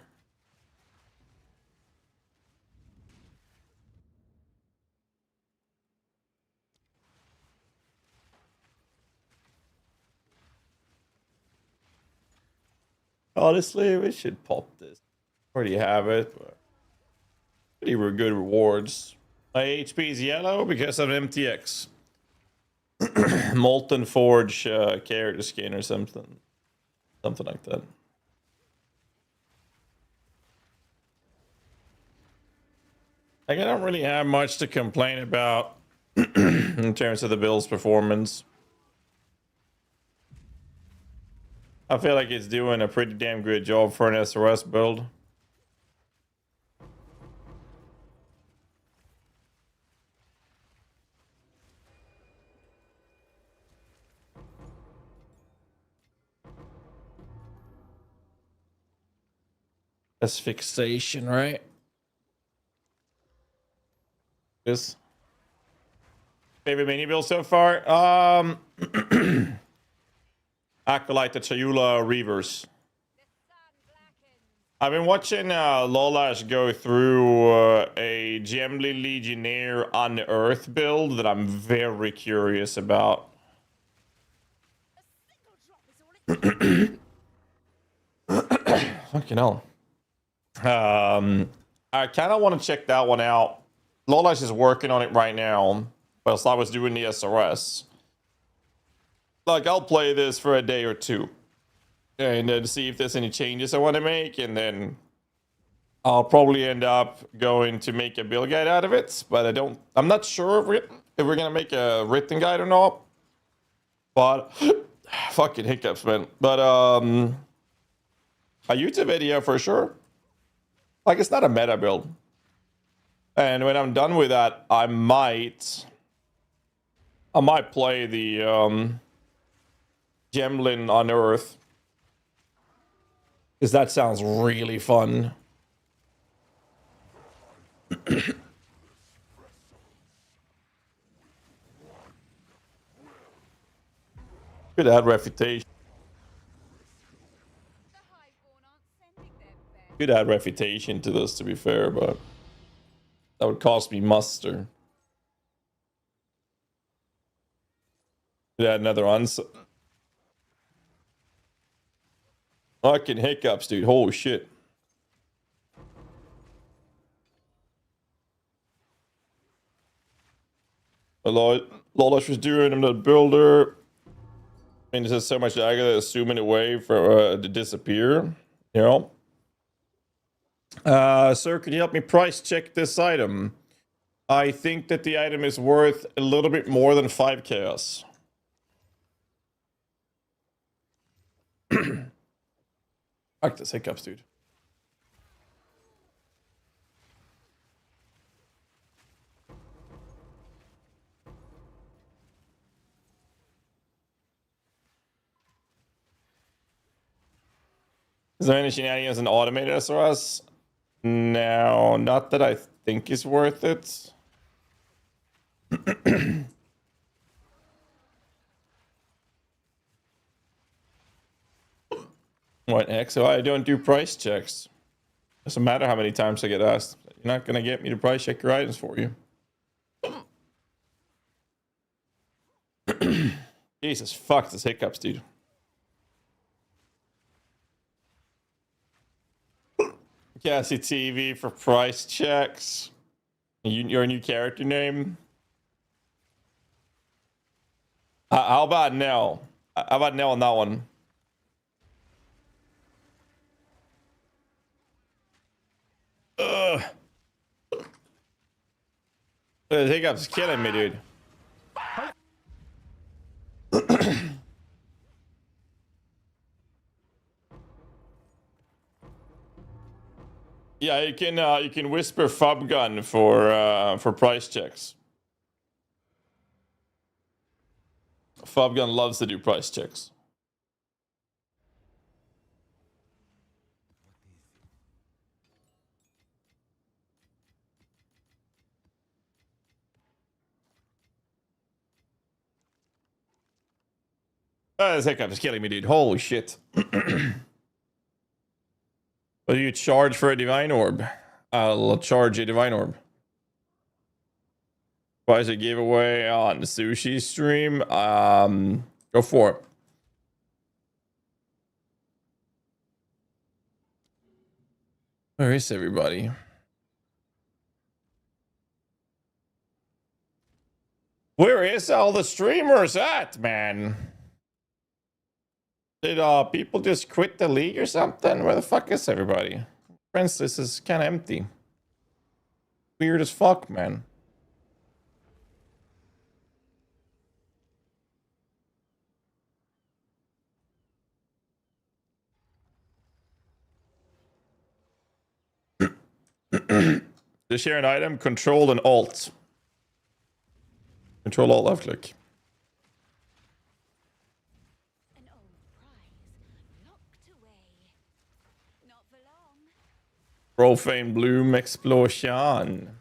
Honestly, we should pop this. Already have it, but pretty good rewards. My HP is yellow because of MTX. Molten Forge character skin or something. Something like that. Like, I don't really have much to complain about in terms of the build's performance. I feel like it's doing a pretty damn good job for an SRS build. That's fixation, right? This favorite mini build so far? Acolyte, the Chayula Reavers. I've been watching Lolash go through a Gemly Legionnaire Unearth build that I'm very curious about. Fucking hell. I kind of want to check that one out. Lolash is working on it right now, whilst I was doing the SRS. Like, I'll play this for a day or two, and then see if there's any changes I want to make, and then I'll probably end up going to make a build guide out of it. But I'm not sure if we're gonna make a written guide or not. But fucking hiccups, man. But a YouTube video for sure. Like, it's not a meta build. And when I'm done with that, I might play the Gemlin Unearth, because that sounds really fun. Could add reputation. Could add reputation to this, to be fair, but that would cost me muster. Could add another fucking hiccups, dude. Holy shit. Lolash was doing, I'm not a builder. And there's so much I gotta assume in a way for to disappear, you know. Sir, could you help me price check this item? I think that the item is worth a little bit more than 5 chaos. Fuck this hiccups, dude. Is there any shenanigans in automated SRS? No, not that I think is worth it. What, XO? I don't do price checks. Doesn't matter how many times I get asked. You're not gonna get me to price check your items for you. Jesus, fuck this hiccups, dude. GHAZZY TV for price checks. Your new character name. How about Nell? How about Nell on that one? Ugh. The hiccup's killing me, dude. Yeah, you can whisper fob gun for price checks. Fob gun loves to do price checks. This hiccup is killing me, dude. Holy shit. What do you charge for a divine orb? I'll charge a divine orb. Price a giveaway on the sushi stream. Go for it. Where is everybody? Where is all the streamers at, man? Did people just quit the league or something? Where the fuck is everybody? Friends, this is kind of empty. Weird as fuck, man. To share an item, control and alt. Control alt left click. Profane Bloom Explosion.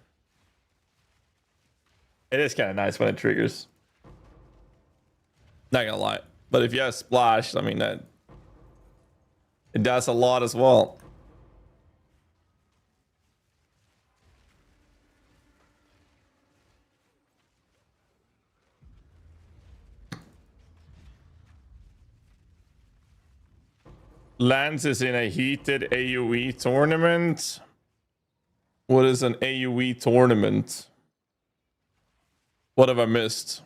It is kind of nice when it triggers. Not gonna lie. But if you have Splash, I mean, that it does a lot as well. Lance is in a heated AoE tournament. What is an AoE tournament? What have I missed?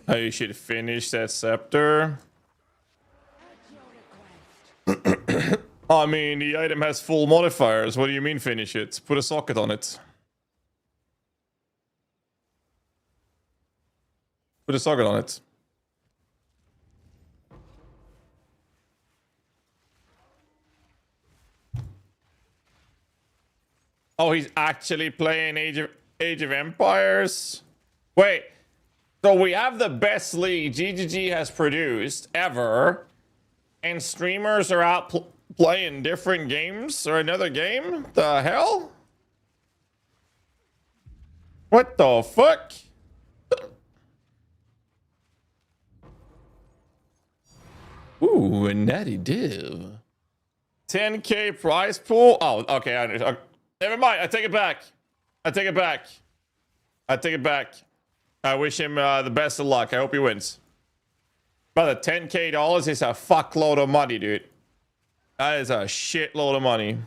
Oh, you should finish that scepter. I mean, the item has full modifiers. What do you mean finish it? Put a socket on it. Put a socket on it. Oh, he's actually playing Age of Empires? Wait. So we have the best league GGG has produced ever. And streamers are out playing different games or another game? The hell? What the fuck? Ooh, a natty div. 10k prize pool? Oh, okay. Never mind. I take it back. I take it back. I take it back. I wish him the best of luck. I hope he wins. But the $10k is a fuckload of money, dude. That is a shitload of money.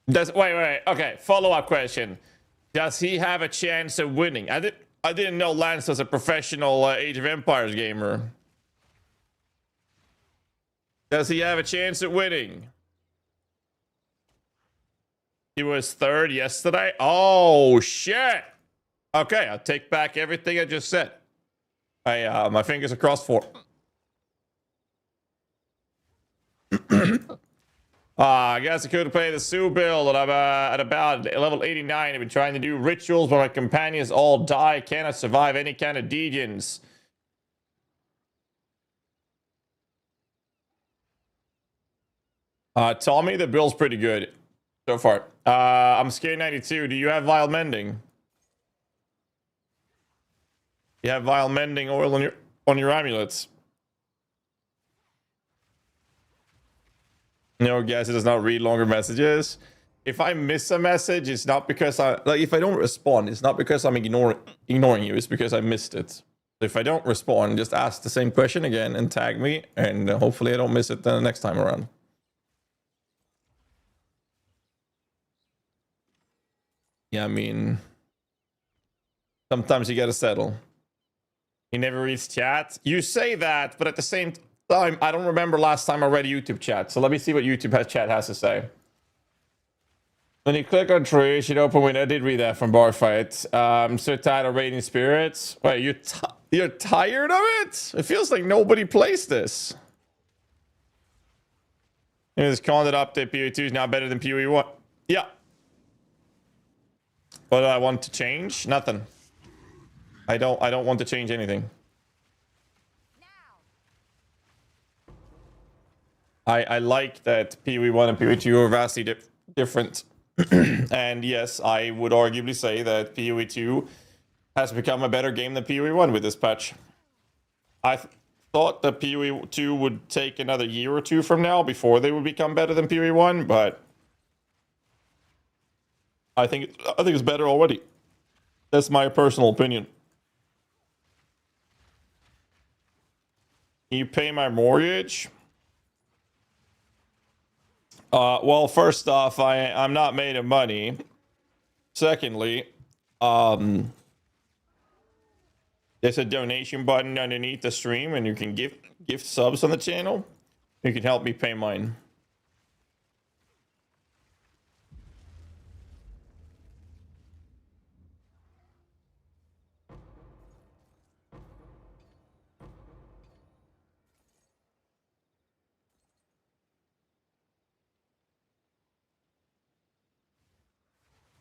Wait. Okay, follow-up question. Does he have a chance of winning? I didn't know Lance was a professional Age of Empires gamer. Does he have a chance at winning? He was third yesterday. Oh shit. Okay, I'll take back everything I just said. My fingers are crossed for. I guess I could play the Sue build, and I'm at about level 89. I've been trying to do rituals, but my companions all die. Cannot survive any kind of degens. Tommy, the build's pretty good so far. I'm scared 92. Do you have vile mending? You have vile mending oil on your amulets. No, guys, it does not read longer messages. If I miss a message, it's not because if I don't respond, it's not because I'm ignoring you. It's because I missed it. So if I don't respond, just ask the same question again and tag me, and hopefully I don't miss it the next time around. Yeah, I mean, sometimes you gotta settle. He never reads chat. You say that, but at the same time, I don't remember last time I read YouTube chat. So let me see what YouTube chat has to say. When you click on tree, it should open window. I did read that from Barfight. I'm so tired of raiding spirits. Wait, you're tired of it? It feels like nobody plays this. This content update PoE2 is now better than PoE1. Yeah. What do I want to change? Nothing. I don't want to change anything. I like that PoE1 and PoE2 are vastly different. And yes, I would arguably say that PoE2 has become a better game than PoE1 with this patch. I thought that PoE2 would take another year or two from now before they would become better than PoE1, but I think it's better already. That's my personal opinion. Can you pay my mortgage? Well, first off, I'm not made of money. Secondly, there's a donation button underneath the stream, and you can gift subs on the channel. You can help me pay mine.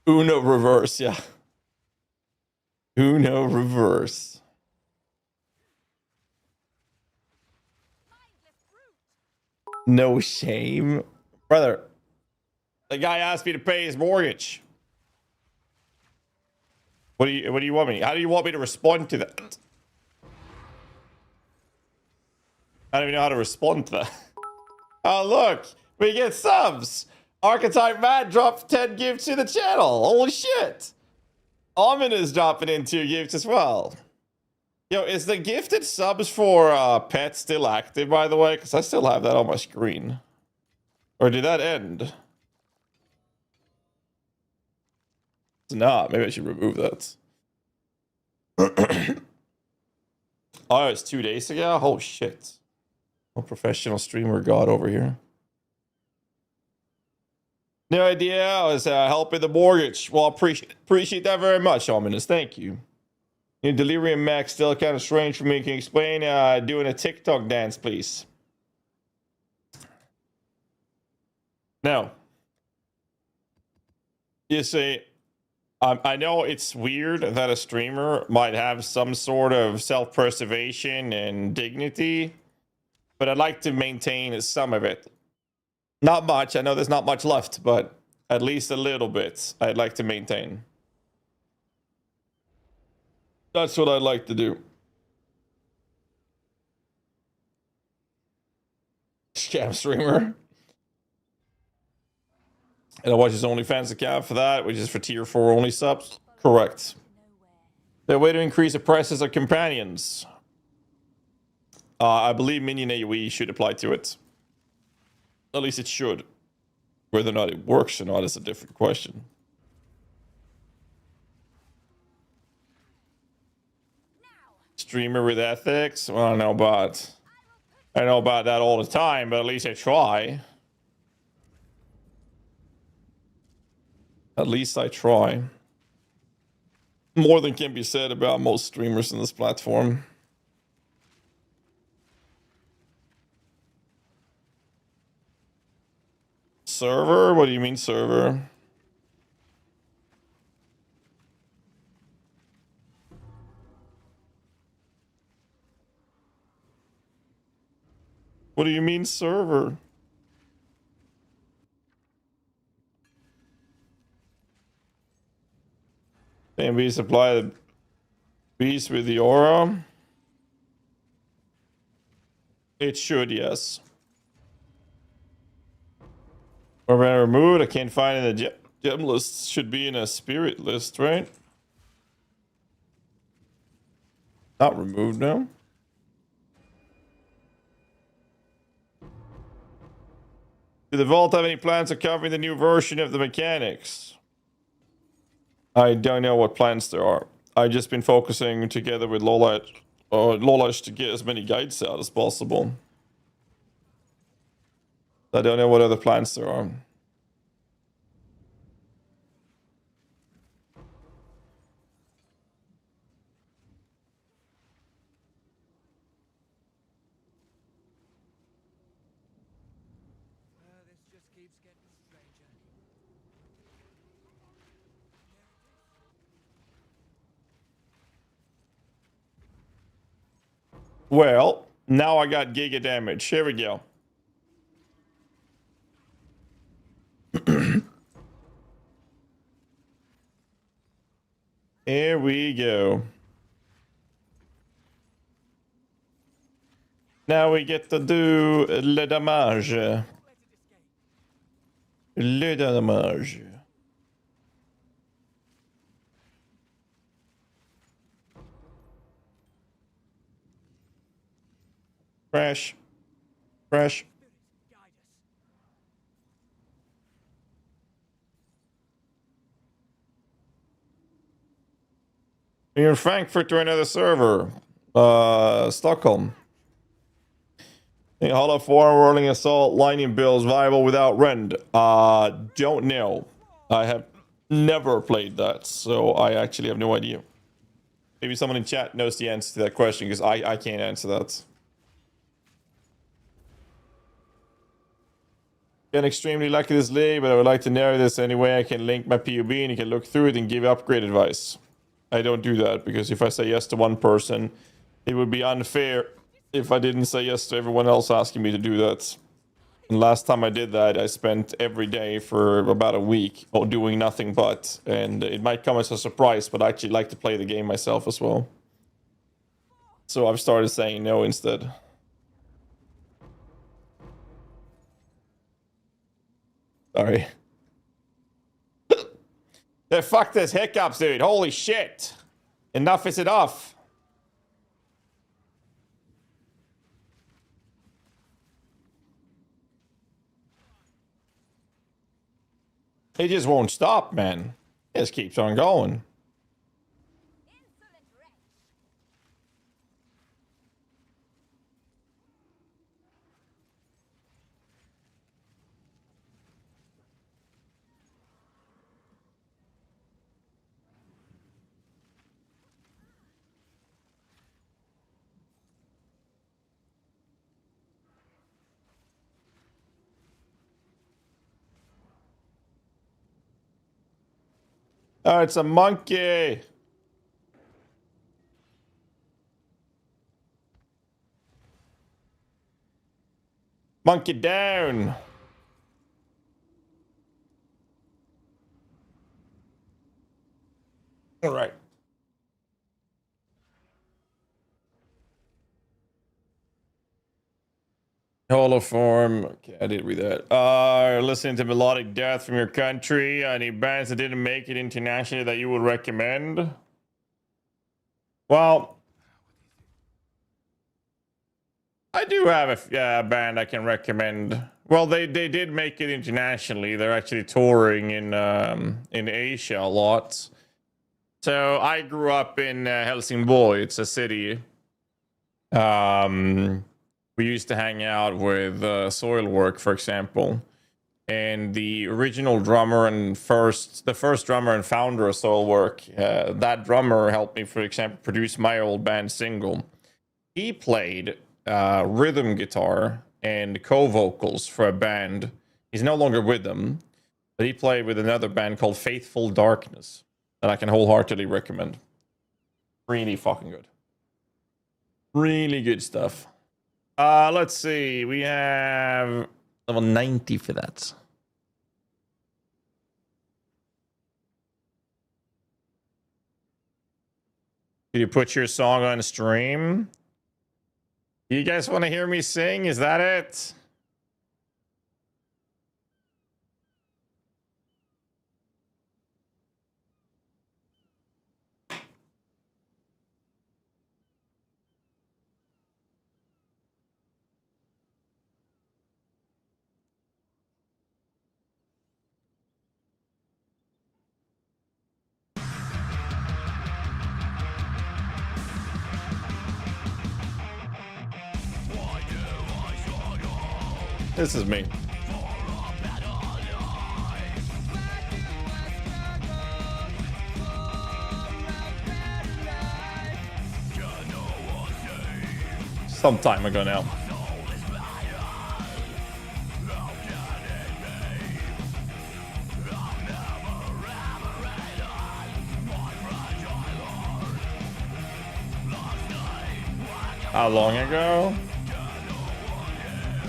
Uno reverse, yeah. Uno reverse. No shame. Brother, the guy asked me to pay his mortgage. What do you want me? How do you want me to respond to that? I don't even know how to respond to that. Oh, look, we get subs. Archetype Matt dropped 10 gifts to the channel. Holy shit. Almond is dropping into gifts as well. Yo, is the gifted subs for pets still active, by the way? Because I still have that on my screen. Or did that end? It's not. Maybe I should remove that. Oh, it's 2 days ago? Oh, shit. No professional streamer god over here. No idea. I was helping the mortgage. Well, appreciate that very much, Ominous. Thank you. Your delirium max still kind of strange for me. Can you explain doing a TikTok dance, please? Now, you see, I know it's weird that a streamer might have some sort of self-preservation and dignity, but I'd like to maintain some of it. Not much. I know there's not much left, but at least a little bit I'd like to maintain. That's what I'd like to do. Scam streamer. And I watch his OnlyFans account for that, which is for tier 4 only subs. Correct. The way to increase the prices of companions. I believe minion AoE should apply to it. At least it should. Whether or not it works or not is a different question. Streamer with ethics? Well, I don't know about that all the time, but at least I try. At least I try. More than can be said about most streamers in this platform. Server? What do you mean server? What do you mean server? Can we supply the beast with the aura? It should, yes. Or when removed, I can't find in the gem list. Should be in a spirit list, right? Not removed now. Do the Vault have any plans of covering the new version of the mechanics? I don't know what plans there are. I've just been focusing together with Lolash to get as many guides out as possible. I don't know what other plans there are. Well, now I got giga damage. Here we go. Here we go. Now we get to do le damage. Le damage. Crash. Crash. You're in Frankfurt to another server. Stockholm. Hollow 4 Rolling Assault Lightning Bills viable without rend. Don't know. I have never played that, so I actually have no idea. Maybe someone in chat knows the answer to that question, because I can't answer that. Been extremely lucky this league, but I would like to narrow this anyway. I can link my POB and you can look through it and give upgrade advice. I don't do that, because if I say yes to one person, it would be unfair if I didn't say yes to everyone else asking me to do that. And last time I did that, I spent every day for about a week doing nothing but. And it might come as a surprise, but I actually like to play the game myself as well. So I've started saying no instead. Sorry. Fuck this hiccups, dude. Holy shit. Enough is enough. It just won't stop, man. It just keeps on going. Oh, it's a monkey. Monkey down. All right. Holoform. Okay, I didn't read that. Listening to melodic death from your country. Any bands that didn't make it internationally that you would recommend? Well, I do have a band I can recommend. Well, they did make it internationally. They're actually touring in Asia a lot. So I grew up in Helsingborg. It's a city. We used to hang out with Soilwork, for example, and the original drummer and the first drummer and founder of Soilwork. That drummer helped me, for example, produce my old band Single. He played rhythm guitar and co-vocals for a band. He's no longer with them, but he played with another band called Faithful Darkness that I can wholeheartedly recommend. Really fucking good. Really good stuff. Let's see. We have level 90 for that. Did you put your song on stream? You guys want to hear me sing? Is that it? This is me. Some time ago now. How long ago?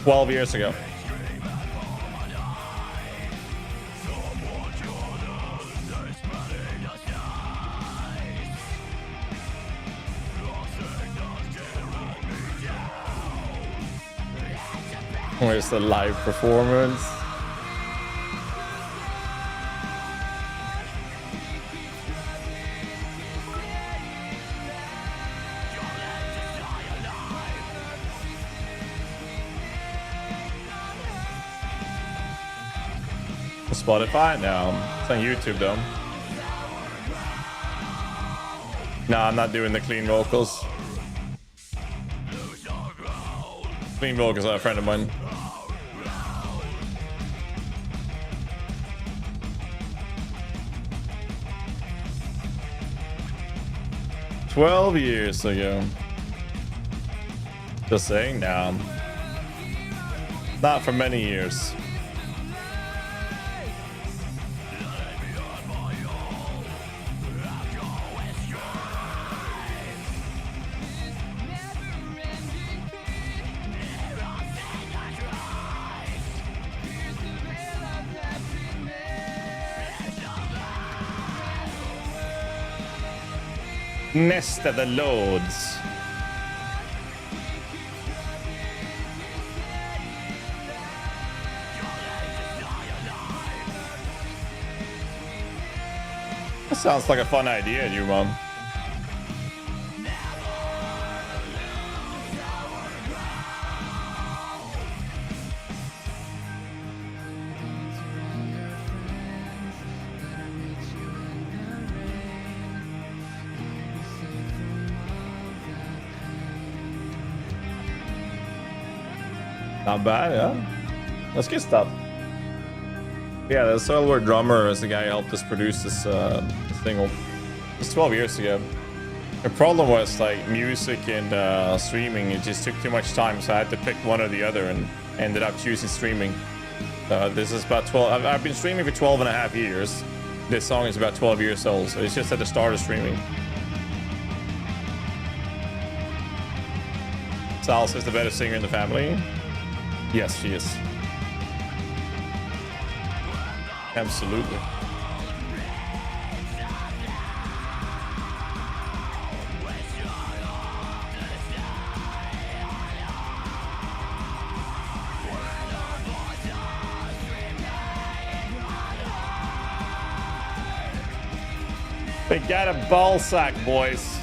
12 years ago. Where's the live performance? Spotify? No, it's on YouTube though. No, I'm not doing the clean vocals. Clean vocals are a friend of mine. "12 years ago." Just saying, no. Not for many years. Nest of the Lords. That sounds like a fun idea, you mom. Not bad, yeah. That's good stuff. Yeah, the Soilwork drummer is the guy who helped us produce this single. It's 12 years ago. The problem was like music and streaming. It just took too much time, so I had to pick one or the other, and ended up choosing streaming. This is about 12. I've been streaming for 12 and a half years. This song is about 12 years old, so it's just at the start of streaming. Salsa is the better singer in the family. Yes, she is. Absolutely. They got a ball sack, boys.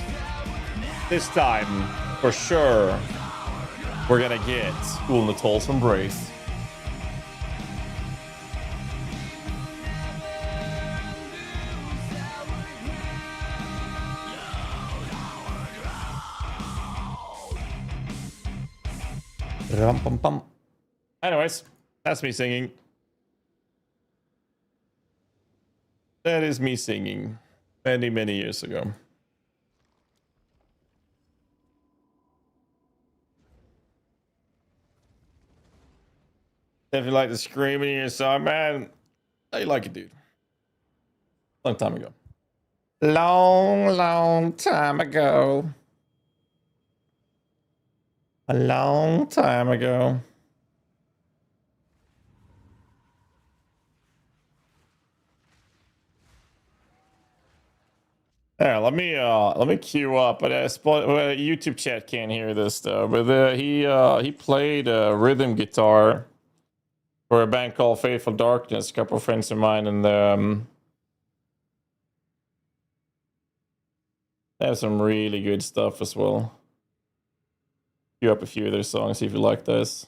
This time, for sure, we're gonna get School in the Tollsome Brace. Rum-pum-pum. Anyways, that's me singing. That is me singing many, many years ago. If you like the screaming in your song, man, I like it, dude. Long time ago. Long, long time ago. A long time ago. Yeah, let me queue up. But YouTube chat can't hear this though. But he played rhythm guitar for a band called Faithful Darkness. A couple of friends of mine, and they have some really good stuff as well. Queue up a few of their songs, see if you like this.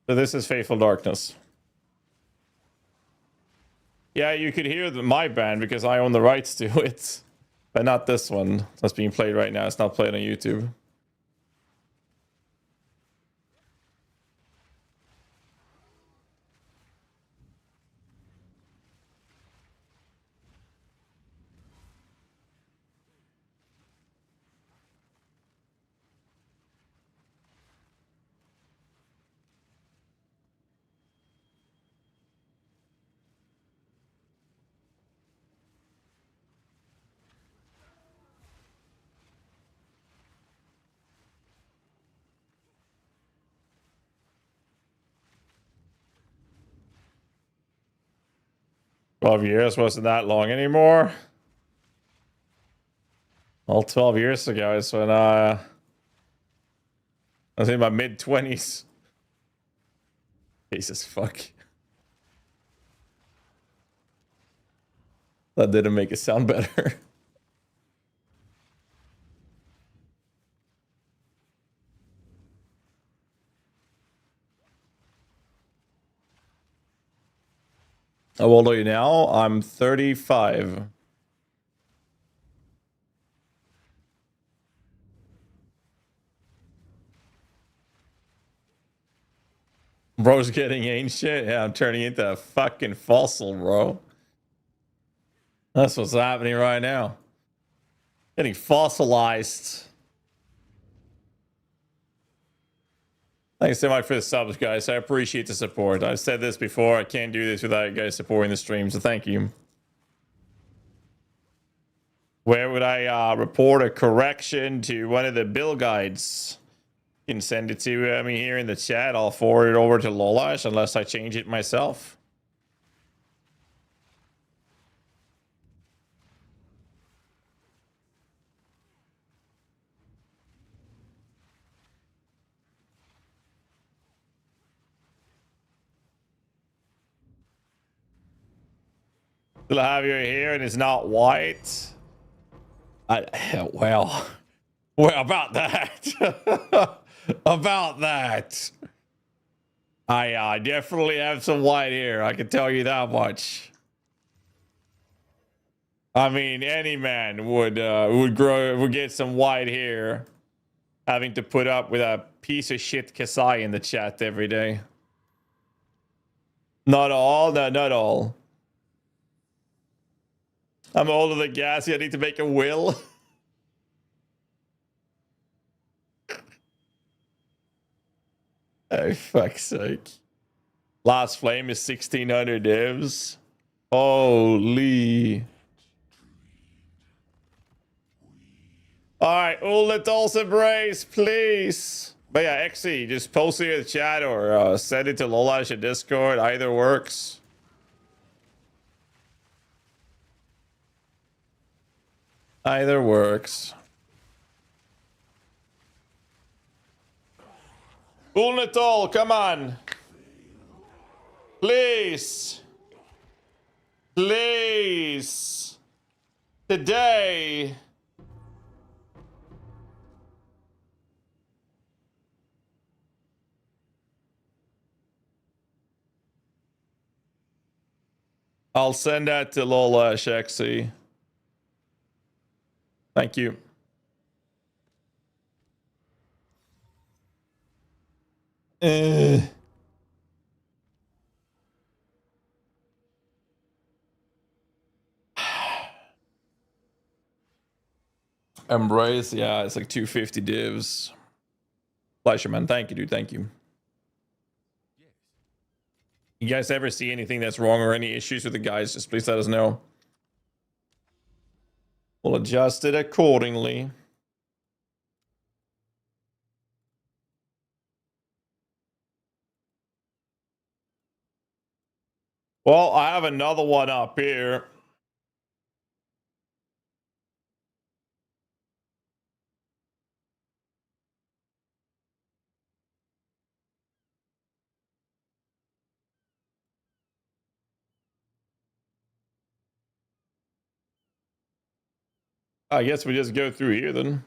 So this is Faithful Darkness. Yeah, you could hear my band because I own the rights to it. But not this one that's being played right now. It's not played on YouTube. $12 wasn't that long anymore. Well, 12 years ago is when I was in my mid-20s. Jesus fuck. That didn't make it sound better. How old are you now? I'm 35. Bro's getting ancient. Yeah, I'm turning into a fucking fossil, bro. That's what's happening right now. Getting fossilized. Thanks so much for the subs, guys. I appreciate the support. I've said this before. I can't do this without you guys supporting the stream, so thank you. Where would I report a correction to one of the bill guides? You can send it to me here in the chat. I'll forward it over to Lolash unless I change it myself. Still have your hair and it's not white. Well, about that. About that. I definitely have some white hair. I can tell you that much. I mean, any man would get some white hair, having to put up with a piece of shit GHAZZY in the chat every day. Not all, no, not all. I'm older than GHAZZY. I need to make a will. Oh, fuck's sake. Last flame is 1600 divs. Holy. Alright, let us embrace, please. But yeah, XE, just post it in the chat or send it to Lolash in Discord. Either works. Either works. Ulnitol, come on. Please. Please. Today. I'll send that to Lola Shexy. Thank you. Embrace, yeah, it's like 250 divs. Pleasure, man. Thank you, dude. Thank you. You guys ever see anything that's wrong or any issues with the guys, just please let us know. We'll adjust it accordingly. Well, I have another one up here. I guess we just go through here then.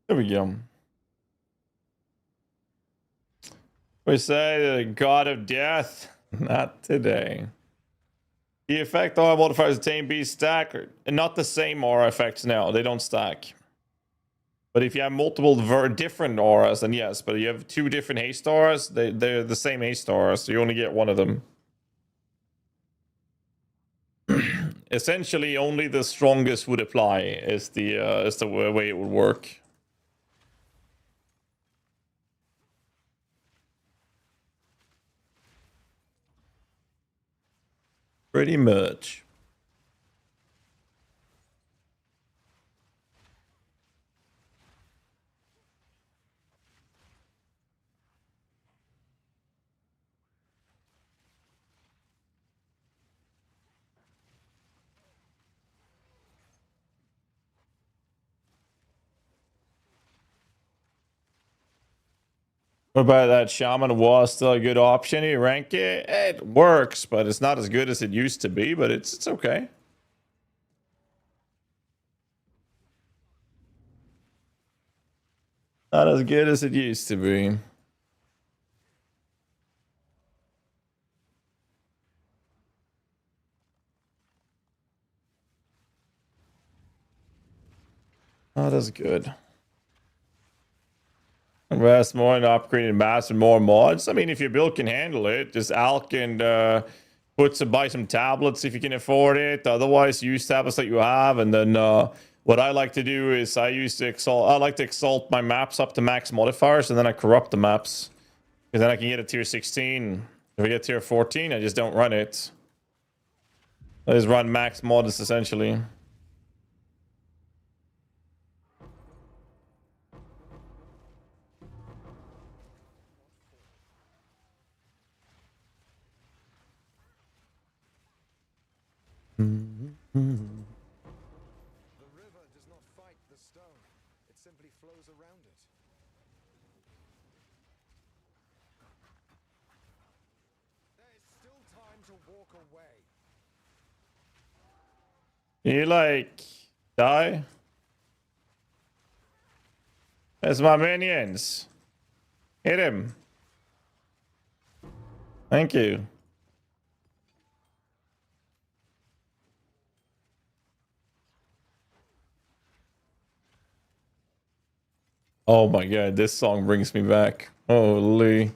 There we go. We say the god of death. Not today. The effect all modifiers attain B stack and not the same aura effects now. They don't stack. But if you have multiple different auras, then yes. But you have two different haste auras, they're the same haste aura, so you only get one of them. Essentially, only the strongest would apply is the way it would work. Pretty much. What about that Shaman was still a good option? You rank it? It works, but it's not as good as it used to be, but it's okay. Not as good as it used to be. Not as good. Invest more in upgrading maps and more mods. I mean, if your build can handle it, just alch and buy some tablets if you can afford it. Otherwise, use tablets that you have. And then what I like to do is I like to exalt my maps up to max modifiers, and then I corrupt the maps. Because then I can get a tier 16. If I get tier 14, I just don't run it. I just run max mods essentially. The river does not fight the stone. It simply flows around it. There is still time to walk away. You like die? That's my minions. Hit him. Thank you. Oh my god, this song brings me back. Holy.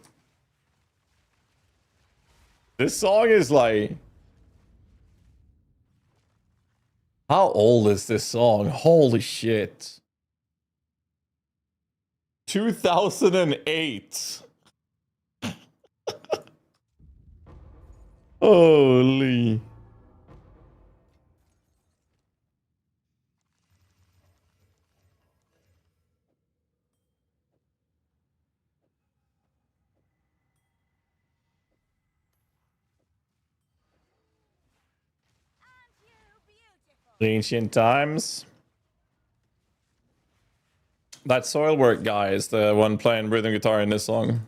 This song is like... How old is this song? Holy shit. 2008. Holy. Ancient times. That Soilwork guy is the one playing rhythm guitar in this song.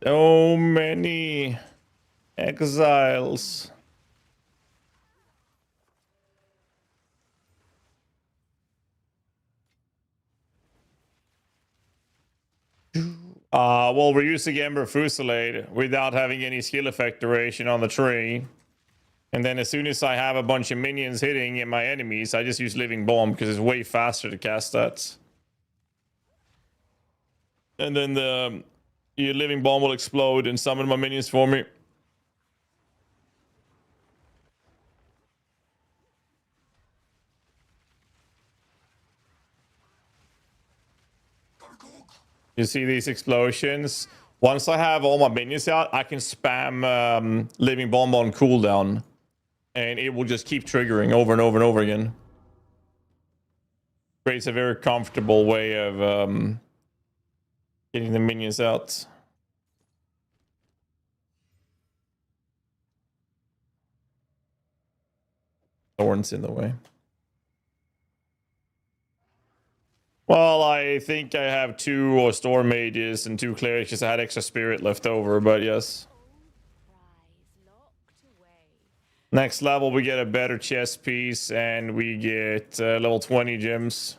So many exiles. Well, we're using Ember Fusillade without having any skill effect duration on the tree. And then as soon as I have a bunch of minions hitting my enemies, I just use Living Bomb because it's way faster to cast that. And then the your Living Bomb will explode and summon my minions for me. You see these explosions? Once I have all my minions out, I can spam Living Bomb on cooldown. And it will just keep triggering over and over and over again. Creates a very comfortable way of getting the minions out. Thorns in the way. Well, I think I have 2 Storm Mages and 2 Clerics because I had extra spirit left over, but yes. Next level, we get a better chest piece and we get level 20 gems.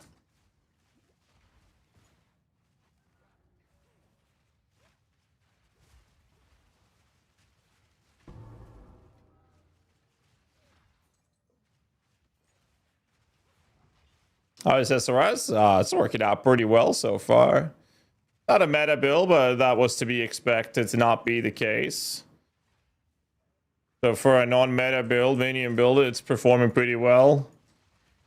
How is SRS? It's working out pretty well so far. Not a meta build, but that was to be expected to not be the case. So for a non-meta build, minion build, it's performing pretty well.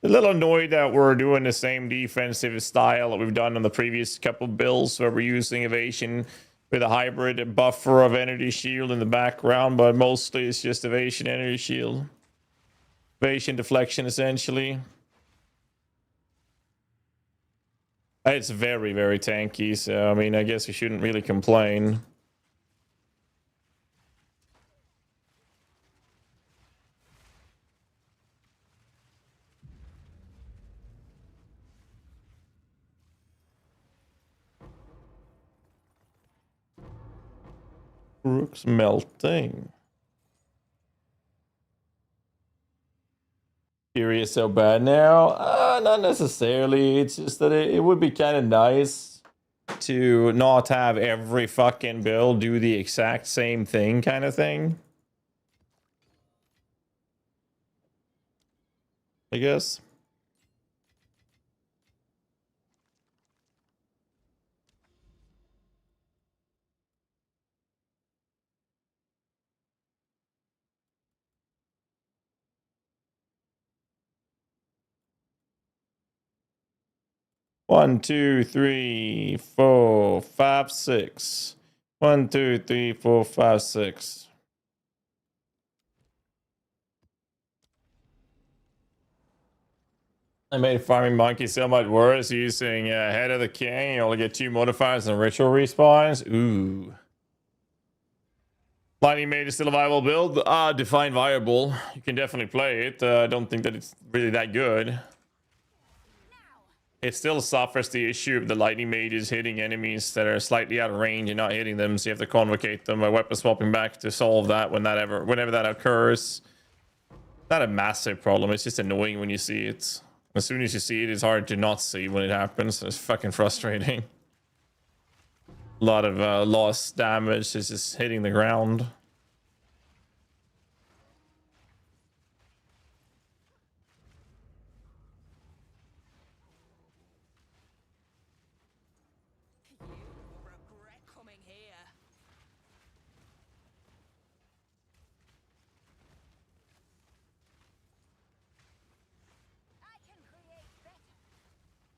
A little annoyed that we're doing the same defensive style that we've done on the previous couple builds, where we're using evasion with a hybrid buffer of energy shield in the background, but mostly it's just evasion, energy shield. Evasion, deflection, essentially. It's very, very tanky, so I mean, I guess we shouldn't really complain. Rook's melting. Curious so bad now? Not necessarily. It's just that it would be kind of nice to not have every fucking build do the exact same thing kind of thing. I guess. One, 2, 3, 4, 5, 6. 1, 2, 3, 4, 5, 6. I made farming monkey so much worse using Head of the King. You only get 2 modifiers and ritual respawns. Ooh. Lightning Mage is still a viable build. Define viable. You can definitely play it. I don't think that it's really that good. It still suffers the issue of the Lightning Mages hitting enemies that are slightly out of range and not hitting them, so you have to convocate them by weapon swapping back to solve that whenever that occurs. Not a massive problem, it's just annoying when you see it. As soon as you see it, it's hard to not see when it happens. It's fucking frustrating. A lot of lost damage is just hitting the ground.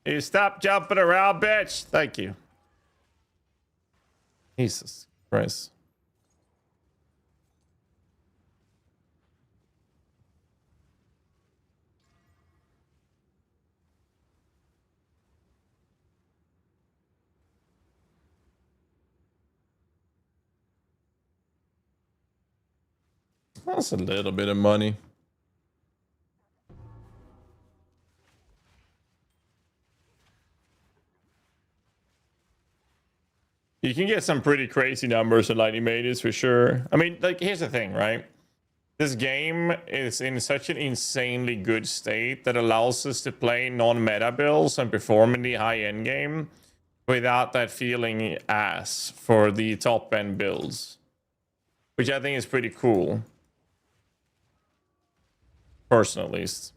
You stop jumping around, bitch. Thank you. Jesus Christ. That's a little bit of money. You can get some pretty crazy numbers in Lightning Mages for sure. I mean, like, here's the thing, right? This game is in such an insanely good state that allows us to play non-meta builds and perform in the high-end game without that feeling ass for the top-end builds. Which I think is pretty cool. Personally, at least.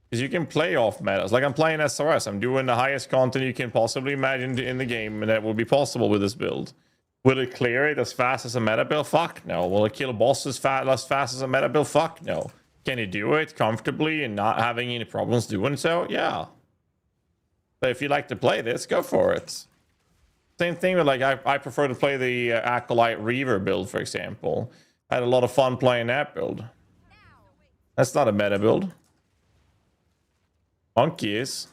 Because you can play off metas. Like, I'm playing SRS. I'm doing the highest content you can possibly imagine in the game, and that will be possible with this build. Will it clear it as fast as a meta build? Fuck no. Will it kill bosses as fast as a meta build? Fuck no. Can you do it comfortably and not having any problems doing so? Yeah. But if you like to play this, go for it. Same thing with, like, I prefer to play the Acolyte Reaver build, for example. I had a lot of fun playing that build. That's not a meta build. Monkey is.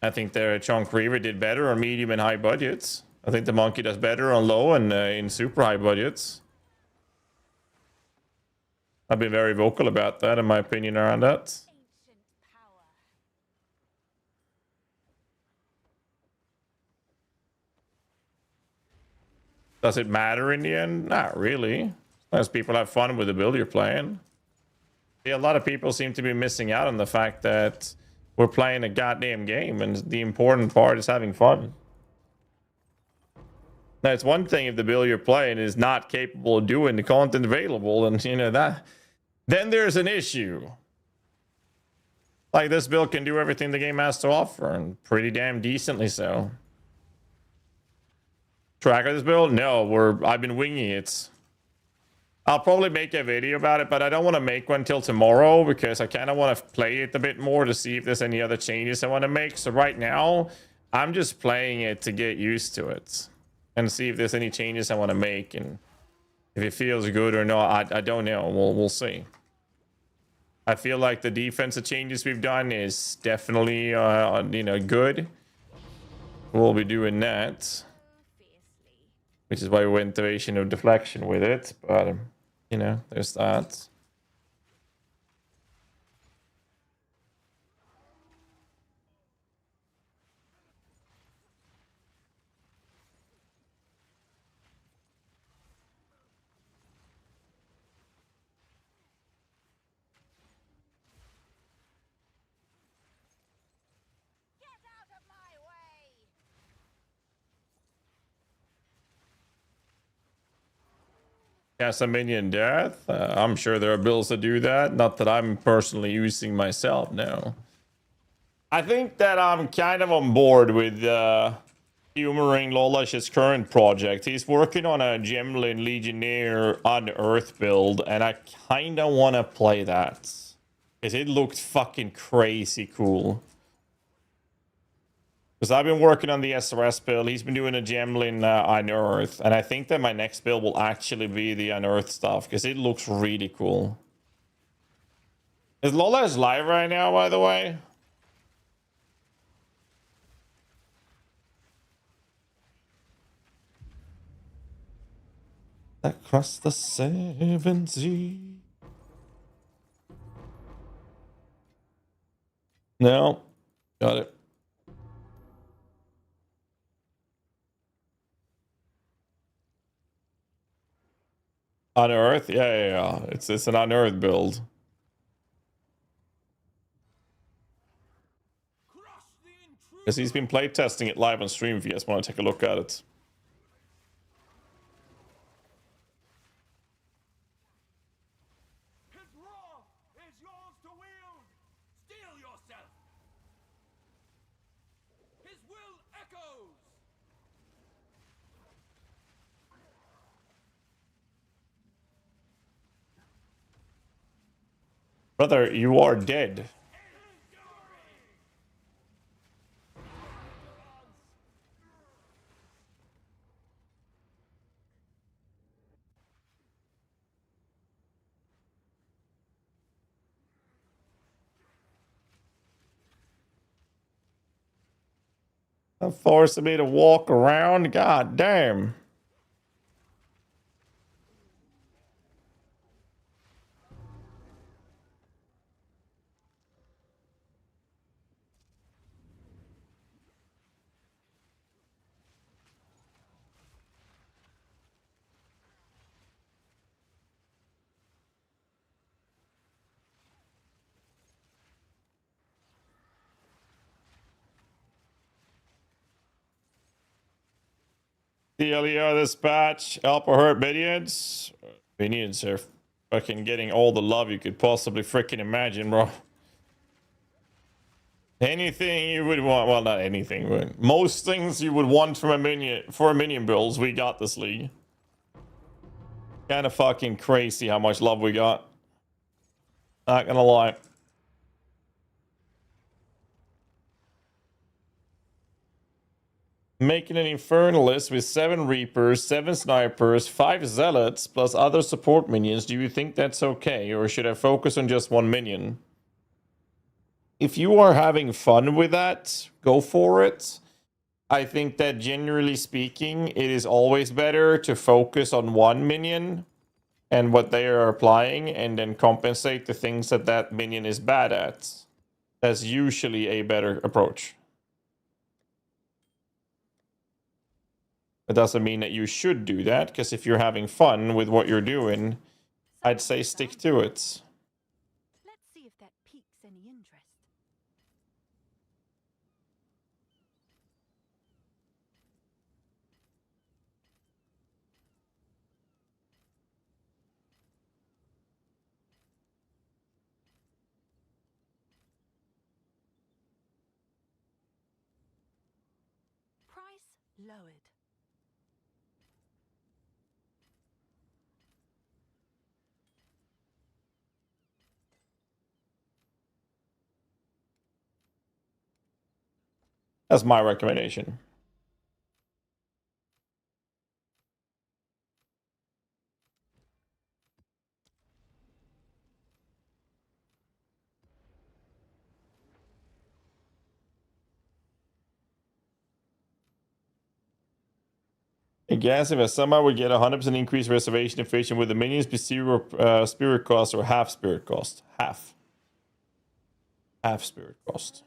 I think their Chunk Reaver did better on medium and high budgets. I think the Monkey does better on low and in super high budgets. I've been very vocal about that, in my opinion, around that. Does it matter in the end? Not really. As people have fun with the build you're playing. Yeah, a lot of people seem to be missing out on the fact that we're playing a goddamn game, and the important part is having fun. Now, it's one thing if the build you're playing is not capable of doing the content available, and you know that, then there's an issue. Like, this build can do everything the game has to offer, and pretty damn decently so. Track of this build? No, I've been winging it. I'll probably make a video about it, but I don't want to make one till tomorrow because I kind of want to play it a bit more to see if there's any other changes I want to make. So right now, I'm just playing it to get used to it and see if there's any changes I want to make, and if it feels good or not. I don't know. We'll see. I feel like the defensive changes we've done is definitely you know, good. We'll be doing that, which is why we went to Asian of deflection with it, but you know, there's that. Cast a minion death? I'm sure there are builds that do that. Not that I'm personally using myself, no. I think that I'm kind of on board with humoring Lolash's current project. He's working on a Gemlin Legionnaire Unearth build, and I kind of want to play that. Because it looked fucking crazy cool. Because I've been working on the SRS build. He's been doing a Gemlin Unearth. And I think that my next build will actually be the Unearth stuff. Because it looks really cool. Is Lolash live right now, by the way? Across the 7 seas. No. Got it. Unearth? Yeah. It's an unearth build. Because he's been playtesting it live on stream if you guys want to take a look at it. Brother, you are dead. Forcing me to walk around? God damn. DLER dispatch, help or hurt minions. Minions are fucking getting all the love you could possibly freaking imagine, bro. Anything you would want, well, not anything, but most things you would want from a minion builds, we got this league. Kind of fucking crazy how much love we got. Not gonna lie. Making an Infernalist with 7 Reapers, 7 Snipers, 5 Zealots, plus other support minions, do you think that's okay? Or should I focus on just 1 minion? If you are having fun with that, go for it. I think that generally speaking, it is always better to focus on 1 minion and what they are applying, and then compensate the things that that minion is bad at. That's usually a better approach. It doesn't mean that you should do that, because if you're having fun with what you're doing, I'd say stick to it. Let's see if that piques any interest. Price lowered. That's my recommendation. Hey, GHAZZY, if somehow would get 100% increased reservation efficiency with the minions be 0 spirit cost or half spirit cost? Half. Half spirit cost.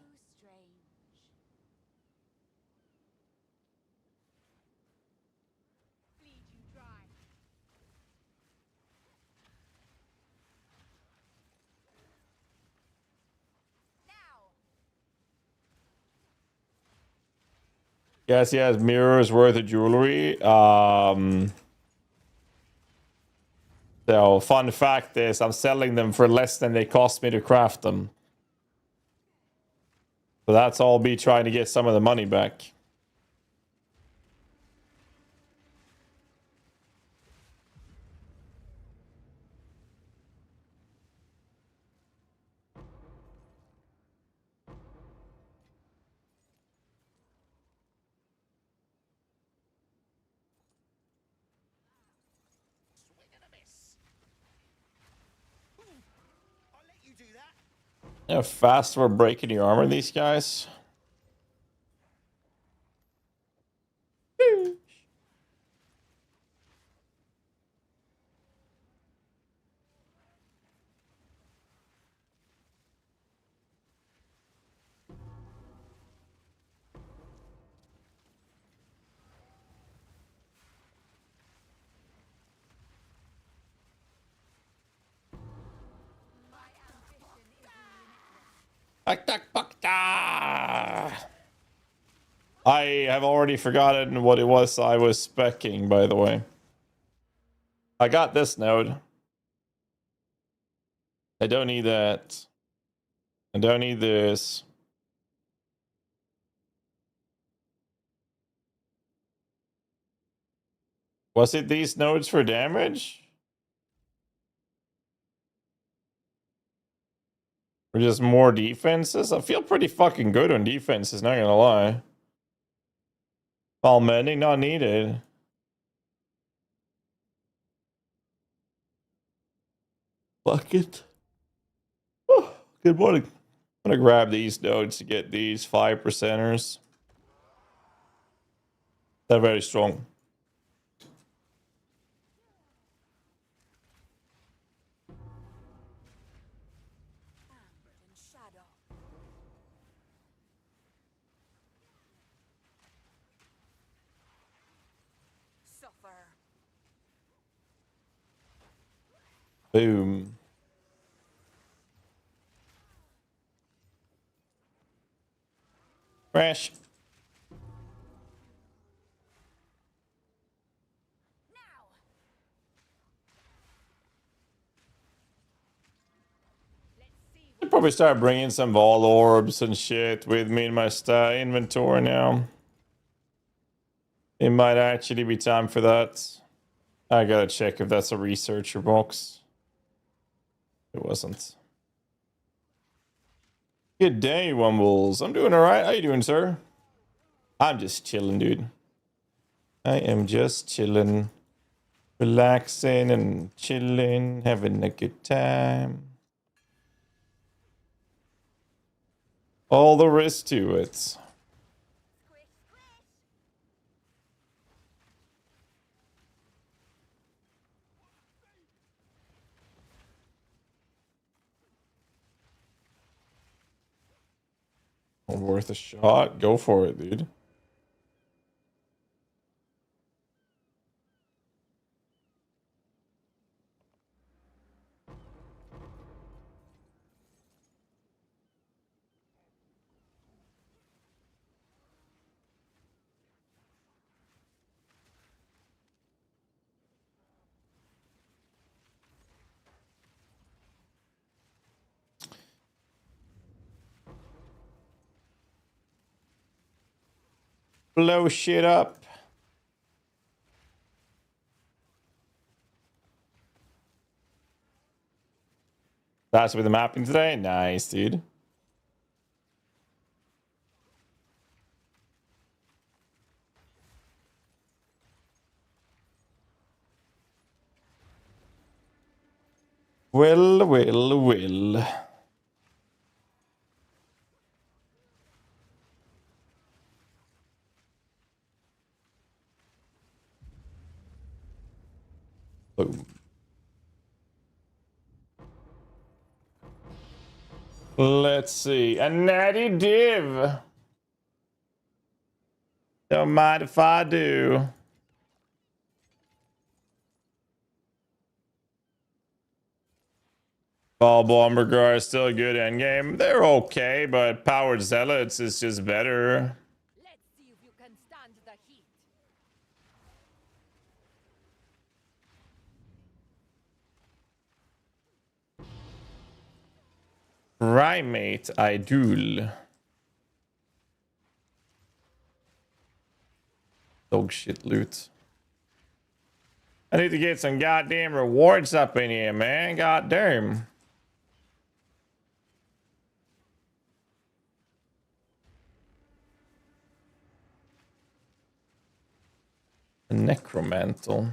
Yes, he has mirrors worth of jewelry. So, fun fact is, I'm selling them for less than they cost me to craft them. So that's all me trying to get some of the money back. How fast we're breaking the armor, these guys. I have already forgotten what it was I was speccing, by the way. I got this node. I don't need that. I don't need this. Was it these nodes for damage? Or just more defenses? I feel pretty fucking good on defenses, not gonna lie. While mending not needed. Fuck it. Oh, good morning. I'm gonna grab these nodes to get these 5%ers. They're very strong. Boom. Crash. I'll probably start bringing some Vol Orbs and shit with me in my inventory now. It might actually be time for that. I gotta check if that's a researcher box. It wasn't. Good day, Wumbles. I'm doing alright. How you doing, sir? I'm just chilling, dude. I am just chilling. Relaxing and chilling. Having a good time. All there is to it. Worth a shot? Go for it, dude. Blow shit up. That's with the mapping today? Nice, dude. Well. Boom. Let's see. A natty div. Don't mind if I do. Ball Bomber Gar is still a good endgame. They're okay, but Powered Zealots is just better. Let's see if you can stand the heat. Right, mate. Idol. Dog shit loot. I need to get some goddamn rewards up in here, man. Goddamn. A necromantle.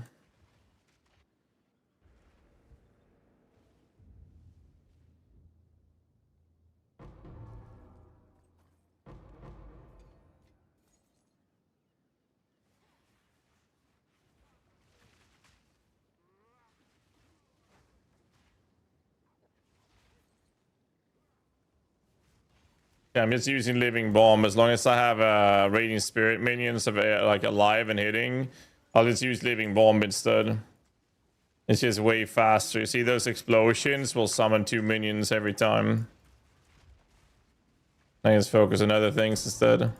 Yeah, I'm just using Living Bomb. As long as I have Radiant Spirit minions of like alive and hitting, I'll just use Living Bomb instead. It's just way faster. You see those explosions will summon 2 minions every time. I just focus on other things instead.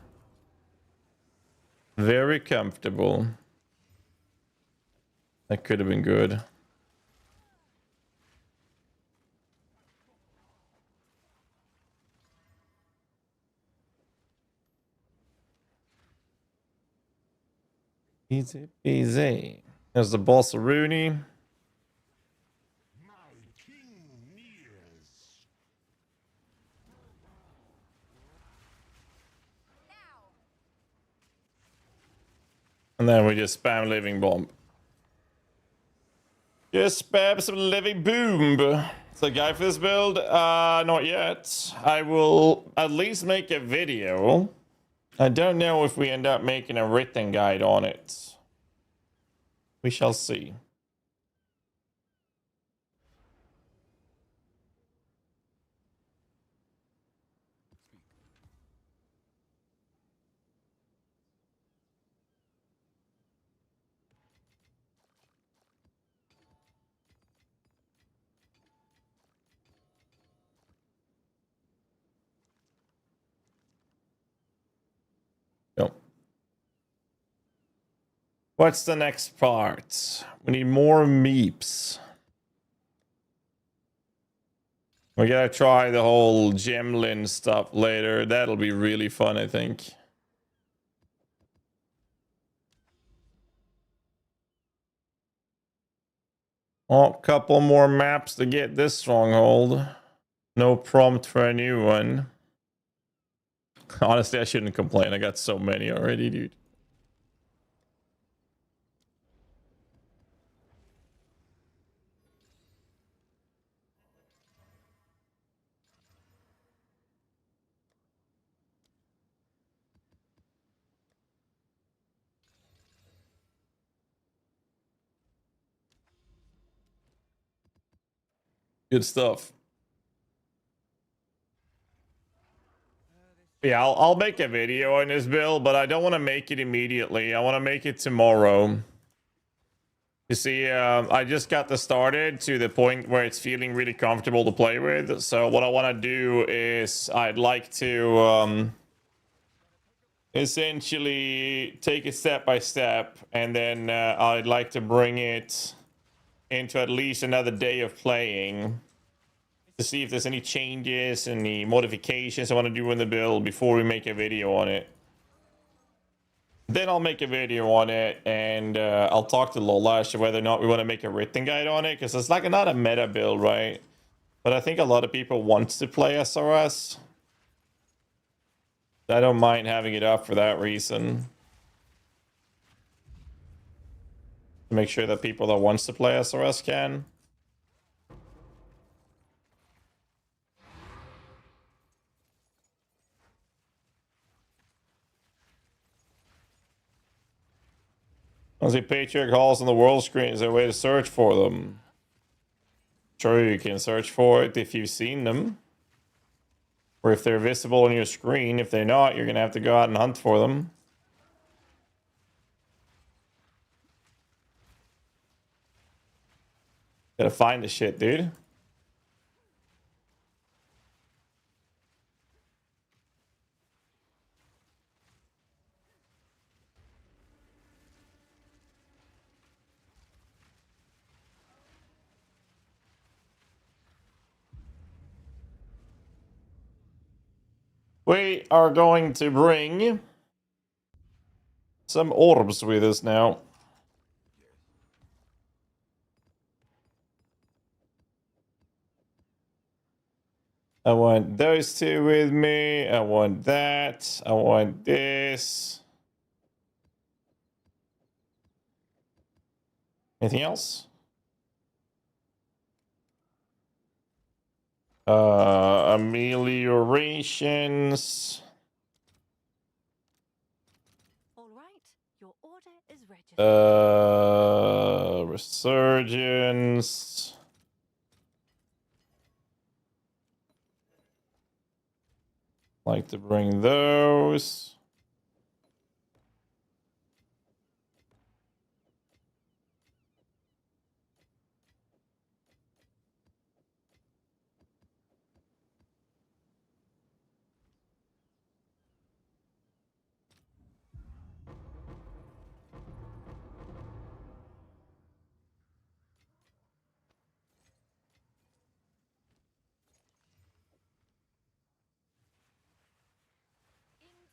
Very comfortable. That could have been good. Easy peasy. There's the boss Rooney. And then we just spam living bomb. Just spam some living boom. Is the guy for this build? Not yet. I will at least make a video. I don't know if we end up making a written guide on it. We shall see. Yep. What's the next part? We need more meeps. We gotta try the whole Gemlin stuff later. That'll be really fun, I think. Oh, couple more maps to get this stronghold. No prompt for a new one. Honestly, I shouldn't complain. I got so many already, dude. Good stuff. Yeah, I'll make a video on this build, but I don't want to make it immediately. I want to make it tomorrow. You see, I just got this started to the point where it's feeling really comfortable to play with. So what I want to do is I'd like to essentially take it step by step, and then I'd like to bring it into at least another day of playing to see if there's any changes, any modifications I want to do in the build before we make a video on it. Then I'll make a video on it, and I'll talk to Lolash whether or not we want to make a written guide on it, because it's like not a meta build, right? But I think a lot of people want to play SRS. I don't mind having it up for that reason. To make sure that people that wants to play SRS can. I see Patriarch Halls on the world screen. Is there a way to search for them? Sure, you can search for it if you've seen them. Or if they're visible on your screen. If they're not, you're going to have to go out and hunt for them. Gotta find the shit, dude. We are going to bring some orbs with us now. I want those two with me. I want that. I want this. Anything else? Ameliorations. All right, your order is registered. Resurgence. Like to bring those.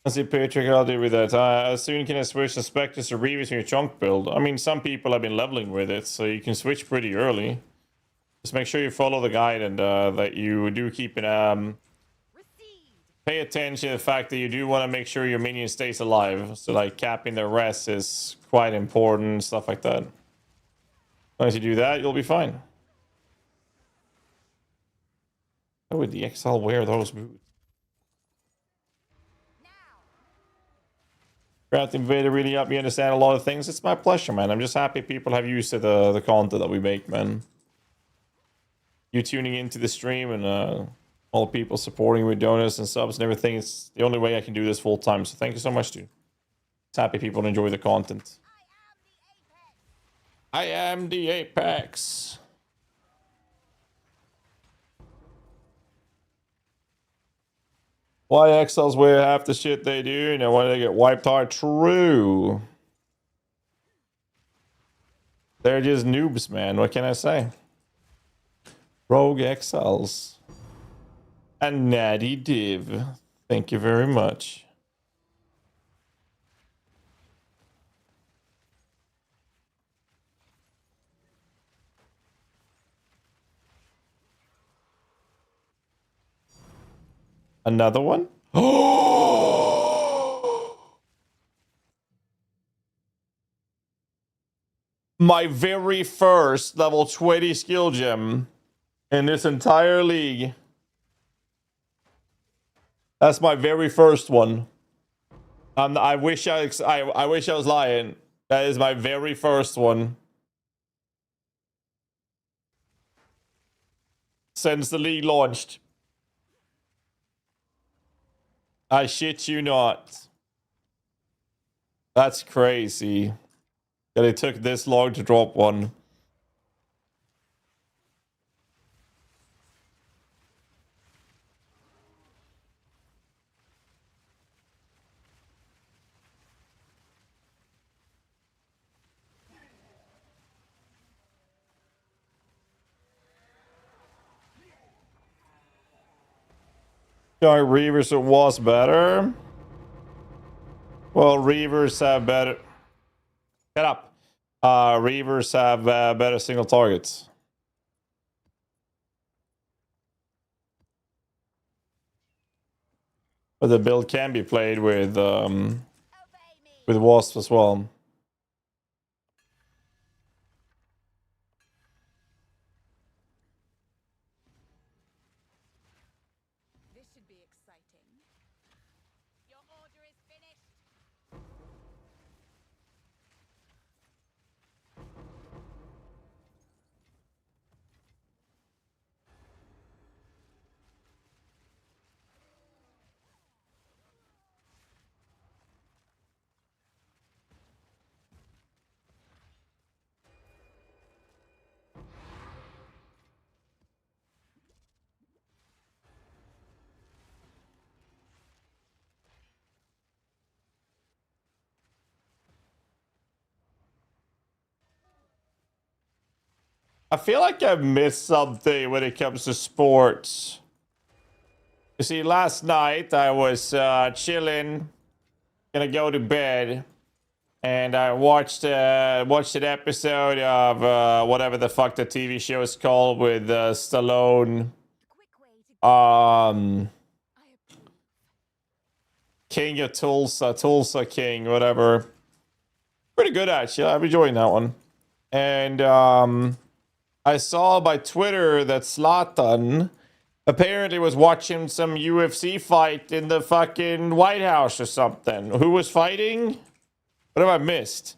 I see Patrick, I'll deal with that. How soon can I switch the Spectres to Reavers in your chunk build? I mean, some people have been leveling with it, so you can switch pretty early. Just make sure you follow the guide and that you do keep an pay attention to the fact that you do want to make sure your minion stays alive. So like capping their rest is quite important, stuff like that. Once you do that, you'll be fine. How would the Exile wear those boots? Craft Invader really helped me understand a lot of things. It's my pleasure, man. I'm just happy people have used the content that we make, man. You tuning into the stream and all the people supporting with donuts and subs and everything. It's the only way I can do this full time. So thank you so much, dude. It's happy people enjoy the content. I am the Apex. Why Exiles wear half the shit they do, and why they get wiped out? True. They're just noobs, man. What can I say? Rogue Exiles. And Natty Div. Thank you very much. Another one? My very first level 20 skill gem in this entire league. That's my very first one. I wish I was lying. That is my very first one. Since the league launched. I shit you not. That's crazy. That it took this long to drop one. Dark Reavers was better. Well, Reavers have better. Get up. Reavers have better single targets. But the build can be played with Wasp as well. This should be exciting. Your order is finished. I feel like I missed something when it comes to sports. You see, last night I was chilling, gonna go to bed, and I watched an episode of whatever the fuck the TV show is called with Stallone. King of Tulsa King, whatever. Pretty good actually. I'm enjoying that one. And I saw by Twitter that Zlatan apparently was watching some UFC fight in the fucking White House or something. Who was fighting? What have I missed?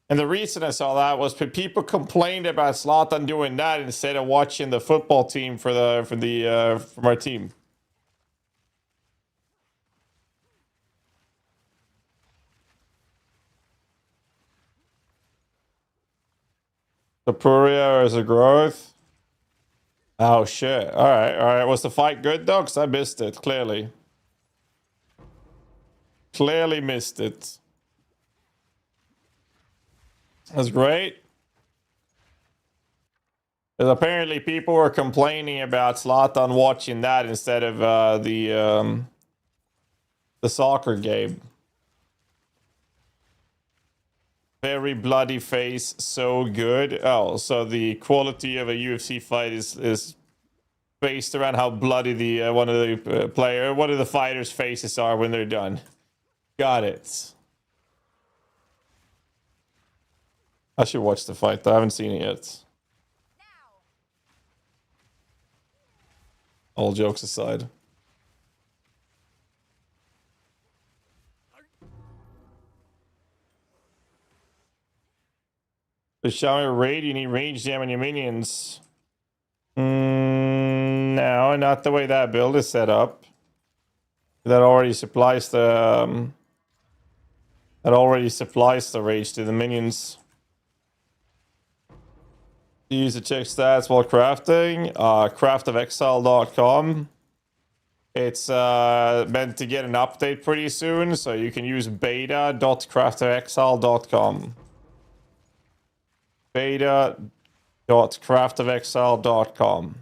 And the reason I saw that was people complained about Zlatan doing that instead of watching the football team from our team. Tapuria is a growth. Oh shit! All right. Was the fight good though? Cause I missed it clearly. Clearly missed it. That's great. Because apparently people were complaining about Zlatan watching that instead of The soccer game. Very bloody face, so good. Oh, so the quality of a UFC fight is based around how bloody the one of the fighters' faces are when they're done. Got it. I should watch the fight. I haven't seen it yet. All jokes aside. To shower raid, you need range jam on your minions. No, not the way that build is set up. That already supplies the rage to the minions. Use to check stats while crafting. Craftofexile.com. It's meant to get an update pretty soon, so you can use beta.craftofexile.com. Beta.craftofexile.com.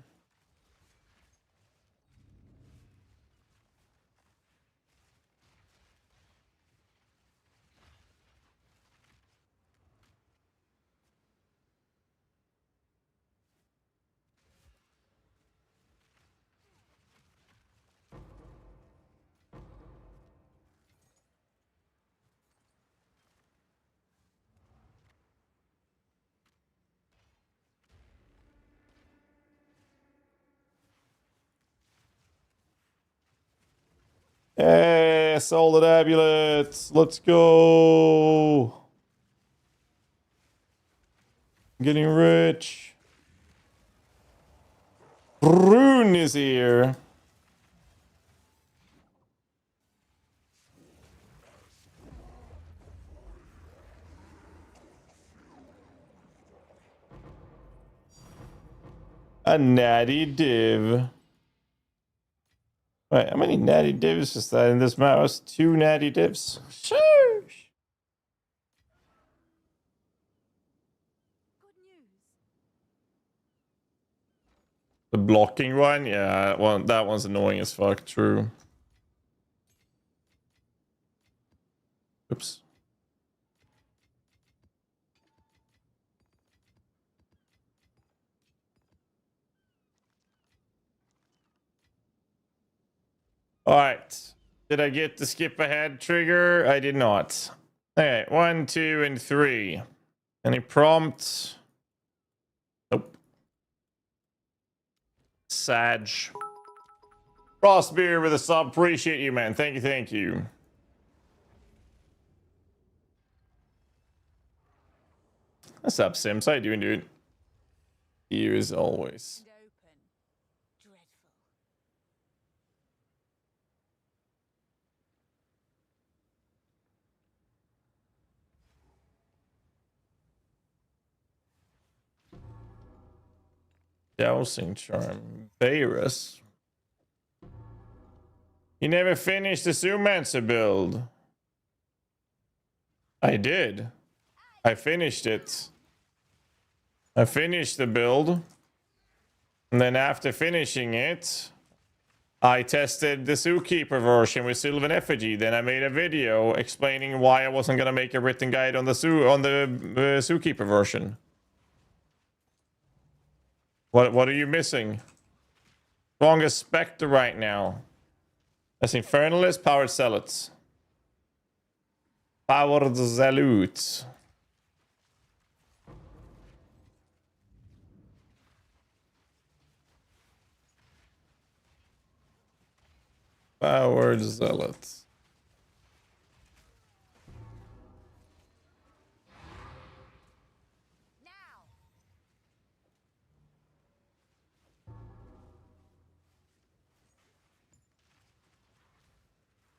Hey, sold the amulets. Let's go. Getting rich. Rune is here. A natty div. Wait, how many natty divs is that in this map? That's 2 natty divs. Sheesh. The blocking one? Yeah, that one's annoying as fuck. True. Oops. All right. Did I get the skip ahead trigger? I did not. Okay, 1, 2, and 3. Any prompts? Nope. Sag. Frostbeer with a sub. Appreciate you, man. Thank you, thank you. What's up, Sims? How you doing, dude? Here as always. Dowsing charm. Beirus. You never finished the Zoomancer build. I did. I finished it. I finished the build. And then after finishing it, I tested the Zookeeper version with Sylvan Effigy. Then I made a video explaining why I wasn't gonna make a written guide on the Zookeeper version. What are you missing? Strongest Spectre right now. That's Infernalist, Powered Zealots. Powered Zealots. Powered Zealots.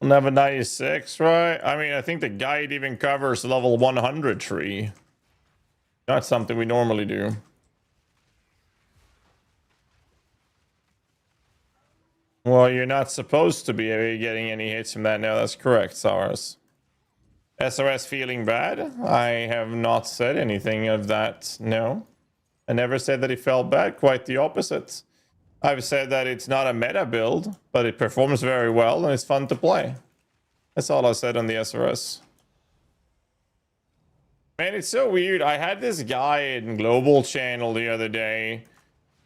Level 96, right? I mean, I think the guide even covers level 100 tree. Not something we normally do. Well, you're not supposed to be getting any hits from that. No, that's correct, Saurus. SRS feeling bad? I have not said anything of that, no. I never said that he felt bad, quite the opposite. I've said that it's not a meta build, but it performs very well and it's fun to play. That's all I said on the SRS. Man, it's so weird. I had this guy in Global Channel the other day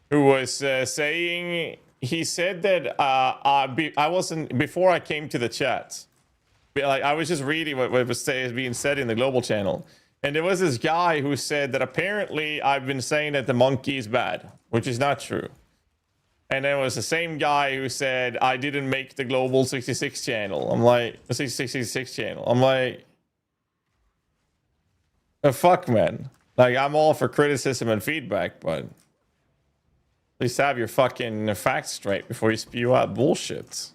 who was saying, he said that I wasn't, before I came to the chat, like I was just reading what was being said in the Global Channel. And there was this guy who said that apparently I've been saying that the monkey is bad, which is not true. And there was the same guy who said I didn't make the Global 66 channel. I'm like, the 66 channel. I'm like, fuck, man. Like, I'm all for criticism and feedback, but at least have your fucking facts straight before you spew out bullshit.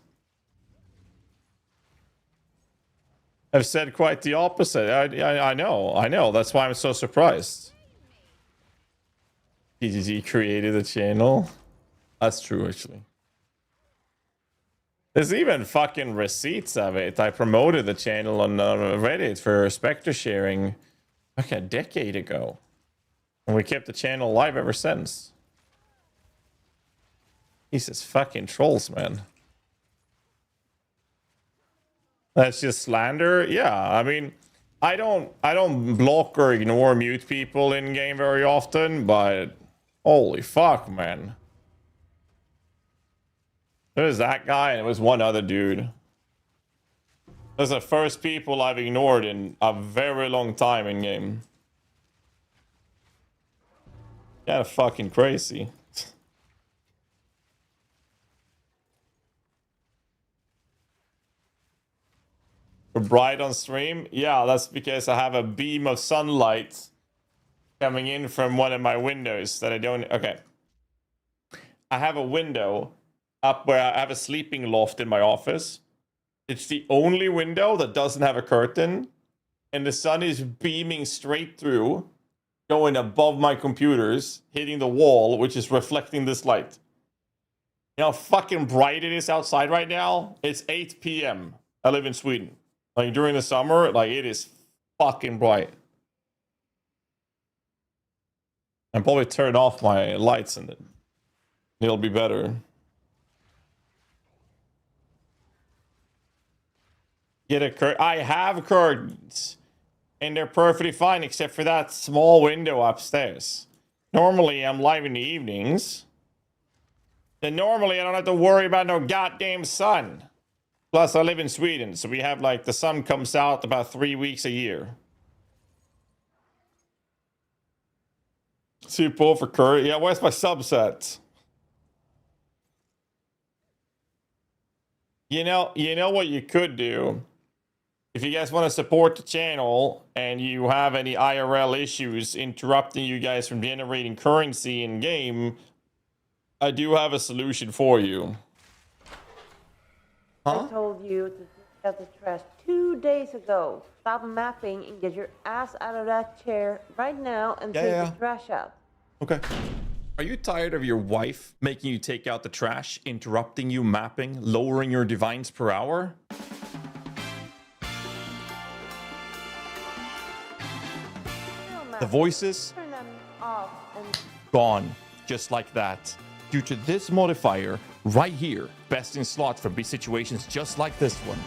I've said quite the opposite. I know. That's why I'm so surprised. GGG created the channel. That's true, actually. There's even fucking receipts of it. I promoted the channel on Reddit for Spectre sharing like a decade ago. And we kept the channel alive ever since. Jesus fucking trolls, man. That's just slander. Yeah, I mean, I don't block or ignore mute people in game very often, but holy fuck, man. There was that guy and it was one other dude. Those are the first people I've ignored in a very long time in game. Yeah, fucking crazy. Bright on stream? Yeah, that's because I have a beam of sunlight coming in from one of my windows that I don't... Okay. I have a window up where I have a sleeping loft in my office. It's the only window that doesn't have a curtain. And the sun is beaming straight through, going above my computers, hitting the wall, which is reflecting this light. You know how fucking bright it is outside right now? It's 8 p.m. I live in Sweden. Like during the summer, like it is fucking bright. I'll probably turn off my lights and it'll be better. Get a curtain. I have curtains. And they're perfectly fine except for that small window upstairs. Normally, I'm live in the evenings. And normally, I don't have to worry about no goddamn sun. Plus, I live in Sweden, so we have like the sun comes out about 3 weeks a year. Super for Curry. Yeah, where's my subset? You know what you could do? If you guys want to support the channel and you have any IRL issues interrupting you guys from generating currency in game, I do have a solution for you. I told you to take out the trash 2 days ago. Stop mapping and get your ass out of that chair right now and take the trash out. Okay. Are you tired of your wife making you take out the trash, interrupting you mapping, lowering your divines per hour? The voices? Turn them off and Gone. Just like that. Due to this modifier right here, best in slots for situations just like this one.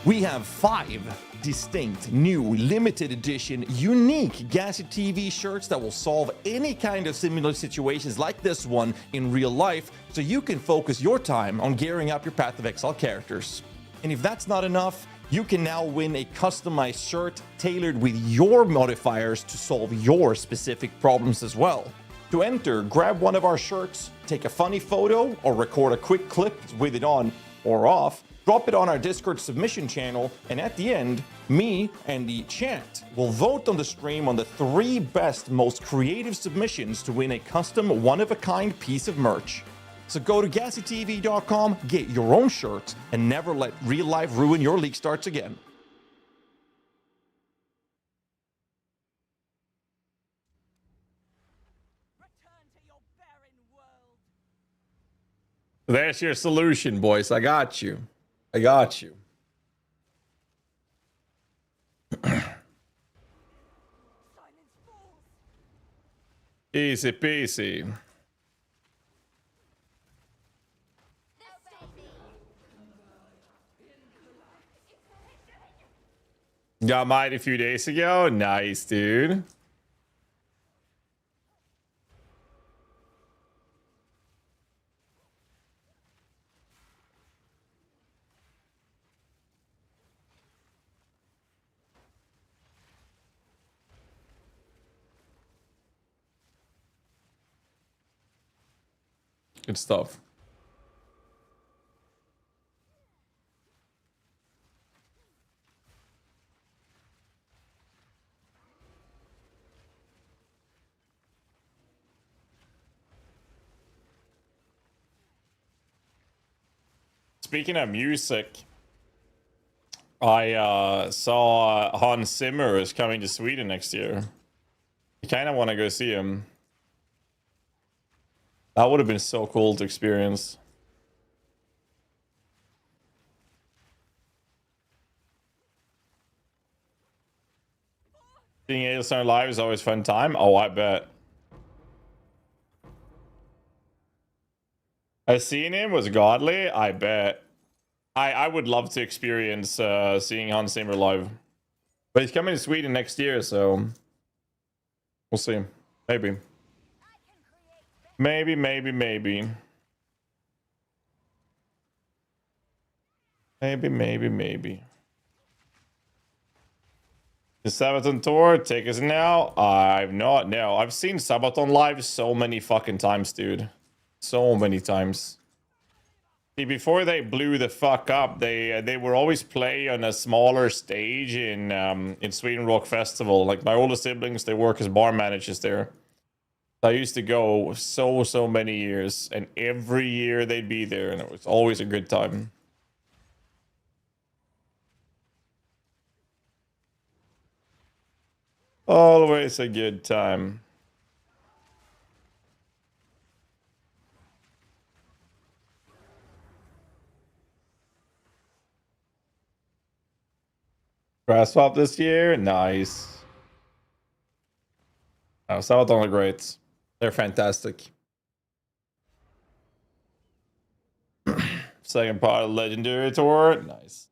We have 5 distinct, new, limited edition, unique GHAZZY TV shirts that will solve any kind of similar situations like this one in real life, so you can focus your time on gearing up your Path of Exile characters. And if that's not enough, you can now win a customized shirt tailored with your modifiers to solve your specific problems as well. To enter, grab one of our shirts, take a funny photo, or record a quick clip with it on or off, drop it on our Discord submission channel, and at the end, me and the chat will vote on the stream on the 3 best, most creative submissions to win a custom, one-of-a-kind piece of merch. So go to GHAZZYTV.com, get your own shirt, and never let real life ruin your league starts again. There's your solution, boys. I got you. I got you. Easy peasy. Got mine a few days ago. Nice, dude. Good stuff. Speaking of music, I saw Hans Zimmer is coming to Sweden next year. I kind of want to go see him. That would have been so cool to experience. Seeing Ailstone live is always a fun time. Oh, I bet. I seen him was godly. I bet. I would love to experience seeing Hans Zimmer live, but he's coming to Sweden next year, so we'll see. Maybe. Maybe. Maybe. Maybe. Maybe. Maybe. Maybe. The Sabaton tour, take us now. I've not. No, I've seen Sabaton live so many fucking times, dude. So many times. See, before they blew the fuck up, they were always play on a smaller stage in Sweden Rock Festival. Like my older siblings, they work as bar managers there. I used to go so many years, and every year they'd be there, and it was always a good time. Always a good time. Grass swap this year, nice. Oh, Sabaton are great. They're fantastic. Second part of the Legendary Tour, nice.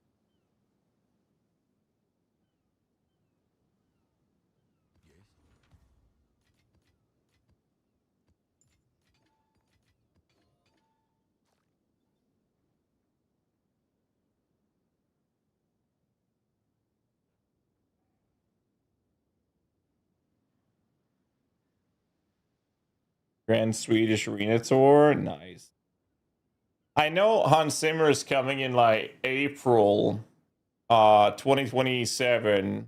Grand Swedish Arena Tour, nice. I know Hans Zimmer is coming in like April 2027.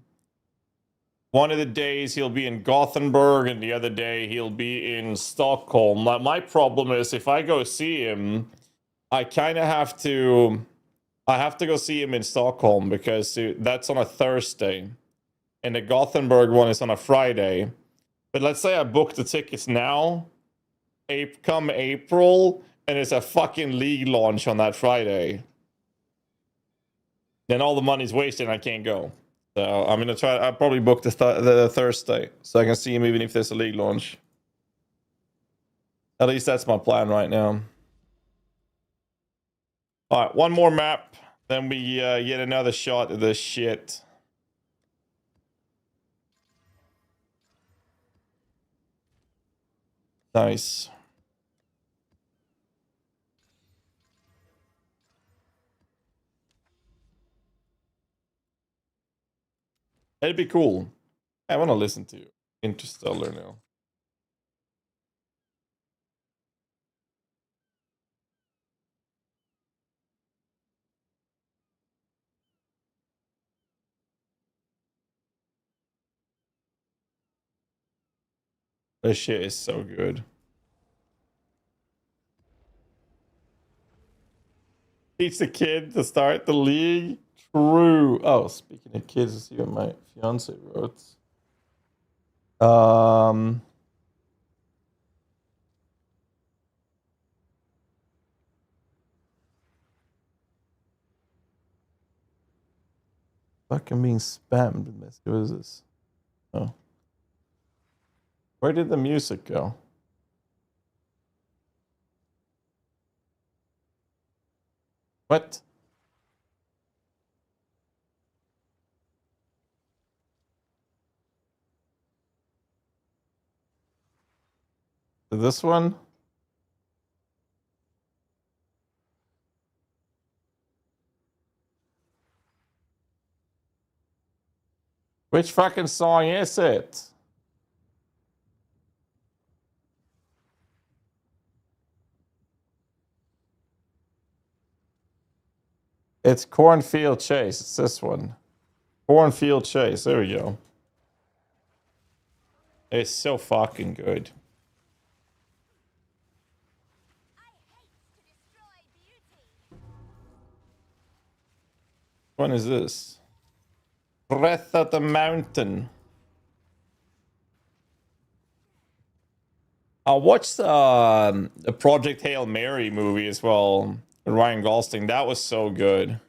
One of the days he'll be in Gothenburg and the other day he'll be in Stockholm. My problem is if I go see him, I kind of have to go see him in Stockholm because that's on a Thursday and the Gothenburg one is on a Friday. But let's say I book the tickets now, come April, and it's a fucking league launch on that Friday. Then all the money's wasted and I can't go. So I'm gonna try. I'll probably book the Thursday so I can see him even if there's a league launch. At least that's my plan right now. All right, one more map, then we get another shot at this shit. Nice. It'd be cool. I want to listen to Interstellar now. This shit is so good. Teach the kid to start the league. True. Oh, speaking of kids, let's see what my fiance wrote. Fucking being spammed. What is this? Oh. Where did the music go? What? This one? Which fucking song is it? It's Cornfield Chase. It's this one. Cornfield Chase. There we go. It's so fucking good. When is this? Breath of the Mountain. I watched the Project Hail Mary movie as well. Ryan Gosling. That was so good.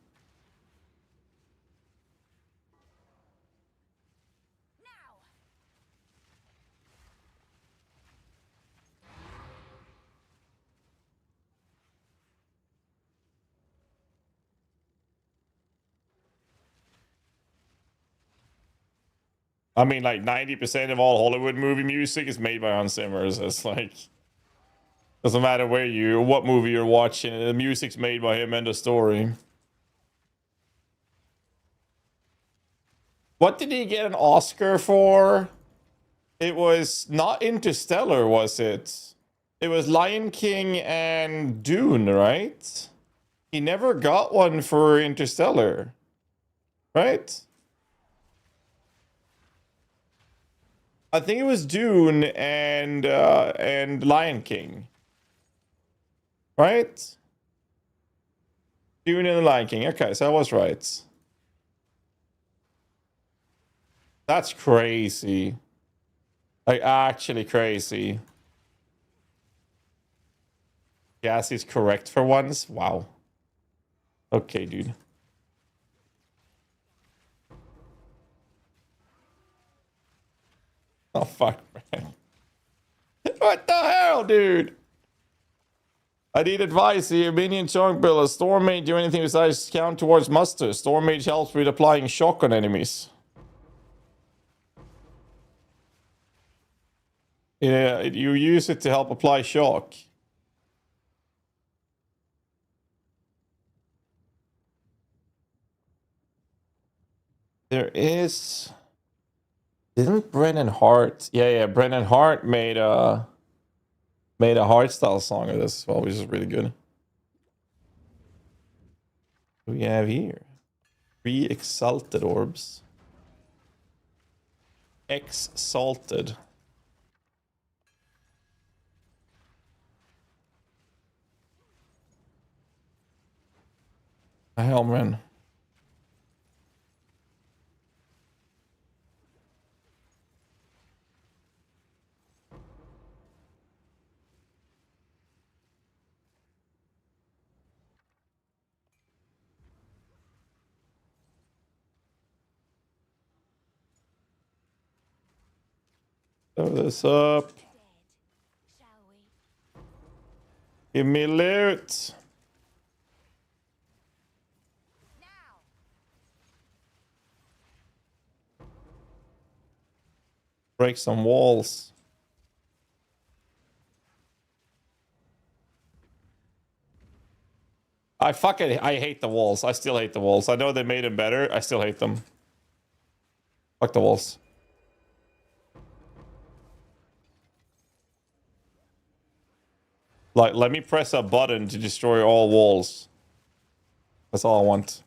I mean, like 90% of all Hollywood movie music is made by Hans Zimmer. So it's like, doesn't matter what movie you're watching, the music's made by him and the story. What did he get an Oscar for? It was not Interstellar, was it? It was Lion King and Dune, right? He never got one for Interstellar, right? I think it was Dune and Lion King, right? Dune and the Lion King. Okay, so I was right. That's crazy. Like, actually crazy. GHAZZY's correct for once. Wow. Okay, dude. Oh, fuck, man. What the hell, dude? I need advice here. Minion Chunk Builder. Storm Mage do anything besides count towards muster. Storm Mage helps with applying shock on enemies. Yeah, you use it to help apply shock. There is... Didn't Brennan Hart... Yeah, Brennan Hart made a hardstyle song of this as well, which is really good. What do we have here? 3 Exalted Orbs. Exalted. The hell, man. Throw this up. Give me loot. Break some walls. I hate the walls. I still hate the walls. I know they made them better. I still hate them. Fuck the walls. Like, let me press a button to destroy all walls. That's all I want.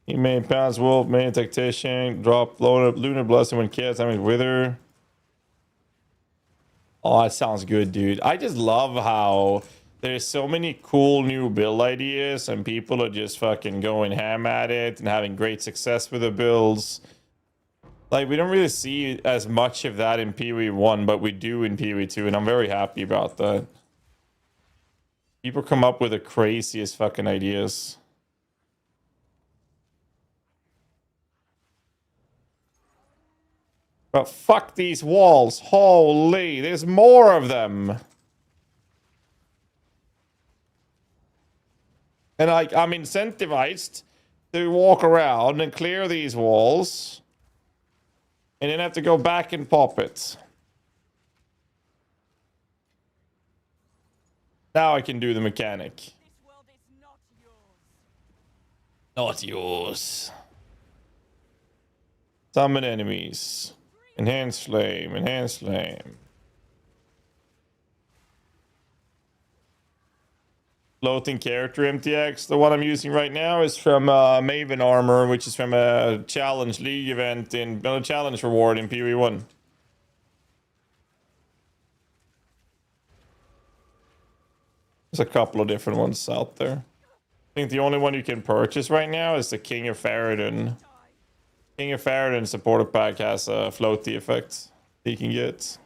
He made Pounds Wolf, main tactician, drop Lunar Blessing when cast damage Wither. Oh, that sounds good, dude. I just love how there's so many cool new build ideas and people are just fucking going ham at it and having great success with the builds. Like, we don't really see as much of that in PoE 1, but we do in PoE 2, and I'm very happy about that. People come up with the craziest fucking ideas. But fuck these walls. Holy, there's more of them. And I'm incentivized to walk around and clear these walls. And then have to go back and pop it. Now I can do the mechanic. Not yours. Summon enemies. Enhance flame. Enhance flame. Floating character MTX. The one I'm using right now is from Maven Armor, which is from a challenge league event in a challenge reward in PoE1. There's a couple of different ones out there. I think the only one you can purchase right now is the King of Faradon. King of Faradon supporter pack has a floaty effect that you can get.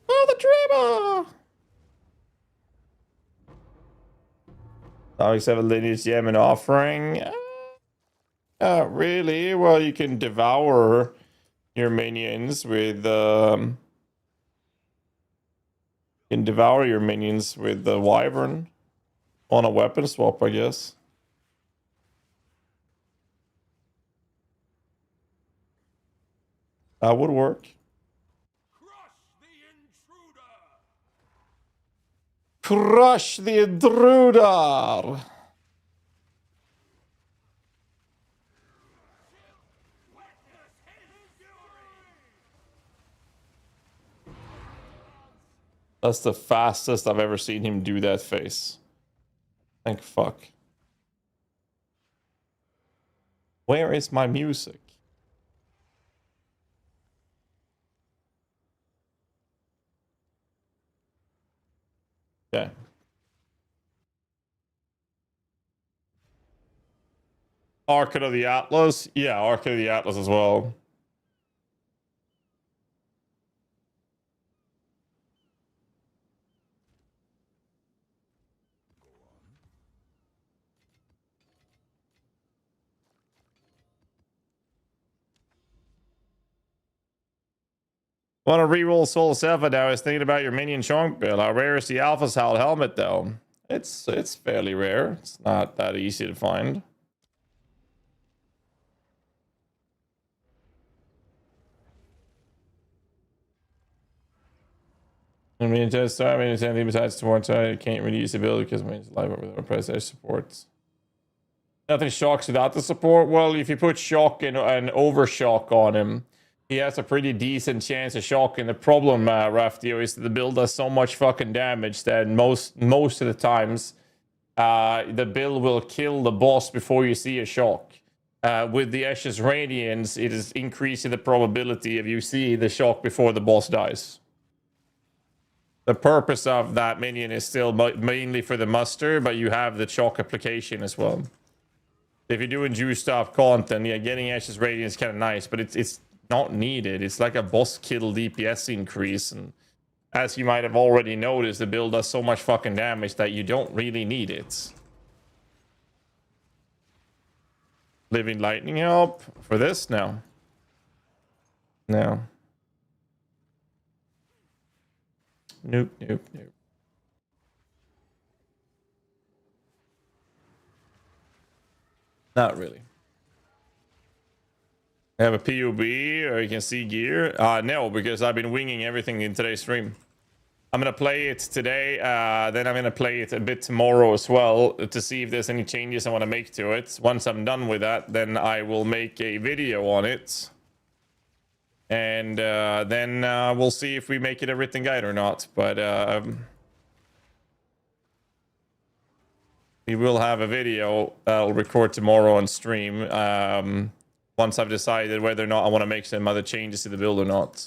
Oh, the dribble! Alex have a lineage gem and offering. Really? Well, you can devour your minions with the wyvern on a weapon swap, I guess. That would work. Crush the intruder! That's the fastest I've ever seen him do that face. Thank fuck. Where is my music? Okay. Archon of the Atlas? Yeah, Archon of the Atlas as well. Want to reroll Soul 7 now? I was thinking about your minion chunk bill. How rare is the Alpha Sal helmet though? It's fairly rare. It's not that easy to find. I mean, just anything besides towards I can't really use the ability because it's live with our price edge supports. Nothing shocks without the support. Well, if you put shock and overshock on him, he has a pretty decent chance of shocking. The problem, Raftio, is that the build does so much fucking damage that most of the times, the build will kill the boss before you see a shock. With the Ashes Radiance, it is increasing the probability of you see the shock before the boss dies. The purpose of that minion is still mainly for the muster, but you have the shock application as well. If you're doing juiced up content, yeah, getting Ashes Radiance is kind of nice, but it's not needed. It's like a boss kill DPS increase, and as you might have already noticed, the build does so much fucking damage that you don't really need it. Living Lightning help for this? No. No. Nope, nope, nope. Not really. I have a POB or you can see gear? No, because I've been winging everything in today's stream. I'm going to play it today. Then I'm going to play it a bit tomorrow as well to see if there's any changes I want to make to it. Once I'm done with that, then I will make a video on it. And then we'll see if we make it a written guide or not. But we will have a video I'll record tomorrow on stream. Once I've decided whether or not I want to make some other changes to the build or not.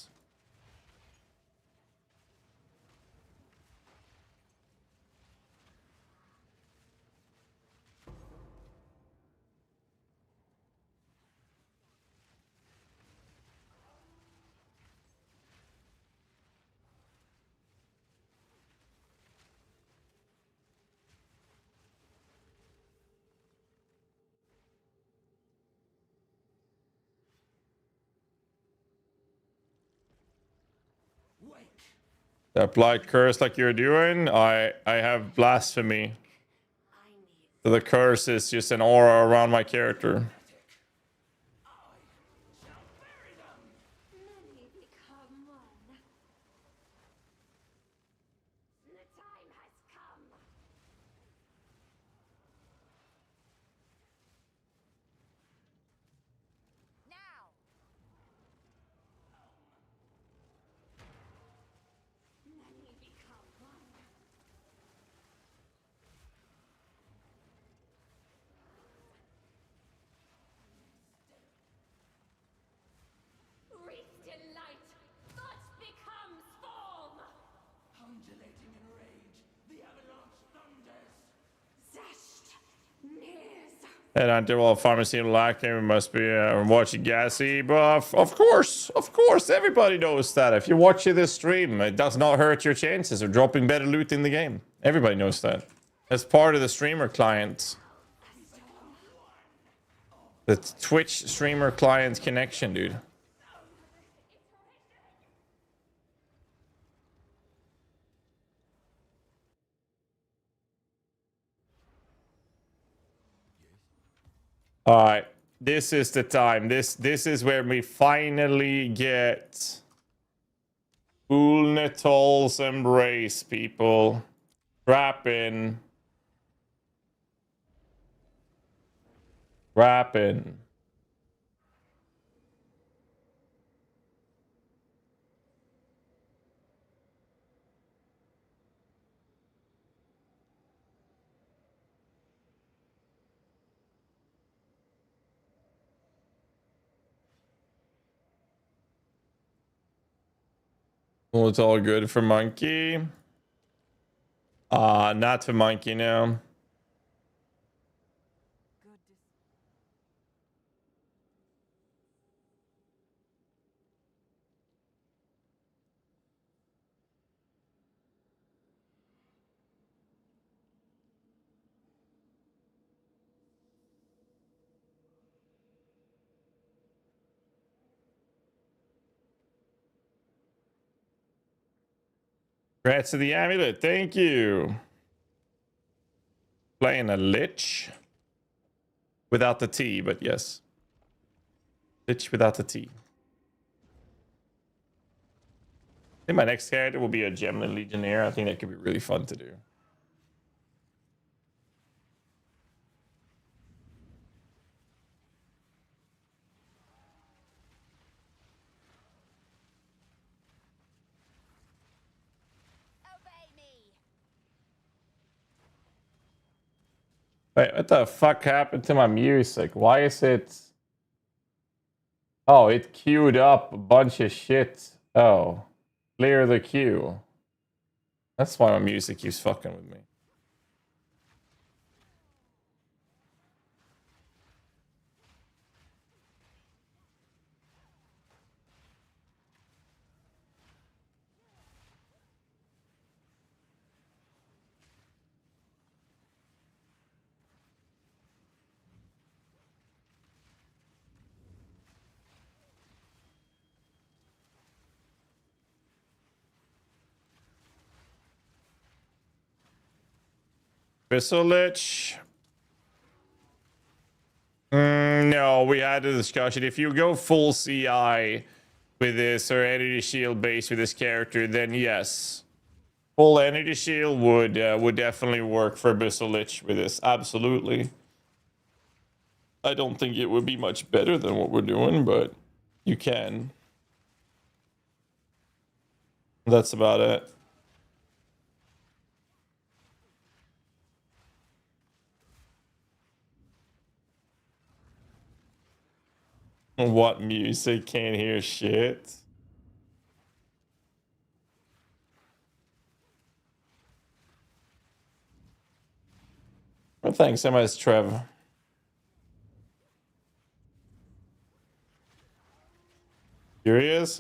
Apply curse like you're doing. I have blasphemy. So the curse is just an aura around my character. And until pharmacy lacking, we must be watching GHAZZY. But of course, everybody knows that. If you watch this stream, it does not hurt your chances of dropping better loot in the game. Everybody knows that. As part of the streamer client. The Twitch streamer client connection, dude. All right, this is the time. This is where we finally get Ulnetol's embrace, people. Rapping. Well, it's all good for Monkey. Not for Monkey now. Congrats to the amulet. Thank you. Playing a Lich. Without the T, but yes. Lich without the T. I think my next character will be a Gemini Legionnaire. I think that could be really fun to do. Wait, what the fuck happened to my music? Why is it... Oh, it queued up a bunch of shit. Oh. Clear the queue. That's why my music keeps fucking with me. Lich. No, we had a discussion. If you go full CI with this or energy shield base with this character, then yes. Full energy shield would definitely work for Lich with this. Absolutely. I don't think it would be much better than what we're doing, but you can. That's about it. What music? Can't hear shit. Well, thanks so much, Trev. Curious?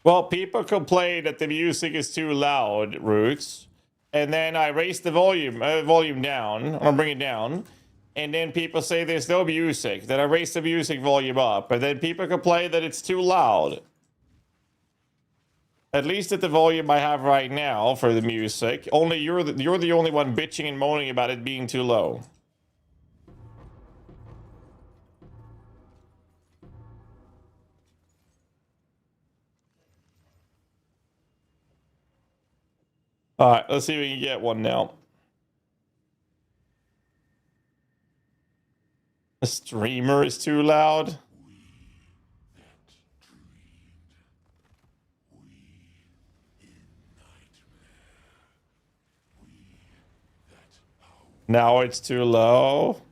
Well, people complain that the music is too loud, Roots. And then I raise the volume down, or bring it down. And then people say there's no music. Then I raise the music volume up. And then people complain that it's too loud. At least at the volume I have right now for the music. Only you're the only one bitching and moaning about it being too low. Alright, let's see if we can get one now. The streamer is too loud. Now it's too low.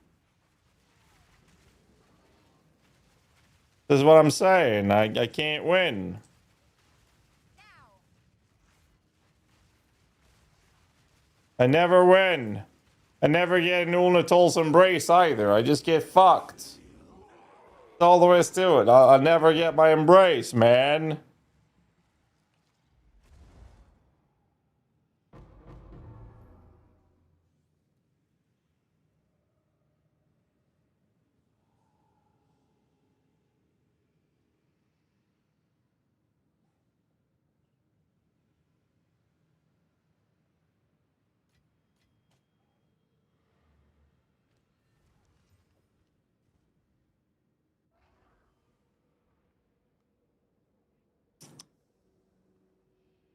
This is what I'm saying. I can't win. I never win. I never get an Ulnatol's embrace either. I just get fucked. That's all there is to it. I never get my embrace, man.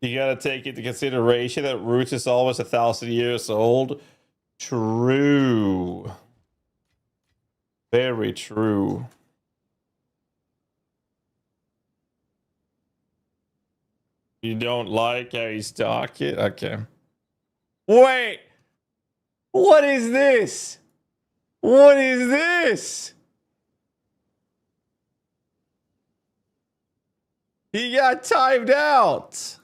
You gotta take into consideration that Roots is almost 1,000 years old. True. Very true. You don't like how he's talking? Okay. Wait! What is this? What is this? He got timed out.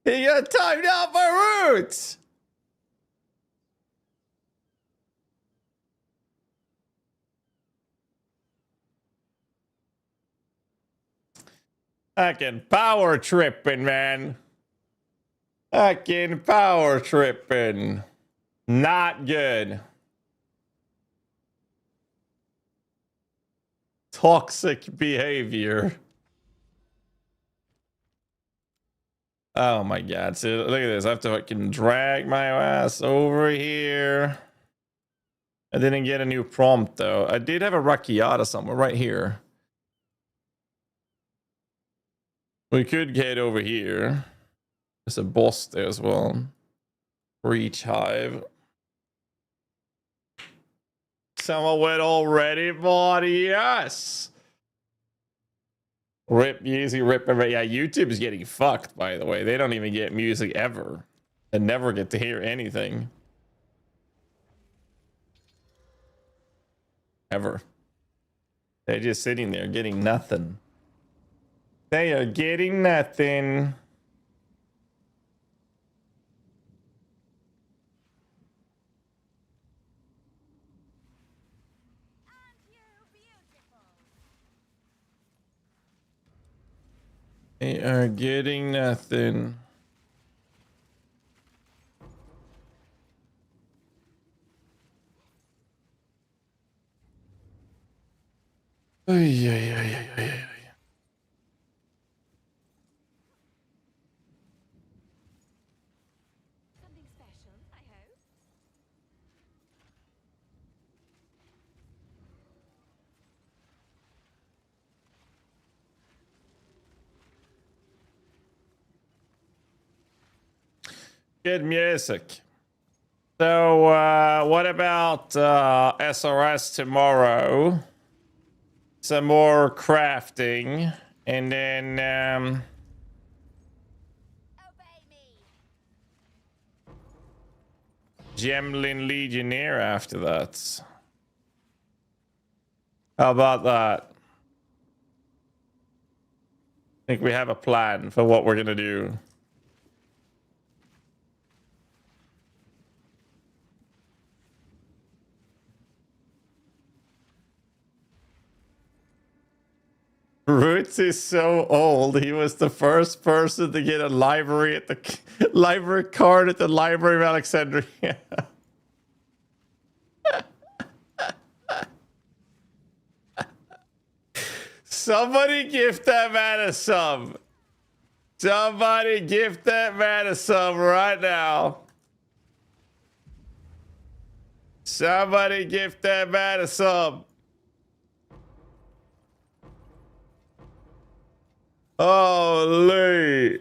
He got timed out by Roots. Fucking power tripping, man. Fucking power tripping. Not good. Toxic behavior. Oh my god. So look at this. I have to fucking drag my ass over here. I didn't get a new prompt though. I did have a Racchiata somewhere right here. We could get over here. There's a boss there as well. For each hive. Someone went already, buddy. Yes. Rip music, rip everybody. Yeah, YouTube is getting fucked, by the way. They don't even get music ever. They never get to hear anything. Ever. They're just sitting there getting nothing. They are getting nothing. They are getting nothing. Ay, ay, ay, ay, ay, ay. Good music. So, what about SRS tomorrow? Some more crafting, and then Gemlin Legionnaire after that. How about that? I think we have a plan for what we're gonna do. Roots is so old. He was the first person to get a library at the library card at the Library of Alexandria. Somebody gift that man a sub. Somebody gift that man a sub right now. Somebody gift that man a sub. Holy.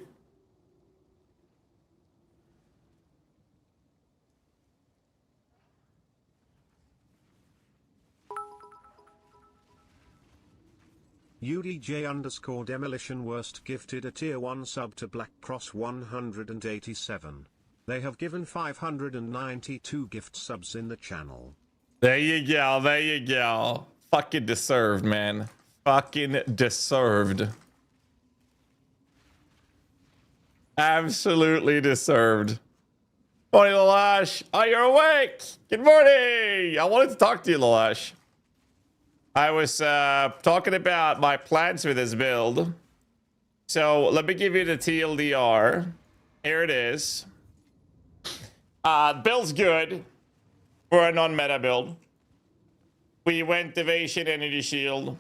UDJ underscore demolition worst gifted a tier 1 sub to Black Cross 187. They have given 592 gift subs in the channel. There you go. There you go. Fucking deserved, man. Fucking deserved. Absolutely deserved. Morning, Lalash. Oh, you're awake. Good morning. I wanted to talk to you, Lalash. I was talking about my plans for this build. So let me give you the TLDR. Here it is. Build's good for a non-meta build. We went Evasion, Energy Shield,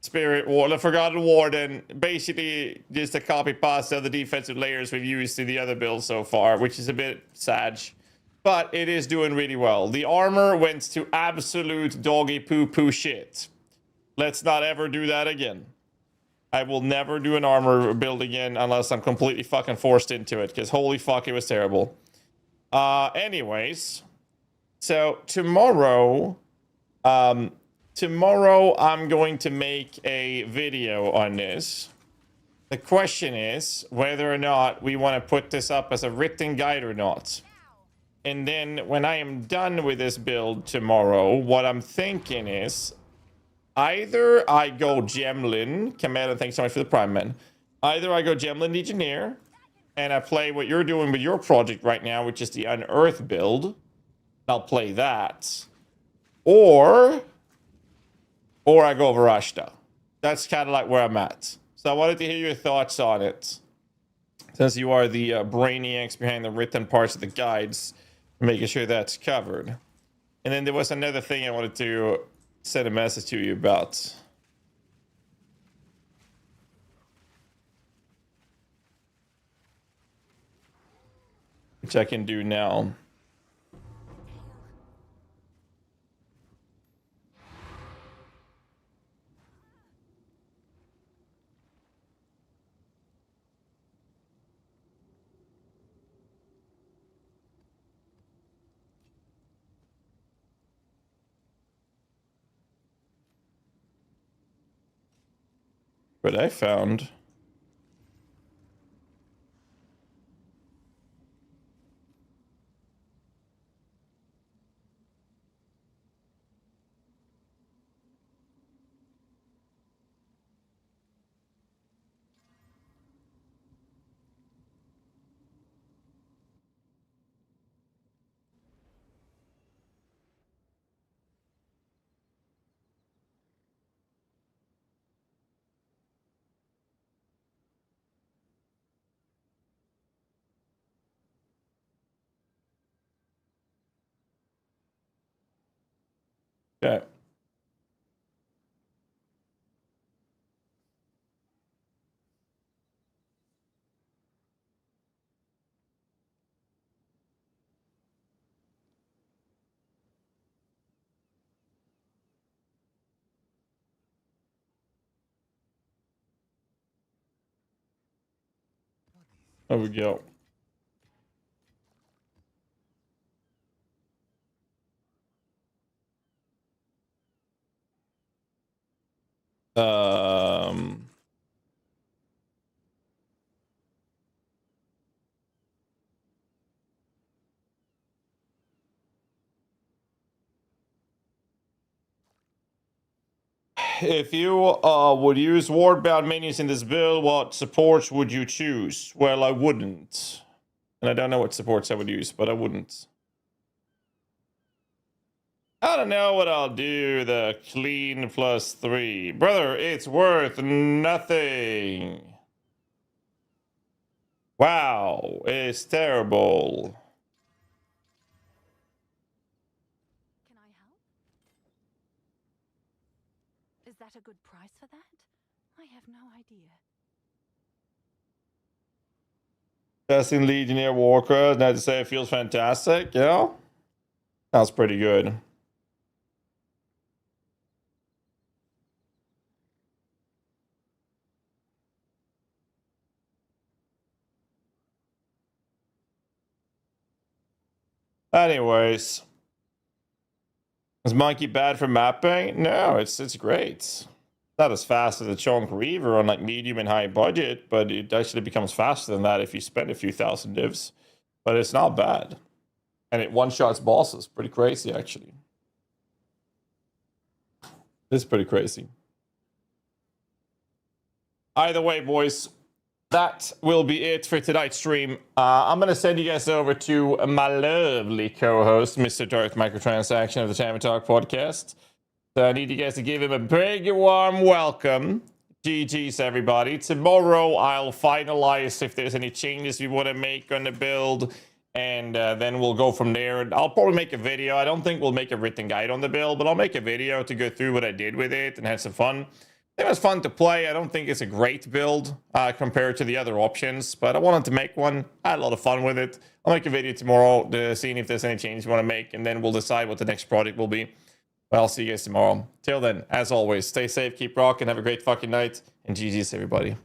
Spirit Ward, the Forgotten Warden. Basically, just a copy paste of the defensive layers we've used in the other builds so far, which is a bit sad. But it is doing really well. The armor went to absolute doggy poo-poo shit. Let's not ever do that again. I will never do an armor build again unless I'm completely fucking forced into it, because holy fuck, it was terrible. Anyways, so tomorrow I'm going to make a video on this. The question is whether or not we want to put this up as a written guide or not. And then when I am done with this build tomorrow, what I'm thinking is either I go Gemlin, Kamala, thanks so much for the Prime Man. Either I go Gemlin Legionnaire and I play what you're doing with your project right now, which is the Unearth build. I'll play that. Or I go Varashta. That's kind of like where I'm at. So I wanted to hear your thoughts on it. Since you are the brainiacs behind the written parts of the guides, making sure that's covered. And then there was another thing I wanted to send a message to you about. Which I can do now. What I found. Okay. There we go. If you would use wardbound minions in this build, what supports would you choose? Well, I wouldn't. And I don't know what supports I would use, but I wouldn't. I don't want to know what I'll do. The clean +3. Brother, it's worth nothing. Wow, it's terrible. Can I help? Is that a good price for that? I have no idea. Testing Legionnaire Warcraft. Not to say it feels fantastic, you know? That's pretty good. Anyways. Is Monkey bad for mapping? No, it's great. Not as fast as a Chunk Reaver on like medium and high budget, but it actually becomes faster than that if you spend a few thousand divs. But it's not bad. And it one-shots bosses. Pretty crazy, actually. It's pretty crazy. Either way, boys, that will be it for tonight's stream. I'm going to send you guys over to my lovely co-host, Mr. Darth Microtransaction of the Time and Talk podcast. So I need you guys to give him a big warm welcome. GG's, everybody. Tomorrow, I'll finalize if there's any changes we want to make on the build. And then we'll go from there. I'll probably make a video. I don't think we'll make a written guide on the build, but I'll make a video to go through what I did with it and have some fun. It was fun to play. I don't think it's a great build compared to the other options, but I wanted to make one. I had a lot of fun with it. I'll make a video tomorrow seeing if there's any changes you want to make, and then we'll decide what the next project will be. But I'll see you guys tomorrow. Till then, as always, stay safe, keep rocking, have a great fucking night, and GG's, everybody.